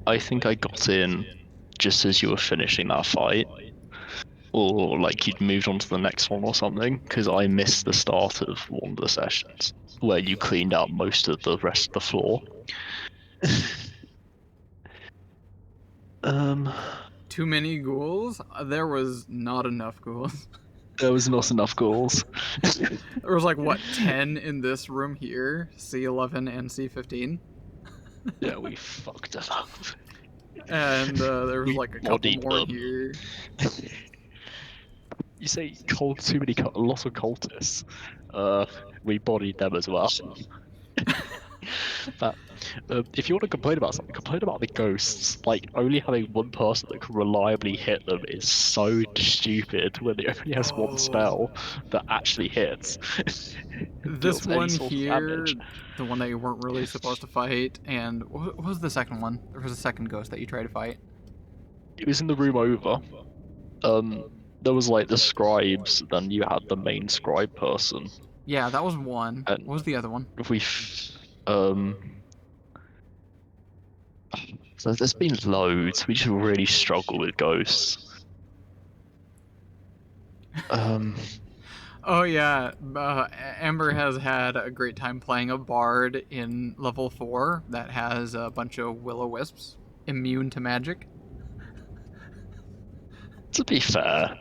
I think I got in just as you were finishing that fight. Or like you'd moved on to the next one or something, because I missed the start of one of the sessions where you cleaned out most of the rest of the floor. Too many ghouls? There was not enough ghouls. There was not enough ghouls. There was like, what, 10 in this room here? C11 and C15? Yeah, we fucked it up. And there was like a couple more here. You say too many, a lot of cultists. We bodied them as well. But if you want to complain about something, complain about the ghosts. Like, only having one person that can reliably hit them is so stupid when it only has one spell that actually hits. This one here, the one that you weren't really supposed to fight, and what was the second one? There was a second ghost that you tried to fight. It was in the room over. There was like the scribes, then you had the main scribe person. Yeah, that was one. What was the other one? So there's been loads. We just really struggle with ghosts. Oh yeah, Amber has had a great time playing a bard in level 4 that has a bunch of will-o-wisps, immune to magic. To be fair.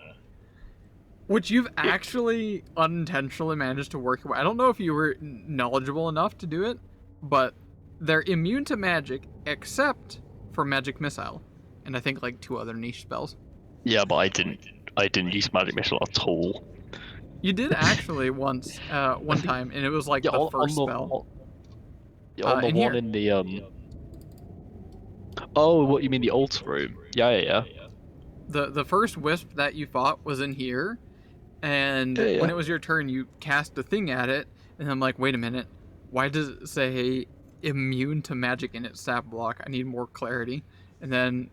Which you've actually unintentionally managed to work your way. I don't know if you were knowledgeable enough to do it, but they're immune to magic except for magic missile, and I think like 2 other niche spells. Yeah, but I didn't use magic missile at all. You did actually once, one time, and it was like the first spell. On the in one here. in the Oh, what you mean the altar room? Yeah. The first wisp that you fought was in here, and Yeah. when it was your turn, you cast a thing at it, and I'm like, wait a minute, why does it say immune to magic in its stat block? I need more clarity. And then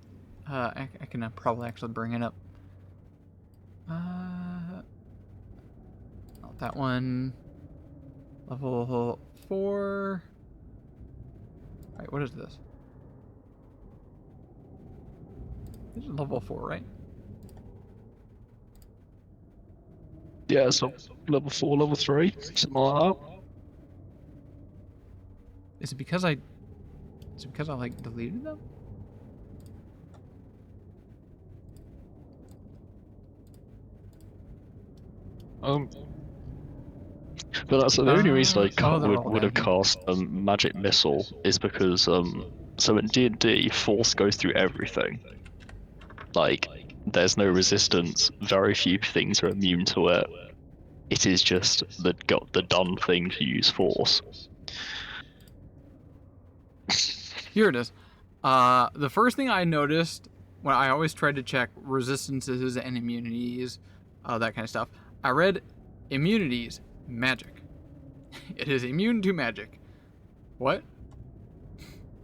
I can probably actually bring it up. Not that one. Level 4. Alright, what is this? This is level 4, right? Yeah, so level 4, level 3, something like that. Is it because I like deleted them? But that's the only reason I they're all would have down here. cast magic missile is because so in D&D, force goes through everything. Like, there's no resistance. Very few things are immune to it. It is just the done thing to use force. Here it is. The first thing I noticed when I always tried to check resistances and immunities, that kind of stuff, I read immunities, magic. It is immune to magic. What?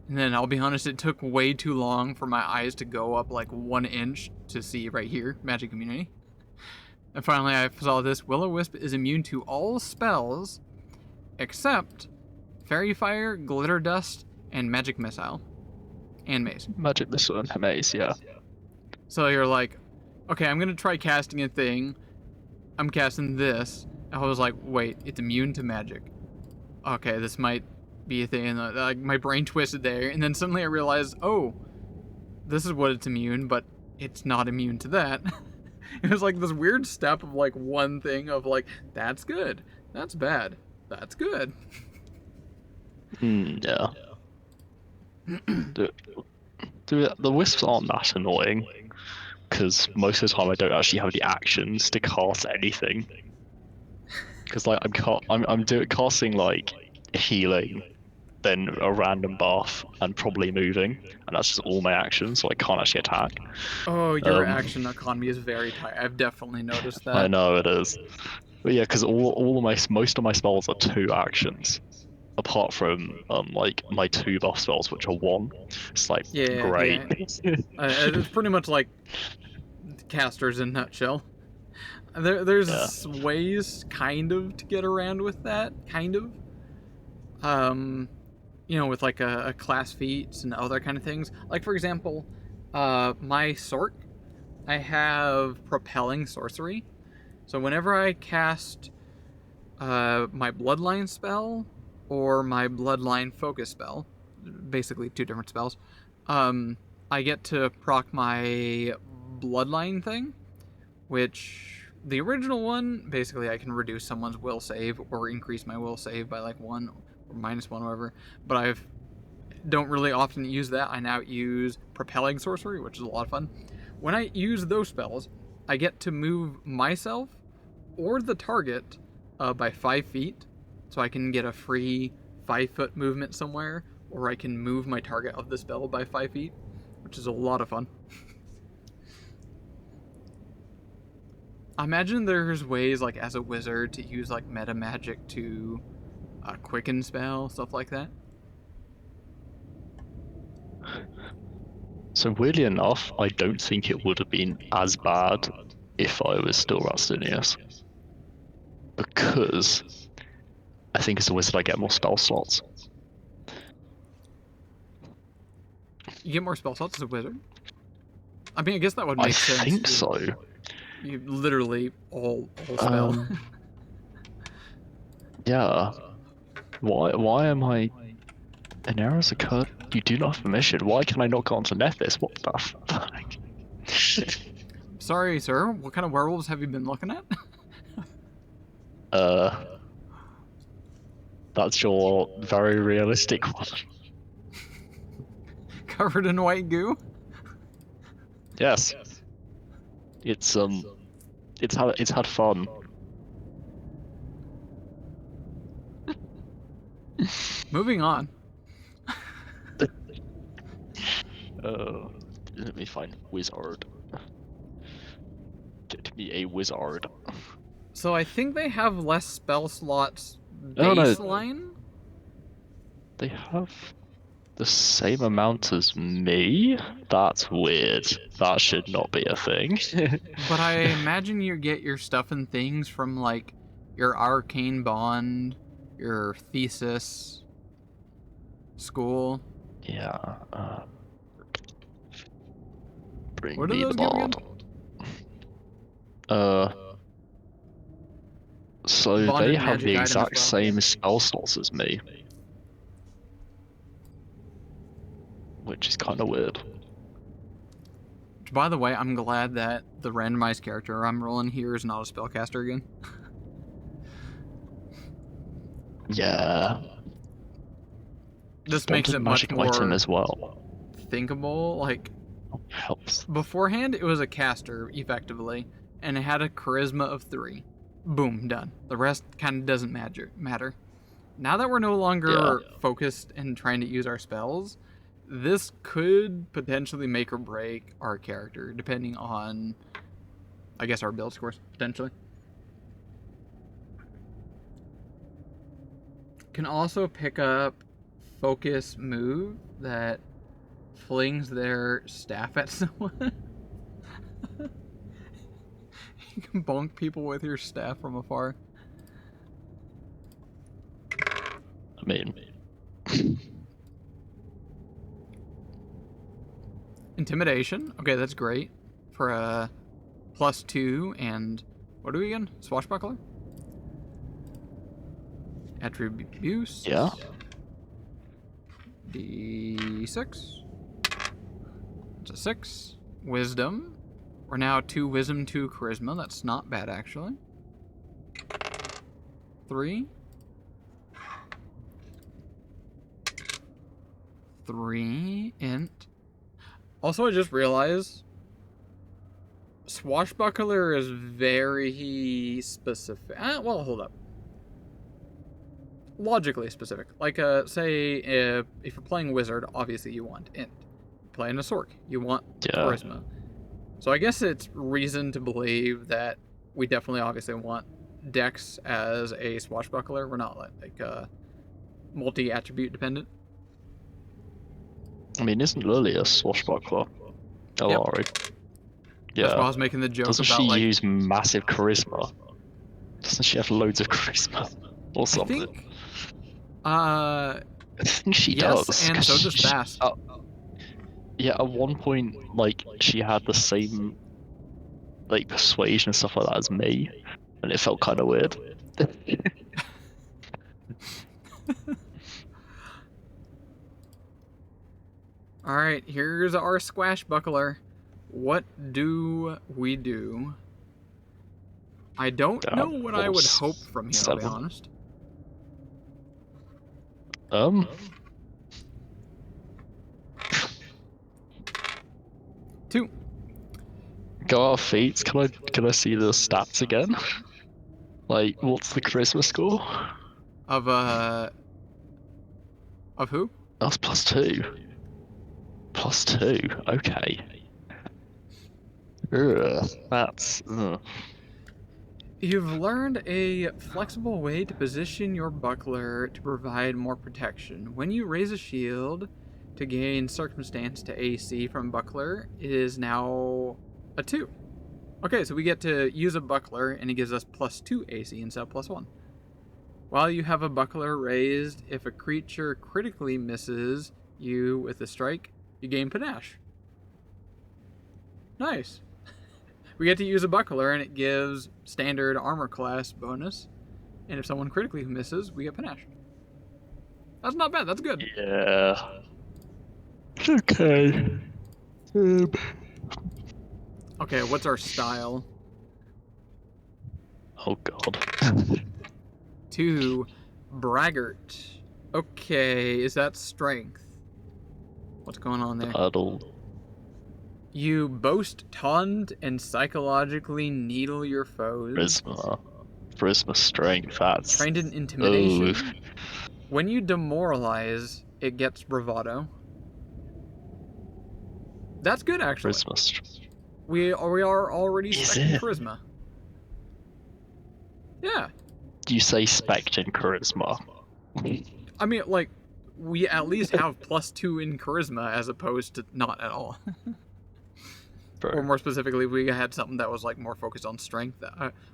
And then I'll be honest, it took way too long for my eyes to go up like 1 inch to see right here, magic immunity. And finally I saw this. Will-O-Wisp is immune to all spells except Fairy Fire, Glitter Dust, and Magic Missile. And Maze. Magic missile and maze, yeah. So you're like, okay, I'm gonna try casting a thing. I'm casting this. I was like, wait, it's immune to magic. Okay, this might be a thing. And like my brain twisted there, and then suddenly I realized, oh, this is what it's immune, but it's not immune to that. It was like this weird step of like one thing of like, that's good, that's bad, that's good. Yeah. The wisps aren't that annoying, because most of the time I don't actually have the actions to cast anything. Because like I'm casting like healing, then a random buff, and probably moving, and that's just all my actions, so I can't actually attack. Oh, your action economy is very tight. I've definitely noticed that. I know it is, but yeah, because most of my spells are 2 actions, apart from like my 2 buff spells, which are 1. It's like great. Yeah. It's pretty much like casters in a nutshell. There's ways kind of to get around with that, kind of. You know, with like a class feats and other kind of things. Like for example, my Sork, I have propelling sorcery. So whenever I cast my bloodline spell or my bloodline focus spell, basically 2 different spells, I get to proc my bloodline thing, which the original one, basically I can reduce someone's will save or increase my will save by like 1 or -1, whatever. But I don't really often use that. I now use propelling sorcery, which is a lot of fun. When I use those spells, I get to move myself or the target by 5 feet, so I can get a free 5-foot movement somewhere, or I can move my target of the spell by 5 feet, which is a lot of fun. I imagine there's ways, like, as a wizard, to use, like, meta magic to quicken spell, stuff like that. So weirdly enough, I don't think it would have been as bad if I was still Rastinius, because I think as a wizard I get more spell slots. You get more spell slots as a wizard? I mean, I guess that would make sense. I think so. You literally all spell. Yeah. Why am I... An error has occurred. You do not have permission. Why can I not go onto Nephis? What the fuck? Sorry, sir. What kind of werewolves have you been looking at? That's your very realistic one. Covered in white goo? Yes. It's had fun. Moving on. Let me find wizard. Get me a wizard. So I think they have less spell slots Oh, no. baseline. They have the same amount as me? That's weird. That should not be a thing. But I imagine you get your stuff and things from, like, your arcane bond, your thesis, school. Yeah. Bring What do me the those give again? bond. So Bonded they have magic the item as exact well. same spell slots as me. Which is kind of weird. By the way, I'm glad that the randomized character I'm rolling here is not a spellcaster again. Yeah. This makes Bonded it much magic item more as well. thinkable. Like, Helps. beforehand, it was a caster, effectively, and it had a charisma of 3. Boom, done. The rest kind of doesn't matter. Now that we're no longer focused and trying to use our spells, this could potentially make or break our character, depending on, I guess, our build scores, potentially. Can also pick up focus move that flings their staff at someone. You can bonk people with your staff from afar. I mean... Intimidation. Okay, that's great. For a +2 and... What do we again? Swashbuckler? Attributes. Yeah. D6. It's a 6. Wisdom. We're now 2 wisdom, 2 charisma. That's not bad, actually. 3. 3 int. Also, I just realized Swashbuckler is very specific. Well, hold up. Logically specific. Like, say, if you're playing Wizard, obviously you want int. Playing a Sork, you want charisma. So I guess it's reason to believe that we definitely obviously want Dex as a Swashbuckler. We're not like multi-attribute dependent. I mean, isn't Lily a swashbuckler? Alari. Yep. Yeah. That's why I was making the joke Doesn't about, she like... use massive charisma? Doesn't she have loads of charisma? Or something? I think she yes, does. and so does Fast. Yeah, at one point, like, she had the same, like, persuasion and stuff like that as me, and it felt kind of weird. Alright, here's our Swashbuckler. What do we do? I don't know what I would hope from here, I'll be honest. 2. Go out feats. Can I see the stats again? Like, what's the charisma score? Of who? That's +2. +2. Okay. That's. You've learned a flexible way to position your buckler to provide more protection. When you raise a shield to gain circumstance to AC from buckler, it is now a 2. Okay, so we get to use a buckler, and it gives us +2 AC instead of +1. While you have a buckler raised, if a creature critically misses you with a strike, you gain panache. Nice. We get to use a buckler, and it gives standard armor class bonus. And if someone critically misses, we get panache. That's not bad. That's good. Yeah. Okay. Okay, what's our style? Oh god. to Braggart. Okay, is that strength? What's going on there? You boast, taunt, and psychologically needle your foes. Charisma strength, that's... Trained in intimidation. Oof. When you demoralize, it gets bravado. That's good, actually. Charisma. We are already Is spec'ing it? charisma. Yeah. You say spect in charisma. I mean, like, we at least have +2 in charisma as opposed to not at all. Or more specifically, we had something that was like more focused on strength.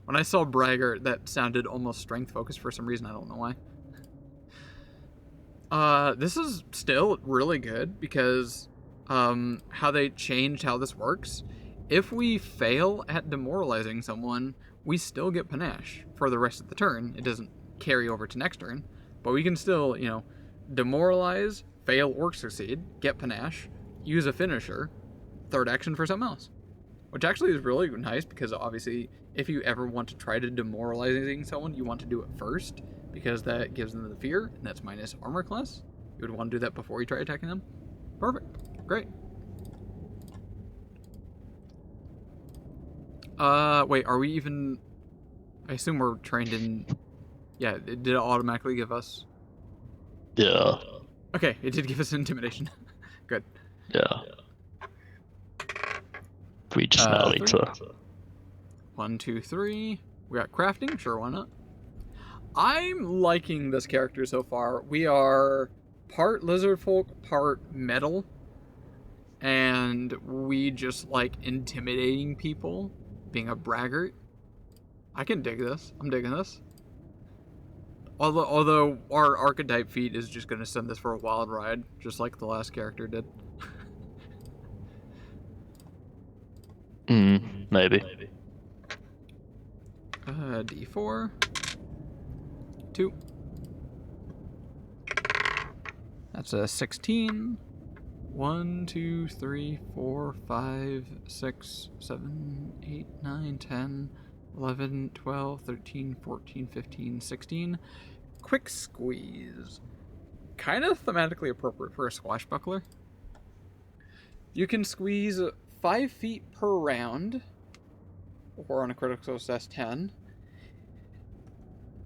When I saw Braggart, that sounded almost strength focused for some reason. I don't know why. This is still really good because how they changed how this works. If we fail at demoralizing someone, we still get panache for the rest of the turn. It doesn't carry over to next turn, but we can still, demoralize, fail or succeed, get panache, use a finisher, third action for something else. Which actually is really nice because obviously if you ever want to try to demoralizing someone, you want to do it first because that gives them the fear and that's minus armor class. You would want to do that before you try attacking them. Perfect. Great. Wait, are we even... I assume we're trained in... Yeah, did it automatically give us... Yeah. Okay, it did give us intimidation. Good. Yeah. We just now need to... 1, 2, 3. We got crafting? Sure, why not? I'm liking this character so far. We are part lizard folk, part metal. And we just like intimidating people, being a braggart. I can dig this. I'm digging this. Although our archetype feat is just going to send this for a wild ride, just like the last character did. Maybe. D4. 2. That's a 16. 1, 2, 3, 4, 5, 6, 7, 8, 9, 10, 11, 12, 13, 14, 15, 16. Quick squeeze. Kind of thematically appropriate for a swashbuckler. You can squeeze 5 feet per round, or on a critical success 10,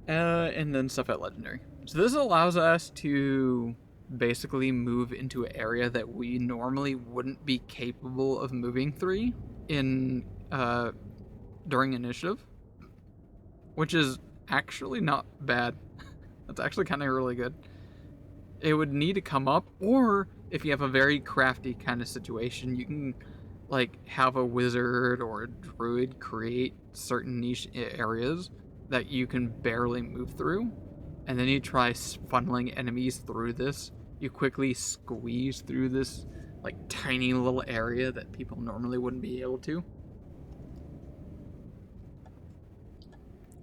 and then stuff at legendary. So this allows us to basically move into an area that we normally wouldn't be capable of moving through in during initiative, which is actually not bad. That's actually kind of really good. It would need to come up, or if you have a very crafty kind of situation, you can like have a wizard or a druid create certain niche areas that you can barely move through, and then you try funneling enemies through this. You quickly squeeze through this like tiny little area that people normally wouldn't be able to.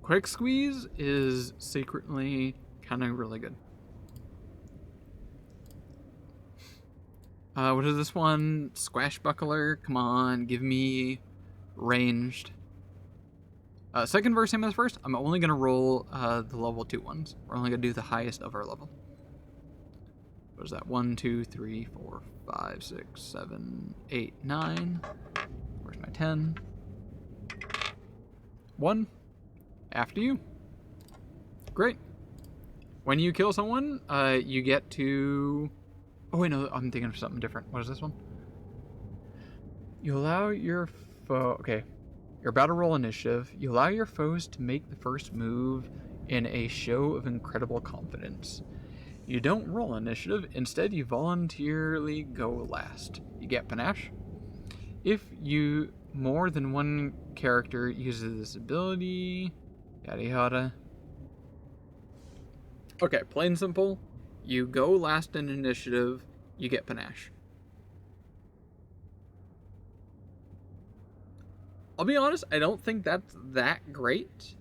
Quick squeeze is secretly kind of really good. What is this one? Swashbuckler? Come on, give me ranged. Second verse, same as first. I'm only going to roll the level 2 ones. We're only going to do the highest of our level. What is that? 1, 2, 3, 4, 5, 6, 7, 8, 9. Where's my 10? 1. After you. Great. When you kill someone, you get to... Oh wait, no, I'm thinking of something different. What is this one? You allow your foe... Okay. You're about to roll initiative. You allow your foes to make the first move in a show of incredible confidence. You don't roll initiative. Instead, you voluntarily go last. You get panache. If you... More than one character uses this ability... Yada yada. Okay, plain simple. You go last in initiative, you get panache. I'll be honest, I don't think that's that great,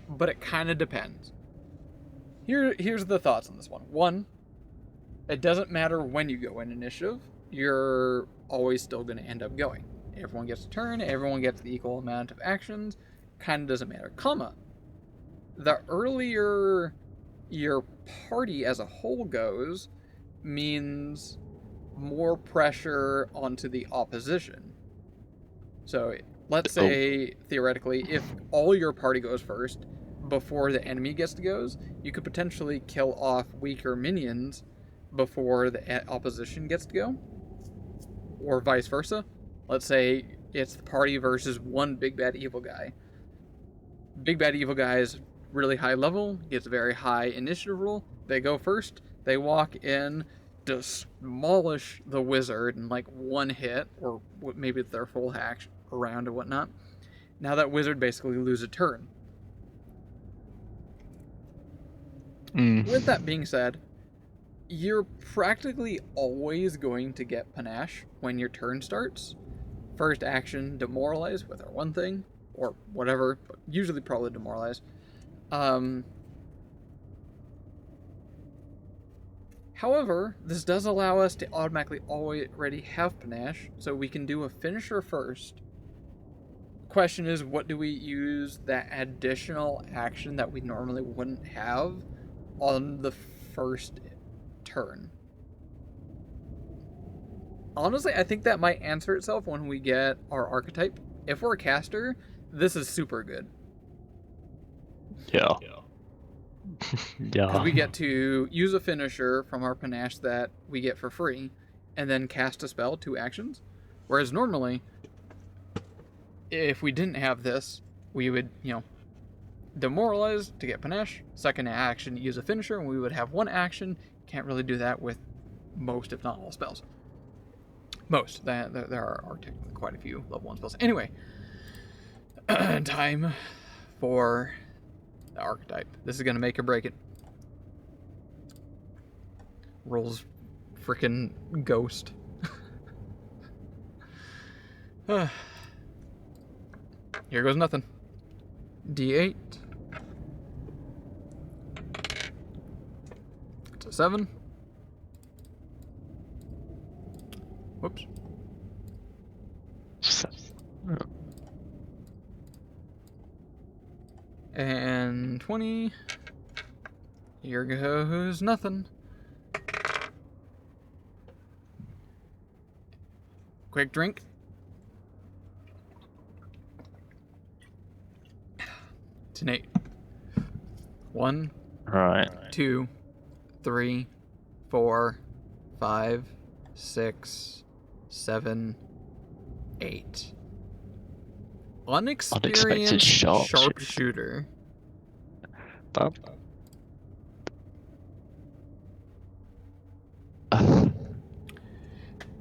but it kind of depends. Here's the thoughts on this one. 1, it doesn't matter when you go in initiative, you're always still going to end up going. Everyone gets a turn, everyone gets the equal amount of actions, kind of doesn't matter. Comma, the earlier your party as a whole goes means more pressure onto the opposition. So let's say, theoretically, if all your party goes first before the enemy gets to goes, you could potentially kill off weaker minions before the opposition gets to go. Or vice versa. Let's say it's the party versus one big bad evil guy. Big bad evil guy is really high level, gets a very high initiative roll. They go first, they walk in, demolish the wizard in like one hit, or maybe their full hack around or whatnot. Now that wizard basically loses a turn. With that being said, you're practically always going to get panache when your turn starts. First action, demoralize with our one thing, or whatever, but usually probably demoralize. However, this does allow us to automatically already have panache, so we can do a finisher first. Question is, what do we use that additional action that we normally wouldn't have on the first turn? Honestly, I think that might answer itself when we get our archetype. If we're a caster, this is super good. Yeah. Because we get to use a finisher from our panache that we get for free, and then cast a spell, 2 actions. Whereas normally, if we didn't have this, we would, demoralize to get panache, second action, use a finisher, and we would have 1 action. Can't really do that with most, if not all, spells. Most. There are technically quite a few level 1 spells. Anyway, time for the archetype. This is going to make or break it. Rolls freaking ghost. Here goes nothing. D8. It's a 7. Whoops. And 20. Here goes nothing. Quick drink. It's an 8. 1. Right. 2, 3, 4, 5, 6, 7, 8. Unexperienced sharpshooter.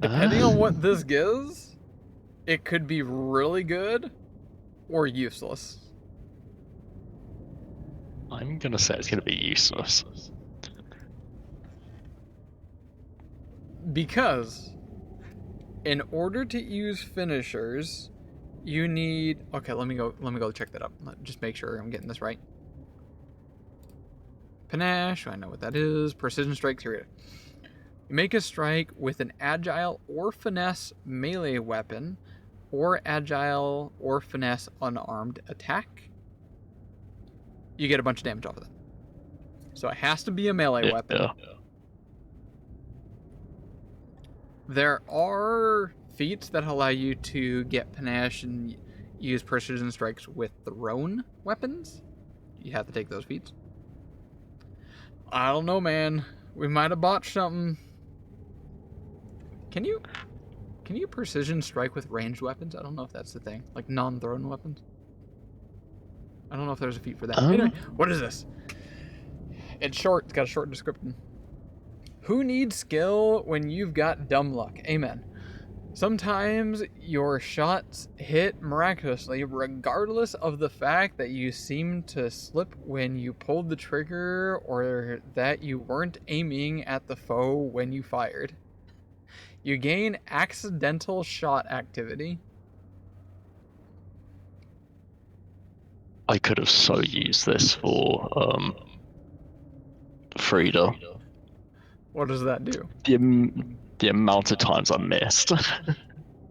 Depending on what this gives, it could be really good or useless. I'm gonna say it's gonna be useless. Because in order to use finishers, you need... Okay, let me go check that up. Just make sure I'm getting this right. Panache, I know what that is. Precision strike, here we go. You make a strike with an agile or finesse melee weapon, or agile or finesse unarmed attack. You get a bunch of damage off of that. So it has to be a melee weapon. Yeah. There are feats that allow you to get panache and use precision strikes with thrown weapons. You have to take those feats. I don't know, man. We might have botched something. Can you precision strike with ranged weapons? I don't know if that's the thing. Like non-thrown weapons. I don't know if there's a feat for that. Anyway, what is this? It's short. It's got a short description. Who needs skill when you've got dumb luck? Amen. Sometimes your shots hit miraculously, regardless of the fact that you seemed to slip when you pulled the trigger or that you weren't aiming at the foe when you fired. You gain accidental shot activity. I could have so used this for Frida. What does that do? The amount of times I missed.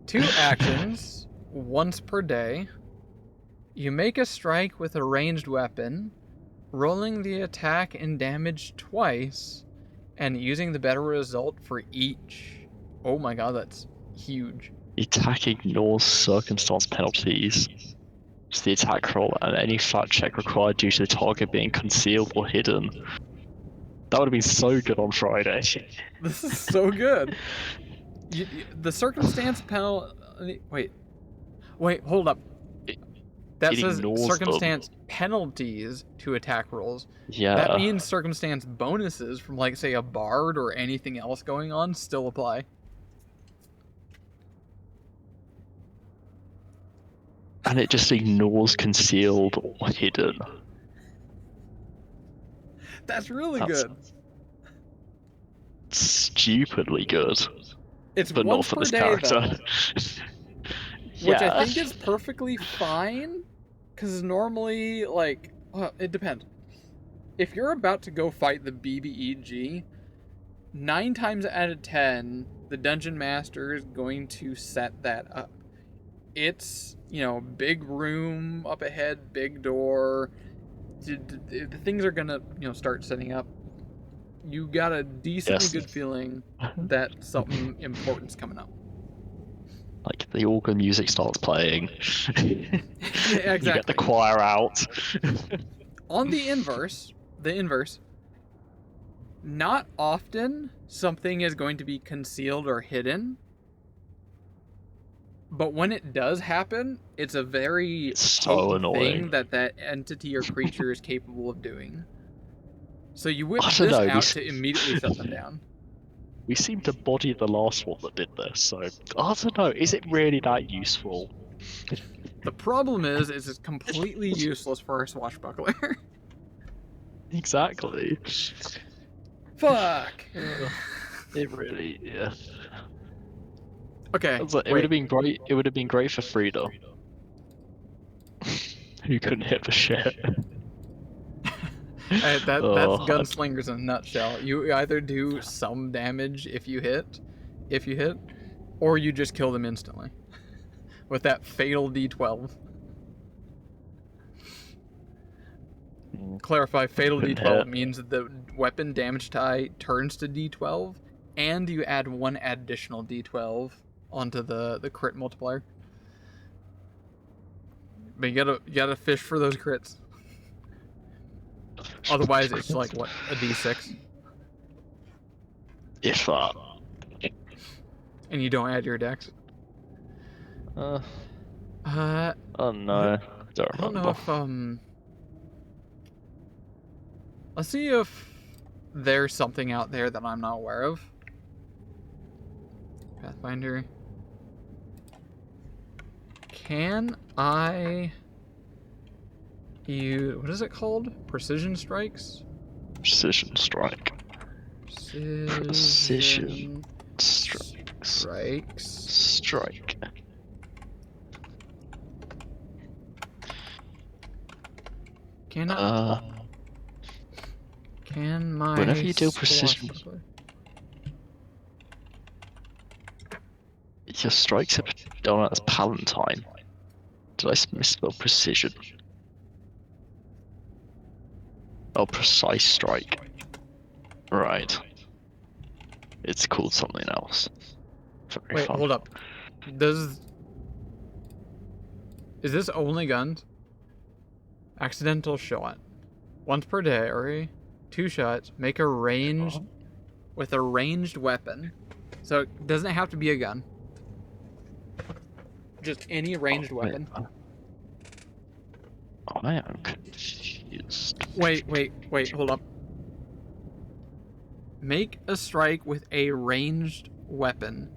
2 actions, once per day. You make a strike with a ranged weapon. rolling the attack and damage twice, and using the better result for each. Oh my god, that's huge. The attack ignores circumstance penalties. It's the attack roll and any flat check required due to the target being concealed or hidden. That would have been so good on Friday. This is so good. The circumstance penalty. Wait, hold up. That it says ignores circumstance penalties to attack rolls. Yeah. That means circumstance bonuses from, like, say, a bard or anything else going on still apply. And it just ignores concealed or hidden. That's really That's good. Stupidly good. It's But not once for per this day, character. though, which I think is perfectly fine, because normally, like, well, it depends. If you're about to go fight the BBEG, 9 times out of 10, the Dungeon Master is going to set that up. It's, big room up ahead, big door. The things are gonna, start setting up. You got a decently good feeling that something important's coming up. Like, the organ music starts playing. Yeah, You exactly. get the choir out. On the inverse, not often something is going to be concealed or hidden. But when it does happen, it's a very So annoying. thing that entity or creature is capable of doing. So you whip I this don't know, out to immediately shut them down. We seem to body the last one that did this, so I don't know, is it really that useful? The problem is it's completely useless for a swashbuckler. Exactly. Fuck. It really, yeah. Okay. It would have been great. It would have been great for Frida, who couldn't hit for shit. That's gunslingers in a nutshell. You either do some damage if you hit, or you just kill them instantly with that fatal D12. Clarify, fatal D12 means that the weapon damage die turns to D12, and you add 1 additional D12 onto the crit multiplier. But you gotta fish for those crits. Otherwise, it's like, what, a D6? If that. And you don't add your dex. Oh no. I Don't know remember. if, let's see if there's something out there that I'm not aware of. Pathfinder. Can I use, what is it called? Precision strikes? Precision strike. Precision strikes. Strike. Can I? Can my Whenever you do precision, your strikes are done as Palantine. Did I misspell precision? Oh, precise strike. Right. It's called something else. Very Wait, fun. hold up. Is this only guns? Accidental shot. Once per day, 2 shots. Make a ranged with a ranged weapon. So it doesn't have to be a gun. Just any ranged weapon. I am confused. Wait, hold up. Make a strike with a ranged weapon.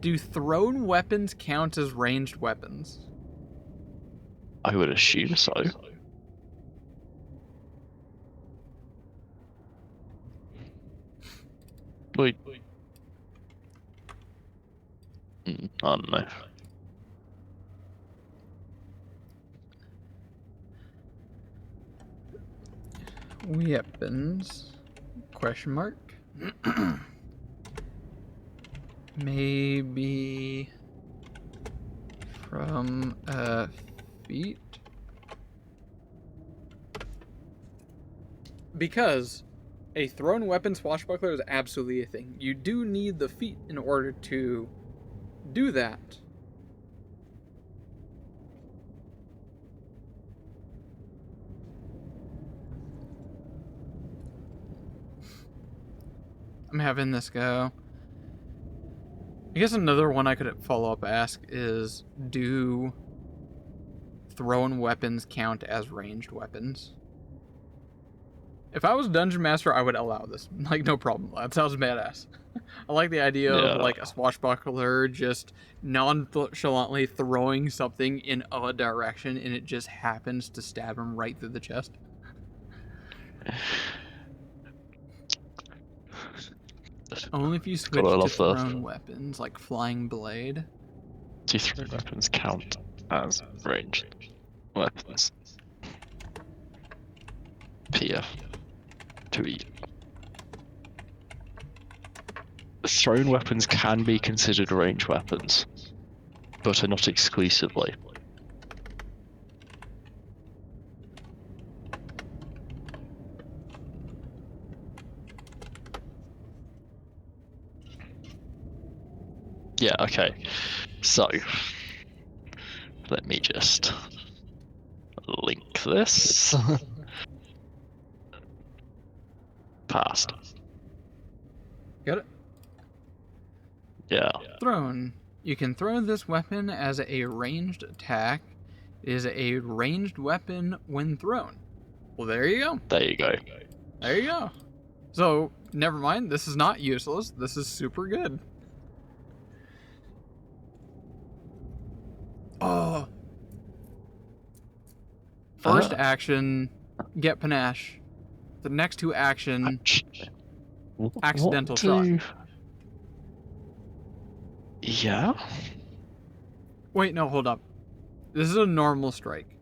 Do thrown weapons count as ranged weapons? I would assume so. Wait. I don't know. Weapons? Question mark? Maybe from feet? because a thrown weapon swashbuckler is absolutely a thing. You do need the feat in order to do that. I'm having this go. I guess another one I could follow up ask is, do thrown weapons count as ranged weapons? If I was Dungeon Master, I would allow this. Like, no problem. That sounds badass. I like the idea of, like, a swashbuckler just nonchalantly throwing something in a direction, and it just happens to stab him right through the chest. Only if you switch to thrown weapons, like Flying Blade. Do thrown weapons count as ranged weapons? PF. To eat. Thrown weapons can be considered ranged weapons, but are not exclusively. Yeah, okay. So, let me just link this. Passed. Got it? Yeah. Thrown. You can throw this weapon as a ranged attack. It is a ranged weapon when thrown. Well, there you go. There you go. There you go. So, never mind. This is not useless. This is super good. Oh. First action, get panache. The next two action, accidental shot. Yeah? Wait, no, hold up. This is a normal strike.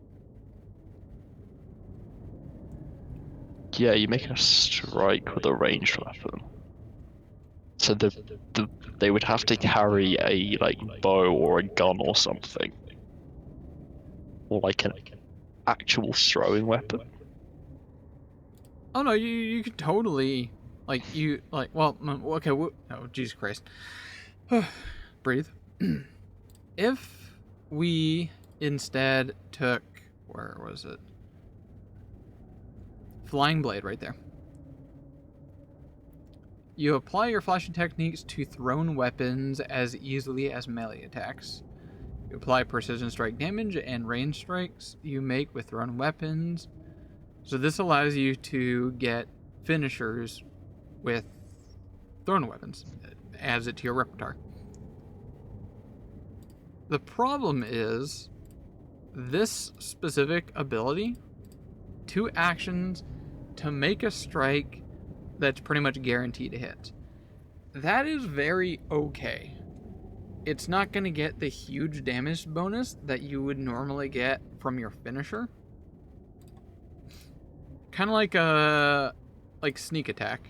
Yeah, you make a strike with a ranged weapon. So they would have to carry a bow or a gun or something. Or like an actual throwing weapon. Oh no, you could totally well, okay, oh Jesus Christ. Breathe. If we instead took, where was it? Flying Blade right there. You apply your flashing techniques to thrown weapons as easily as melee attacks. You apply precision strike damage and range strikes you make with thrown weapons. So this allows you to get finishers with thrown weapons. It adds it to your repertoire. The problem is this specific ability, 2 actions to make a strike that's pretty much guaranteed to hit. That is very okay. It's not going to get the huge damage bonus that you would normally get from your finisher. Kind of like a sneak attack.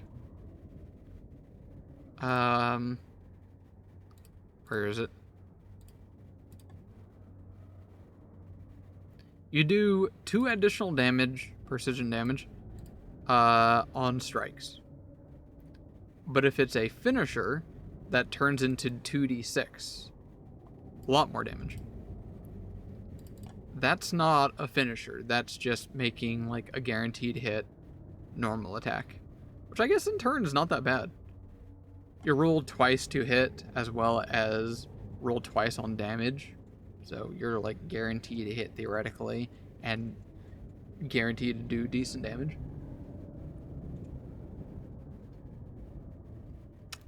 Where is it? You do 2 additional damage, precision damage, on strikes. But if it's a finisher, that turns into 2d6. A lot more damage. That's not a finisher. That's just making like a guaranteed hit normal attack. Which I guess in turn is not that bad. You're rolled twice to hit as well as rolled twice on damage. So you're like guaranteed to hit theoretically and guaranteed to do decent damage.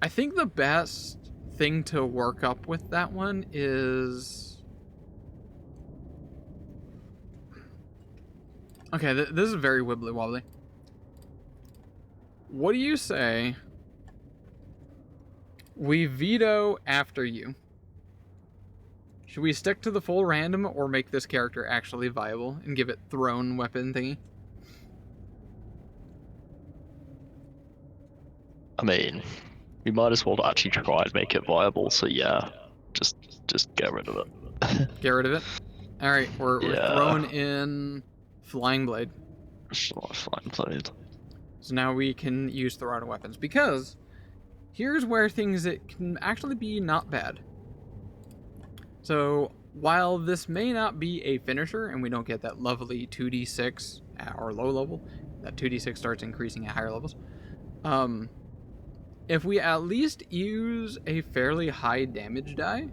I think the best thing to work up with that one is... Okay, this is very wibbly wobbly. What do you say we veto after you? Should we stick to the full random or make this character actually viable and give it thrown weapon thingy? I mean, we might as well actually try and make it viable, so yeah, just get rid of it. Get rid of it? Alright, we're throwing in Flying Blade. Flying Blade. So now we can use thrown weapons, because here's where things that can actually be not bad. So while this may not be a finisher, and we don't get that lovely 2d6 at our low level, that 2d6 starts increasing at higher levels. If we at least use a fairly high damage die,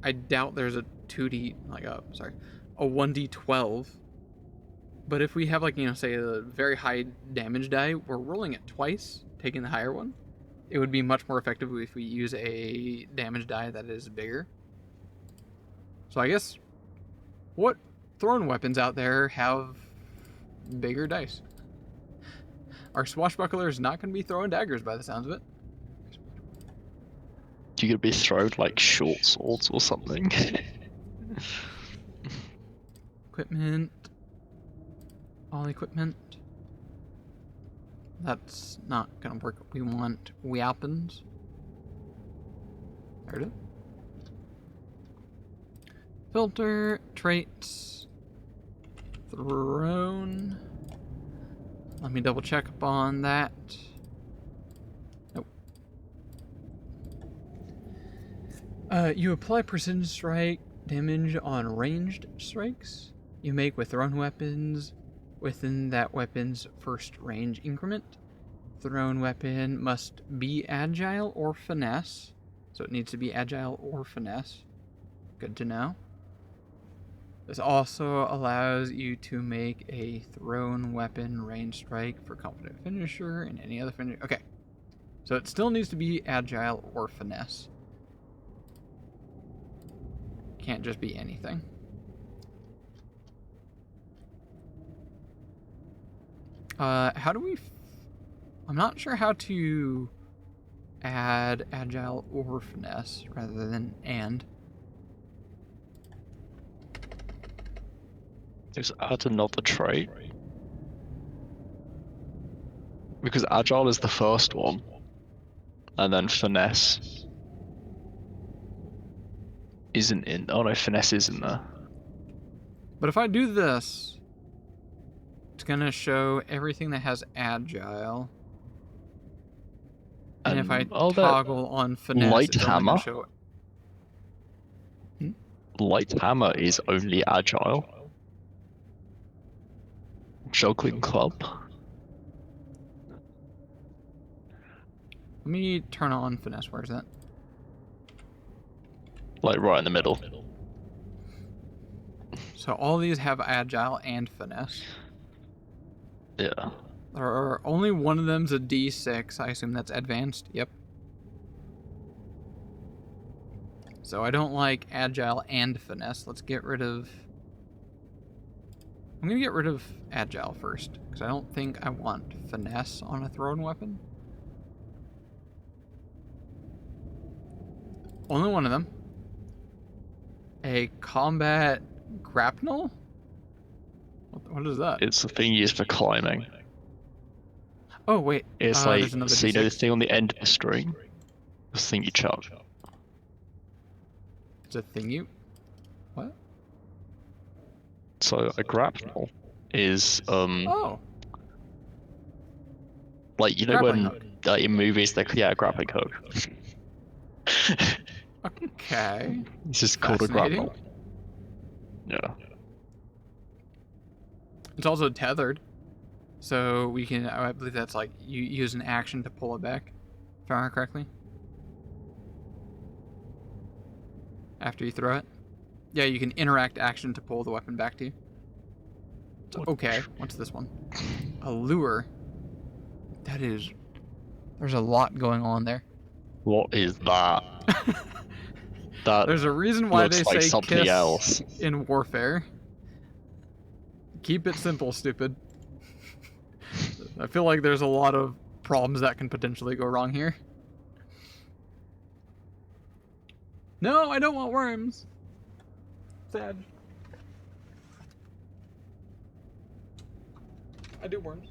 I doubt there's a 1d12. But if we have, like, say a very high damage die, we're rolling it twice, taking the higher one. It would be much more effective if we use a damage die that is bigger. So I guess, what thrown weapons out there have bigger dice? Our swashbuckler is not going to be throwing daggers by the sounds of it. You could be thrown like short swords or something. Equipment. All equipment. That's not gonna work. We want weapons. There it is. Filter, traits, thrown. Let me double check upon that. Nope. You apply precision strike damage on ranged strikes you make with thrown weapons within that weapon's first range increment. Thrown weapon must be agile or finesse. So it needs to be agile or finesse. Good to know. This also allows you to make a thrown weapon range strike for confident finisher and any other finisher. Okay. So it still needs to be agile or finesse. Can't just be anything. How do we... I'm not sure how to add agile or finesse rather than and. Just add another trait. Because agile is the first one. And then finesse isn't in... Oh no, finesse is in there. But if I do this, it's gonna show everything that has agile. And if I toggle on finesse, light it's only gonna show... Light hammer is only agile. Juggling club. Let me turn on finesse. Where's that? Like right in the middle. So all these have agile and finesse. Yeah. There are only one of them's a D6. I assume that's advanced. Yep. So I don't like agile and finesse. Let's get rid of... I'm going to get rid of agile first, because I don't think I want finesse on a thrown weapon. Only one of them. A combat grapnel? What is that? It's the thing used for climbing. Oh, wait. It's like, there's another so you know the D6. thing on the end of the string? The thing you chuck. It's a thing you... What? So a grapnel is Oh. like, you know, Grappling when hook. in movies they a grappling hook. Okay. It's just called a Fascinating. grapnel. Yeah. It's also tethered. So we can, I believe that's like, you use an action to pull it back, if I remember correctly. After you throw it. Yeah, you can interact action to pull the weapon back to you. So, okay, what's this one? A lure. That is... There's a lot going on there. What is that? That There's a reason why looks they like say something kiss else. in warfare. Keep it simple, stupid. I feel like there's a lot of problems that can potentially go wrong here. No, I don't want worms. Sad. I do worms.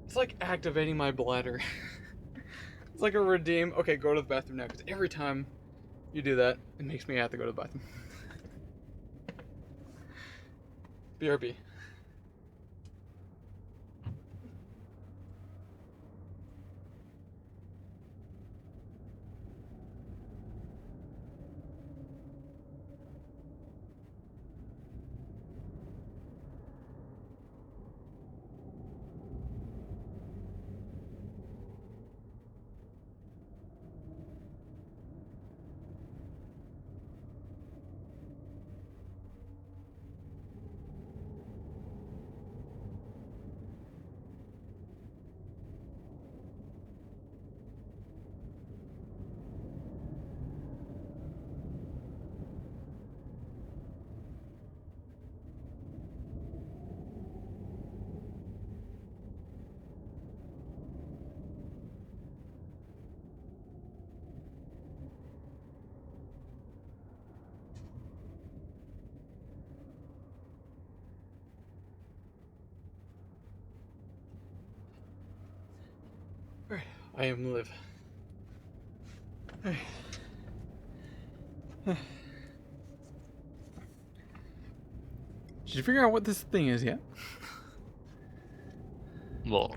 It's like activating my bladder. It's like a redeem. Okay, go to the bathroom now, because every time you do that, it makes me have to go to the bathroom. BRB. Alright, I am Liv. Alright. Did you figure out what this thing is yet? Well,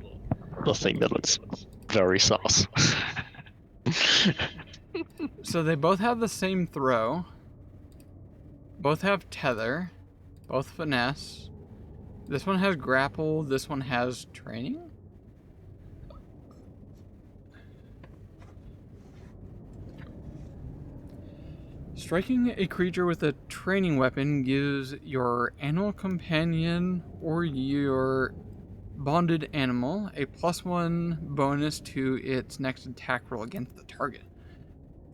the thing that looks very sus. So they both have the same throw. Both have tether. Both finesse. This one has grapple. This one has training? Striking a creature with a training weapon gives your animal companion or your bonded animal a +1 bonus to its next attack roll against the target.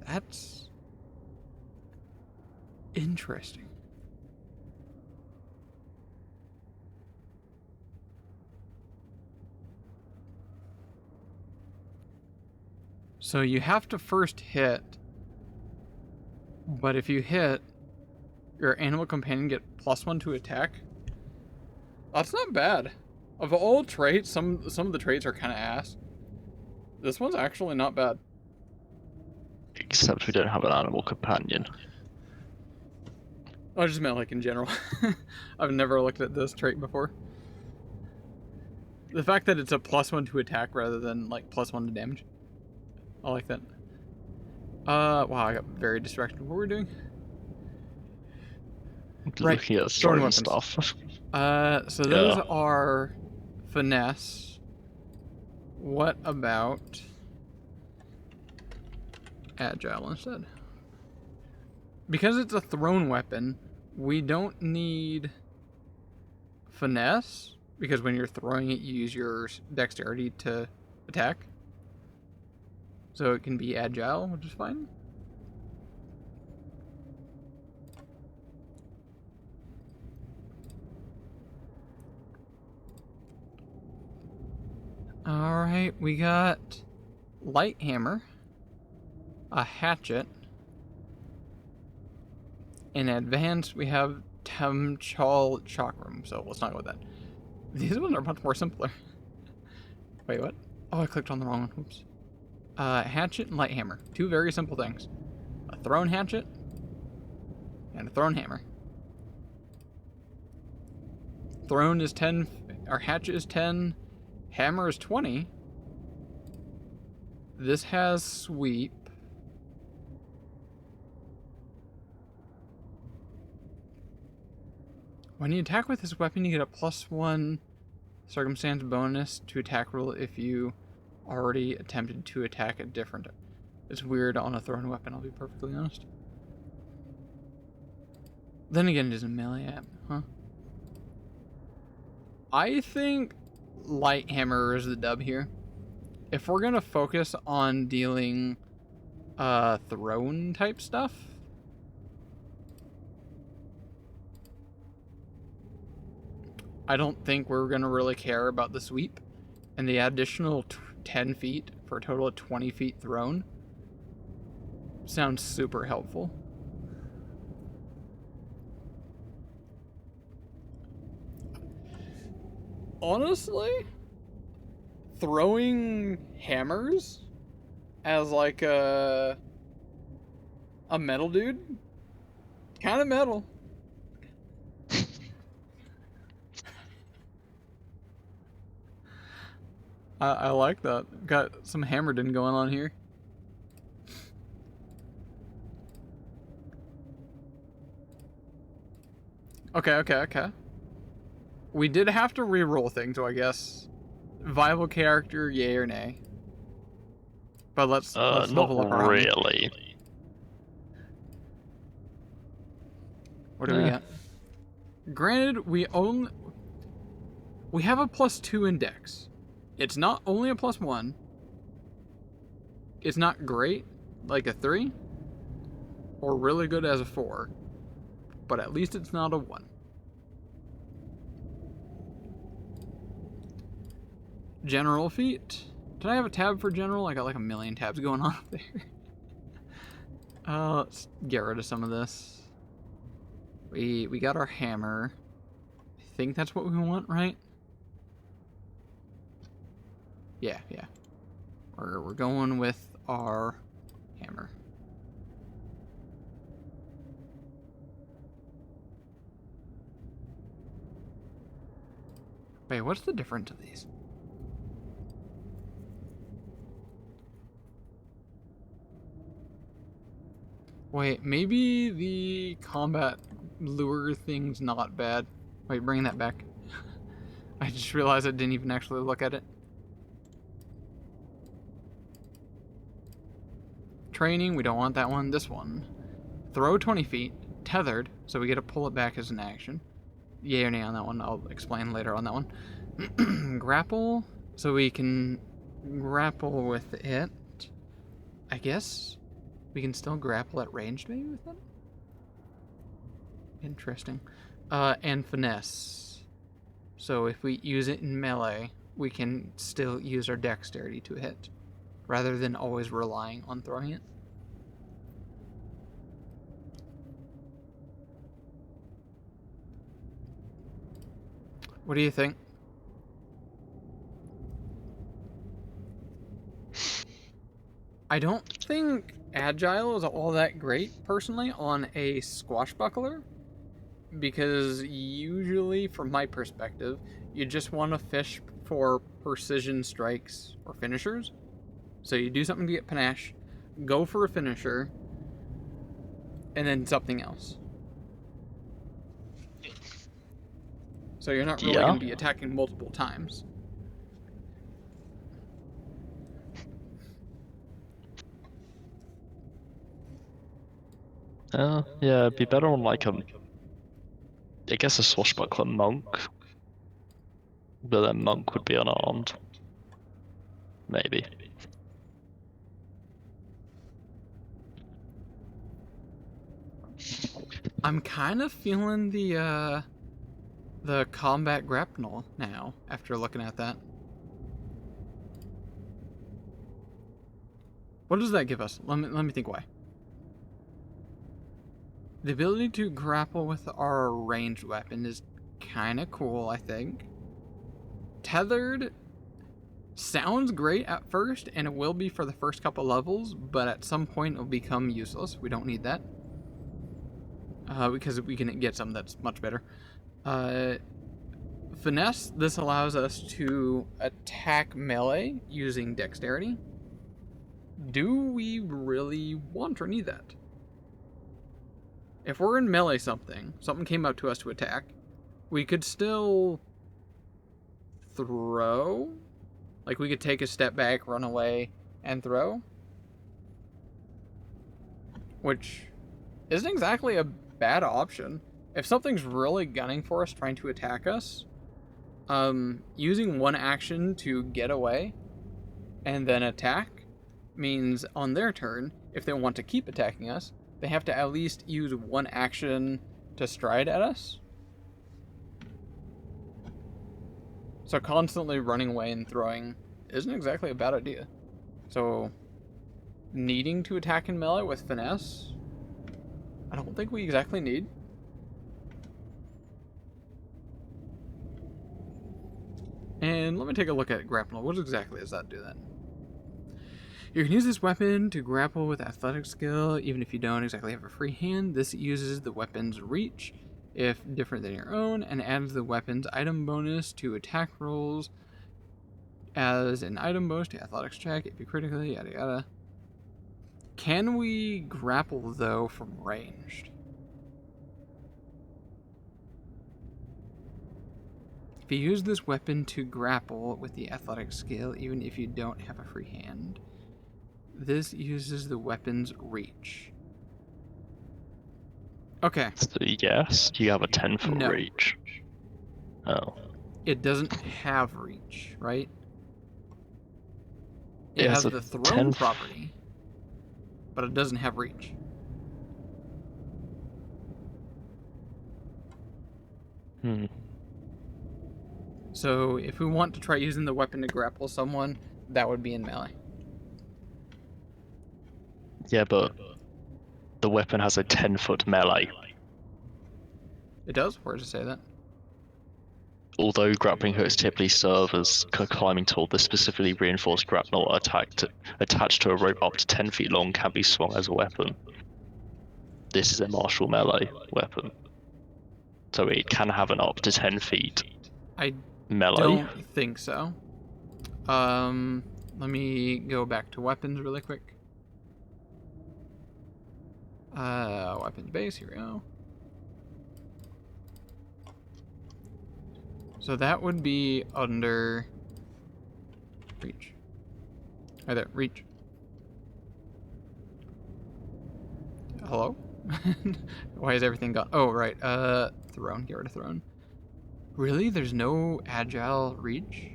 That's interesting. So you have to first hit, but if you hit, your animal companion get +1 to attack. That's not bad. Of all traits, some of the traits are kind of ass. This one's actually not bad. Except we don't have an animal companion. I just meant like in general. I've never looked at this trait before. The fact that it's a +1 to attack rather than like +1 to damage. I like that. Wow, I got very distracted. What were we doing? Right, Looking at throwing throwing weapons. stuff. So those are finesse. What about agile instead? Because it's a thrown weapon, we don't need finesse, because when you're throwing it, you use your dexterity to attack. So it can be agile, which is fine. Alright, we got light hammer, a hatchet. In advanced, we have Temchal Chakram, so let's not go with that. These ones are much more simpler. Wait, what? Oh, I clicked on the wrong one. Oops. Hatchet and light hammer. Two very simple things. A thrown hatchet and a thrown hammer. Thrown is 10, our hatchet is 10, hammer is 20. This has sweep. When you attack with this weapon, you get a +1 circumstance bonus to attack roll if you already attempted to attack a different. It's weird on a thrown weapon, I'll be perfectly honest. Then again, it isn't melee app, huh? I think light hammer is the dub here. If we're gonna focus on dealing thrown type stuff, I don't think we're gonna really care about the sweep, and the additional 10 feet for a total of 20 feet thrown sounds super helpful. Honestly, throwing hammers as like a metal dude, kind of metal. I like that. Got some hammerdin going on here. Okay. We did have to re-roll things, so I guess. Viable character, yay or nay. But let's level up our army. Not really. What do we got? Granted, we have a +2 in dex. It's not only a +1. It's not great, like a 3, or really good as a 4, but at least it's not a 1. General feat. Did I have a tab for general? I got like a million tabs going on up there. Let's get rid of some of this. We got our hammer. I think that's what we want, right? Yeah. We're going with our hammer. Wait, what's the difference of these? Wait, maybe the combat lure thing's not bad. Wait, bring that back. I just realized I didn't even actually look at it. Training, we don't want that one. This one. Throw 20 feet. Tethered, so we get to pull it back as an action. Yay or nay on that one. I'll explain later on that one. Grapple, so we can grapple with it. I guess we can still grapple at range maybe with it? Interesting. And finesse. So if we use it in melee, we can still use our dexterity to hit, rather than always relying on throwing it. What do you think? I don't think agile is all that great, personally, on a squashbuckler, because usually, from my perspective, you just want to fish for precision strikes or finishers. So you do something to get panache, go for a finisher, and then something else. So you're not really going to be attacking multiple times. Yeah, it'd be better on like I guess a swashbuckler monk. But then monk would be unarmed. Maybe. I'm kind of feeling the combat grapnel now, after looking at that. What does that give us? Let me think why. The ability to grapple with our ranged weapon is kind of cool, I think. Tethered sounds great at first, and it will be for the first couple levels, but at some point it'll become useless. We don't need that. Because we can get something that's much better. Finesse, this allows us to attack melee using dexterity. Do we really want or need that? If we're in melee something came up to us to attack, we could still throw. Like, we could take a step back, run away, and throw. Which isn't exactly a bad option. If something's really gunning for us, trying to attack us, using one action to get away and then attack means on their turn, if they want to keep attacking us, they have to at least use one action to stride at us. So constantly running away and throwing isn't exactly a bad idea. So needing to attack in melee with finesse, I don't think we exactly need. And let me take a look at grapple. What exactly does that do then? You can use this weapon to grapple with athletic skill, even if you don't exactly have a free hand. This uses the weapon's reach, if different than your own, and adds the weapon's item bonus to attack rolls as an item bonus to athletics check if you critically, yada yada. Can we grapple, though, from ranged? If you use this weapon to grapple with the athletic skill, even if you don't have a free hand, this uses the weapon's reach. Okay. So yes, you have a 10-foot No. reach. Oh. It doesn't have reach, right? It It has has a the thrown 10 property, but it doesn't have reach. So if we want to try using the weapon to grapple someone, that would be in melee. Yeah, but the weapon has a 10-foot melee. It does? Where does it say that? Although grappling hooks typically serve as a climbing tool, the specifically reinforced grapnel attached to a rope up to 10 feet long can be swung as a weapon. This is a martial melee weapon. So it can have an up to 10 feet I melee. don't think so. Let me go back to weapons really quick. Weapons base, here we go. So that would be under reach. Right there, reach. Hello? Why is everything gone? Oh, right. Throne. Get rid of throne. Really? There's no agile reach?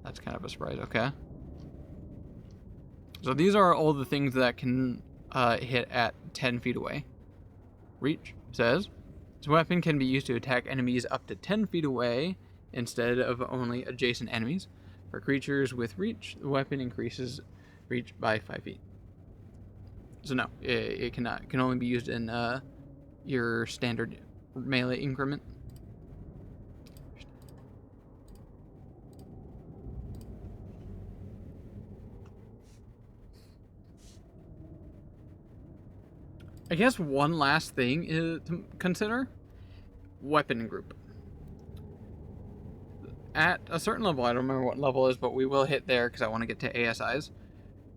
That's kind of a surprise. Okay. So these are all the things that can hit at 10 feet away. Reach says, this weapon can be used to attack enemies up to 10 feet away instead of only adjacent enemies. For creatures with reach, the weapon increases reach by 5 feet. So no, it cannot. It can only be used in your standard melee increment. I guess one last thing is to consider: weapon group. At a certain level, I don't remember what level it is, but we will hit there because I want to get to ASIs.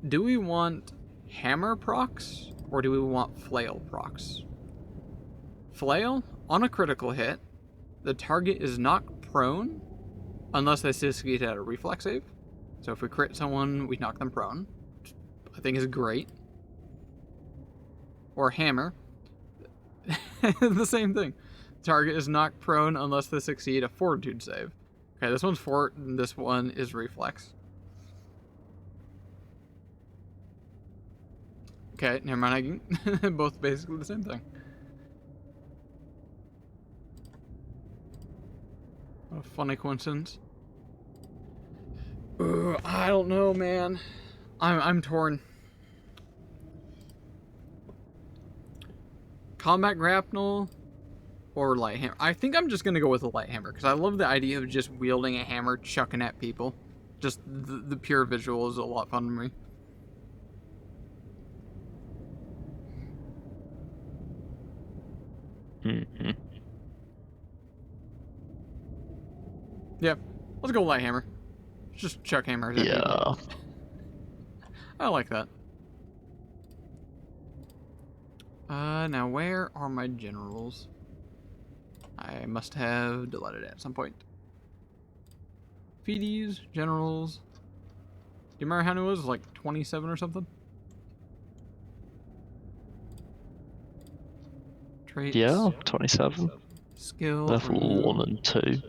Do we want hammer procs or do we want flail procs? Flail, on a critical hit, the target is knocked prone unless they succeed at a reflex save. So if we crit someone, we knock them prone, which I think is great. Or hammer, the same thing. Target is knocked prone unless they succeed a fortitude save. Okay, this one's fort and this one is reflex. Okay, never mind. I can both basically the same thing. What a funny coincidence. Ugh, I don't know, man. I'm torn. Combat grapnel or light hammer. I think I'm just gonna go with a light hammer because I love the idea of just wielding a hammer, chucking at people. Just the pure visual is a lot fun to me. Mm-hmm. Yeah, let's go light hammer. Just chuck hammers at Yeah. people. I like that. Now where are my generals? I must have deleted it at some point. Feedes, generals. Do you remember how many it was? Like 27 or something? Traits. Yeah, 27. Skill. Level remove. 1 and 2.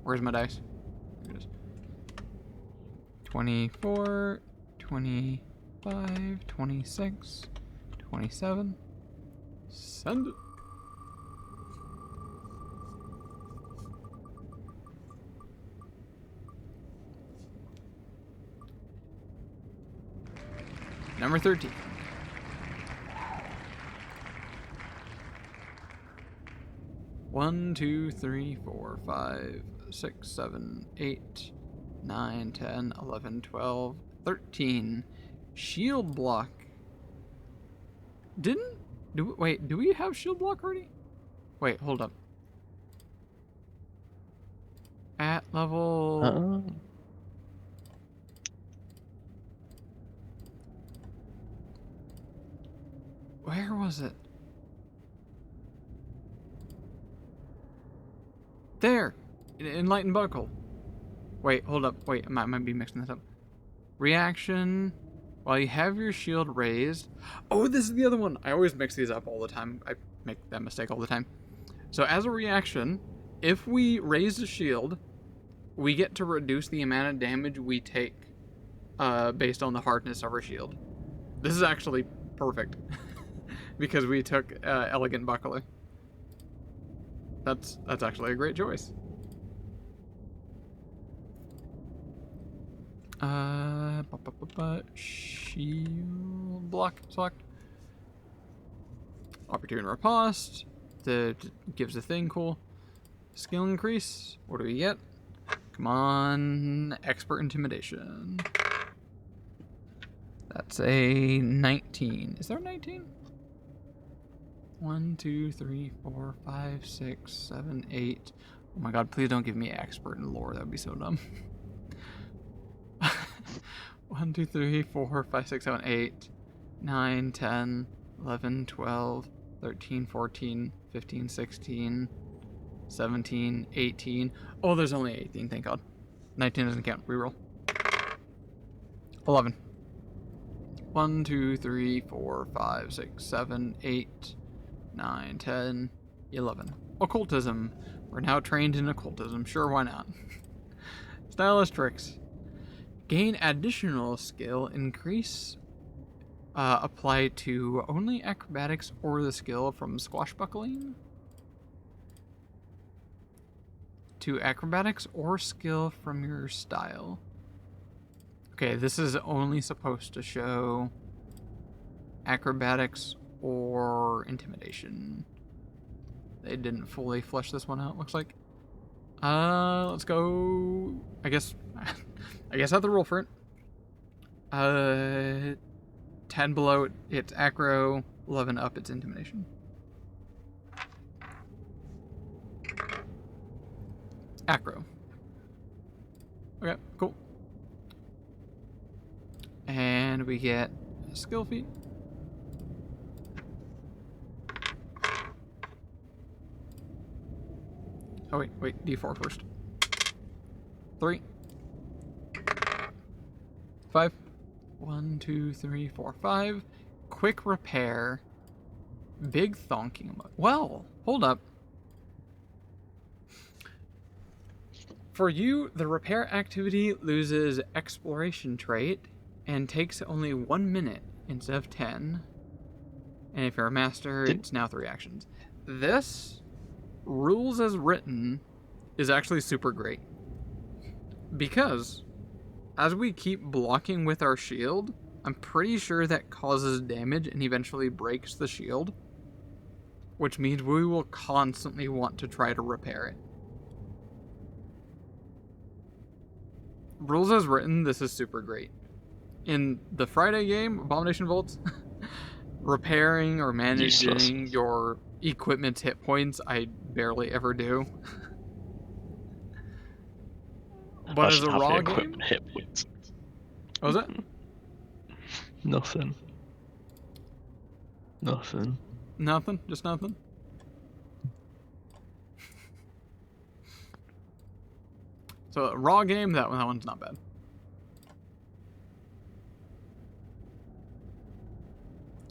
Where's my dice? Here it is. 24, 25, 26, 27. Send it. Number 13. 1, 2, 3, 4, 5, 6, 7, 8, 9, 10, 11, 12, 13. Shield block. Wait, do we have shield block already? Wait, hold up. At level... Where was it? There! Enlightened Buckle. Wait, hold up. Wait, I might be mixing this up. Reaction. While you have your shield raised... Oh, this is the other one! I always mix these up all the time. I make that mistake all the time. So as a reaction, if we raise the shield, we get to reduce the amount of damage we take based on the hardness of our shield. This is actually perfect. Because we took Elegant Buckler. That's actually a great choice. Shield block select. Opportune riposte. That gives a thing cool. Skill increase. What do we get? Come on, expert intimidation. That's a 19. Is there a 19? 1, 2, 3, 4, 5, 6, 7, 8. Oh my god, please don't give me expert in lore. That would be so dumb. 1, 2, 3, 4, 5, 6, 7, 8, 9, 10, 11, 12, 13, 14, 15, 16, 17, 18. Oh, there's only 18, thank god. 19 doesn't count. Reroll. 11. 1, 2, 3, 4, 5, 6, 7, 8, 9, 10, 11. Occultism. We're now trained in occultism. Sure, why not? Stylist tricks. Gain additional skill. Increase. Apply to only acrobatics or the skill from swashbuckling. To acrobatics or skill from your style. Okay, this is only supposed to show acrobatics or intimidation. They didn't fully flesh this one out, looks like. Let's go. I guess I have to roll for it. 10 below it's acro, 11 up it's intimidation. Acro. Okay, cool. And we get a skill feat. Oh, wait, D4 first. 3. 5. 1, 2, 3, 4, 5. Quick repair. Big thonking. Well, hold up. For you, the repair activity loses exploration trait and takes only 1 minute instead of 10. And if you're a master, it's now 3 actions. This, rules as written, is actually super great. Because as we keep blocking with our shield, I'm pretty sure that causes damage and eventually breaks the shield. Which means we will constantly want to try to repair it. Rules as written, this is super great. In the Friday game, Abomination Vaults, repairing or managing your equipment's hit points, I barely ever do. But as a raw game, hit points. What was it? Nothing. Nothing? Just nothing? So, a raw game, that one's not bad.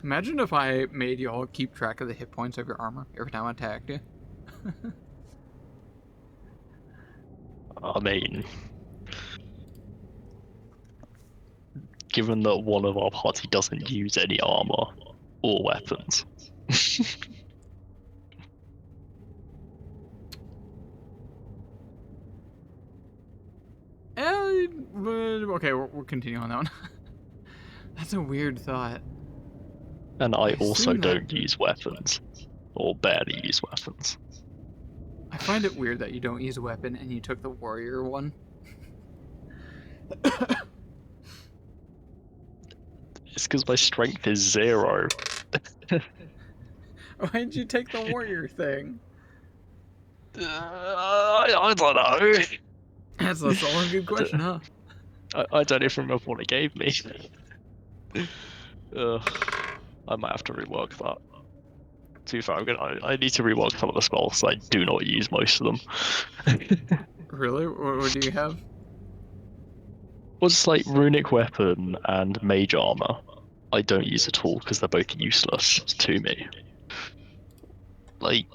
Imagine if I made you all keep track of the hit points of your armor every time I attacked you. I mean, given that one of our party doesn't use any armor or weapons. Okay, we'll continue on that one. That's a weird thought. And I also don't use weapons, or barely use weapons. I find it weird that you don't use a weapon and you took the warrior one. It's because my strength is 0. Why'd you take the warrior thing? I don't know. That's a solid good question, huh? I don't even remember what it gave me. I might have to rework that. To be fair, I need to rework some of the spells. I do not use most of them. Really? What do you have? Well, just like runic weapon and mage armor, I don't use at all because they're both useless to me. Like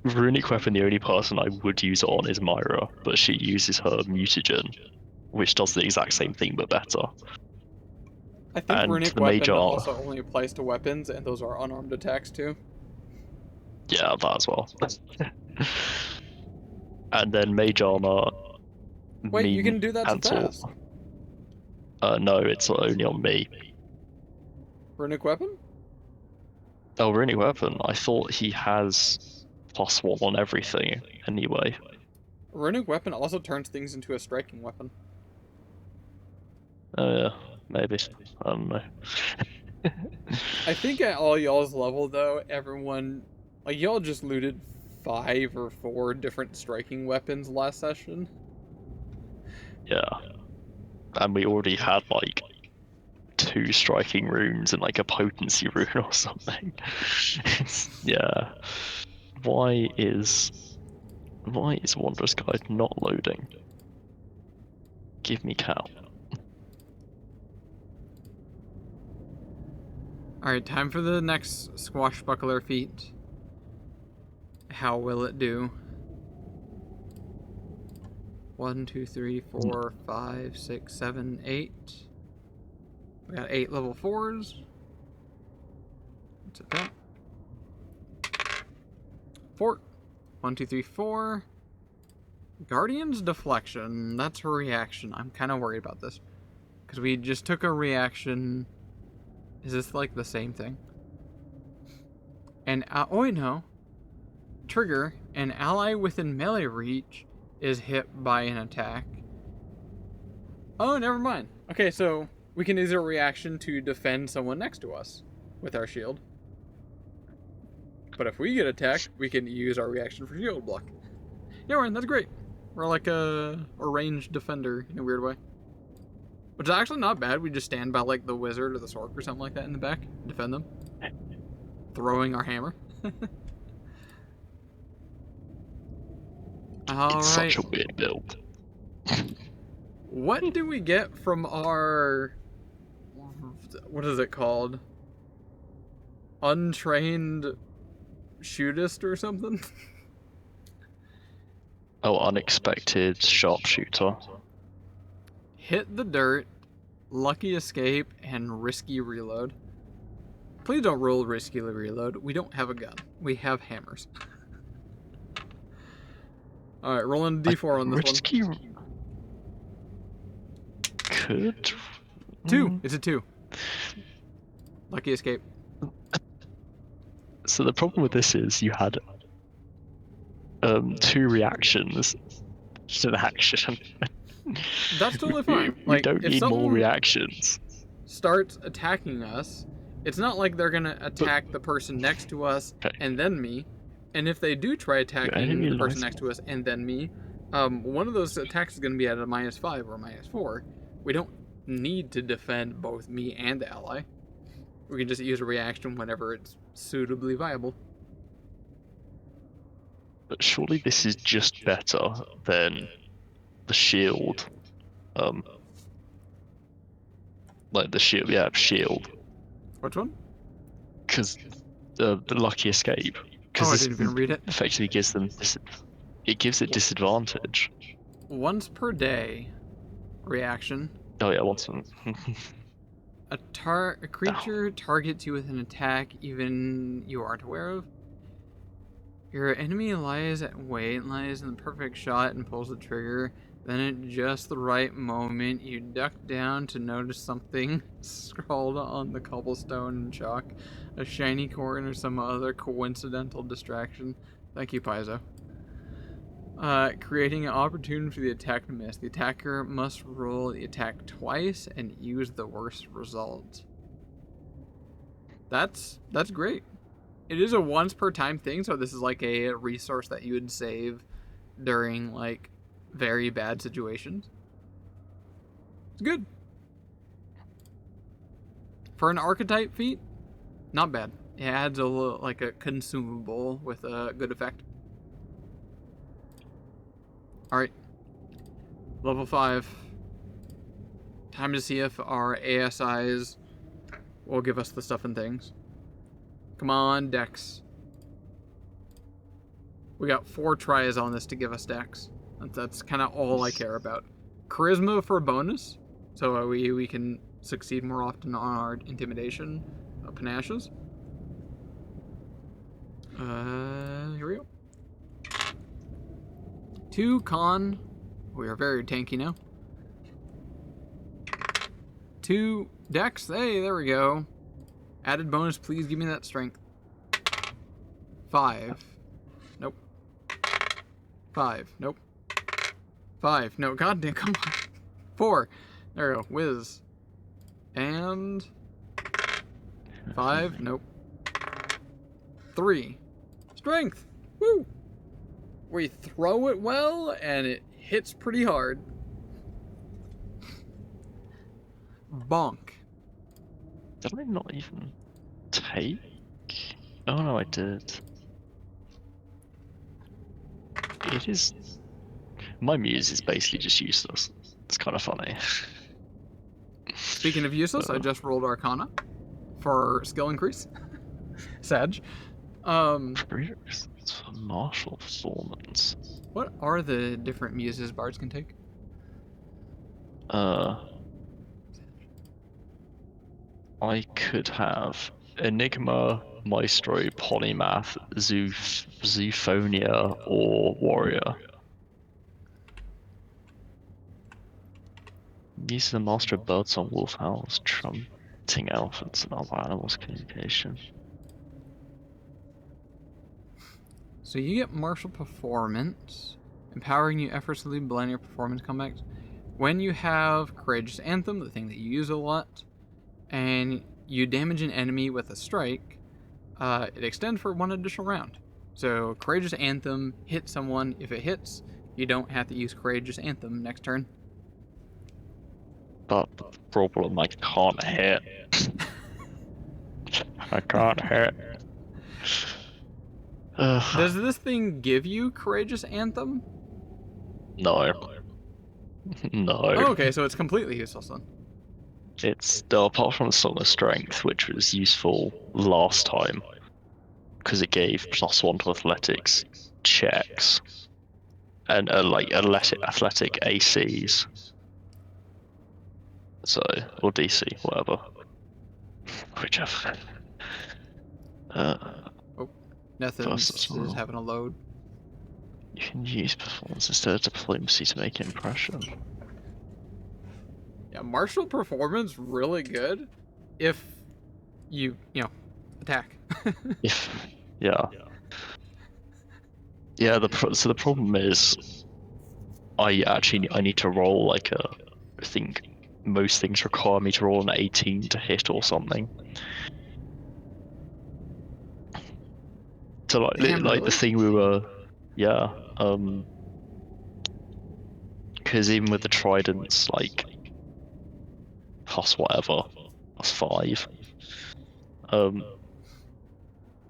runic weapon, the only person I would use it on is Myra, but she uses her mutagen, which does the exact same thing but better. I think And runic the mage weapon armor. also only applies to weapons, and those are unarmed attacks too. Yeah, that as well. And then mage armor. Wait, you can do that to Fast. No, it's only on me. Runic weapon? Oh, runic weapon. I thought he has +1 on everything anyway. Runic weapon also turns things into a striking weapon. Oh yeah, maybe. I don't know. I think at all y'all's level though, everyone, like y'all just looted 5 or 4 different striking weapons last session. Yeah. And we already had like 2 striking runes and like a potency rune or something. Yeah. Why is Wanderer's Guide not loading? Give me cow. Alright, time for the next swashbuckler feat. How will it do? 1, 2, 3, 4, 5, 6, 7, 8. We got 8 level 4s. What's it done? 4. 1, 2, 3, 4. Guardian's Deflection. That's her reaction. I'm kind of worried about this. Because we just took a reaction. Is this like the same thing? And, oh wait, no. Trigger. An ally within melee reach is hit by an attack. Oh, never mind. Okay, so we can use a reaction to defend someone next to us with our shield. But if we get attacked, we can use our reaction for shield block. Yeah, Ryan, that's great. We're like a ranged defender in a weird way. Which is actually not bad. We just stand by like the wizard or the sork or something like that in the back and defend them. Throwing our hammer. All It's right. such a weird build. What do we get from our... What is it called? Untrained shootist or something? Oh, unexpected sharpshooter. Hit the dirt, lucky escape, and risky reload. Please don't roll risky reload. We don't have a gun. We have hammers. Alright, rolling a d4 on this risky... one. Could... 2. It's a 2. Lucky escape. So the problem with this is you had 2 reactions. Just an action. That's totally fine. We Like, don't if need more someone reactions. starts attacking us, it's not like they're gonna attack the person next to us and then me. And if they do try attacking the person next to us and then me, one of those attacks is gonna be at a -5 or a -4. We don't need to defend both me and the ally. We can just use a reaction whenever it's suitably viable. But surely this is just better than the shield. Like the shield, yeah, shield. Which one? Because the lucky escape. Oh, I didn't even read it. Effectively gives them it gives it disadvantage. Once per day. Reaction. Oh yeah, once. A creature targets you with an attack even you aren't aware of. Your enemy lies in the perfect shot and pulls the trigger. Then at just the right moment, you duck down to notice something scrawled on the cobblestone and chalk. A shiny coin or some other coincidental distraction. Thank you, Paizo. Creating an opportunity for the attack to miss. The attacker must roll the attack twice and use the worst result. That's great. It is a once per time thing, so this is like a resource that you would save during like very bad situations. It's good. For an archetype feat, not bad. It adds a little, like a consumable with a good effect. Alright. Level 5. Time to see if our ASIs will give us the stuff and things. Come on, Dex. We got 4 tries on this to give us Dex. That's kind of all I care about. Charisma for bonus, so we can succeed more often on our intimidation panaches. Here we go. 2 con. We are very tanky now. 2 dex. Hey, there we go. Added bonus, please give me that strength. 5. Nope. 5. Nope. 5. No, goddamn, come on. 4. There we go. Whiz. And 5. Nope. 3. Strength. Woo! We throw it well, and it hits pretty hard. Bonk. Did I not even take? Oh no, I did. It is. My muse is basically just useless. It's kind of funny. Speaking of useless, I just rolled Arcana for skill increase. Sag. It's for martial performance. What are the different muses bards can take? I could have Enigma, Maestro, Polymath, Zoophonia, or Warrior. Use the Master of Birds on wolf owls, trumpeting elephants, and other animals' communication. So you get martial performance, empowering you effortlessly blend your performance comebacks. When you have Courageous Anthem, the thing that you use a lot, and you damage an enemy with a strike, it extends for 1 additional round. So Courageous Anthem hits someone. If it hits, you don't have to use Courageous Anthem next turn. But the problem, I can't hit. I can't hit. Does this thing give you Courageous Anthem? No. No. Oh, okay, so it's completely useless then. It's apart from the Song of Strength, which was useful last time, because it gave +1 to athletics checks and like athletic ACs. So, or DC, whatever, whichever. Nothing's is having a load. You can use performance instead of diplomacy to make an impression. Yeah, martial performance really good if you attack. Yeah. So the problem is, I need to roll like I think most things require me to roll an 18 to hit or something. So like Damn, the thing we were, because even with the tridents, like plus whatever, plus 5,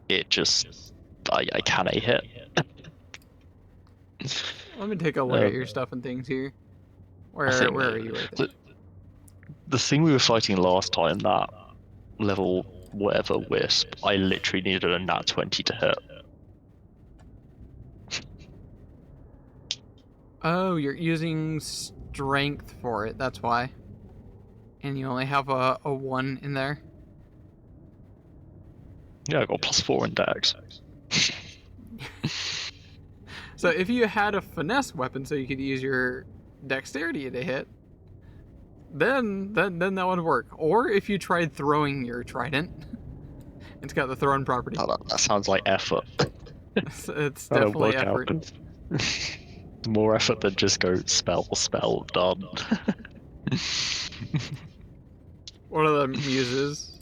it just I can't hit. Let me take a look at your stuff and things here. Where are you right there? The thing we were fighting last time, that level whatever wisp, I literally needed a nat 20 to hit. Oh, you're using strength for it, that's why. And you only have a 1 in there. Yeah, I got +4 in dex. So if you had a finesse weapon so you could use your dexterity to hit, then that would work. Or if you tried throwing your trident, it's got the thrown property. Oh, that sounds like effort. It's definitely effort. More effort than just go spell, done. What are the muses?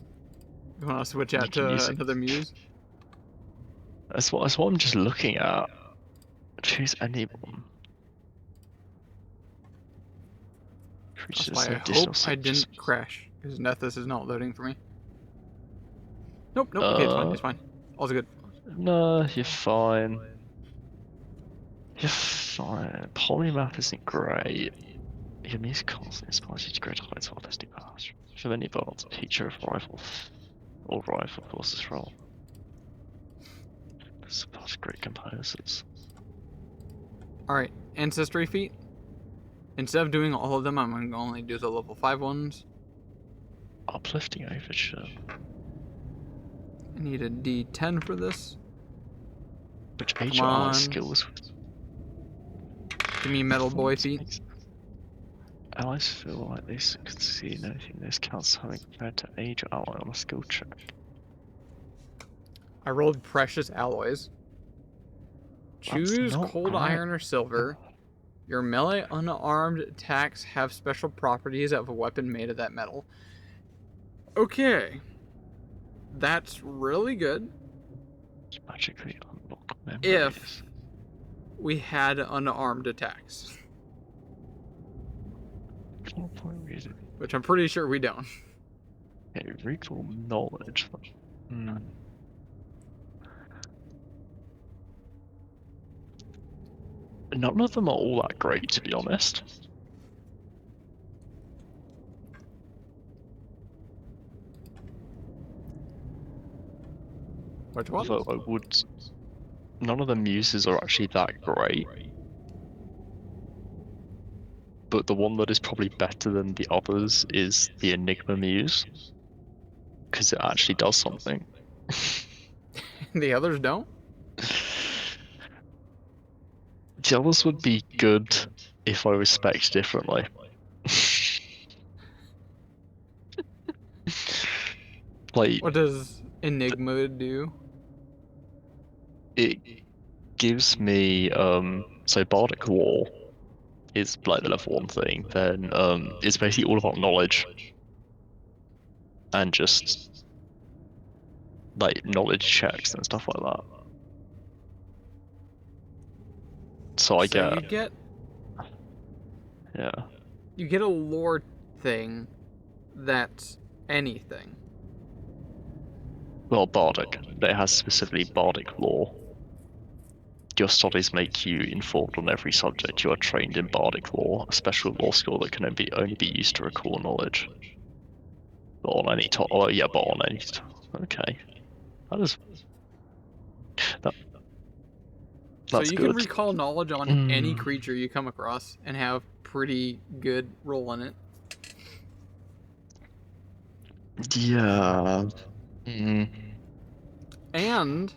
You want to switch You out can use to it. another muse? That's what I'm just looking at. Choose anyone. That's Creatures why I have additional hope I signatures. didn't crash, because Nethys is not loading for me. Nope, okay, it's fine. All's good. No, you're fine. You're fine. Polymath isn't great. Your music constantly inspires you to great heights while testing powers. For many bards, a teacher of rifle or rifle forces role. Suppose great composers. Alright, Ancestry feat. Instead of doing all of them, I'm going to only do the level 5 ones. Uplifting overture. I need a D10 for this. Which Come age ally on. skills? Give me Metal Boy feat. Allies feel like they succeed in anything this counts having compared to age ally on a skill check. I rolled Precious Alloys. Choose not Cold great. Iron or Silver. Your melee unarmed attacks have special properties of a weapon made of that metal. Okay. That's really good. Magically unlock memories. If we had unarmed attacks. Which I'm pretty sure we don't. Okay, recall knowledge. None of them are all that great, to be honest. Which one? Although I would... None of the muses are actually that great. But the one that is probably better than the others is the Enigma Muse. Because it actually does something. The others don't? The others would be good if I was spec'd differently. Like, What does Enigma do? it gives me, so Bardic Law is like the level 1 thing, then it's basically all about knowledge. And just, like, knowledge checks and stuff like that. So I So get... Yeah. you get a lore thing that's anything. Well, Bardic. It has specifically Bardic Law. Your studies make you informed on every subject. You are trained in Bardic Law, a special law skill that can only be used to recall knowledge. But on any top... Oh, yeah, but on any... Okay. That is... So That's you good. can recall knowledge on any creature you come across and have pretty good roll in it. Yeah. And...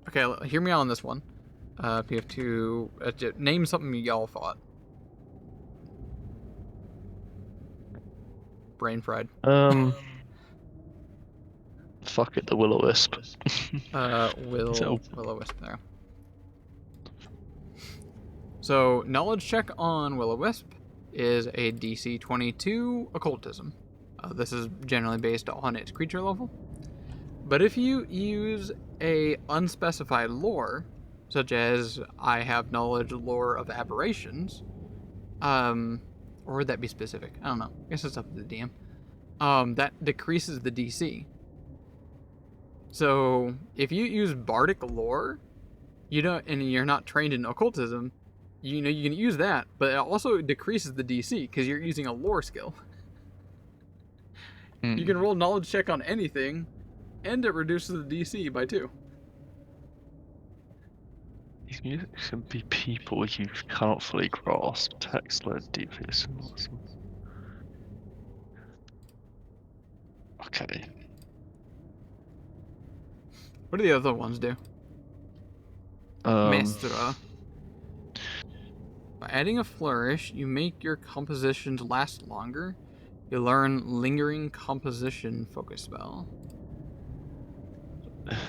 Okay, hear me out on this one. You have to name something y'all thought. Brain fried. Fuck it, the Will-O-Wisp. Will-O-Wisp there. So, knowledge check on Will-O-Wisp is a DC 22 occultism. This is generally based on its creature level. But if you use a unspecified lore, such as I have knowledge lore of aberrations, or would that be specific? I don't know. I guess it's up to the DM. That decreases the DC. So if you use bardic lore, and you're not trained in occultism, you can use that, but it also decreases the DC because you're using a lore skill. You can roll knowledge check on anything, and it reduces the DC by 2. These music can be people you cannot fully grasp. Text-led deeply symbolism. Okay. What do the other ones do? Mestra. By adding a flourish, you make your compositions last longer. You learn lingering composition focus spell.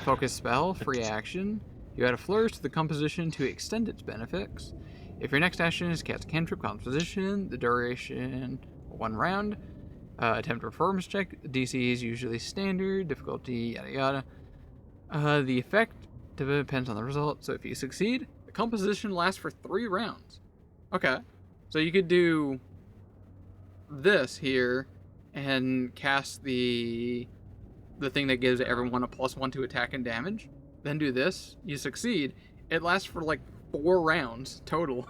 Focus spell, free action. You add a flourish to the composition to extend its benefits. If your next action is cast a cantrip composition, the duration 1 round. Attempt a performance check. DC is usually standard. Difficulty, yada yada. The effect depends on the result. So if you succeed, the composition lasts for 3 rounds. Okay. So you could do this here and cast the thing that gives everyone a +1 to attack and damage. Then do this. You succeed. It lasts for like 4 rounds total.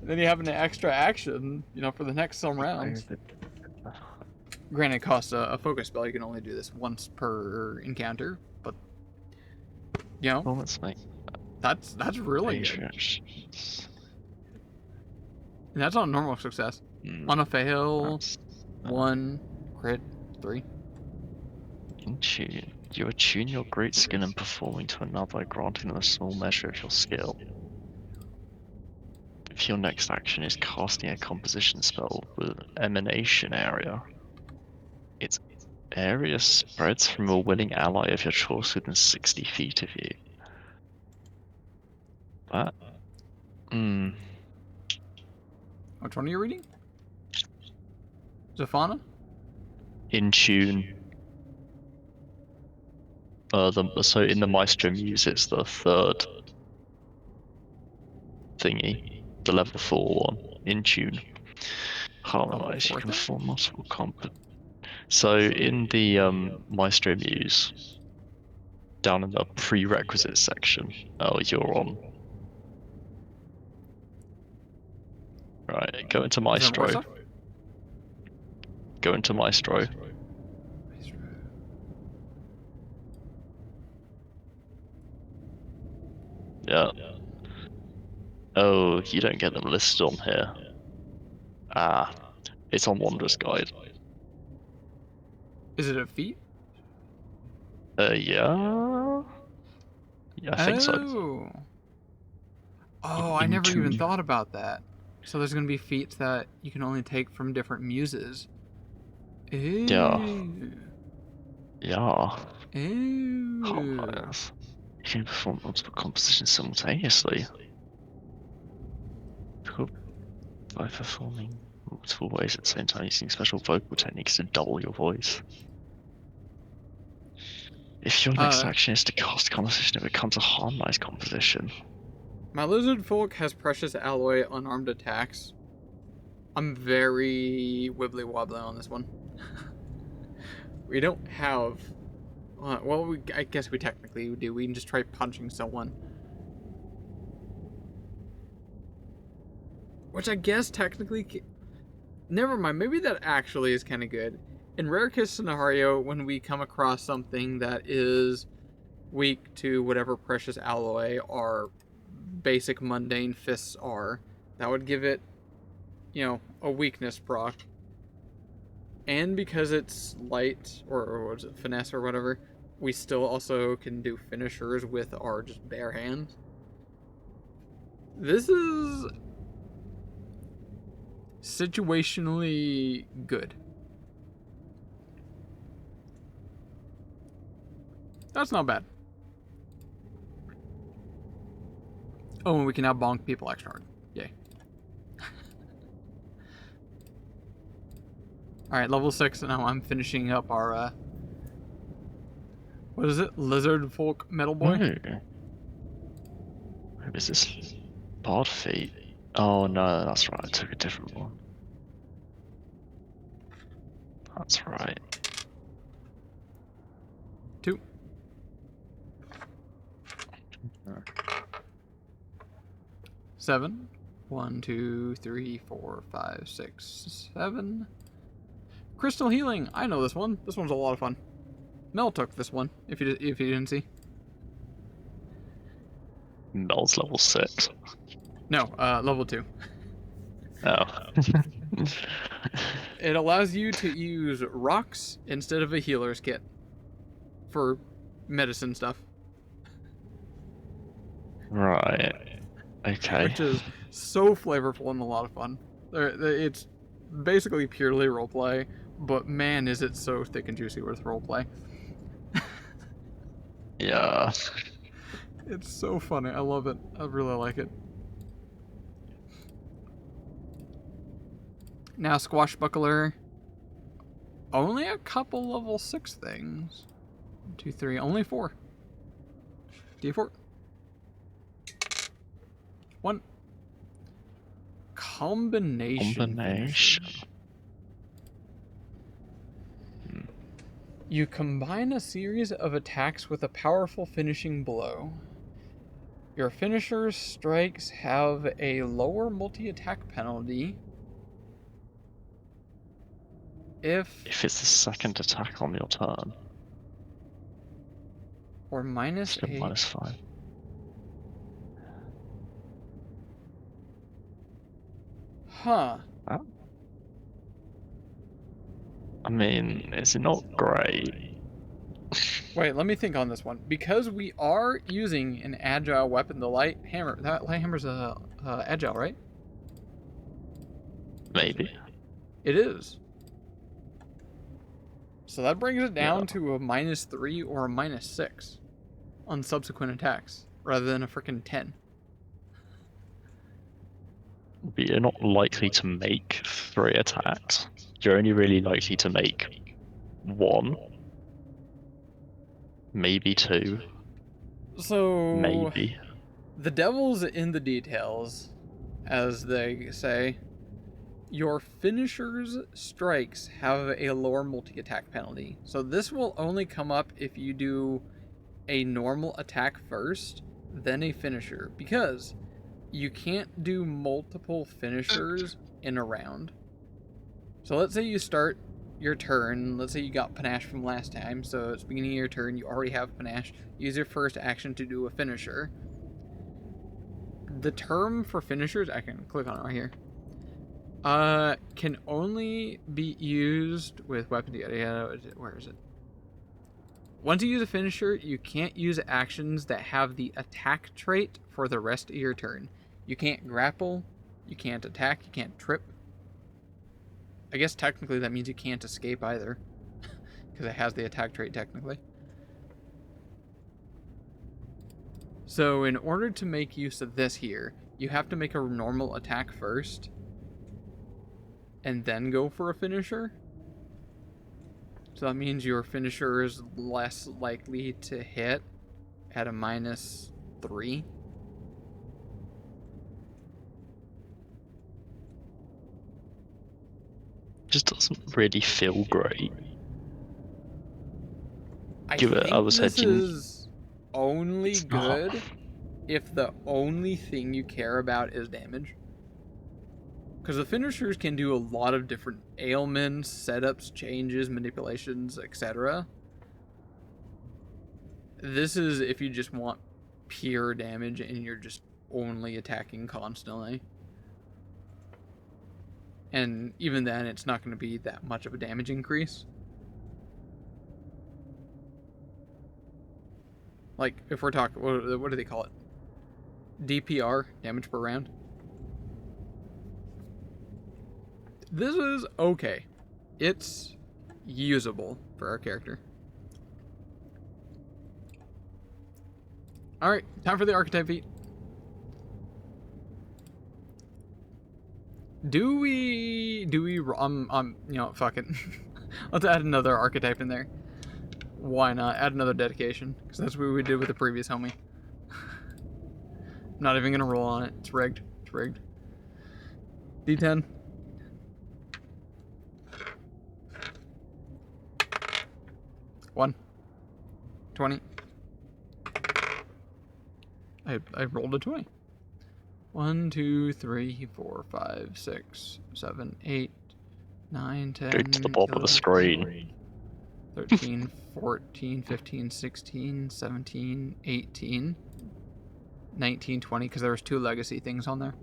Then you have an extra action, for the next some rounds. Granted, it costs a focus spell. You can only do this once per encounter, but Well, let's make that's really good. And that's on normal success. On a fail, 1 crit 3. In tune. You attune your great skill in performing to another, granting them a small measure of your skill. If your next action is casting a composition spell with emanation area, its area spreads from a willing ally of your choice within 60 feet of you. That. Which one are you reading? Zafana? In tune. So in the Maestro Muse, it's the 3rd thingy, the level 4 one. In tune. Harmonize. You can perform multiple comp. So in the Maestro Muse, down in the prerequisites section, you're on. Right, go into Maestro. Go into Maestro. Yeah. Oh, you don't get them listed on here. It's on Wanderer's Guide. Is it a feat? Yeah. Yeah, I think so. Oh, I never even thought about that. So there's gonna be feats that you can only take from different muses. Ew. Yeah. Ew. Harmonize. You can perform multiple compositions simultaneously. By performing multiple ways at the same time using special vocal techniques to double your voice. If your next action is to cast a composition, it becomes a harmonized composition. My lizard folk has precious alloy unarmed attacks. I'm very wibbly wobbly on this one. We don't have. Well, I guess we technically do. We can just try punching someone. Which I guess technically. Never mind. Maybe that actually is kind of good. In rare case scenario, when we come across something that is weak to whatever precious alloy our basic mundane fists are, that would give it, a weakness proc. And because it's light, or what is it, finesse or whatever, we still also can do finishers with our just bare hands. This is situationally good. That's not bad. Oh, and we can now bonk people extra hard. Yay. Alright, level 6, and now I'm finishing up our, what is it? Lizard Folk Metal Boy? Who is this? Bard Feet? Oh no, that's right, I took a different one. That's right. 2. Seven. 1, 2, 3, 4, 5, 6, 7. Crystal Healing. I know this one. This one's a lot of fun. Mel took this one, if you didn't see. Mel's level 6. No, level 2. Oh. It allows you to use rocks instead of a healer's kit for medicine stuff. Right. Okay. Which is so flavorful and a lot of fun. It's basically purely roleplay, but man, is it so thick and juicy with roleplay. Yeah. It's so funny. I love it. I really like it. Now, Squashbuckler. Only a couple level 6 things. 1, 2, 3. Only 4. D4. 1. Combination. Finisher. You combine a series of attacks with a powerful finishing blow. Your finisher's strikes have a lower multi-attack penalty if it's the second attack on your turn. Or minus 8. -5. Huh. I mean, is it not great? Wait, let me think on this one. Because we are using an agile weapon, the light hammer. That light hammer's agile, right? Maybe. It is. So that brings it down to a -3 or a -6 on subsequent attacks, rather than a freaking 10. But you're not likely to make 3 attacks. You're only really likely to make 1. Maybe 2. So Maybe. the devil's in the details, as they say. Your finisher's strikes have a lower multi-attack penalty. So this will only come up if you do a normal attack first, then a finisher. Because you can't do multiple finishers in a round. So let's say you start your turn. Let's say you got panache from last time. So it's beginning of your turn. You already have panache. Use your first action to do a finisher. The term for finishers, I can click on it right here. Can only be used with weapon. Where is it? Once you use a finisher, you can't use actions that have the attack trait for the rest of your turn. You can't grapple, you can't attack, you can't trip. I guess technically that means you can't escape either, because it has the attack trait technically. So in order to make use of this here, you have to make a normal attack first, and then go for a finisher. So that means your finisher is less likely to hit at a -3. Just doesn't really feel great. I was think this hedging. is only It's good not. if the only thing you care about is damage. Because the finishers can do a lot of different ailments, setups, changes, manipulations, etc. This is if you just want pure damage and you're just only attacking constantly. And even then, it's not going to be that much of a damage increase. Like, if we're talking, what do they call it? DPR, damage per round. This is okay. It's usable for our character. Alright, time for the archetype feat. Do we, fuck it. Let's add another archetype in there. Why not? Add another dedication, because that's what we did with the previous homie. I'm not even gonna roll on it. It's rigged. It's rigged. D10. One. 20. I rolled a 20. 1, 2, 3, 4, 5, 6, 7, 8, 9, 10. Go to the bottom of the screen. 13, 14, 15, 16, 17, 18, 19, 20, because there was 2 legacy things on there.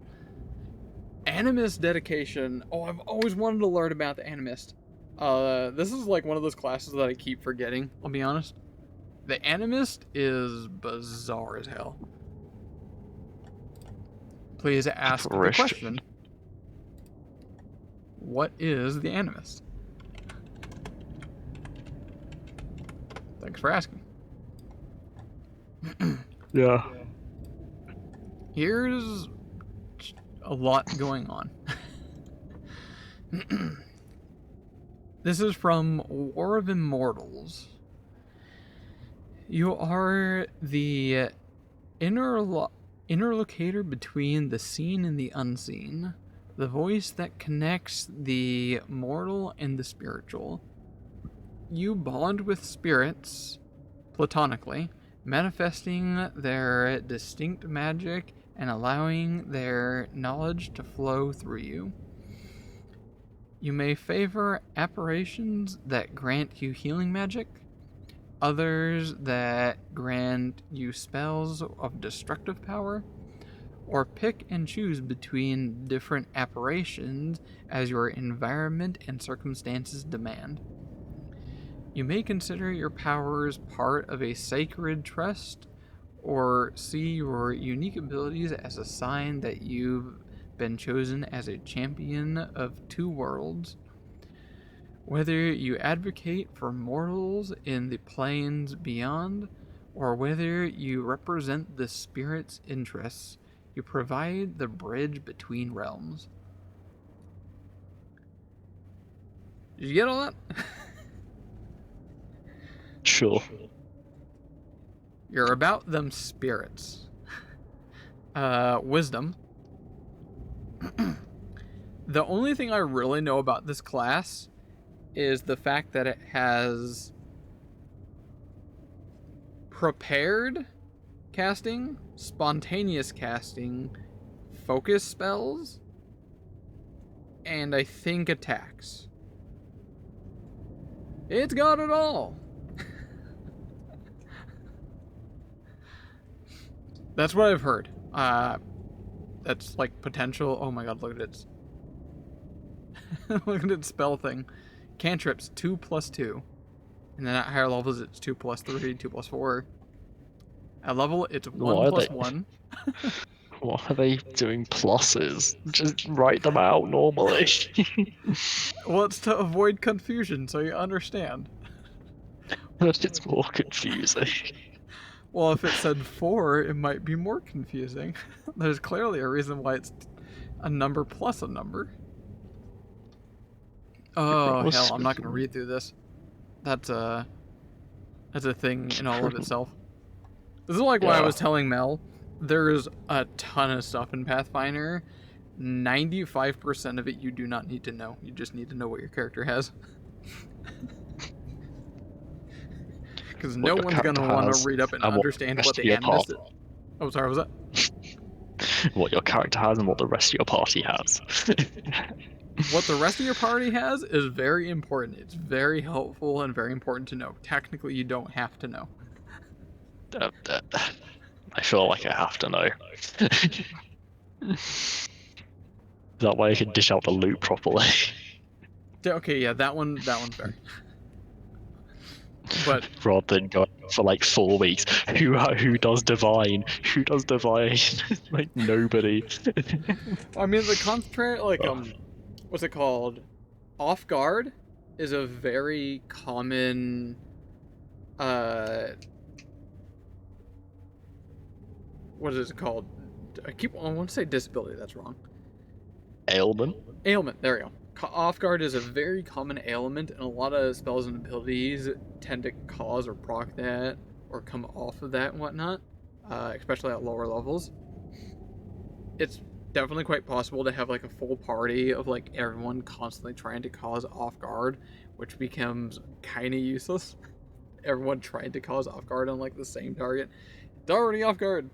Animist dedication. Oh, I've always wanted to learn about the Animist. This is like one of those classes that I keep forgetting, I'll be honest. The Animist is bizarre as hell. Please ask the question. What is the Animist? Thanks for asking. Yeah. Here's a lot going on. This is from War of Immortals. You are the interlocutor between the seen and the unseen, the voice that connects the mortal and the spiritual. You bond with spirits, platonically, manifesting their distinct magic and allowing their knowledge to flow through you. You may favor apparitions that grant you healing magic, others that grant you spells of destructive power, or pick and choose between different apparitions as your environment and circumstances demand. You may consider your powers part of a sacred trust, or see your unique abilities as a sign that you've been chosen as a champion of two worlds. Whether you advocate for mortals in the planes beyond, or whether you represent the spirit's interests, you provide the bridge between realms. Did you get all that? Sure. You're about them spirits. Wisdom. The only thing I really know about this class is the fact that it has prepared casting, spontaneous casting, focus spells, and I think attacks. It's got it all. That's what I've heard. That's like potential. Oh my god, look at its look at its spell thing. Cantrips 2+2, and then at higher levels it's 2+3, 2+4. At level it's 1+1. What are they doing pluses? Just write them out normally. Well, it's to avoid confusion, so you understand. But it's more confusing. Well, if it said 4, it might be more confusing. There's clearly a reason why it's a number plus a number. Oh, hell, I'm not going to read through this. That's a thing in all of itself. This is like why I was telling Mel, there's a ton of stuff in Pathfinder. 95% of it you do not need to know. You just need to know what your character has. Because no one's going to want to read up and understand what the animist is. Oh, sorry, what was that? What your character has and what the rest of your party has. What the rest of your party has is very important. It's very helpful and very important to know. Technically, you don't have to know. I feel like I have to know. That way I can dish out the loot properly. Okay, yeah, that one's fair. But rather than going for like 4 weeks, who does divine? Who does divine? Like nobody. I mean, the concentrate, like what's it called? Off guard is a very common what is it called? I want to say disability, that's wrong. Ailment? Ailment, there we go. Off guard is a very common ailment, and a lot of spells and abilities tend to cause or proc that, or come off of that and whatnot, especially at lower levels. It's definitely quite possible to have like a full party of like everyone constantly trying to cause off guard, which becomes kind of useless. Everyone trying to cause off guard on like the same target. It's already off guard.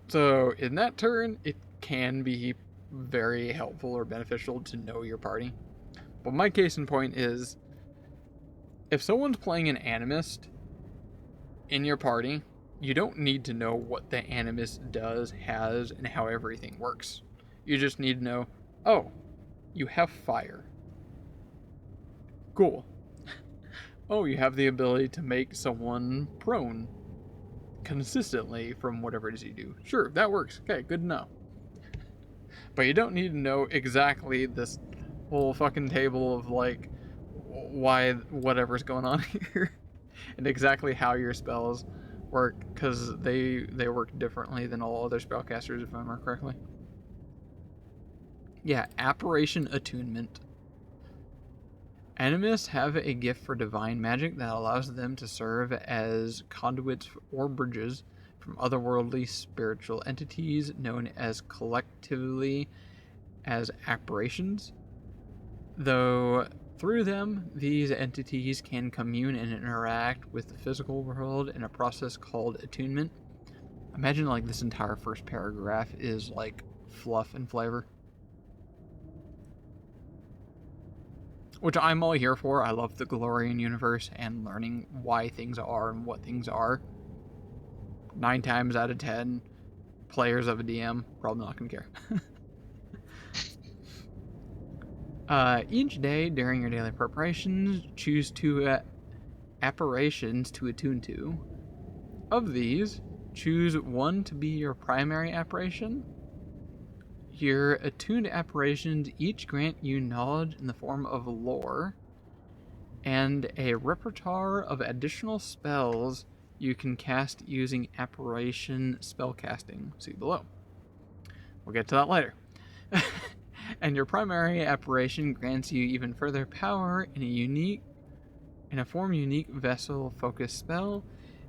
So in that turn, it can be very helpful or beneficial to know your party. But my case in point is, if someone's playing an animist in your party, you don't need to know what the animist does, has, and how everything works. You just need to know, oh, you have fire. Cool. Oh, you have the ability to make someone prone consistently from whatever it is you do. Sure, that works. Okay, good to know. But you don't need to know exactly this whole fucking table of like why whatever's going on here. and exactly how your spells work, because they work differently than all other spellcasters, if I remember correctly. Yeah, Apparition Attunement. Animists have a gift for divine magic that allows them to serve as conduits or bridges from otherworldly spiritual entities known as collectively as apparitions. Though through them, these entities can commune and interact with the physical world in a process called attunement. Imagine like this entire first paragraph is like fluff and flavor. Which I'm all here for. I love the Galorian universe and learning why things are and what things are. 9 times out of 10, players of a DM probably not going to care. Each day during your daily preparations, choose 2 apparitions to attune to. Of these, choose 1 to be your primary apparition. Your attuned apparitions each grant you knowledge in the form of lore and a repertoire of additional spells you can cast using apparition spellcasting. See below. We'll get to that later. And your primary apparition grants you even further power in a form unique vessel focused spell,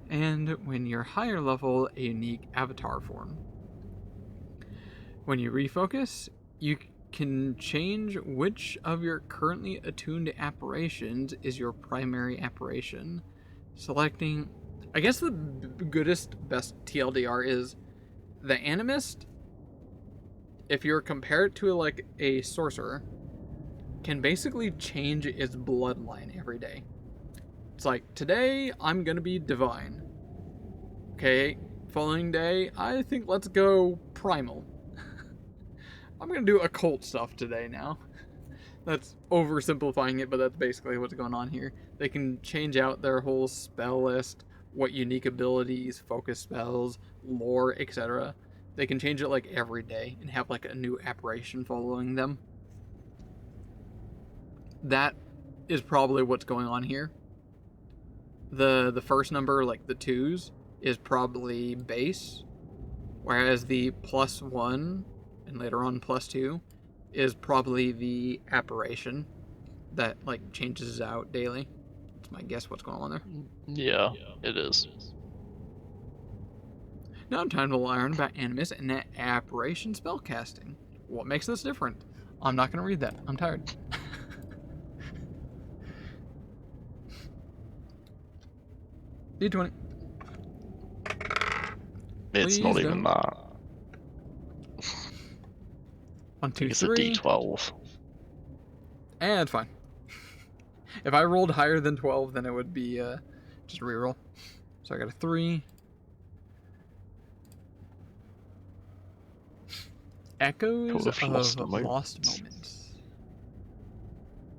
and when you're higher level, a unique avatar form. When you refocus, you can change which of your currently attuned apparitions is your primary apparition, selecting. I guess the best TLDR is the animist. If you're compared to like a sorcerer, can basically change its bloodline every day. It's like, today I'm gonna be divine. Okay, following day, I think let's go primal. I'm gonna do occult stuff today now. That's oversimplifying it, but that's basically what's going on here. They can change out their whole spell list, what unique abilities, focus spells, lore, etc. They can change it like every day and have like a new apparition following them. That is probably what's going on here. The first number, like the 2s, is probably base, whereas the +1 and later on +2 is probably the apparition that like changes out daily. That's my guess what's going on there. Yeah, it is. Now time to learn about animus and apparition spellcasting. What makes this different? I'm not going to read that. I'm tired. D20. It's Please not even don't. that. 1, 2, It's 3. a D12. And fine. If I rolled higher than 12, then it would be just reroll. So I got a 3. Echoes of Lost Moments.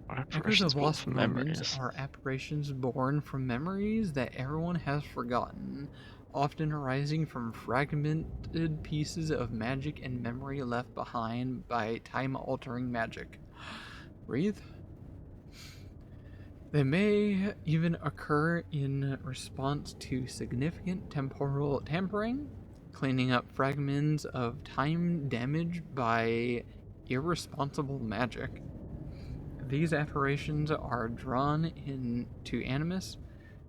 Echoes of Lost Moments are apparitions born from memories that everyone has forgotten, often arising from fragmented pieces of magic and memory left behind by time-altering magic. Breathe. They may even occur in response to significant temporal tampering, cleaning up fragments of time damaged by irresponsible magic. These apparitions are drawn into animus,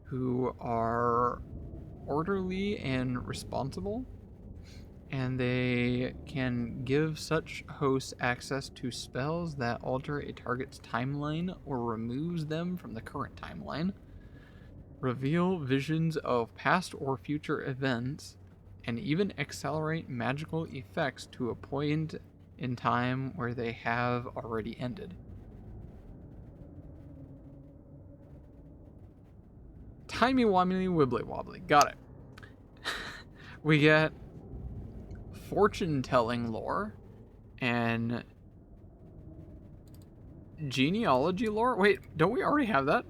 who are orderly and responsible, and they can give such hosts access to spells that alter a target's timeline or removes them from the current timeline, reveal visions of past or future events, and even accelerate magical effects to a point in time where they have already ended. Timey-wimey wibbly-wobbly. Got it. We get fortune-telling lore and genealogy lore. Wait, don't we already have that?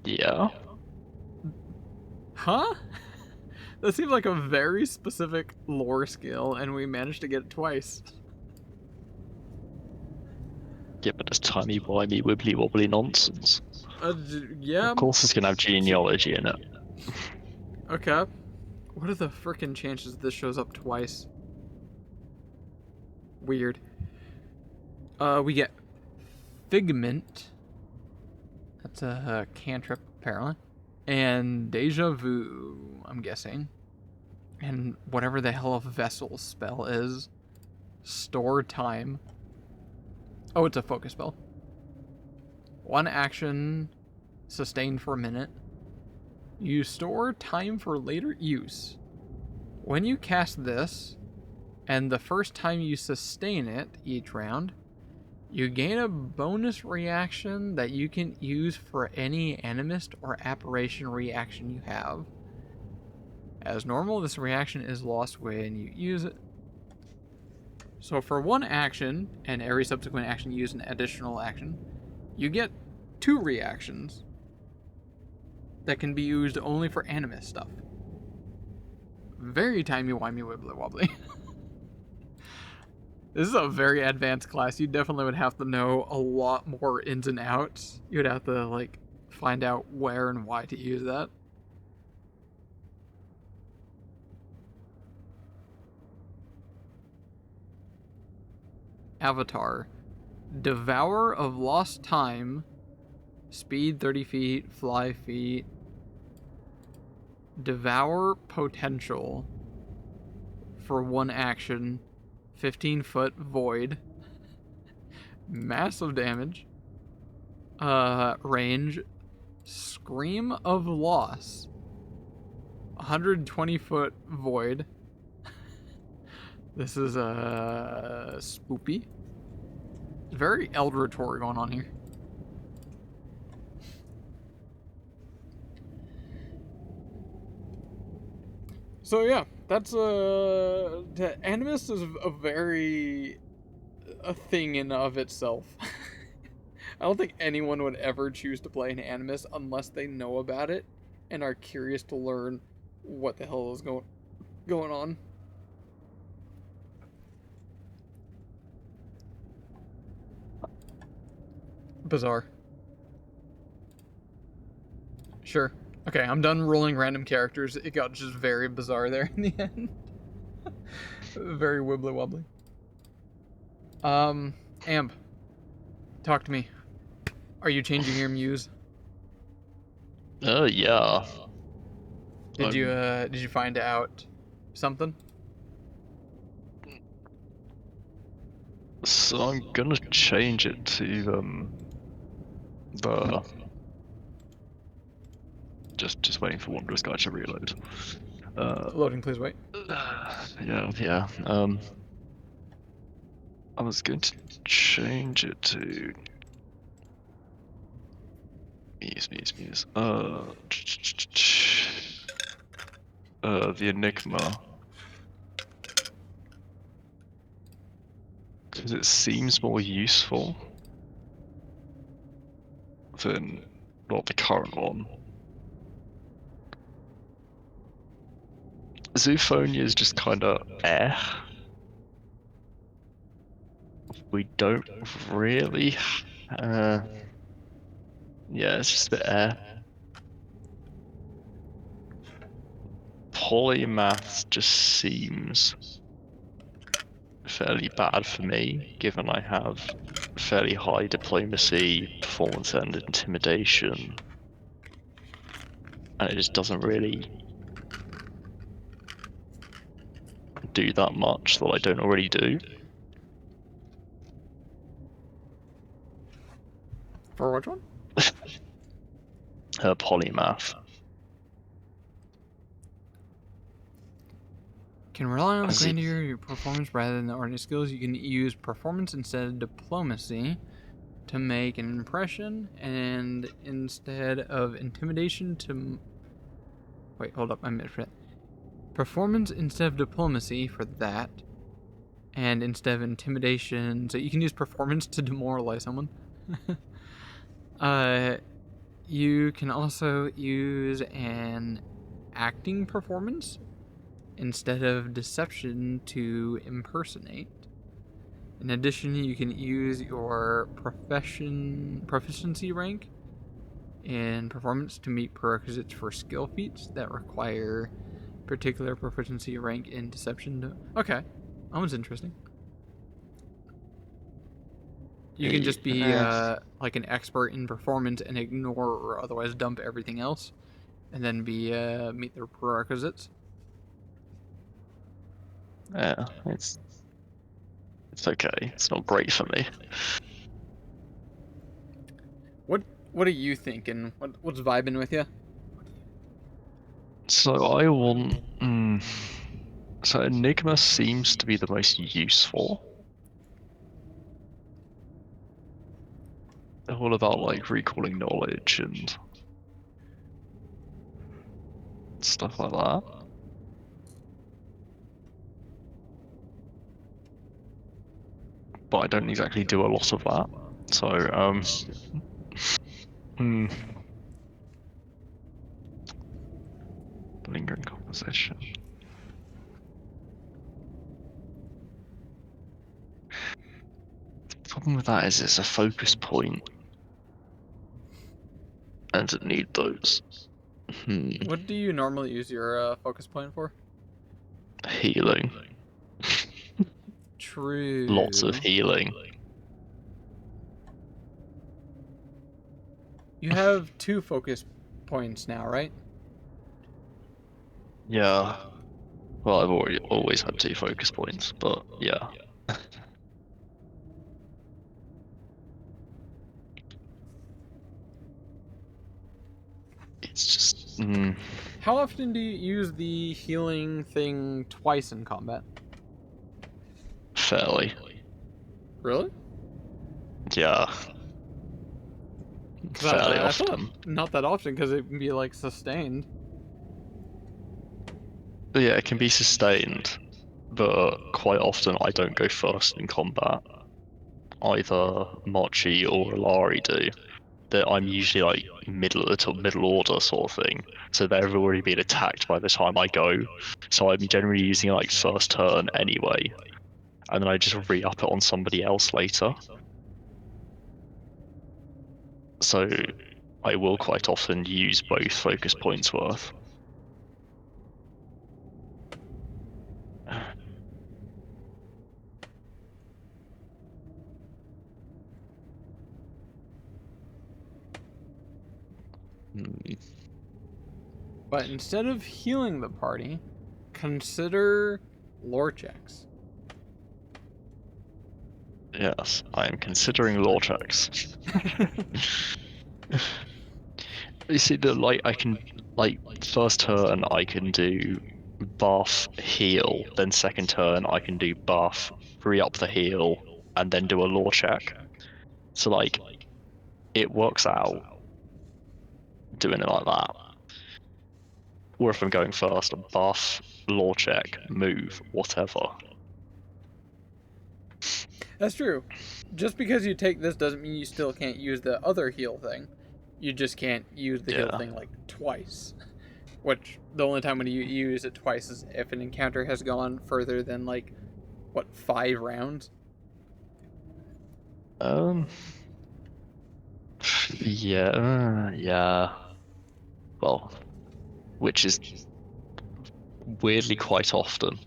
Yeah. Huh? That seems like a very specific lore skill, and we managed to get it twice. Yeah, but it's timey-wimey, wibbly-wobbly nonsense. Yeah. Of course it's gonna have genealogy in it. Okay. What are the frickin' chances this shows up twice? Weird. We get Figment. That's a cantrip, apparently. And Deja Vu, I'm guessing. And whatever the hell a vessel spell is. Store Time. Oh, it's a focus spell. 1 action, sustained for a minute. You store time for later use. When you cast this, and the first time you sustain it each round, you gain a bonus reaction that you can use for any animist or apparition reaction you have. As normal, this reaction is lost when you use it. So for 1 action, and every subsequent action you use an additional action, you get 2 reactions that can be used only for animist stuff. Very timey-wimey wibbly-wobbly. This is a very advanced class. You definitely would have to know a lot more ins and outs. You would have to, like, find out where and why to use that. Avatar. Devourer of Lost Time. Speed 30 feet, fly feet. Devour potential for 1 action. 15-foot void. Massive damage. Range. Scream of Loss. 120-foot void. This is spoopy. Very Eldritch going on here. So yeah, that's the Animus is a thing in of itself. I don't think anyone would ever choose to play an Animus unless they know about it and are curious to learn what the hell is going on. Bizarre. Sure. Okay, I'm done rolling random characters. It got just very bizarre there in the end. Very wibbly wobbly. Amp. Talk to me. Are you changing your muse? Yeah. Did you find out something? So I'm gonna change it to the just waiting for Wanderer's Guide to reload. Loading, please wait. Yeah. I was going to change it to Muse. The Enigma. Because it seems more useful than, well, the current one. Zoophonia is just kind of We don't really. Yeah, it's just a bit Polymath just seems fairly bad for me, given I have fairly high diplomacy, performance, and intimidation, and it just doesn't really do that much that I don't already do. For which one? Polymath. Can rely on the grandeur of your performance rather than the ordinary skills. You can use performance instead of diplomacy to make an impression, and instead of intimidation to... Wait, hold up, I missed it. Performance instead of diplomacy for that, and instead of intimidation, so you can use performance to demoralize someone. You can also use an acting performance instead of deception to impersonate. In addition, you can use your proficiency rank in performance to meet prerequisites for skill feats that require particular proficiency rank in deception. Okay, that one's interesting. You can just be like an expert in performance and ignore or otherwise dump everything else, and then be meet the prerequisites. Yeah, it's okay. It's not great for me. What are you thinking? What's vibing with you? So I want. So Enigma seems to be the most useful. They're all about like recalling knowledge and stuff like that. But I don't exactly do a lot of that. So lingering composition. The problem with that is it's a focus point, and I need those. What do you normally use your focus point for? Healing. True. Lots of healing. You have 2 focus points now, right? Yeah. Well, I've always had 2 focus points, but yeah. It's just. How often do you use the healing thing twice in combat? Fairly. Really? Yeah. Fairly I thought often. not that often, because it can be like sustained. But yeah, it can be sustained, but quite often I don't go first in combat. Either Mochi or Alari do. That I'm usually like middle order sort of thing. So they've already been attacked by the time I go. So I'm generally using like first turn anyway. And then I just re-up it on somebody else later. So I will quite often use both focus points worth. But instead of healing the party, consider lore checks. Yes, I am considering lore checks. You see, I can first turn I can do buff heal, then second turn I can do buff re-up the heal, and then do a lore check. So like, it works out doing it like that. Or if I'm going first, buff, lore check, move, whatever. That's true. Just because you take this doesn't mean you still can't use the other heal thing. You just can't use the heal thing like twice. Which the only time when you use it twice is if an encounter has gone further than like, what, 5 rounds? Yeah. Well, which is weirdly quite often.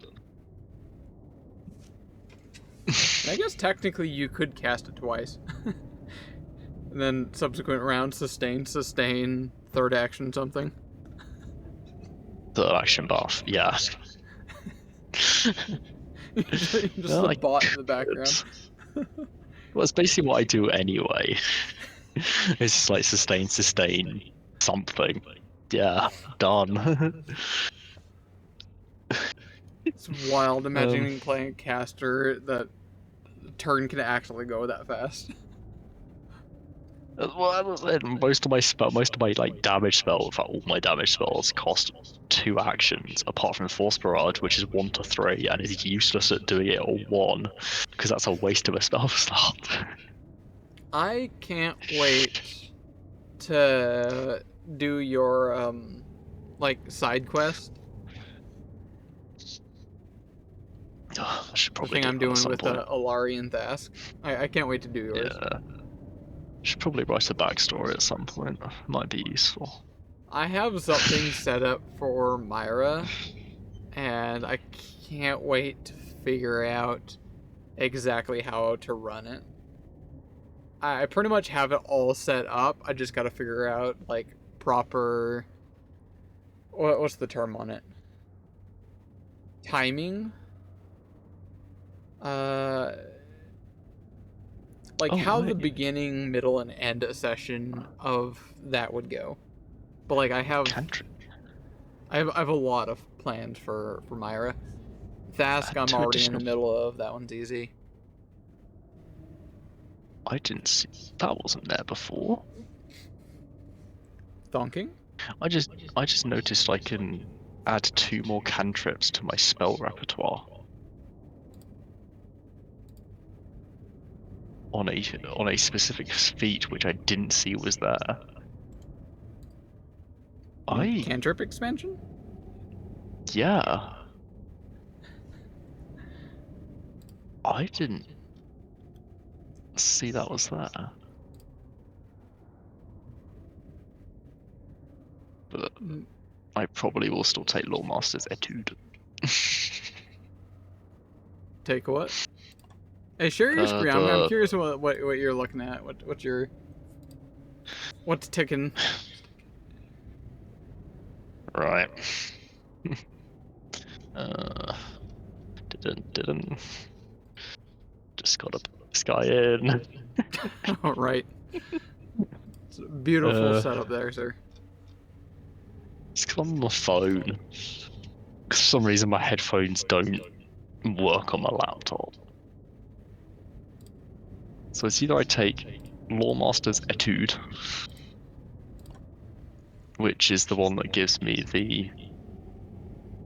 I guess technically you could cast it twice. And then subsequent rounds, sustain, third action something. Third action buff, yeah. just the bot in the background. Well, it's basically what I do anyway. It's just like sustain, something. Yeah, done. It's wild imagining playing a caster that turn can actually go that fast. Well, as I said, most of my like damage spells, in fact, all my damage spells cost 2 actions, apart from Force Barrage, which is 1 to 3, and is useless at doing it on 1, because that's a waste of a spell slot. I can't wait to do your like side quest. I should The probably thing do I'm that at doing some with point. Alari and Thask. I can't wait to do yours. Yeah. Should probably write a backstory at some point. Might be useful. I have something set up for Myra, and I can't wait to figure out exactly how to run it. I pretty much have it all set up. I just gotta figure out, like, proper... What's the term on it? Timing? Like, how the beginning, middle, and end a session of that would go. But, like, I have a lot of plans for Myra. Thask, I'm already in the middle of. That one's easy. I didn't see that wasn't there before. Thonking? I just noticed I can add 2 more cantrips to my spell repertoire on a specific feat which I didn't see was there. Cantrip expansion? Yeah. I didn't see that was there. But I probably will still take Lawmaster's Etude. Take what? Hey, share your screen. I'm curious what you're looking at. What's ticking? Right. Didn't. Just gotta put this guy in. All right. It's a beautiful setup there, sir. It's 'cause I'm on my phone. For some reason, my headphones don't work on my laptop. So it's either I take Lawmaster's Etude, which is the one that gives me the...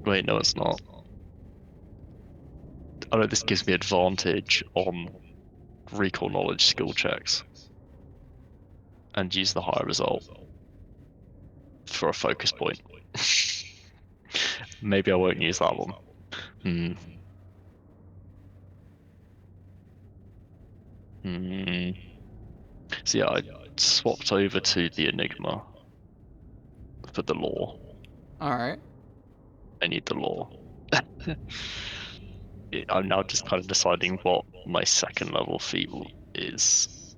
Wait, no, it's not. Oh no, this gives me advantage on recall knowledge skill checks. And use the higher result for a focus point. Maybe I won't use that one. So yeah, I swapped over to the Enigma for the law. Alright. I need the law. I'm now just kind of deciding what my second level feat is.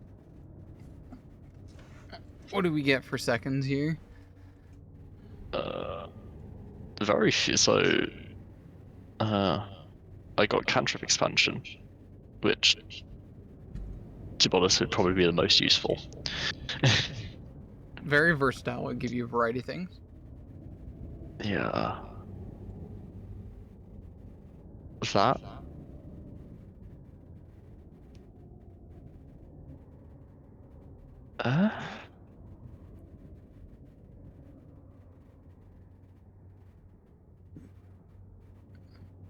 What do we get for seconds here? Very few. So, I got cantrip expansion, which, to be honest, would probably be the most useful. Very versatile. Would give you a variety of things. Yeah. That. Uh.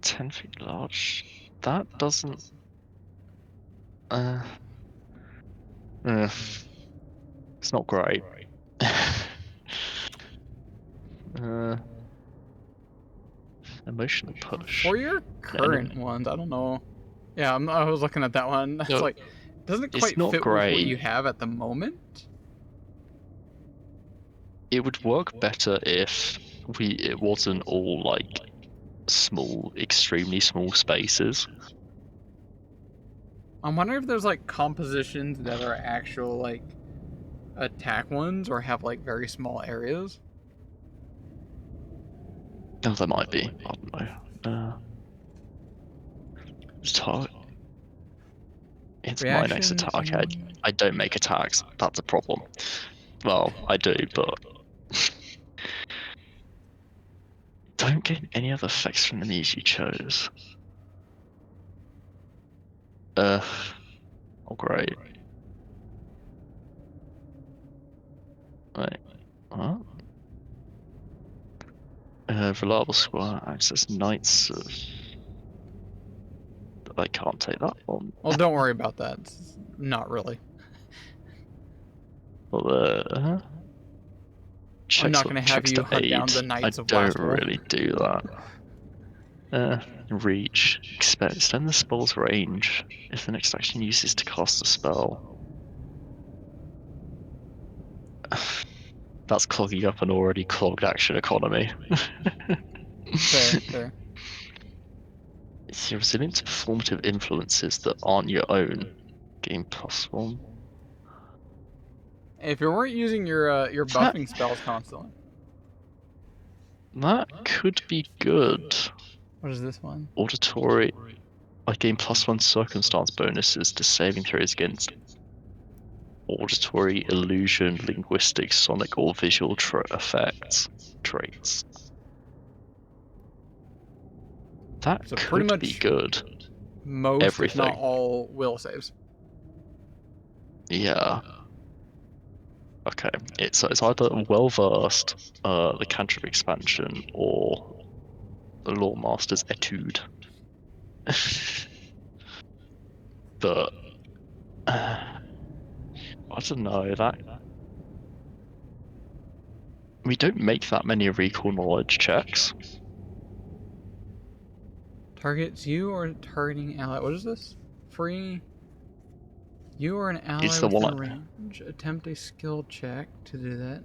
10 feet large. That doesn't. It's not great. Emotional push. For your current ones, I don't know. Yeah, I was looking at that one. That's like, doesn't it quite fit with what you have at the moment? It would work better if it wasn't all like small, extremely small spaces. I'm wondering if there's like compositions that are actual like attack ones or have like very small areas. Oh, there might be. I don't know. It's my next attack. I don't make attacks. That's a problem. Well, I do, but don't get any other effects from enemies you chose. Oh great. Wait, what? Reliable squire access knights of... I can't take that one. Well, don't worry about that. It's not really. Well, I'm not going to have you hunt down the Knights of Louisville. I don't really do that. Reach. Extend the spell's range if the next action uses to cast a spell. That's clogging up an already clogged action economy. Fair. You're resilient to performative influences that aren't your own. Gain +1. If you weren't using your buffing spells constantly. That could be good. What is this one? Auditory. I gain +1 circumstance bonuses to saving throws against auditory, illusion, linguistic, sonic, or visual effects traits. That So could pretty much be good. Most, if not Everything. all, will saves. Yeah. Okay. It's either well versed, the cantrip expansion, or the Lore Master's Etude. But I don't know that we don't make that many recall knowledge checks. Targets you or targeting ally. What is this? Free. You or an ally It's the within one. range. Attempt a skill check to do that.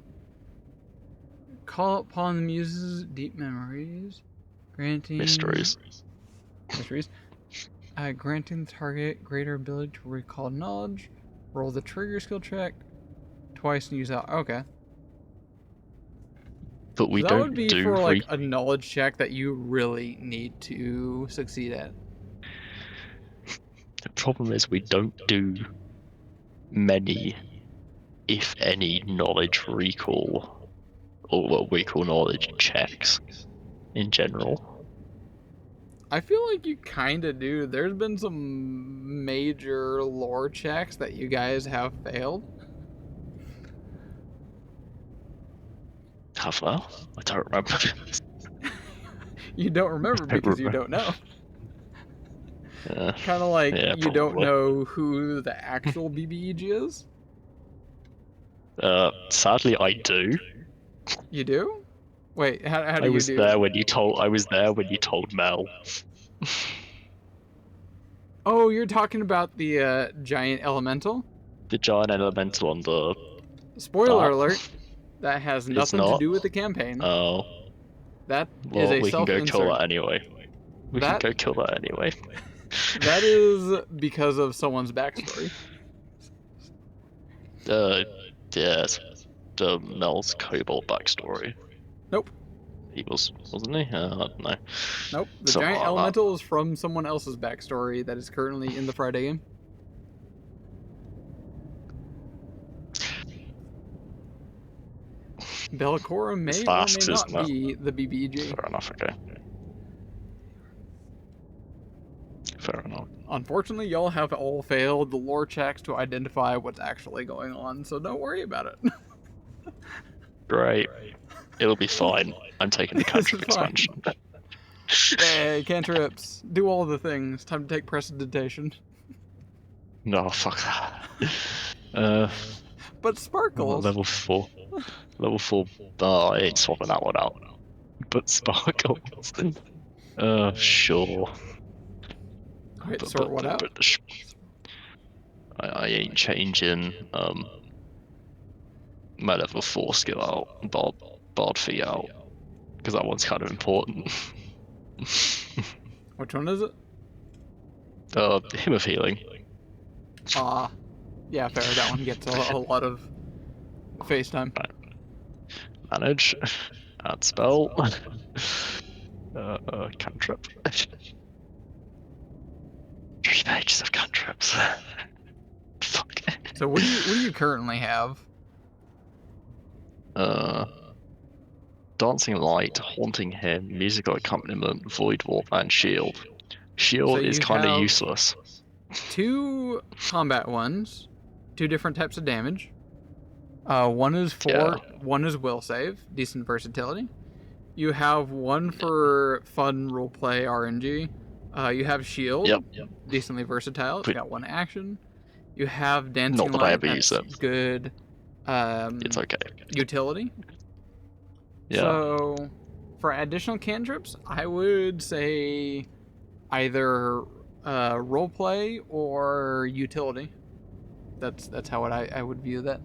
Call upon the muses' deep memories. Granting Mysteries. mysteries. Granting the target greater ability to recall knowledge. Roll the trigger skill check twice and use that. Okay. But we that don't would be do for like a knowledge check that you really need to succeed at. The problem is we don't do many, if any, knowledge recall or what we call knowledge checks in general. I feel like you kind of do. There's been some major lore checks that you guys have failed. Have well? I don't remember. You don't remember because you don't know. Kind of like yeah, you don't probably. know who the actual BBEG is. Sadly, I do. You do? Wait, how do I you was do? there when you told. I was there when you told Mel. Oh, you're talking about the giant elemental? The giant elemental on the. Spoiler That. alert. That has It's nothing to not. do with the campaign. Oh. That is Well, a we can go kill self-insert. that anyway. We can go kill that anyway. That is because of someone's backstory. Yes. The Mel's Cobalt backstory. Nope. He wasn't he? I don't know. Nope. The Something giant like elemental is from someone else's backstory that is currently in the Friday game. Belcora may or fast, may not isn't it? be the BBG. Fair enough, okay. Fair enough. Unfortunately, y'all have all failed the lore checks to identify what's actually going on, so don't worry about it. Great. It'll be fine. I'm taking the This cantrip is fine. expansion. Hey, cantrips. Do all the things. Time to take prestidigitation. No, fuck that. But sparkles. Level 4. Level 4. Oh, I ain't swapping that one out. But sparkles. Sure. Wait, sort what out? I ain't changing my level 4 skill out, Bard Fee out, because that one's kind of important. Which one is it? Hymn of Healing. Yeah, fair. That one gets a lot of face time. Manage. Add spell. Cantrip. 3 pages of cantrips. Fuck. So what do you currently have? Dancing Light, Haunting Hymn, Musical Accompaniment, Void Warp, and Shield. Shield is kind of useless. 2 combat ones, 2 different types of damage. One is one is will save, decent versatility. You have one for fun roleplay RNG. You have shield, decently versatile. It's got 1 action. You have dancing Not that light. I ever use it. Good. It's okay. Utility. Yeah. So For additional cantrips, I would say either roleplay or utility. That's how I would view that.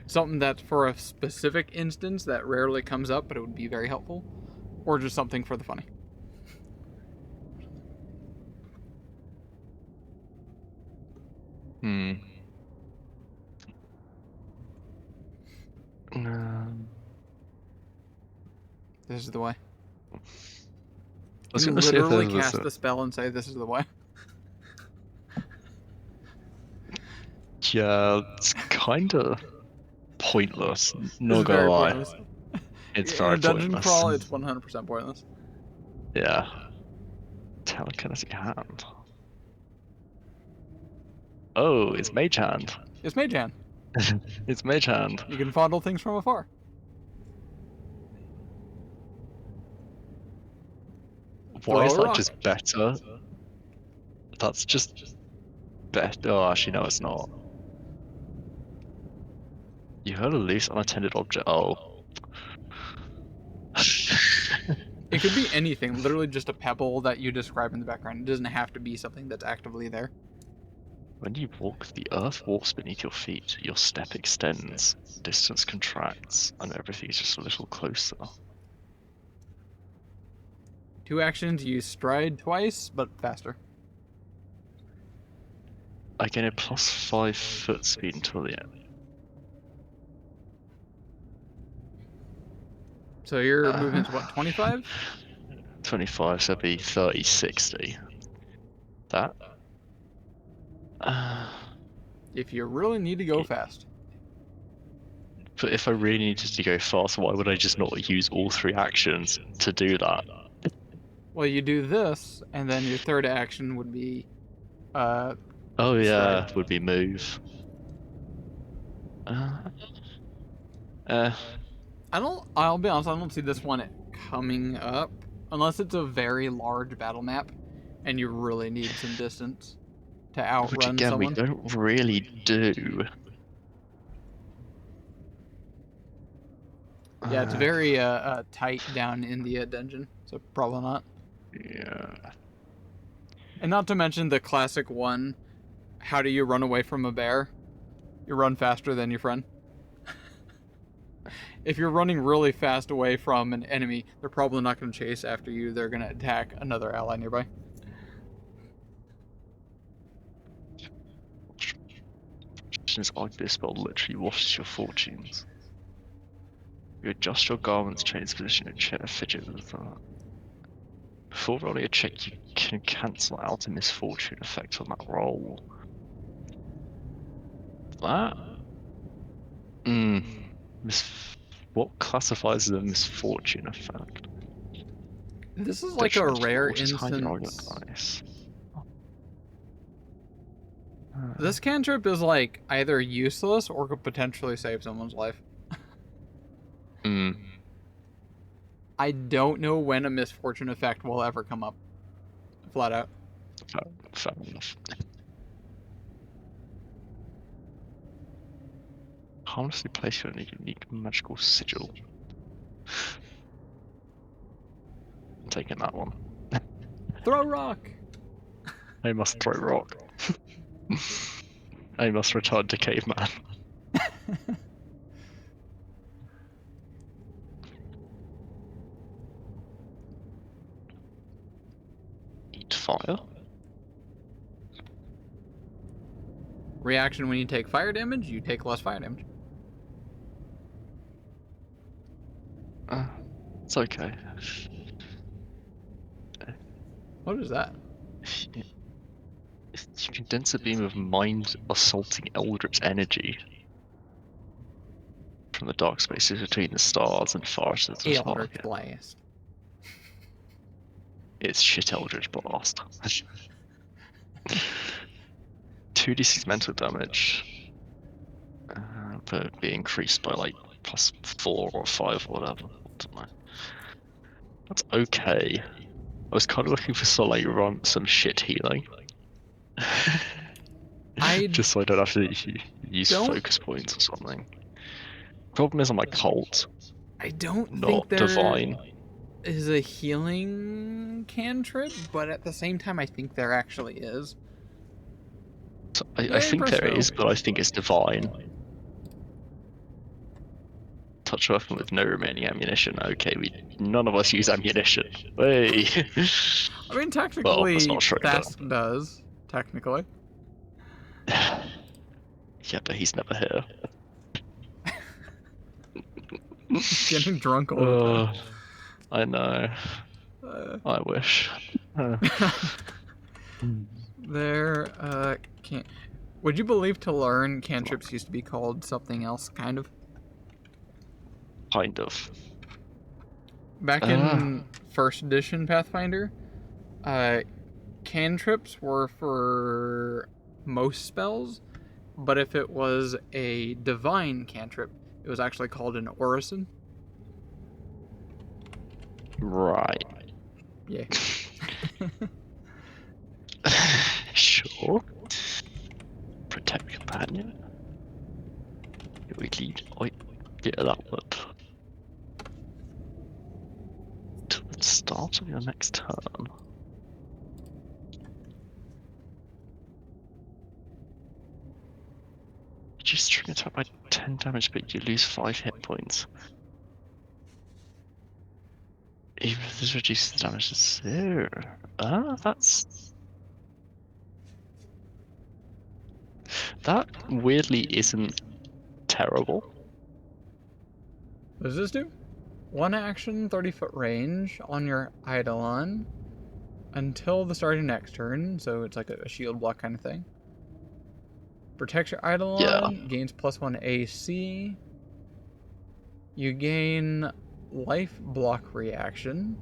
Something that's for a specific instance that rarely comes up, but it would be very helpful, or just something for the funny. This is the way. I was You going can to say if literally there was cast the spell and say, "This is the way." Yeah, it's kind of pointless. Not It's gonna very lie, pointless. it's In very a dungeon pointless. crawl, it's 100% pointless. Yeah. Telekinetic hand. Oh, it's Mage Hand. It's Mage Hand. It's Mage Hand. You can fondle things from afar. Why is Throw a that rock. just better? That's just better. Oh, actually, no, it's not. You heard a loose unattended object. Oh. It could be anything, literally just a pebble that you describe in the background. It doesn't have to be something that's actively there. When you walk, the earth walks beneath your feet. Your step extends, distance contracts, and everything is just a little closer. 2 actions, you stride twice, but faster. I gain a +5 foot speed until the end. So your movement's what, 25? 25, so it'd be 30, 60. That? If you really need to go fast. But if I really needed to go fast, why would I just not use all 3 actions to do that? Well, you do this, and then your third action would be Oh yeah, stride. would be move. I'll be honest, I don't see this one coming up unless it's a very large battle map and you really need some distance to outrun Which again, someone. we don't really do. Yeah, it's very tight down in the dungeon, so probably not. Yeah. And not to mention the classic one, how do you run away from a bear? You run faster than your friend. If you're running really fast away from an enemy, they're probably not going to chase after you. They're going to attack another ally nearby. Since like this spell literally washes your fortunes. You adjust your garments, change position, and chair fidget with that. Before rolling a check, you can cancel out a misfortune effect on that roll. That? What classifies as a misfortune effect? This is like a rare instance. This cantrip is like either useless or could potentially save someone's life. I don't know when a misfortune effect will ever come up. Flat out. Fair enough. Harmlessly place you in a unique magical sigil. I'm taking that one. Throw rock! I must throw rock. I must return to caveman. Eat fire. Reaction when you take fire damage, you take less fire damage. It's okay. What is that? You condense a beam of mind-assaulting eldritch energy from the dark spaces between the stars and forests of the Eldritch Blast. It's shit Eldritch Blast. 2d6 mental damage, but it'd be increased by like +4 or 5 or whatever. I don't know. That's okay. I was kind of looking for some shit healing. Just so I don't have to use focus points or something. Problem is, I'm like cult, I don't think not there divine. is a healing cantrip, but at the same time, I think there actually is. So I Yay, think there Briscoe. is, but I think it's divine. Touch a weapon with no remaining ammunition. Okay, none of us use ammunition. Hey. I mean, Well, that's technically, not true. Thask does. Technically. Yeah, but he's never here. Getting drunk all the time. I know. I wish. There, can't. Would you believe to learn cantrips used to be called something else, kind of? Kind of. Back in first edition Pathfinder, cantrips were for most spells, but if it was a divine cantrip, it was actually called an orison. Right. Yeah. Sure. Protect companion. We need. Yeah, that would. To the start of your next turn. You string attack by 10 damage, but you lose 5 hit points. Even if this reduces the damage to 0. That's. That weirdly isn't terrible. What does this do? 1 action, 30-foot range on your Eidolon until the start of your next turn, so it's like a shield block kind of thing. Protects your Eidolon, gains +1 AC. You gain life block reaction.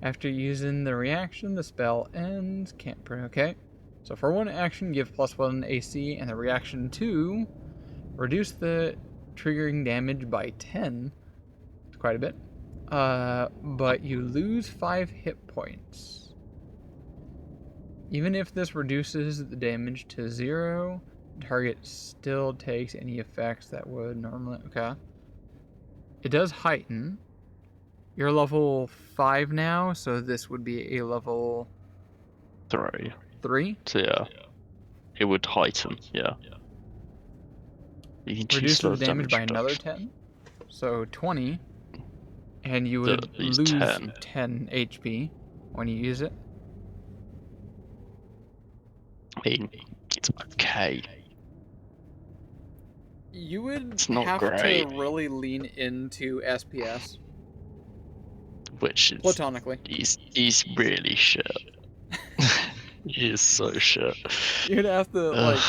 After using the reaction, the spell ends. Okay. So for 1 action, give +1 AC, and the reaction 2, reduce the triggering damage by 10. It's quite a bit. But you lose 5 hit points. Even if this reduces the damage to 0, the target still takes any effects that would normally... Okay. It does heighten. You're level 5 now, so this would be a level... 3. 3? So yeah. It would heighten, yeah. You can Reduce the choose damage by another reduction. 10. So 20. And you would Lose lose 10. 10 HP when you use it. I mean, it's okay. You would It's not have great. to really lean into SPS. Which is... Platonically. He's really shit. He is so shit. You'd have to,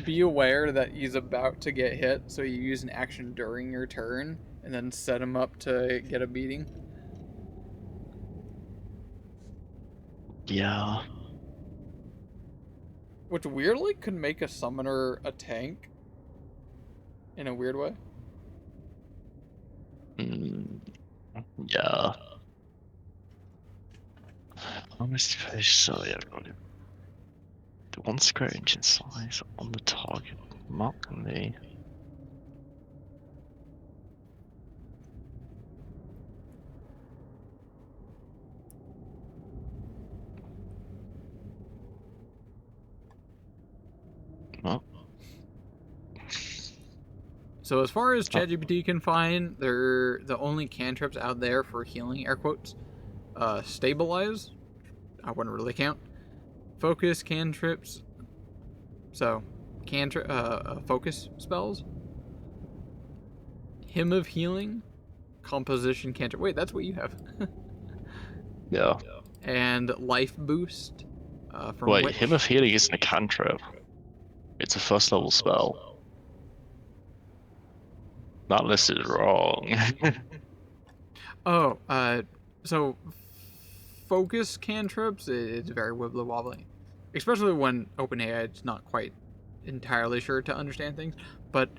be aware that he's about to get hit, so you use an action during your turn, and then set him up to get a beating. Yeah. Which weirdly could make a summoner a tank. In a weird way. Yeah. Almost finished, so yeah, I've got him. The 1 square inch in size on the target. Mark the... Oh. So as far as ChatGPT can find, they're the only cantrips out there for healing, air quotes. Stabilize, I wouldn't really count. Focus cantrips, so focus spells. Hymn of Healing, composition cantrip. Wait, that's what you have. Yeah. And life boost. From Wait, Witch. Hymn of Healing isn't a cantrip. It's a 1st level spell. That list is wrong. So focus cantrips, it's very wibbly wobbly. Especially when OpenAI is not quite entirely sure to understand things. But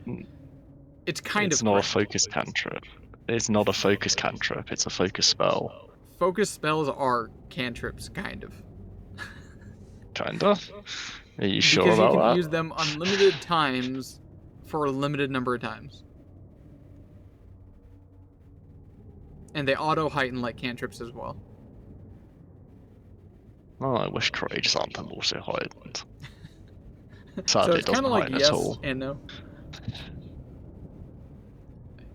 it's kind It's of not correct. a focus cantrip. It's not a focus cantrip, it's a focus spell. Focus spells are cantrips, kind of. Kinda? Are you sure Because you about can that? use them unlimited times for a limited number of times. And they auto heighten like cantrips as well. Oh, I wish courageous anthem also heightened. So Sadly, it's it kind doesn't of like heighten yes at all. and no.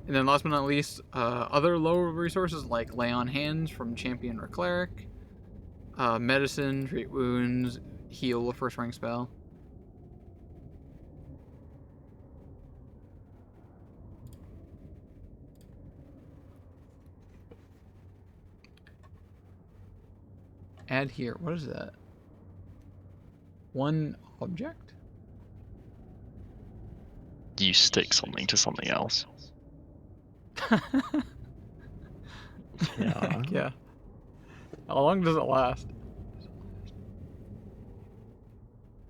And then last but not least, other low resources like Lay on Hands from Champion or Cleric, Medicine, Treat Wounds, Heal a first rank spell. Add here. What is that? One object? You stick something to something else. Yeah. Yeah. How long does it last?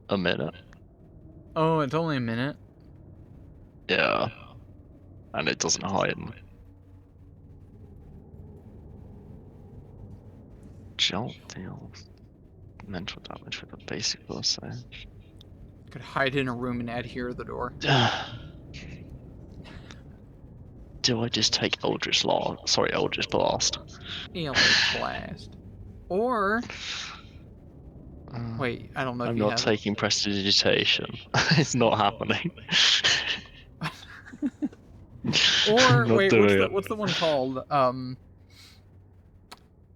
A minute. Oh, it's only a minute. Yeah. And it doesn't heighten. Jolt deals mental damage with a basic will save. Could hide in a room and add here the door. Do I just take Eldritch Blast? Eldritch Blast. Or wait, I don't know if I'm you not have taking Prestidigitation. It's not happening. Or not wait, doing it. what's the one called?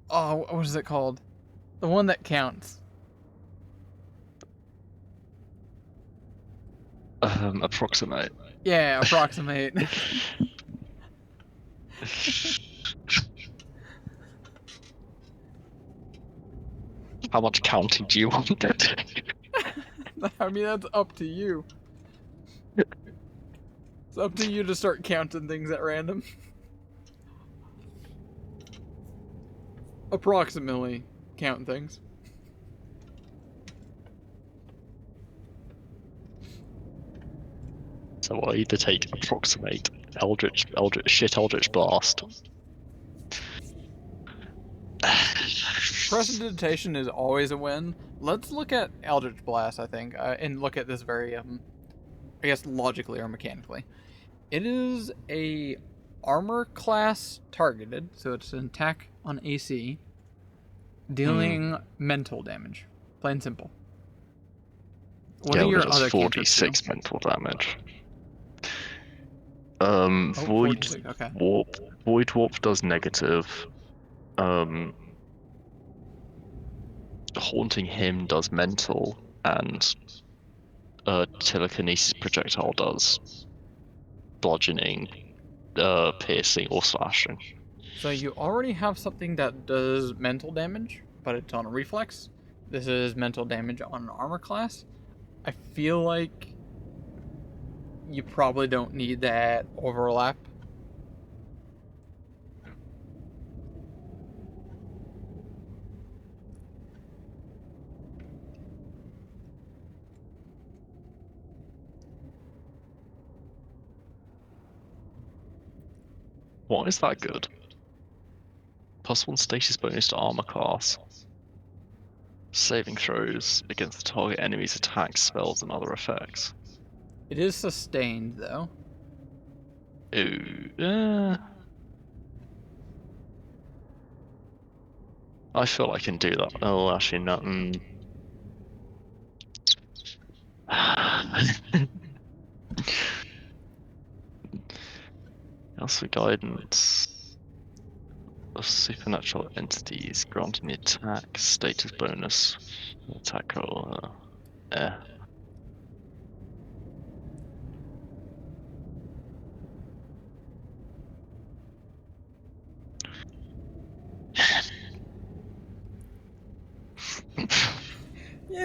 Oh, what is it called? The one that counts. Approximate. Yeah, approximate. How much counting do you want? I mean, that's up to you. It's up to you to start counting things at random. Approximately count things. So I either take Approximate, Eldritch Blast. Prestidigitation is always a win. Let's look at Eldritch Blast, I think, and look at this very, I guess, logically or mechanically. It is a armor class targeted, so it's an attack on AC, dealing mental damage. Plain and simple. What are your other cantrips do? 46 mental damage. Oh, Void 46, okay. Warp does negative. Haunting Hymn does mental, and Telekinesis Projectile does bludgeoning, piercing, or slashing. So you already have something that does mental damage, but it's on a reflex. This is mental damage on an armor class. I feel like you probably don't need that overlap. Why is that good? +1 status bonus to armor class. Saving throws against the target enemy's attacks, spells, and other effects. It is sustained, though. Ooh, I feel I can do that. Oh, actually, no. Else for guidance of supernatural entities granting the attack status bonus. Attack roll. Yeah,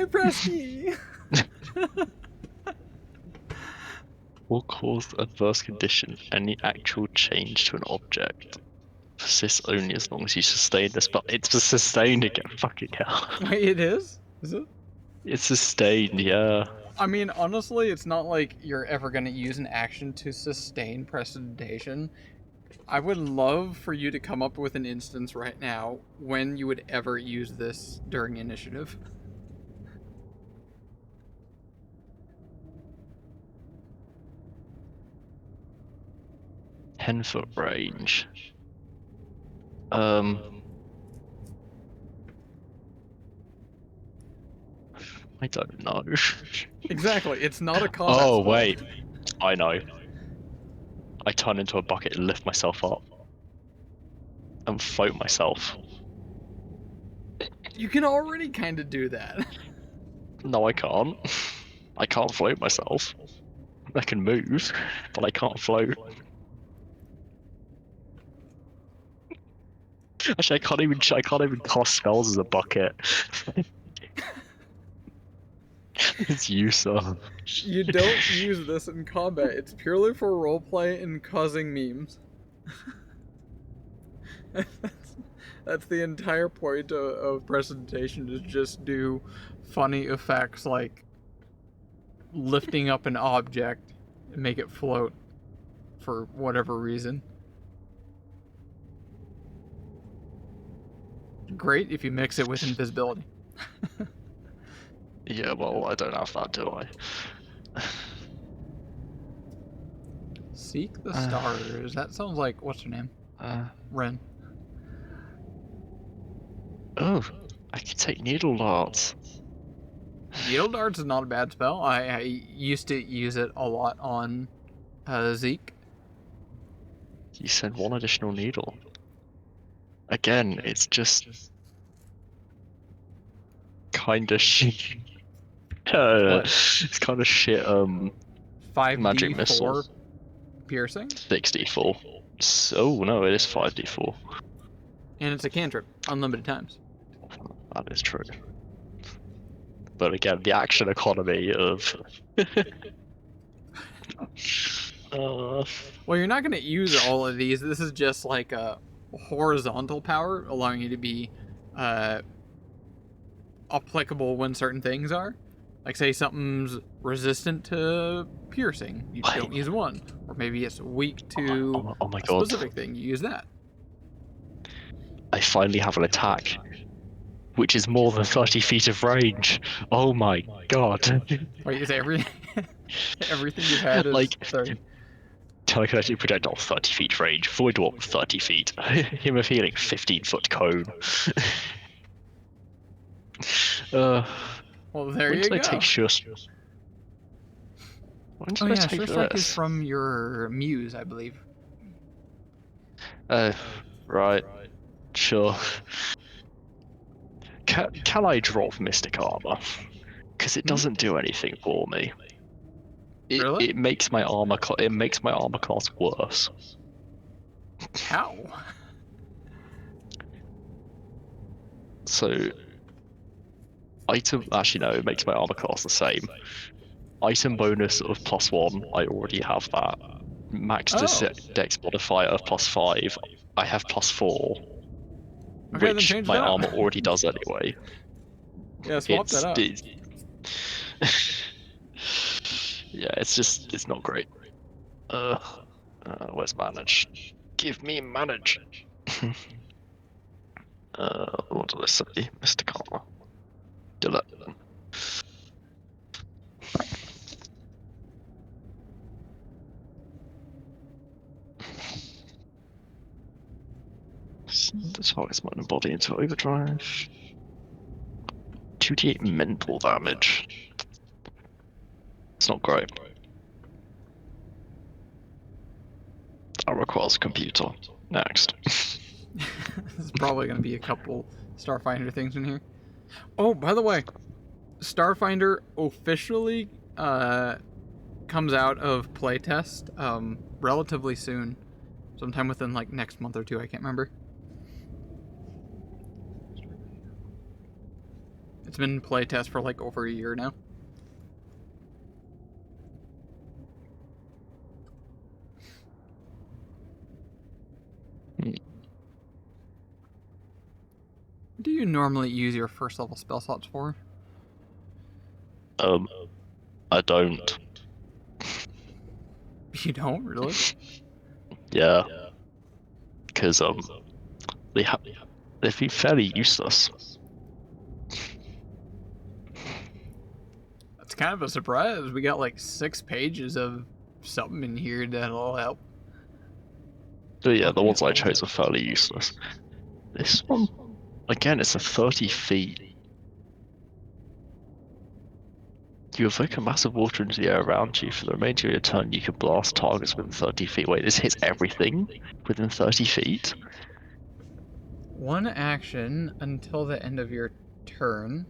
Presky! Will cause adverse condition any actual change to an object. Persists only as long as you sustain the spell. It's for sustained again, fucking hell. Wait, it is? Is it? It's sustained, yeah. I mean, honestly, it's not like you're ever going to use an action to sustain prestidigitation. I would love for you to come up with an instance right now when you would ever use this during initiative. Ten-foot range. I don't know. Exactly. It's not a combat Oh, spell. wait. I know. I turn into a bucket and lift myself up. And float myself. You can already kind of do that. No, I can't. I can't float myself. I can move, but I can't float. Actually, I can't even cast spells as a bucket. It's useless. You don't use this in combat. It's purely for roleplay and causing memes. That's the entire point of presentation, is just do funny effects like lifting up an object and make it float for whatever reason. Great if you mix it with invisibility. Yeah, well, I don't have that, do I? Seek the stars. That sounds like, what's her name? Ren. Oh, I can take needle darts. Needle darts is not a bad spell. I used to use it a lot on Zeke. You send one additional needle. Again, it's just kind of shit. It's kind of shit. 5d4 magic missile. piercing. 6d4. So no, it is 5d4. And it's a cantrip, unlimited times. That is true. But again, the action economy of. Well, you're not going to use all of these. This is just like a horizontal power, allowing you to be applicable when certain things are. Like, say something's resistant to piercing, you don't use one. Or maybe it's weak to oh my a God. specific thing, you use that. I finally have an attack, which is more than 30 feet of range. Oh my God. Wait, is everything you've had is Like, 30? telekinetic projectile 30 feet range, void warp 30 feet, him of healing 15-foot cone. Well, there when you did go. I take Sure? When did I take Sure Strike is this? from your muse, I believe. Right. Sure. Can I drop Mystic Armor? Because it doesn't do anything for me. Really? It makes my armor class worse. How? So, actually no, it makes my armor class the same. Item bonus of +1, I already have that. Max dex modifier of +5, I have +4. Okay, which my armor already does anyway. Yeah, swap that up. Yeah, it's not great. Where's manage? Give me manage. What did I say? Mr. Karma. Delete. The target's mind and body into overdrive. 2d8 mental damage. It's not great. That requires a computer. Next. There's probably going to be a couple Starfinder things in here. Oh, by the way, Starfinder officially comes out of playtest relatively soon. Sometime within like next month or two, I can't remember. It's been in playtest for like over a year now. What do you normally use your first level spell slots for? I don't. You don't really? Yeah. Because they've been fairly useless. That's kind of a surprise. We got like 6 pages of something in here that'll help. But yeah, the ones I chose are fairly useless. This one, again, it's a 30 feet. You evoke a massive water into the air around you. For the remainder of your turn, you can blast targets within 30 feet. Wait, this hits everything within 30 feet? One action until the end of your turn.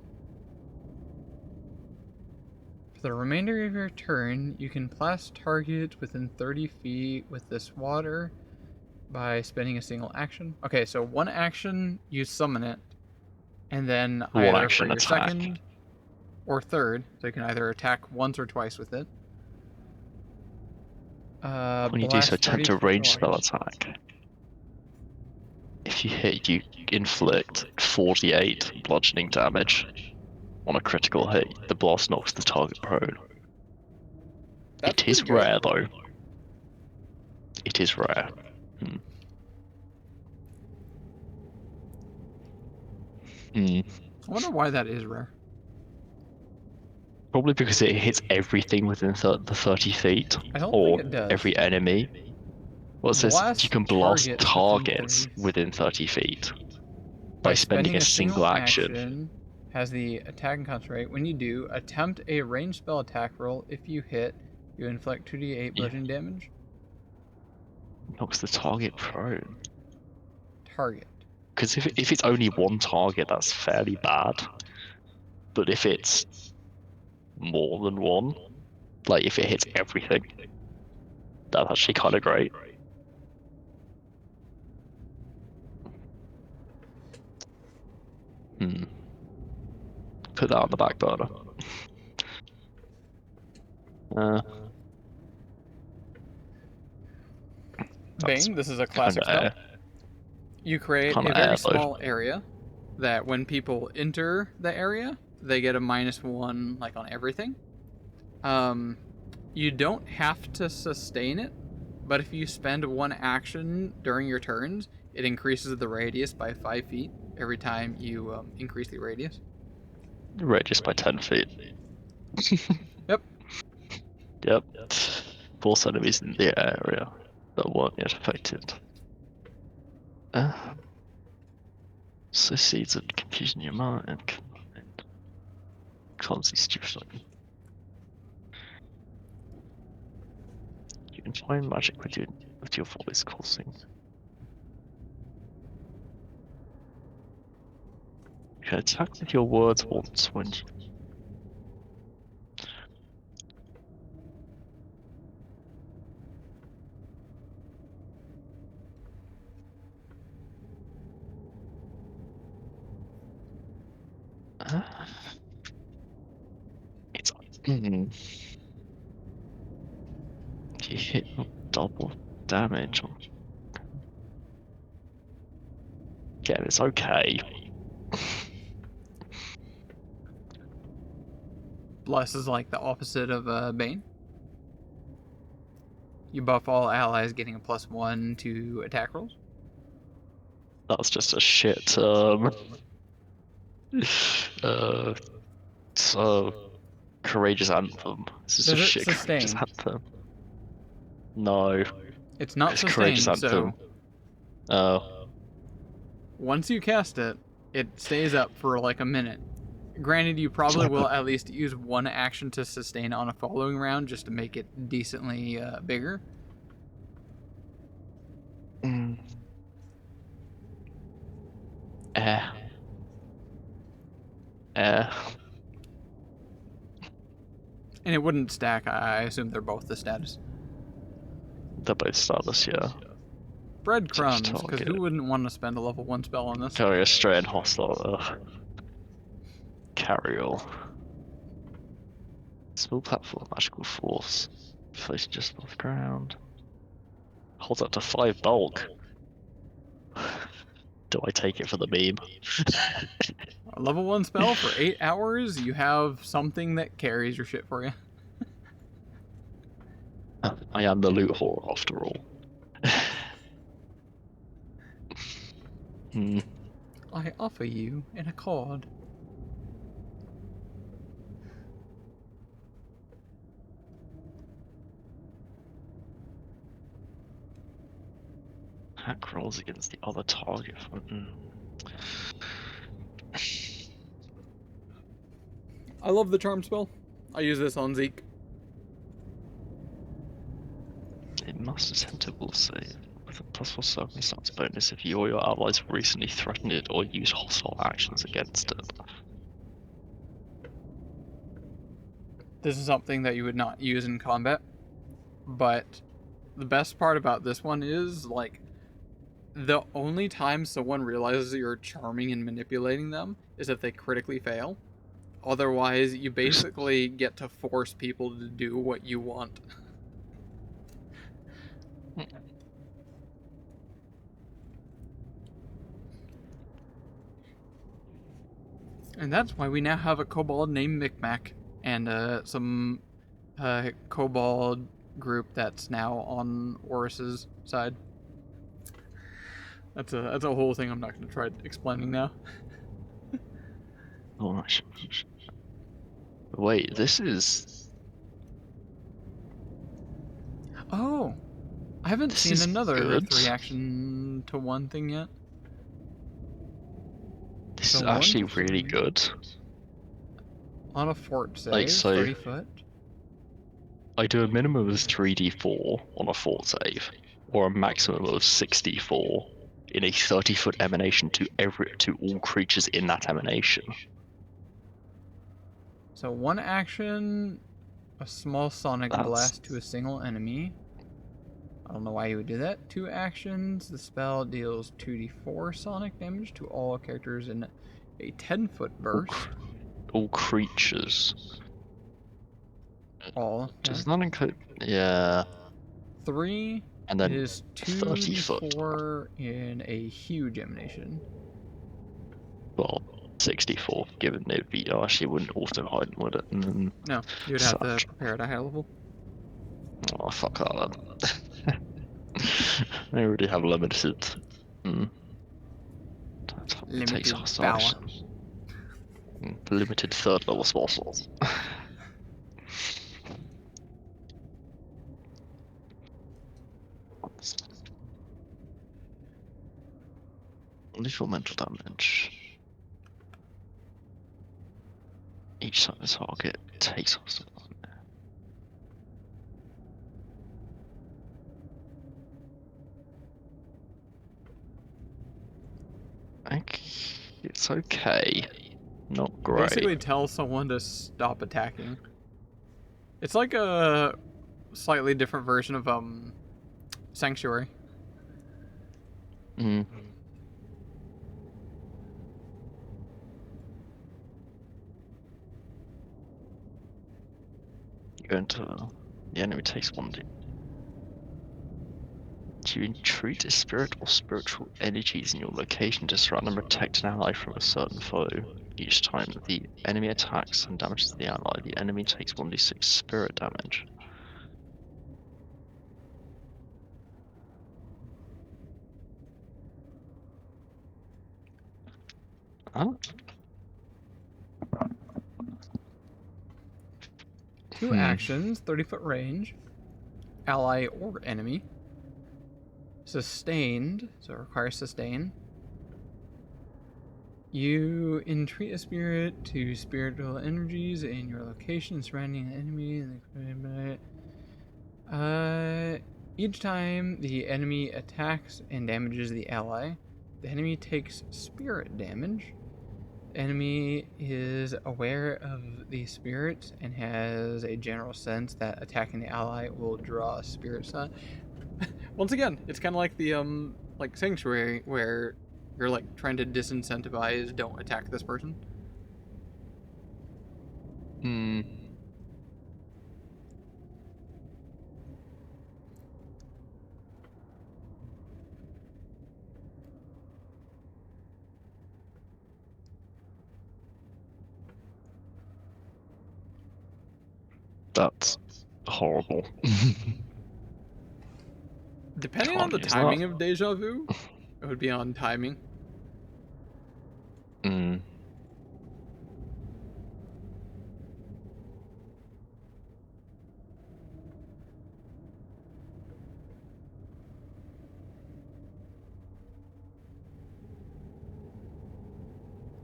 For the remainder of your turn, you can blast targets within 30 feet with this water by spending a single action. Okay, so one action, you summon it, and then One either action for your attack. second or third, so you can either attack once or twice with it. When you do so, Blast attempt 30 a ranged spell targets. attack. If you hit, you inflict 48 bludgeoning damage. On a critical hit, the blast knocks the target prone. That's It is pretty good. rare, though. It is rare. I wonder why that is rare. Probably because it hits everything within the 30 feet. I don't Or think it does. every enemy. Well, it says Blast you can blast targets targets within 30 within 30 feet. by spending a single action. Has the attack and concentrate. When you do, attempt a ranged spell attack roll. If you hit, you inflict 2d8 bludgeoning damage. Knocks the target prone. Target. Because if it's only one target, that's fairly bad. But if it's more than one, like if it hits everything, that's actually kind of great. Put that on the back burner. Bane, this is a classic spell. You create a very small area that when people enter the area, they get a -1 like on everything. You don't have to sustain it, but if you spend one action during your turns, it increases the radius by 5 feet every time you increase the radius. Radius by 10 feet. Yep. Yep. Force enemies in the area that weren't yet affected. So seeds of confusion in your mind. Clumsy, stupid. You can find magic with your voice causing. You can attack with your words once when you... It's... You hit double damage on... Yeah, it's okay. Bless is like the opposite of Bane. You buff all allies getting a +1 to attack rolls. That's just a shit term. So Courageous Anthem. This is Does a it shit Courageous sustain? Anthem. No. It's not It's Courageous sustained, so Anthem. Oh. once you cast it, it stays up for like a minute. Granted, you probably will at least use one action to sustain on a following round just to make it decently bigger. And it wouldn't stack. I assume they're both the status. They're both status, yeah. Breadcrumbs, because who wouldn't want to spend a level 1 spell on this? Carry a straight and hostile. Carrier. Small platform, magical force. Floating just above the ground. Holds up to 5 bulk. Do I take it for the meme? A level 1 spell for 8 hours, you have something that carries your shit for you. I am the loot whore after all. I offer you an accord. Hack rolls against the other target. I love the charm spell. I use this on Zeke. It must attempt a will save with a +4 circumstance bonus if you or your allies have recently threatened it or used hostile actions against it. This is something that you would not use in combat, but the best part about this one is, like, the only time someone realizes you're charming and manipulating them is if they critically fail. Otherwise, you basically get to force people to do what you want. And that's why we now have a kobold named Micmac and some kobold group that's now on Oris's side. That's a whole thing I'm not going to try explaining now. Oh, wait, this is... Oh, I haven't This seen is another good. 3-action to 1 thing yet. This So is 1 actually to really 3. good. On a fort save, Like, so- 30 foot. I do a minimum of 3d4 on a fort save, or a maximum of 64 in a 30-foot emanation to all creatures in that emanation. So 1 action, a small sonic blast to a single enemy. I don't know why you would do that. 2 actions, the spell deals 2d4 sonic damage to all characters in a 10-foot burst. All creatures. All. Does that include... Yeah. 3 And then is 30 foot. 2d4 in a huge emanation. Well, 64, given it would be... Oh, actually, it wouldn't auto-hide, would it? And then No, you would have to prepare at a high level. Oh, fuck that then. They already have limited... Limited takes power. Limited 3rd level spell slots. Lethal mental damage. Each time the target takes off some. It's okay. Not great. Basically tell someone to stop attacking. It's like a slightly different version of Sanctuary. Mm. You go into the enemy takes 1d. You entreat a spirit or spiritual energies in your location to surround and protect an ally from a certain foe. Each time the enemy attacks and damages the ally, the enemy takes 1d6 spirit damage. Huh? 2 actions, 30-foot range, ally or enemy. Sustained, so it requires sustain. You entreat a spirit to spiritual energies in your location surrounding an enemy. Each time the enemy attacks and damages the ally, the enemy takes spirit damage. The enemy is aware of the spirit and has a general sense that attacking the ally will draw a spirit sign. Once again, it's kind of like the like Sanctuary, where you're like trying to disincentivize, don't attack this person. That's horrible. Depending on the timing of Deja Vu, it would be on timing.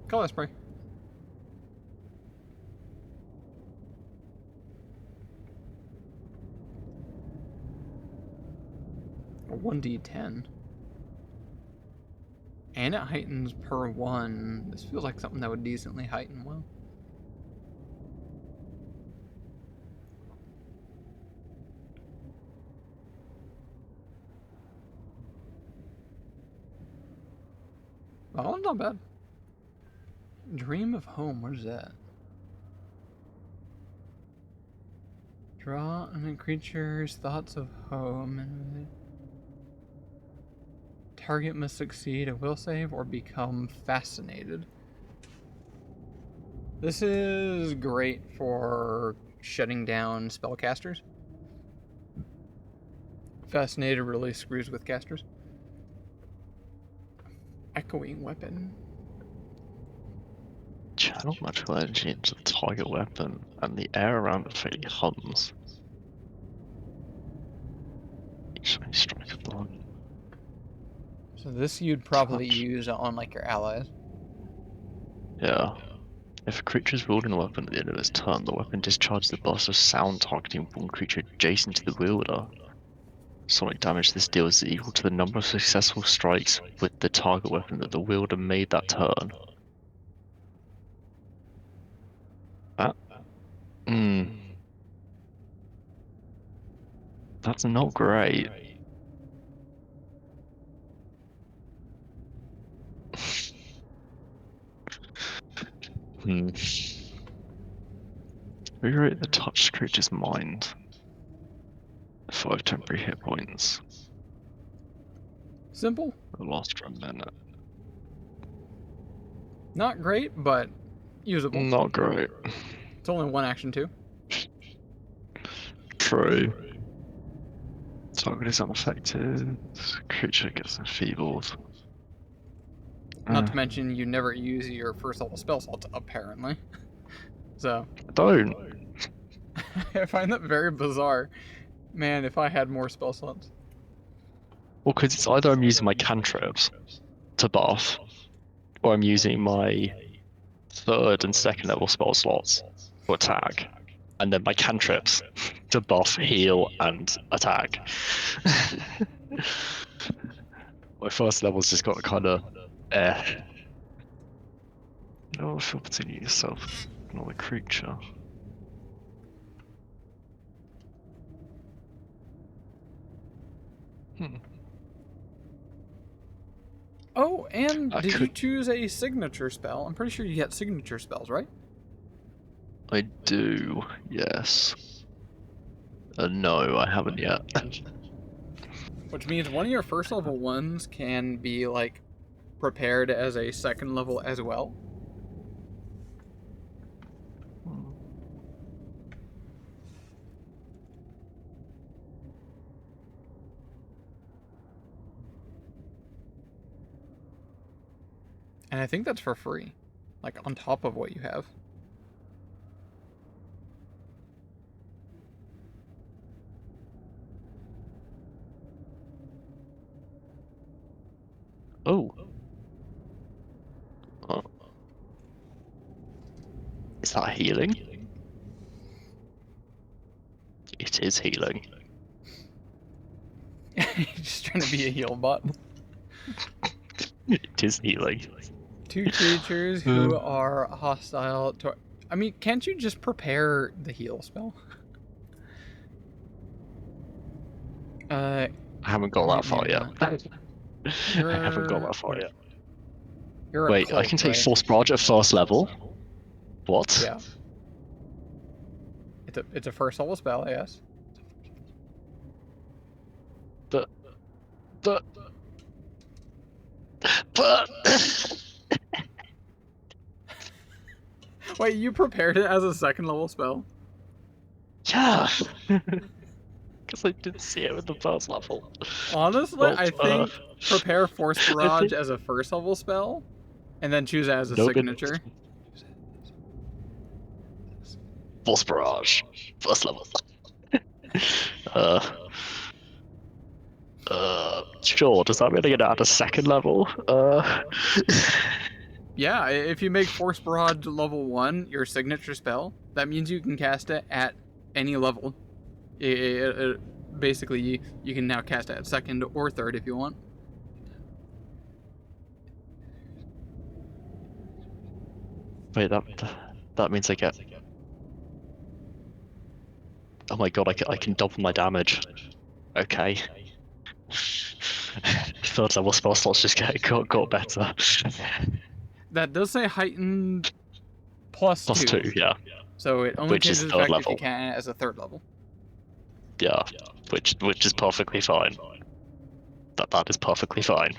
Color spray. A 1d10. And it heightens per 1. This feels like something that would decently heighten well. That one's not bad. Dream of home, what is that? Draw on a creature's thoughts of home and target must succeed a will save or become fascinated. This is great for shutting down spellcasters. Fascinated really screws with casters. Echoing weapon. Channel magical energy into the target weapon, and the air around it fairly hums. Each time you strike a blow. So this you'd probably use on like your allies. Yeah. If a creature is wielding a weapon at the end of its turn, the weapon discharges a burst of sound targeting one creature adjacent to the wielder. Sonic damage this deals is equal to the number of successful strikes with the target weapon that the wielder made that turn. That's not great. Rewrite the touched creature's mind. 5 temporary hit points. Simple. Lost for a minute. Not great, but usable. Not great. It's only one action too. True. Target is unaffected. Creature gets enfeebled. Not to mention you never use your first level spell slot, apparently. So. I don't. I find that very bizarre. Man, if I had more spell slots. Well, because it's either I'm using my cantrips to buff, or I'm using my 3rd and 2nd level spell slots to attack, and then my cantrips to buff, heal, and attack. My first level's just got kind of No, feel continue yourself. Another creature. Oh, and did you choose a signature spell? I'm pretty sure you get signature spells, right? I do, yes. No, I haven't yet. Which means one of your first level ones can be, like, prepared as a 2nd level as well. And I think that's for free. Like, on top of what you have. Oh. Is that healing? It is healing. Just trying to be a heal bot. It is healing. 2 creatures who are hostile to... I mean, can't you just prepare the heal spell? I haven't got that far yet. I haven't got that far yet. Wait, I can take Force Barrage at 1st level? What? Yeah. It's a 1st level spell, yes. But... Wait, you prepared it as a 2nd level spell? Yeah! Because I didn't see it with the 1st level. Honestly, I think prepare Force Barrage as a 1st level spell, and then choose it as a signature. Force Barrage. 1st level. Sure, does that mean I get to add a 2nd level? Yeah, if you make Force Barrage level 1 your signature spell, that means you can cast it at any level. Basically, you can now cast it at 2nd or 3rd if you want. Wait, that means I get. Oh my god, I can double my damage. Okay. 3rd level spell slots just got better. That does say heightened plus Plus 2. 2, yeah. So it only Which is changes 3rd effect if you level. can as a 3rd level. Yeah, which is perfectly fine. That is perfectly fine.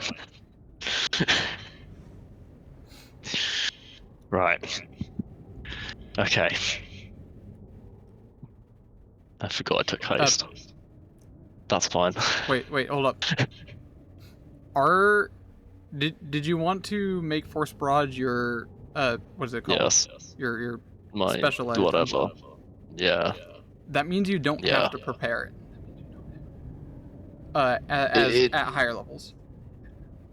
Right. Okay. I forgot I took haste. That's fine. Wait, hold up. Did you want to make Force Barrage your what is it called? Yes. Your My specialized whatever. combo? Yeah. That means you don't Yeah. have to prepare it. At higher levels.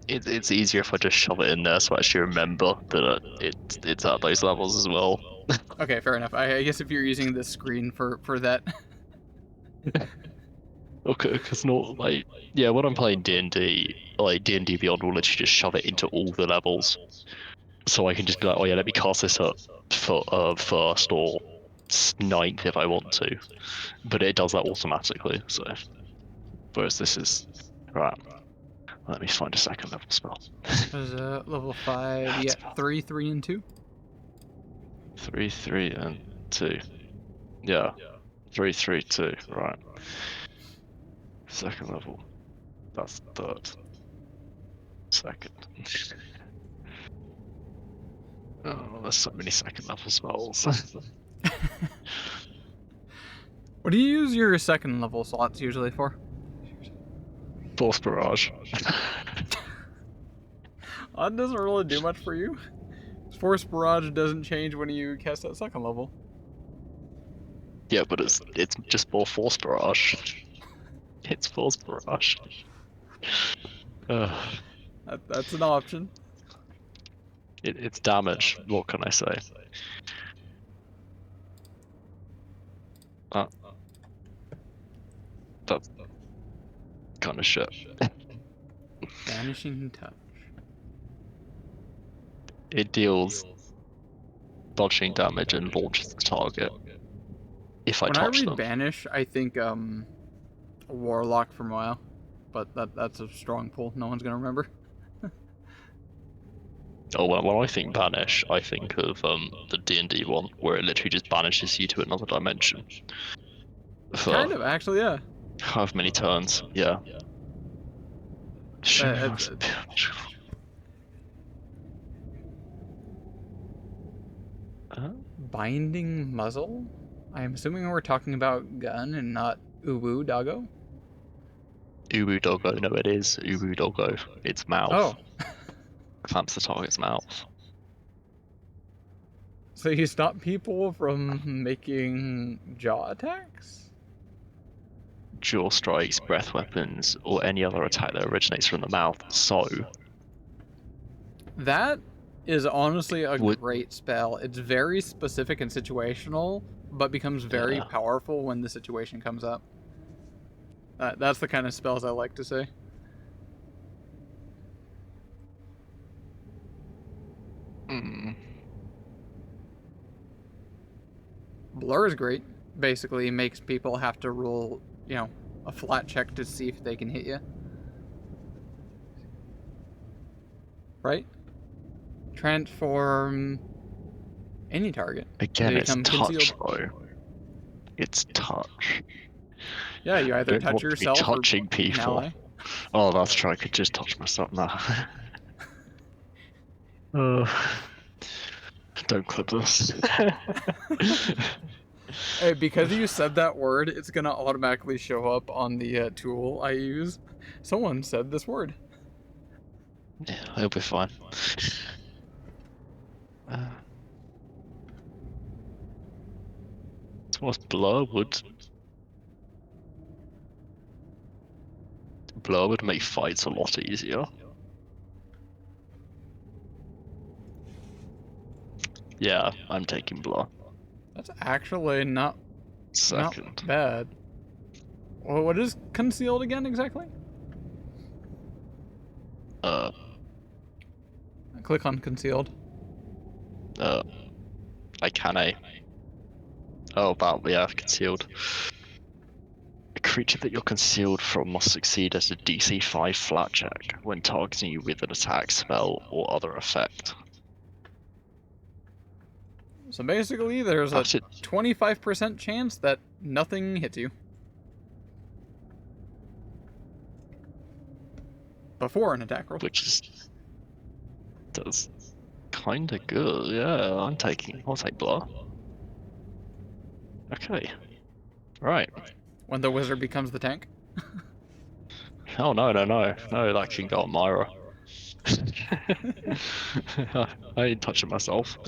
It's easier if I just shove it in there so I actually remember that it's at those levels as well. Okay, fair enough. I guess if you're using this screen for that. Okay, because not like when I'm playing D&D, like D&D Beyond will literally just shove it into all the levels, so I can just be like, oh yeah, let me cast this up for 1st or 9th if I want to, but it does that automatically. So, whereas this is right. Let me find a 2nd level spell. There's level 5. You get 3, 3, and 2. 3, 3, and 2. Yeah. 3, 3, 2. Right. 2nd level. That's 3rd. 2nd. Oh, there's so many 2nd level spells. What do you use your 2nd level slots usually for? Force Barrage. That doesn't really do much for you. Force Barrage doesn't change when you cast at 2nd level. Yeah, but it's just more Force Barrage. It's Force Barrage. That's an option. It's damage. What can I say? That's kind of shit. Vanishing Touch. It deals dodging damage and launches the target. If I When I touch read them. Banish, I think Warlock from WoW, but that's a strong pull. No one's gonna remember. Oh, well, when I think Banish, I think of the D&D one, where it literally just banishes you to another dimension. For Kind of, actually, yeah. however many turns, yeah. Binding Muzzle? I'm assuming we're talking about gun and not Uwu Doggo? Uwu Doggo, no it is Uwu Doggo. It's mouth. Oh. Clamps the target's mouth. So you stop people from making jaw attacks? Jaw strikes, breath weapons, or any other attack that originates from the mouth. So that is honestly a great spell. It's very specific and situational, but becomes very powerful when the situation comes up. That's the kind of spells I like to say. Blur is great. Basically makes people have to roll, a flat check to see if they can hit you. Right? Transform any target. Again, it's touch though. It's touch. Yeah, you either touch yourself or touching people. Oh, that's true. I could just touch myself now. Don't clip this. Hey, because you said that word, it's gonna automatically show up on the tool I use. Someone said this word. Yeah, it'll be fine. What's Blur would? Blur would make fights a lot easier. Yeah, I'm taking Blah. That's actually not Second. bad. Well, what is concealed again exactly? Click on concealed. I can A. Oh, yeah, concealed. A creature that you're concealed from must succeed at a DC 5 flat check when targeting you with an attack, spell, or other effect. So basically, there's a 25% chance that nothing hits you. Before an attack roll. Which that's kinda good, yeah, I'll take Blah. Okay. Right. When the wizard becomes the tank. Oh, no, that can go on Myra. I ain't touching myself.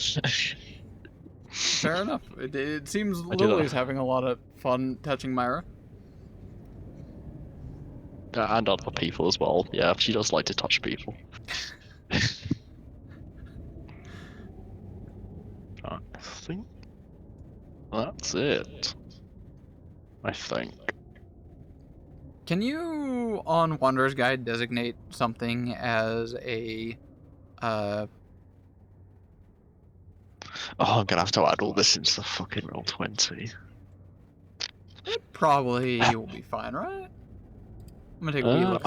Fair enough. It seems I do that. Lily's having a lot of fun touching Myra. And other people as well. Yeah, she does like to touch people. I think that's it. I think. Can you, on Wanderer's Guide, designate something as a, Oh, I'm gonna have to add all this into the fucking Roll20. It probably will be fine, right? I'm gonna take a wee look.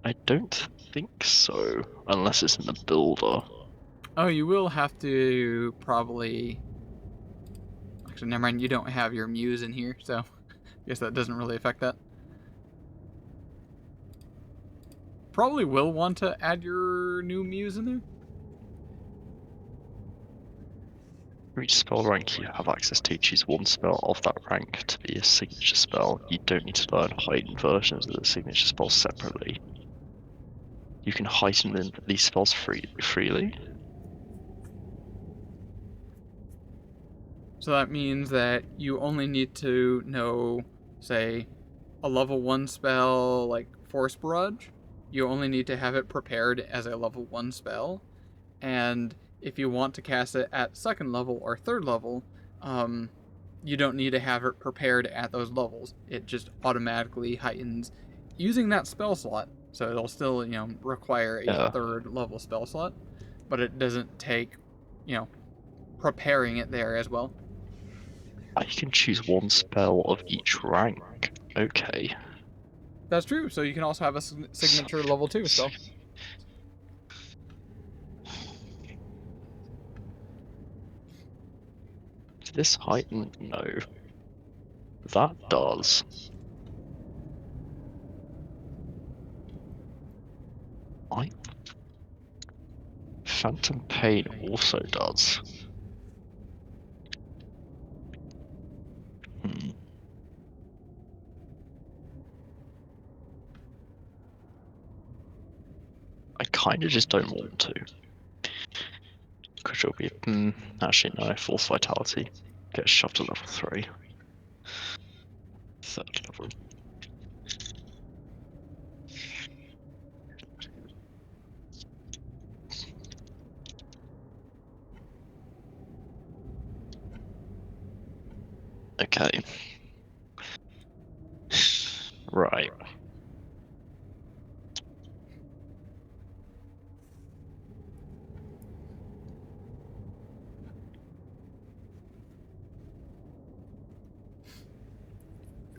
I don't think so, unless it's in the builder. Oh, you will have to probably... Actually, never mind, you don't have your muse in here, so I guess that doesn't really affect that. Probably will want to add your new muse in there. For each spell rank you have access to, choose one spell of that rank to be a signature spell. You don't need to learn heightened versions of the signature spell separately. You can heighten these spells freely. So that means that you only need to know, say, a level 1 spell like Force Barrage. You only need to have it prepared as a level 1 spell. And if you want to cast it at 2nd level or 3rd level, you don't need to have it prepared at those levels. It just automatically heightens using that spell slot. So it'll still, require a 3rd level spell slot, but it doesn't take, preparing it there as well. I can choose one spell of each rank. Okay. That's true. So you can also have a signature level 2 spell. This heighten? No. That does. Phantom Pain also does. I kind of just don't want to. Because you'll be... actually, no. Force Vitality. Get shoved to level 3. 3rd level. Okay. Right.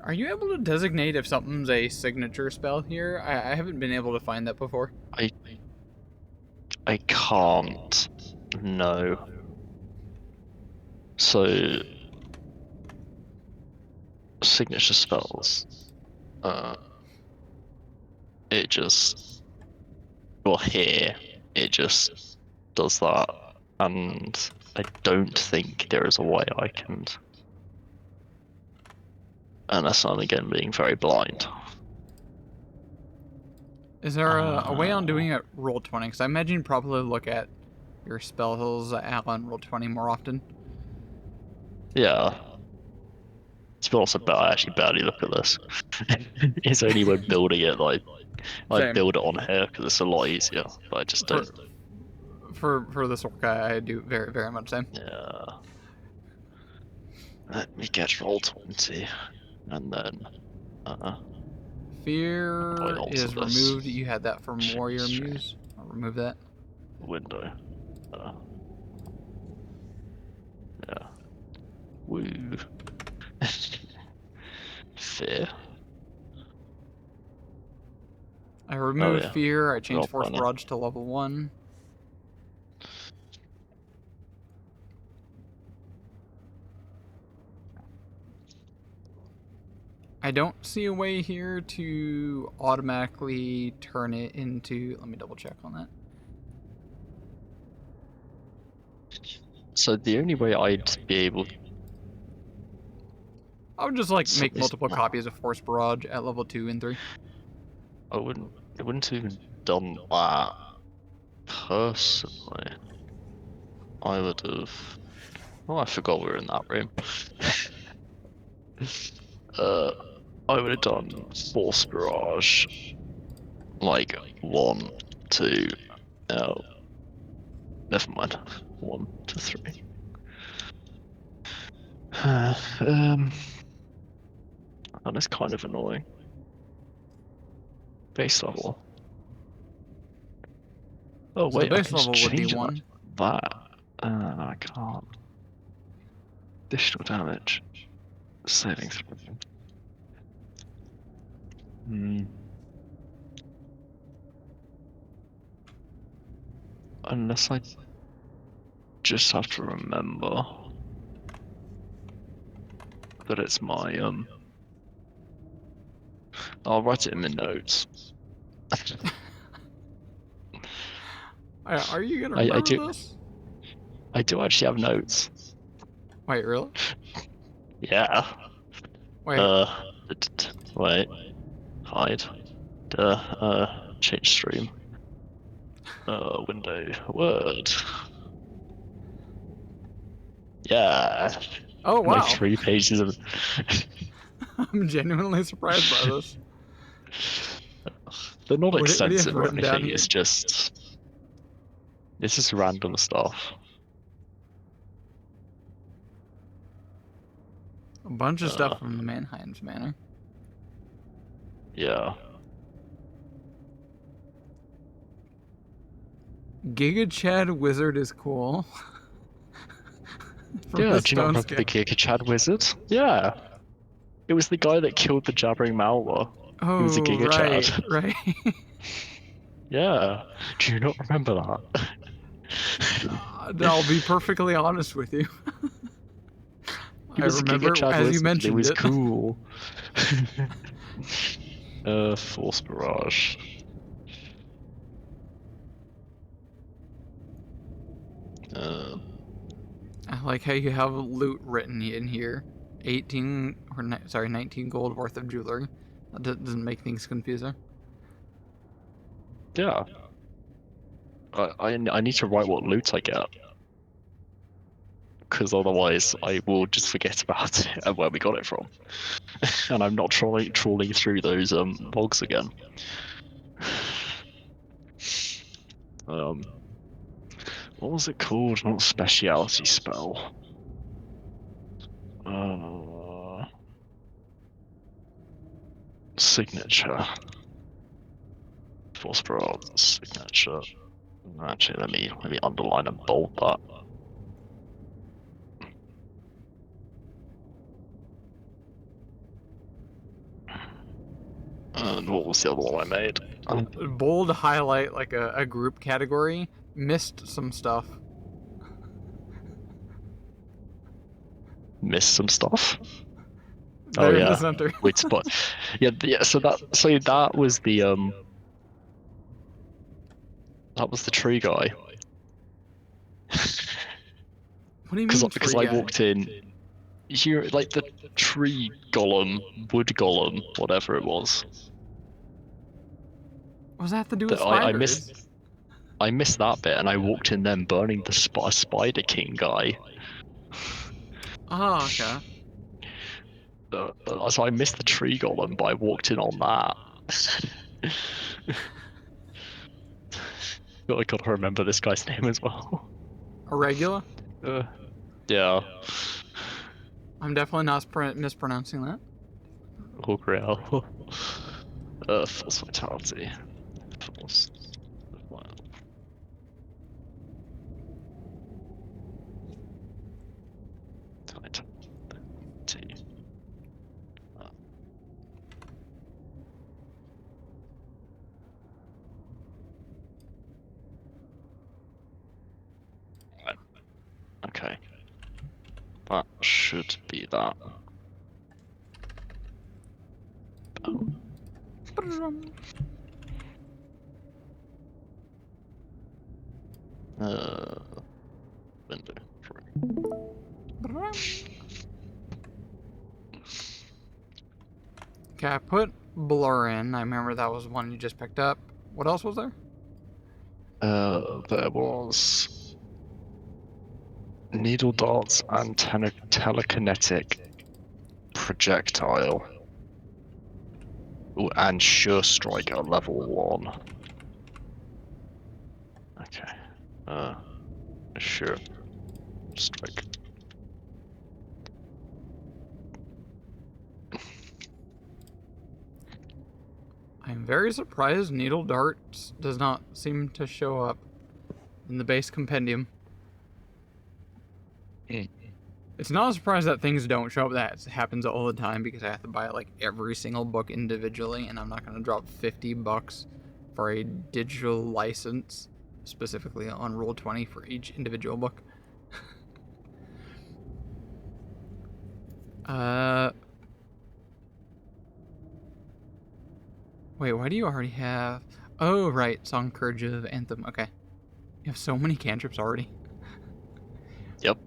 Are you able to designate if something's a signature spell here? I haven't been able to find that before. I can't. No. So... signature spells. It just... well, here, it just does that. And I don't think there is a way I can... unless I'm again being very blind. Is there a way on doing it Roll20? Because I imagine you probably look at your spells on Roll20 more often. Yeah. To be honest, I actually barely look at this. It's only when building it, like, I build it on here because it's a lot easier, but I just don't. for this orc, I do very very much same. Yeah. Let me get roll 20, and then Fear alter is this. removed. You had that from Change Warrior stream. Muse. I'll remove that. Window. Yeah. Woo. Fear. I removed yeah. Fear. I changed Roll Force 20. Barrage to level 1. I don't see a way here to automatically turn it into... Let me double check on that. So the only way I'd be able... I would just like So make this- multiple copies of Force Barrage at level 2 and 3. It wouldn't have even done that personally. I would have... Oh, I forgot we were in that room. I would have done Force Barrage. Like, 1, 2... No. Never mind. 1 to 3. And it's kind of annoying. Base level. Oh So wait, the I base can just level would be change it 1. like that. I can't. Additional damage. Saving throw. Unless I just have to remember that it's my I'll write it in my notes. Are you gonna I remember do. this? I do actually have notes. Wait, really? Yeah. Wait. Wait. Hide. Change stream. Window. Word. Yeah. Oh, My wow. 3 pages of. I'm genuinely surprised by this. They're not What do you have extensive or written down anything. here? It's just random stuff. A bunch of stuff from the Mannheim's Manor. Yeah. Giga Chad Wizard is cool. From Yeah, the do you not Stone remember the Scale. Giga Chad Wizard? Yeah. It was the guy that killed the Jabbering Malwa. He was a Oh, Giga right, Chad. right. Yeah. Do you not remember that? I'll be perfectly honest with you. He I was a Giga remember Chad as you Wizard. It mentioned was it. cool. Force Barrage. I like how you have loot written in here. 19 gold worth of jewelry. That doesn't make things confusing. Yeah. I need to write what loot I get. Because otherwise I will just forget about it and where we got it from. And I'm not trawling through those logs again. What was it called? Not speciality spell. Signature. Force Barrage signature. Actually, let me underline and bold that. And what was the other one I made? Bold highlight like a group category. Missed some stuff. Missed some stuff. There in yeah. the center. Wait spot. Yeah. So that was the that was the tree guy. What do you mean Because tree I guy? walked in. Here, like the tree golem, wood golem, whatever it was. What does that have to do with That spiders? I missed that bit, and I walked in then burning the Spider King guy. Oh, okay. So I missed the tree golem, but I walked in on that. I gotta remember this guy's name as well. Irregular? Yeah. I'm definitely not mispronouncing that. Hawkreal. Force Vitality. Force. Vitality. Right. Okay. That should be that. Window. Okay, I put blur in. I remember that was one you just picked up. What else was there? There was needle darts and telekinetic projectile. Ooh, and sure strike at level 1. Okay. Sure strike. I'm very surprised needle darts does not seem to show up in the base compendium. It's not a surprise that things don't show up. That happens all the time because I have to buy like every single book individually, and I'm not gonna drop $50 for a digital license, specifically on Roll20 for each individual book. Wait, why do you already have... Oh, right, Song Courage of Anthem, okay. You have so many cantrips already. Yep.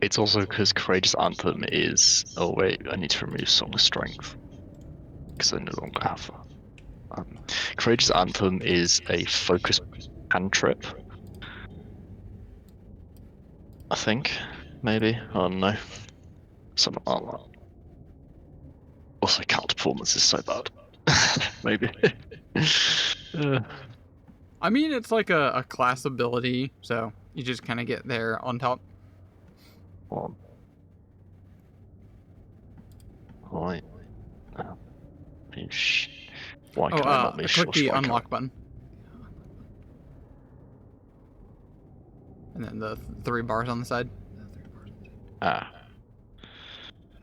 It's also because Courageous Anthem is... Oh wait, I need to remove Song of Strength. Because I no longer have that. Courageous Anthem is a focus cantrip. I think. Maybe. I don't know. Something like that. Also, counter performance is so bad. Maybe. I mean, it's like a class ability, so you just kind of get there on top. Right. Why can I not make click the unlock button. And then the 3 bars on the side. Ah.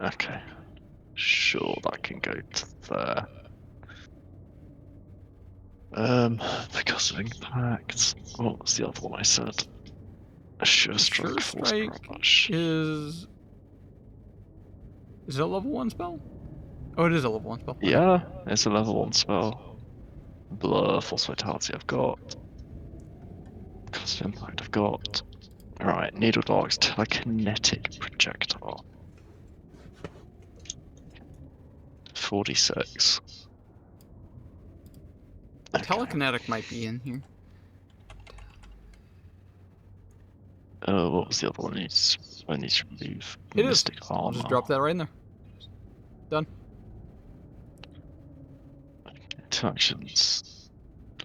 Okay. Sure, that can go to there. Because of impact. What was the other one I said? A sure strike. Sure strike is it a level 1 spell? Oh, it is a level 1 spell. Yeah, it's a level 1 spell. Blur, Force Vitality I've got. Because of impact I've got. Right, Needle Dark's telekinetic projectile. 46. Okay. Telekinetic might be in here. What was the other one? I need to remove It Mystic is. Armor. I'll just drop that right in there. Done. 2 actions.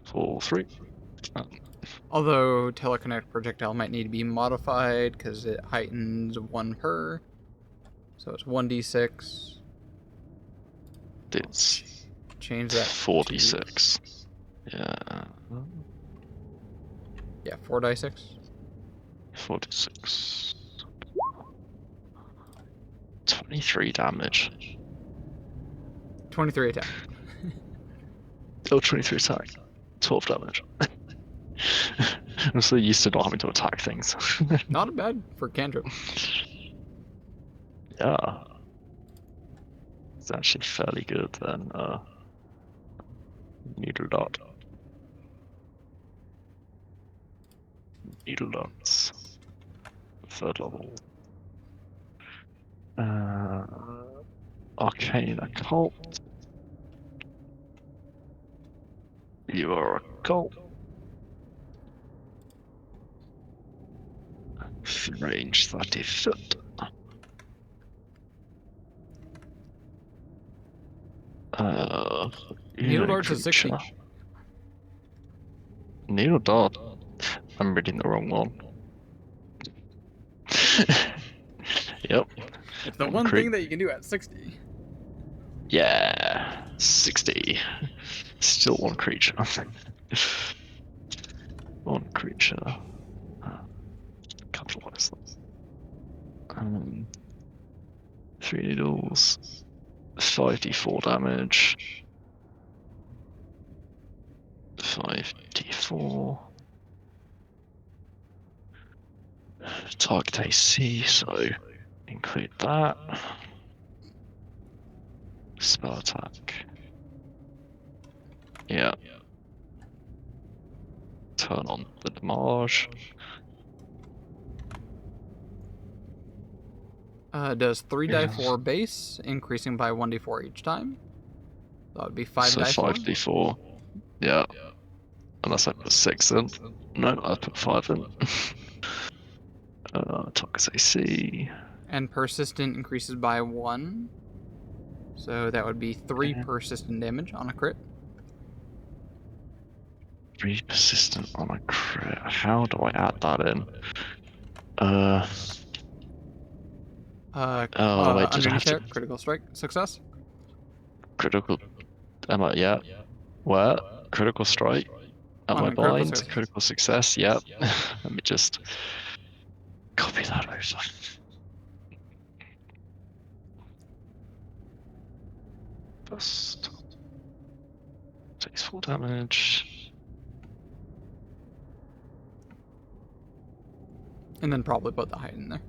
4, 3. Although telekinetic projectile might need to be modified because it heightens 1 per. So it's 1d6. It's change that 4d6. Yeah. Yeah, 4d6. 4d6. 23 damage. 23 attack. Oh, 23 attack. 12 damage. I'm so used to not having to attack things. Not bad for cantrip. Yeah. It's actually fairly good then. Needle dot. Needle dots. 3rd level. Arcane Occult. You are a cult. Range 30 foot. Needle darts is 60. Needle dot. I'm reading the wrong one. Yep. It's the One one crit. thing that you can do at 60. Yeah. 60. Still one creature. One creature. Capitalize that. 3 needles. 5d4 damage. 5d4. Target AC, so include that. Spell attack. Yeah. Turn on the damage. Does 3 die Yes. 4 base, increasing by 1d4 each time. That would be 5 So die 4. 5d4. Yeah. Unless I put 6 in. No, I put 5 in. Target AC. And persistent increases by 1. So that would be 3 persistent damage on a crit. 3 persistent on a crit. How do I add that in? Wait, did I Underneath have there, to critical strike success. critical? Am I? Yeah. Where? Critical strike? Am On I a critical blind? success. Critical success? Yep. Let me just copy that over. First. Takes 4 damage. And then probably put the height in there.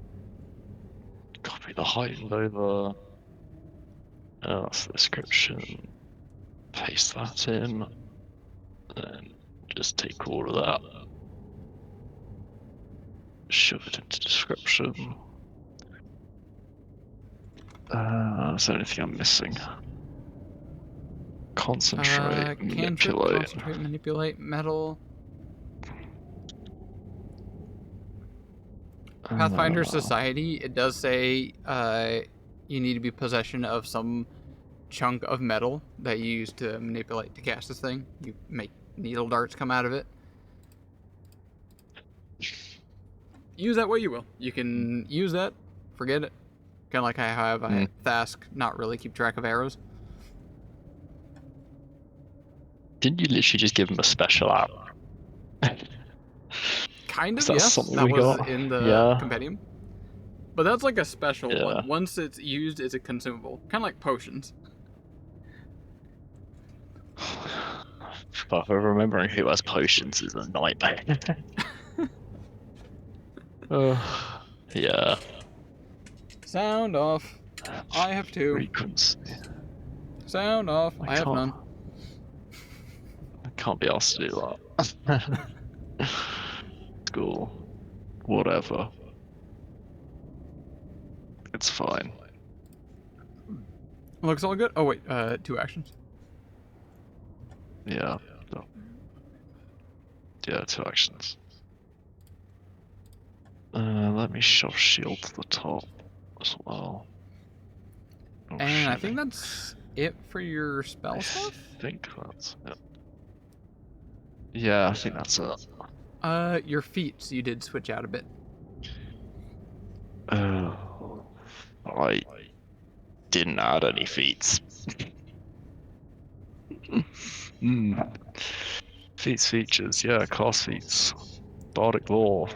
Copy the heightened over. That's the description. Paste that in. Then just take all of that. Shove it into description. Is there anything I'm missing? Concentrate, Cantrip, manipulate. concentrate, manipulate, metal. Pathfinder Society, it does say you need to be possession of some chunk of metal that you use to manipulate to cast this thing. You make needle darts come out of it. Use that way you will. You can use that, forget it. Kind of like I have a Thask, not really keep track of arrows. Didn't you literally just give him a special app? Kind of, Is that yes. something That we was got? in the Yeah. compendium. But that's like a special Yeah. one. Once it's used, it's a consumable. Kind of like potions. But remembering who has potions is a nightmare. Yeah. Sound off. I have 2. Frequency. Sound off. I have none. I can't be asked to do that. School. Whatever. It's fine. Looks all good. Oh wait, 2 actions. Yeah. No. Yeah, 2 actions. Let me shove shield to the top as well. Oh, And I shit. think that's it for your spell I stuff. think that's it. Yeah, I think that's it. Your feats, you did switch out a bit. I didn't add any feats. Feats features, yeah, class feats. Bardic Law.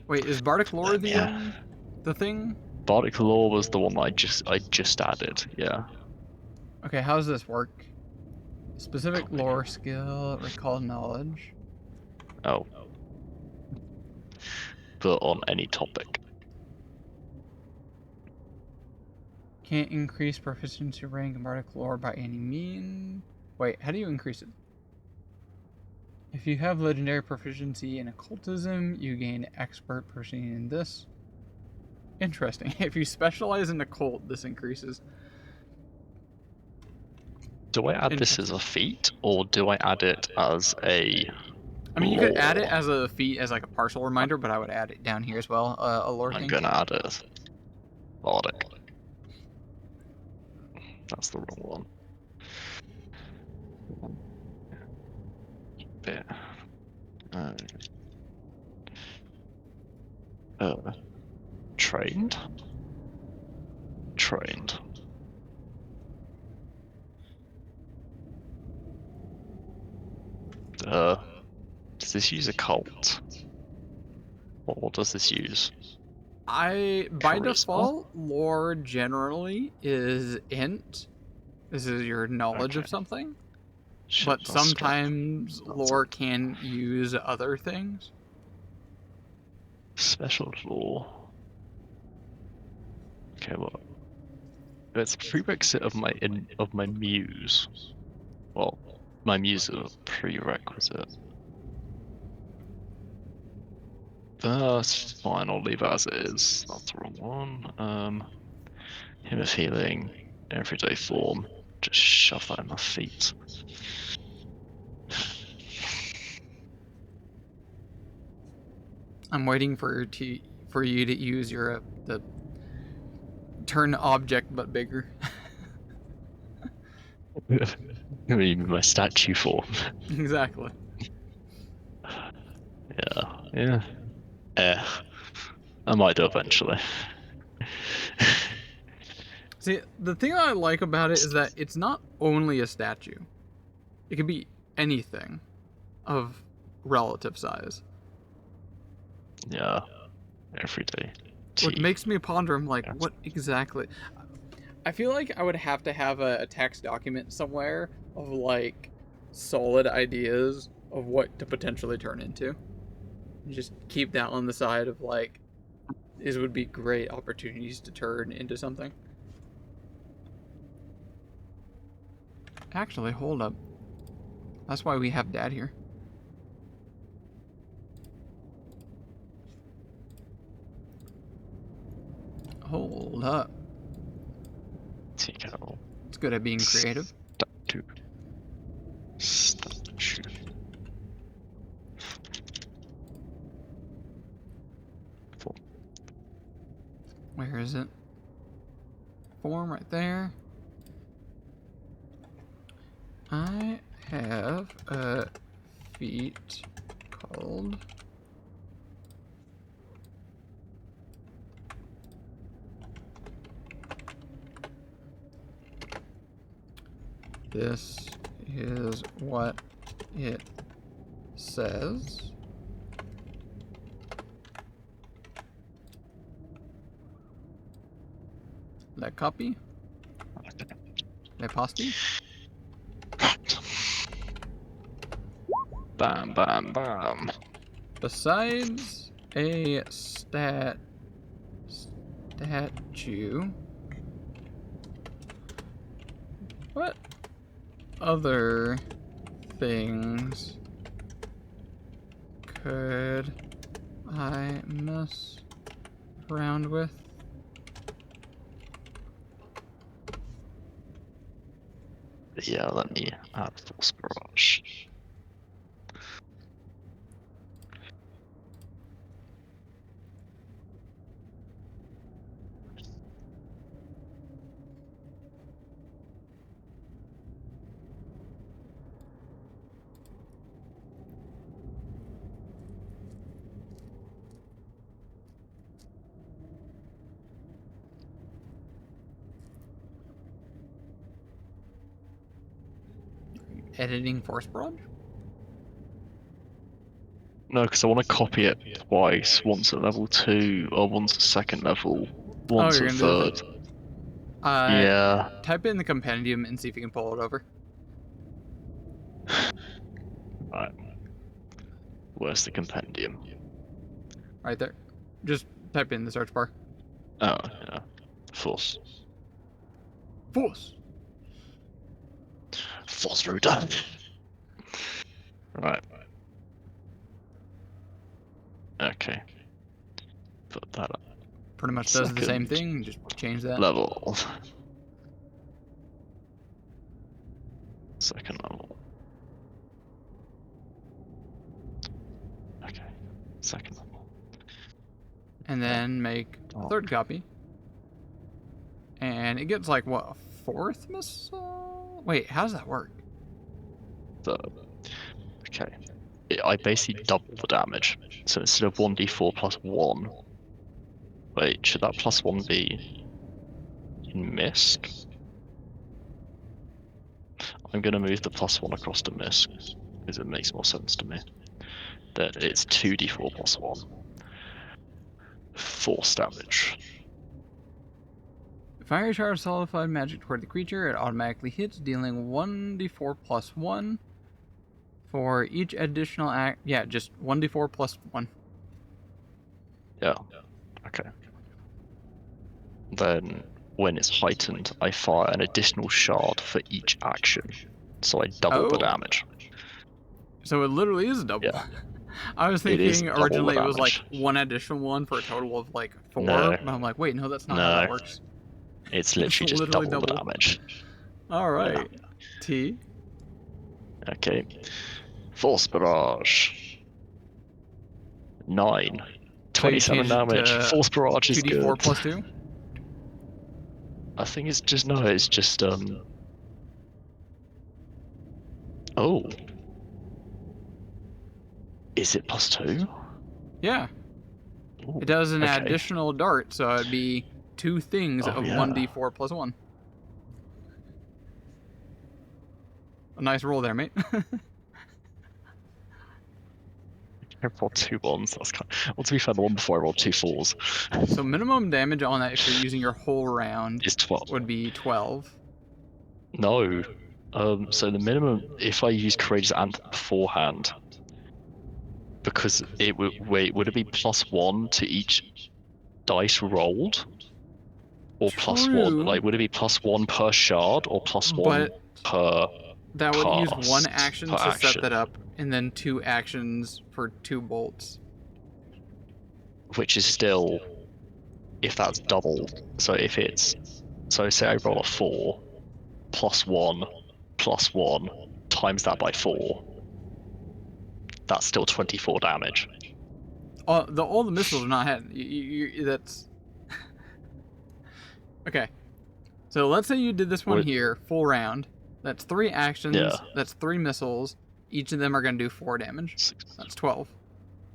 Wait, is Bardic Lore the thing? Bardic Law was the one that I just added, yeah. Okay, how does this work? Specific lore skill, recall knowledge. Oh. But on any topic. Can't increase proficiency rank in Bardic Lore by any means. Wait, how do you increase it? If you have legendary proficiency in occultism, you gain expert proficiency in this. Interesting. If you specialize in occult, this increases. Do I add this as a feat, or do I add it as a I mean, you could add it lore? as a feat, as like a partial reminder, but I would add it down here as well, a lore I'm thing. gonna add it. Bardic. That's the wrong one. Yeah. Trained? Trained. Does this use a cult? Or what does this use? By Charisma? default, lore generally is int. This is your knowledge of Okay. something. Shit, But that's sometimes special. lore can use other things. Special lore. Okay, well, it's a prerequisite of my muse. Well, my muse is a prerequisite. That's fine. I'll leave it as it is. That's the wrong one. Hymn of Healing, everyday form. Just shove that in my feet. I'm waiting for you to use your the turn object but bigger. I mean, my statue form. Exactly. Yeah. I might do eventually. See, the thing I like about it is that it's not only a statue. It could be anything of relative size. Yeah. Everyday. What makes me ponder, I'm like, Yes. what exactly? I feel like I would have to have a text document somewhere of like solid ideas of what to potentially turn into. And just keep that on the side of like, these would be great opportunities to turn into something. Actually, hold up. That's why we have Dad here. Hold up. Statue. It's good at being creative. Statue. Where is it? Form right there. I have a feat called this is what it says. La copy? La posti? Bam, bam, bam. Besides a statue, what other things could I mess around with? Yeah, let me add Force Barrage. Editing Force Barrage? No, because I want to copy it twice. Once at level 2, or once at second level, once you're at gonna do third. the Yeah. type in the compendium and see if you can pull it over. Right. Where's the compendium? Right there. Just type in the search bar. Oh, yeah. Force. Force! Force Router. Right. Okay. Put that up. Pretty much does the same Second thing, just change that. level. Second level. Okay. Second level. And then make a third copy. And it gets like, what, a fourth missile? Wait, how does that work? Okay. I basically double the damage. So instead of 1d4 plus 1... Wait, should that plus 1 be in Misk? I'm going to move the plus 1 across to Misk, because it makes more sense to me. Then it's 2d4 plus 1. Force damage. Fire charge solidified magic toward the creature. It automatically hits, dealing 1d4 plus 1 for each additional act. Yeah, just 1d4 plus 1. Yeah. Okay. Then, when it's heightened, I fire an additional shard for each action. So I double the damage. So it literally is double. Yeah. I was It is thinking double the originally it was like damage. one additional one for a total of like 4. No. But I'm like, wait, no, that's not how that works. It's literally just literally double the damage. Alright. Yeah. T. Okay. Force Barrage. 9. 27 damage. Force Barrage is 2d4 good. plus 2? I think it's just, no, it's just, Oh. Is it plus 2? Yeah. Ooh, It does an okay. additional dart, so it'd be 2 things of 1d4 plus 1. A nice roll there, mate. I rolled 2 1s. That's kind of... Well, to be fair, the one before I rolled 2 4s. So minimum damage on that if you're using your whole round Is 12. would be 12. No. So the minimum, if I use Courageous Anthem beforehand, because it would, wait, would it be plus 1 to each dice rolled? Or plus 1? Like, would it be plus 1 per shard, or plus 1 per that would use 1 cast action per to action? set that up, and then 2 actions for 2 bolts. Which is still, if that's double, so if it's, so say I roll a 4, plus 1, times that by 4, that's still 24 damage. All the missiles are not hitting. That's... Okay. So let's say you did this one here, full round. That's 3 actions, Yeah. That's 3 missiles. Each of them are going to do 4 damage. That's 12.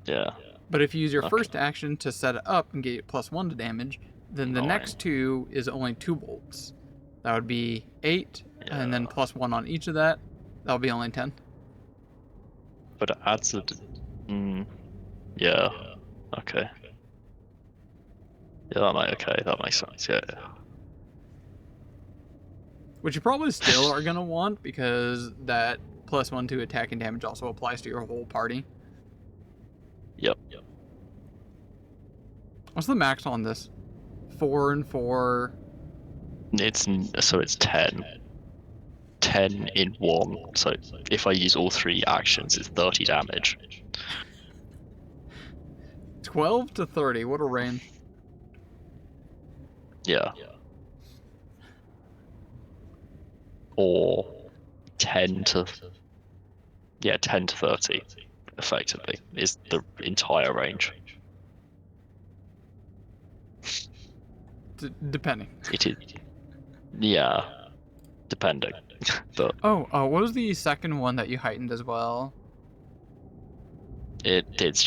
Yeah. But if you use your first action to set it up and get plus 1 to damage, then the 9. next 2 is only 2 bolts. That would be 8, and then plus 1 on each of that. That would be only 10. But it adds a... yeah. Okay. Yeah, that makes sense, yeah. Which you probably still are going to want, because that plus 1 to attack and damage also applies to your whole party. Yep. What's the max on this? 4 and 4. It's 10. 10 in 1. So if I use all 3 actions, it's 30 damage. 12 to 30. What a range. Yeah. Or 10 to 30, effectively, is the entire range. Depending. It is. Yeah. Depending. But what was the second one that you heightened as well? it's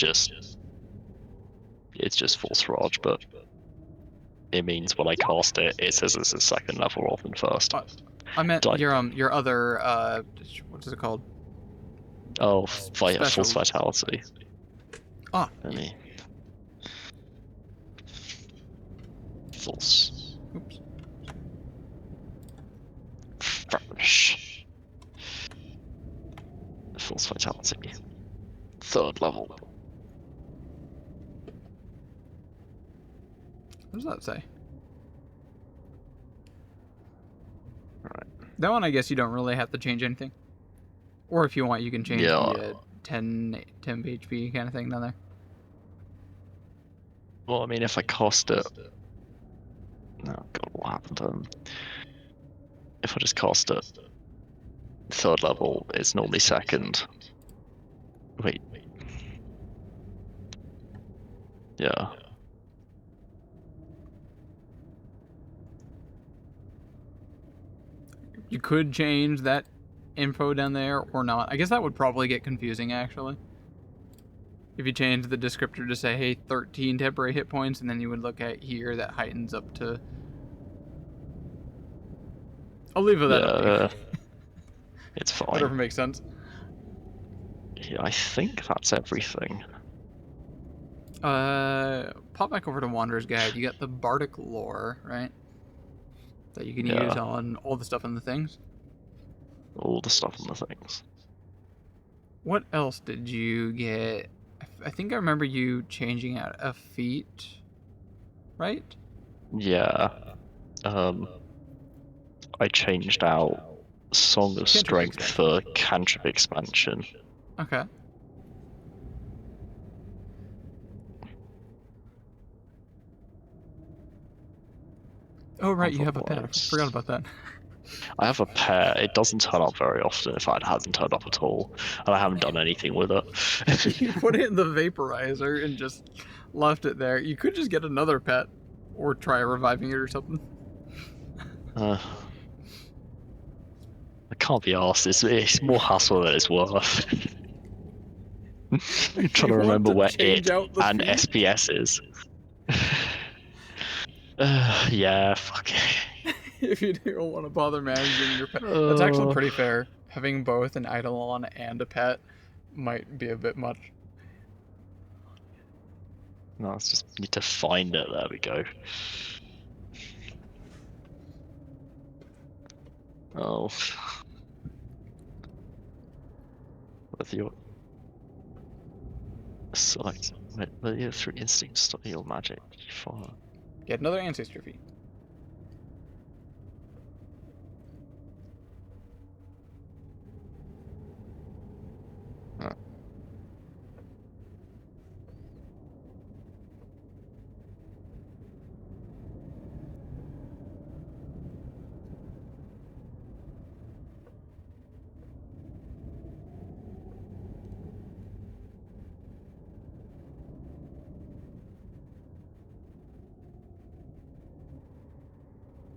just Force Rage, but it means when I cast it, it says it's a second level rather than first. I meant your other what is it called? Oh, Force Vitality. Ah. Force. Oops. Flourish. Force Vitality. 3rd level. What does that say? Right. That one, I guess you don't really have to change anything. Or if you want, you can change the 10 HP kind of thing down there. Well, I mean, if I cast it... Oh god, what happened? If I just cast it 3rd level, it's normally 2nd. Wait. Yeah. You could change that info down there or not. I guess that would probably get confusing, actually. If you change the descriptor to say, hey, 13 temporary hit points, and then you would look at here, that heightens up to... I'll leave it that up to you. It's fine. Whatever makes sense. Yeah, I think that's everything. Pop back over to Wanderer's Guide. You got the Bardic lore, right? That you can use on all the stuff in the things. All the stuff in the things. What else did you get? I think I remember you changing out a feat, right? Yeah. I changed out Song of Strength for Cantrip Expansion. Okay. Oh, right, you have a pet. I forgot about that. I have a pet. It doesn't turn up very often. In fact, it hasn't turned up at all. And I haven't done anything with it. You put it in the vaporizer and just left it there. You could just get another pet. Or try reviving it or something. I can't be arsed. It's more hassle than it's worth. I'm trying to remember where it and SPS is. Yeah, fuck it. If you don't want to bother managing your pet. That's actually pretty fair. Having both an Eidolon and a pet might be a bit much. No, let's just need to find it. There we go. Oh. With your select, with your 3 instinct, study your magic. Fire. Get another ancestor feat.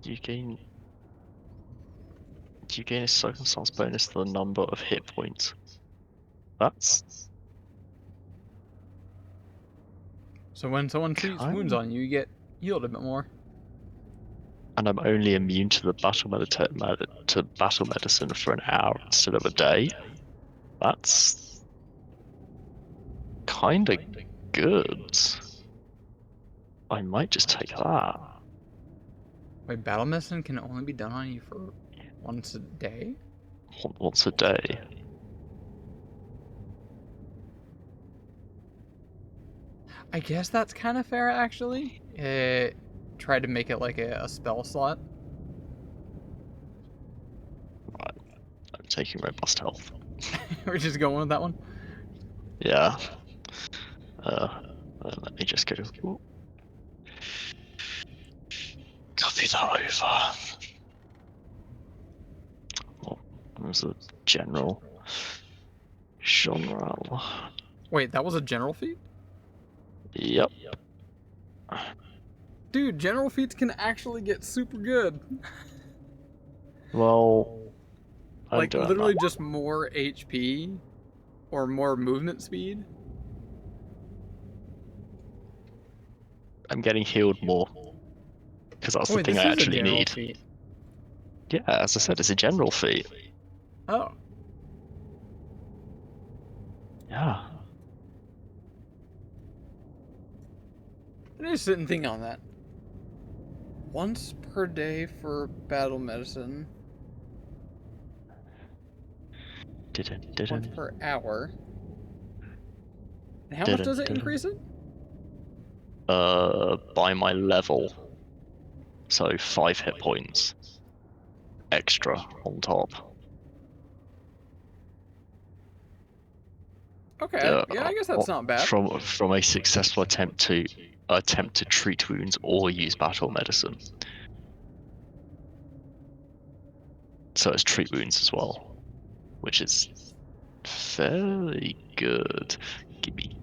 Do you gain a circumstance bonus to the number of hit points? That's... So when someone treats wounds on you, you get healed a bit more. And I'm only immune to the battle medicine for an hour instead of a day. That's kinda good. I might just take that. Wait, battle medicine can only be done on you for once a day? Once a day. I guess that's kind of fair, actually. Try to make it like a spell slot. Right. I'm taking robust health. We're just going with that one? Yeah. Let me just go. Ooh. Copy that over. Well, there's a general. Genre. Wait, that was a general feat? Yep. Dude, general feats can actually get super good. Well, like literally just more HP or more movement speed. I'm getting healed more because that's the thing I actually need. Feat. Yeah, as I said, it's a general feat. Oh. Yeah. I need to sit and think on that. Once per day for battle medicine. Once per hour. And how much does it increase it? By my level. So 5 hit points extra on top. Okay, yeah, I guess that's not bad. From a successful attempt to treat wounds or use battle medicine. So it's treat wounds as well, which is fairly good. Gimme.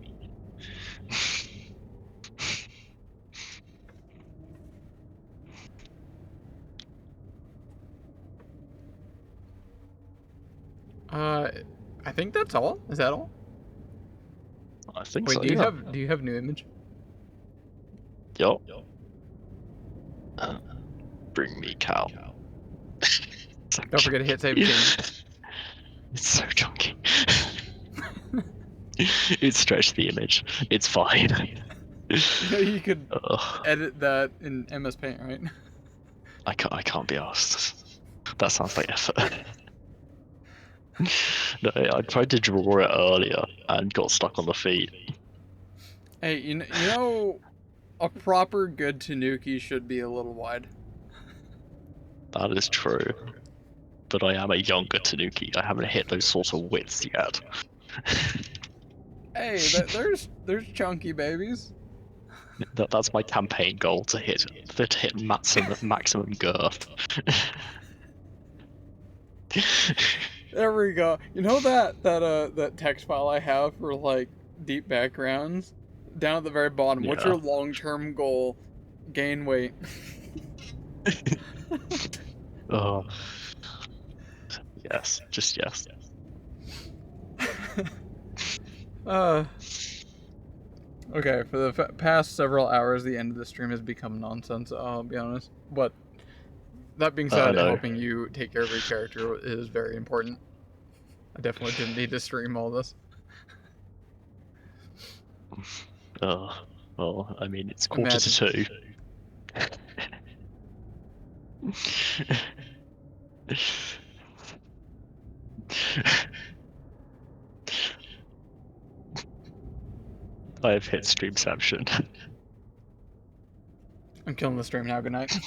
I think that's all. Is that all? I think Wait, so. do you Yeah. have new image? Yup. Bring me cow. Don't forget to hit save and change. It's so chunky. It stretched the image. It's fine. You know you could Ugh, edit that in MS Paint, right? I can't be asked. That sounds like effort. No, I tried to draw it earlier and got stuck on the feet. Hey, you know, a proper good Tanuki should be a little wide. That is true. But I am a younger Tanuki. I haven't hit those sorts of widths yet. Hey, there's chunky babies. That's my campaign goal, to hit maximum girth. There we go. You know that text file I have for like deep backgrounds? Down at the very bottom. What's Yeah. your long-term goal? Gain weight. Oh. Yes, just yes. Okay, for the past several hours, the end of the stream has become nonsense, I'll be honest. But that being I said, know. helping you take care of your character is very important. I definitely didn't need to stream all this. Well, I mean, it's quarter Imagine. to 2. I have hit streamception. I'm killing the stream now, good night.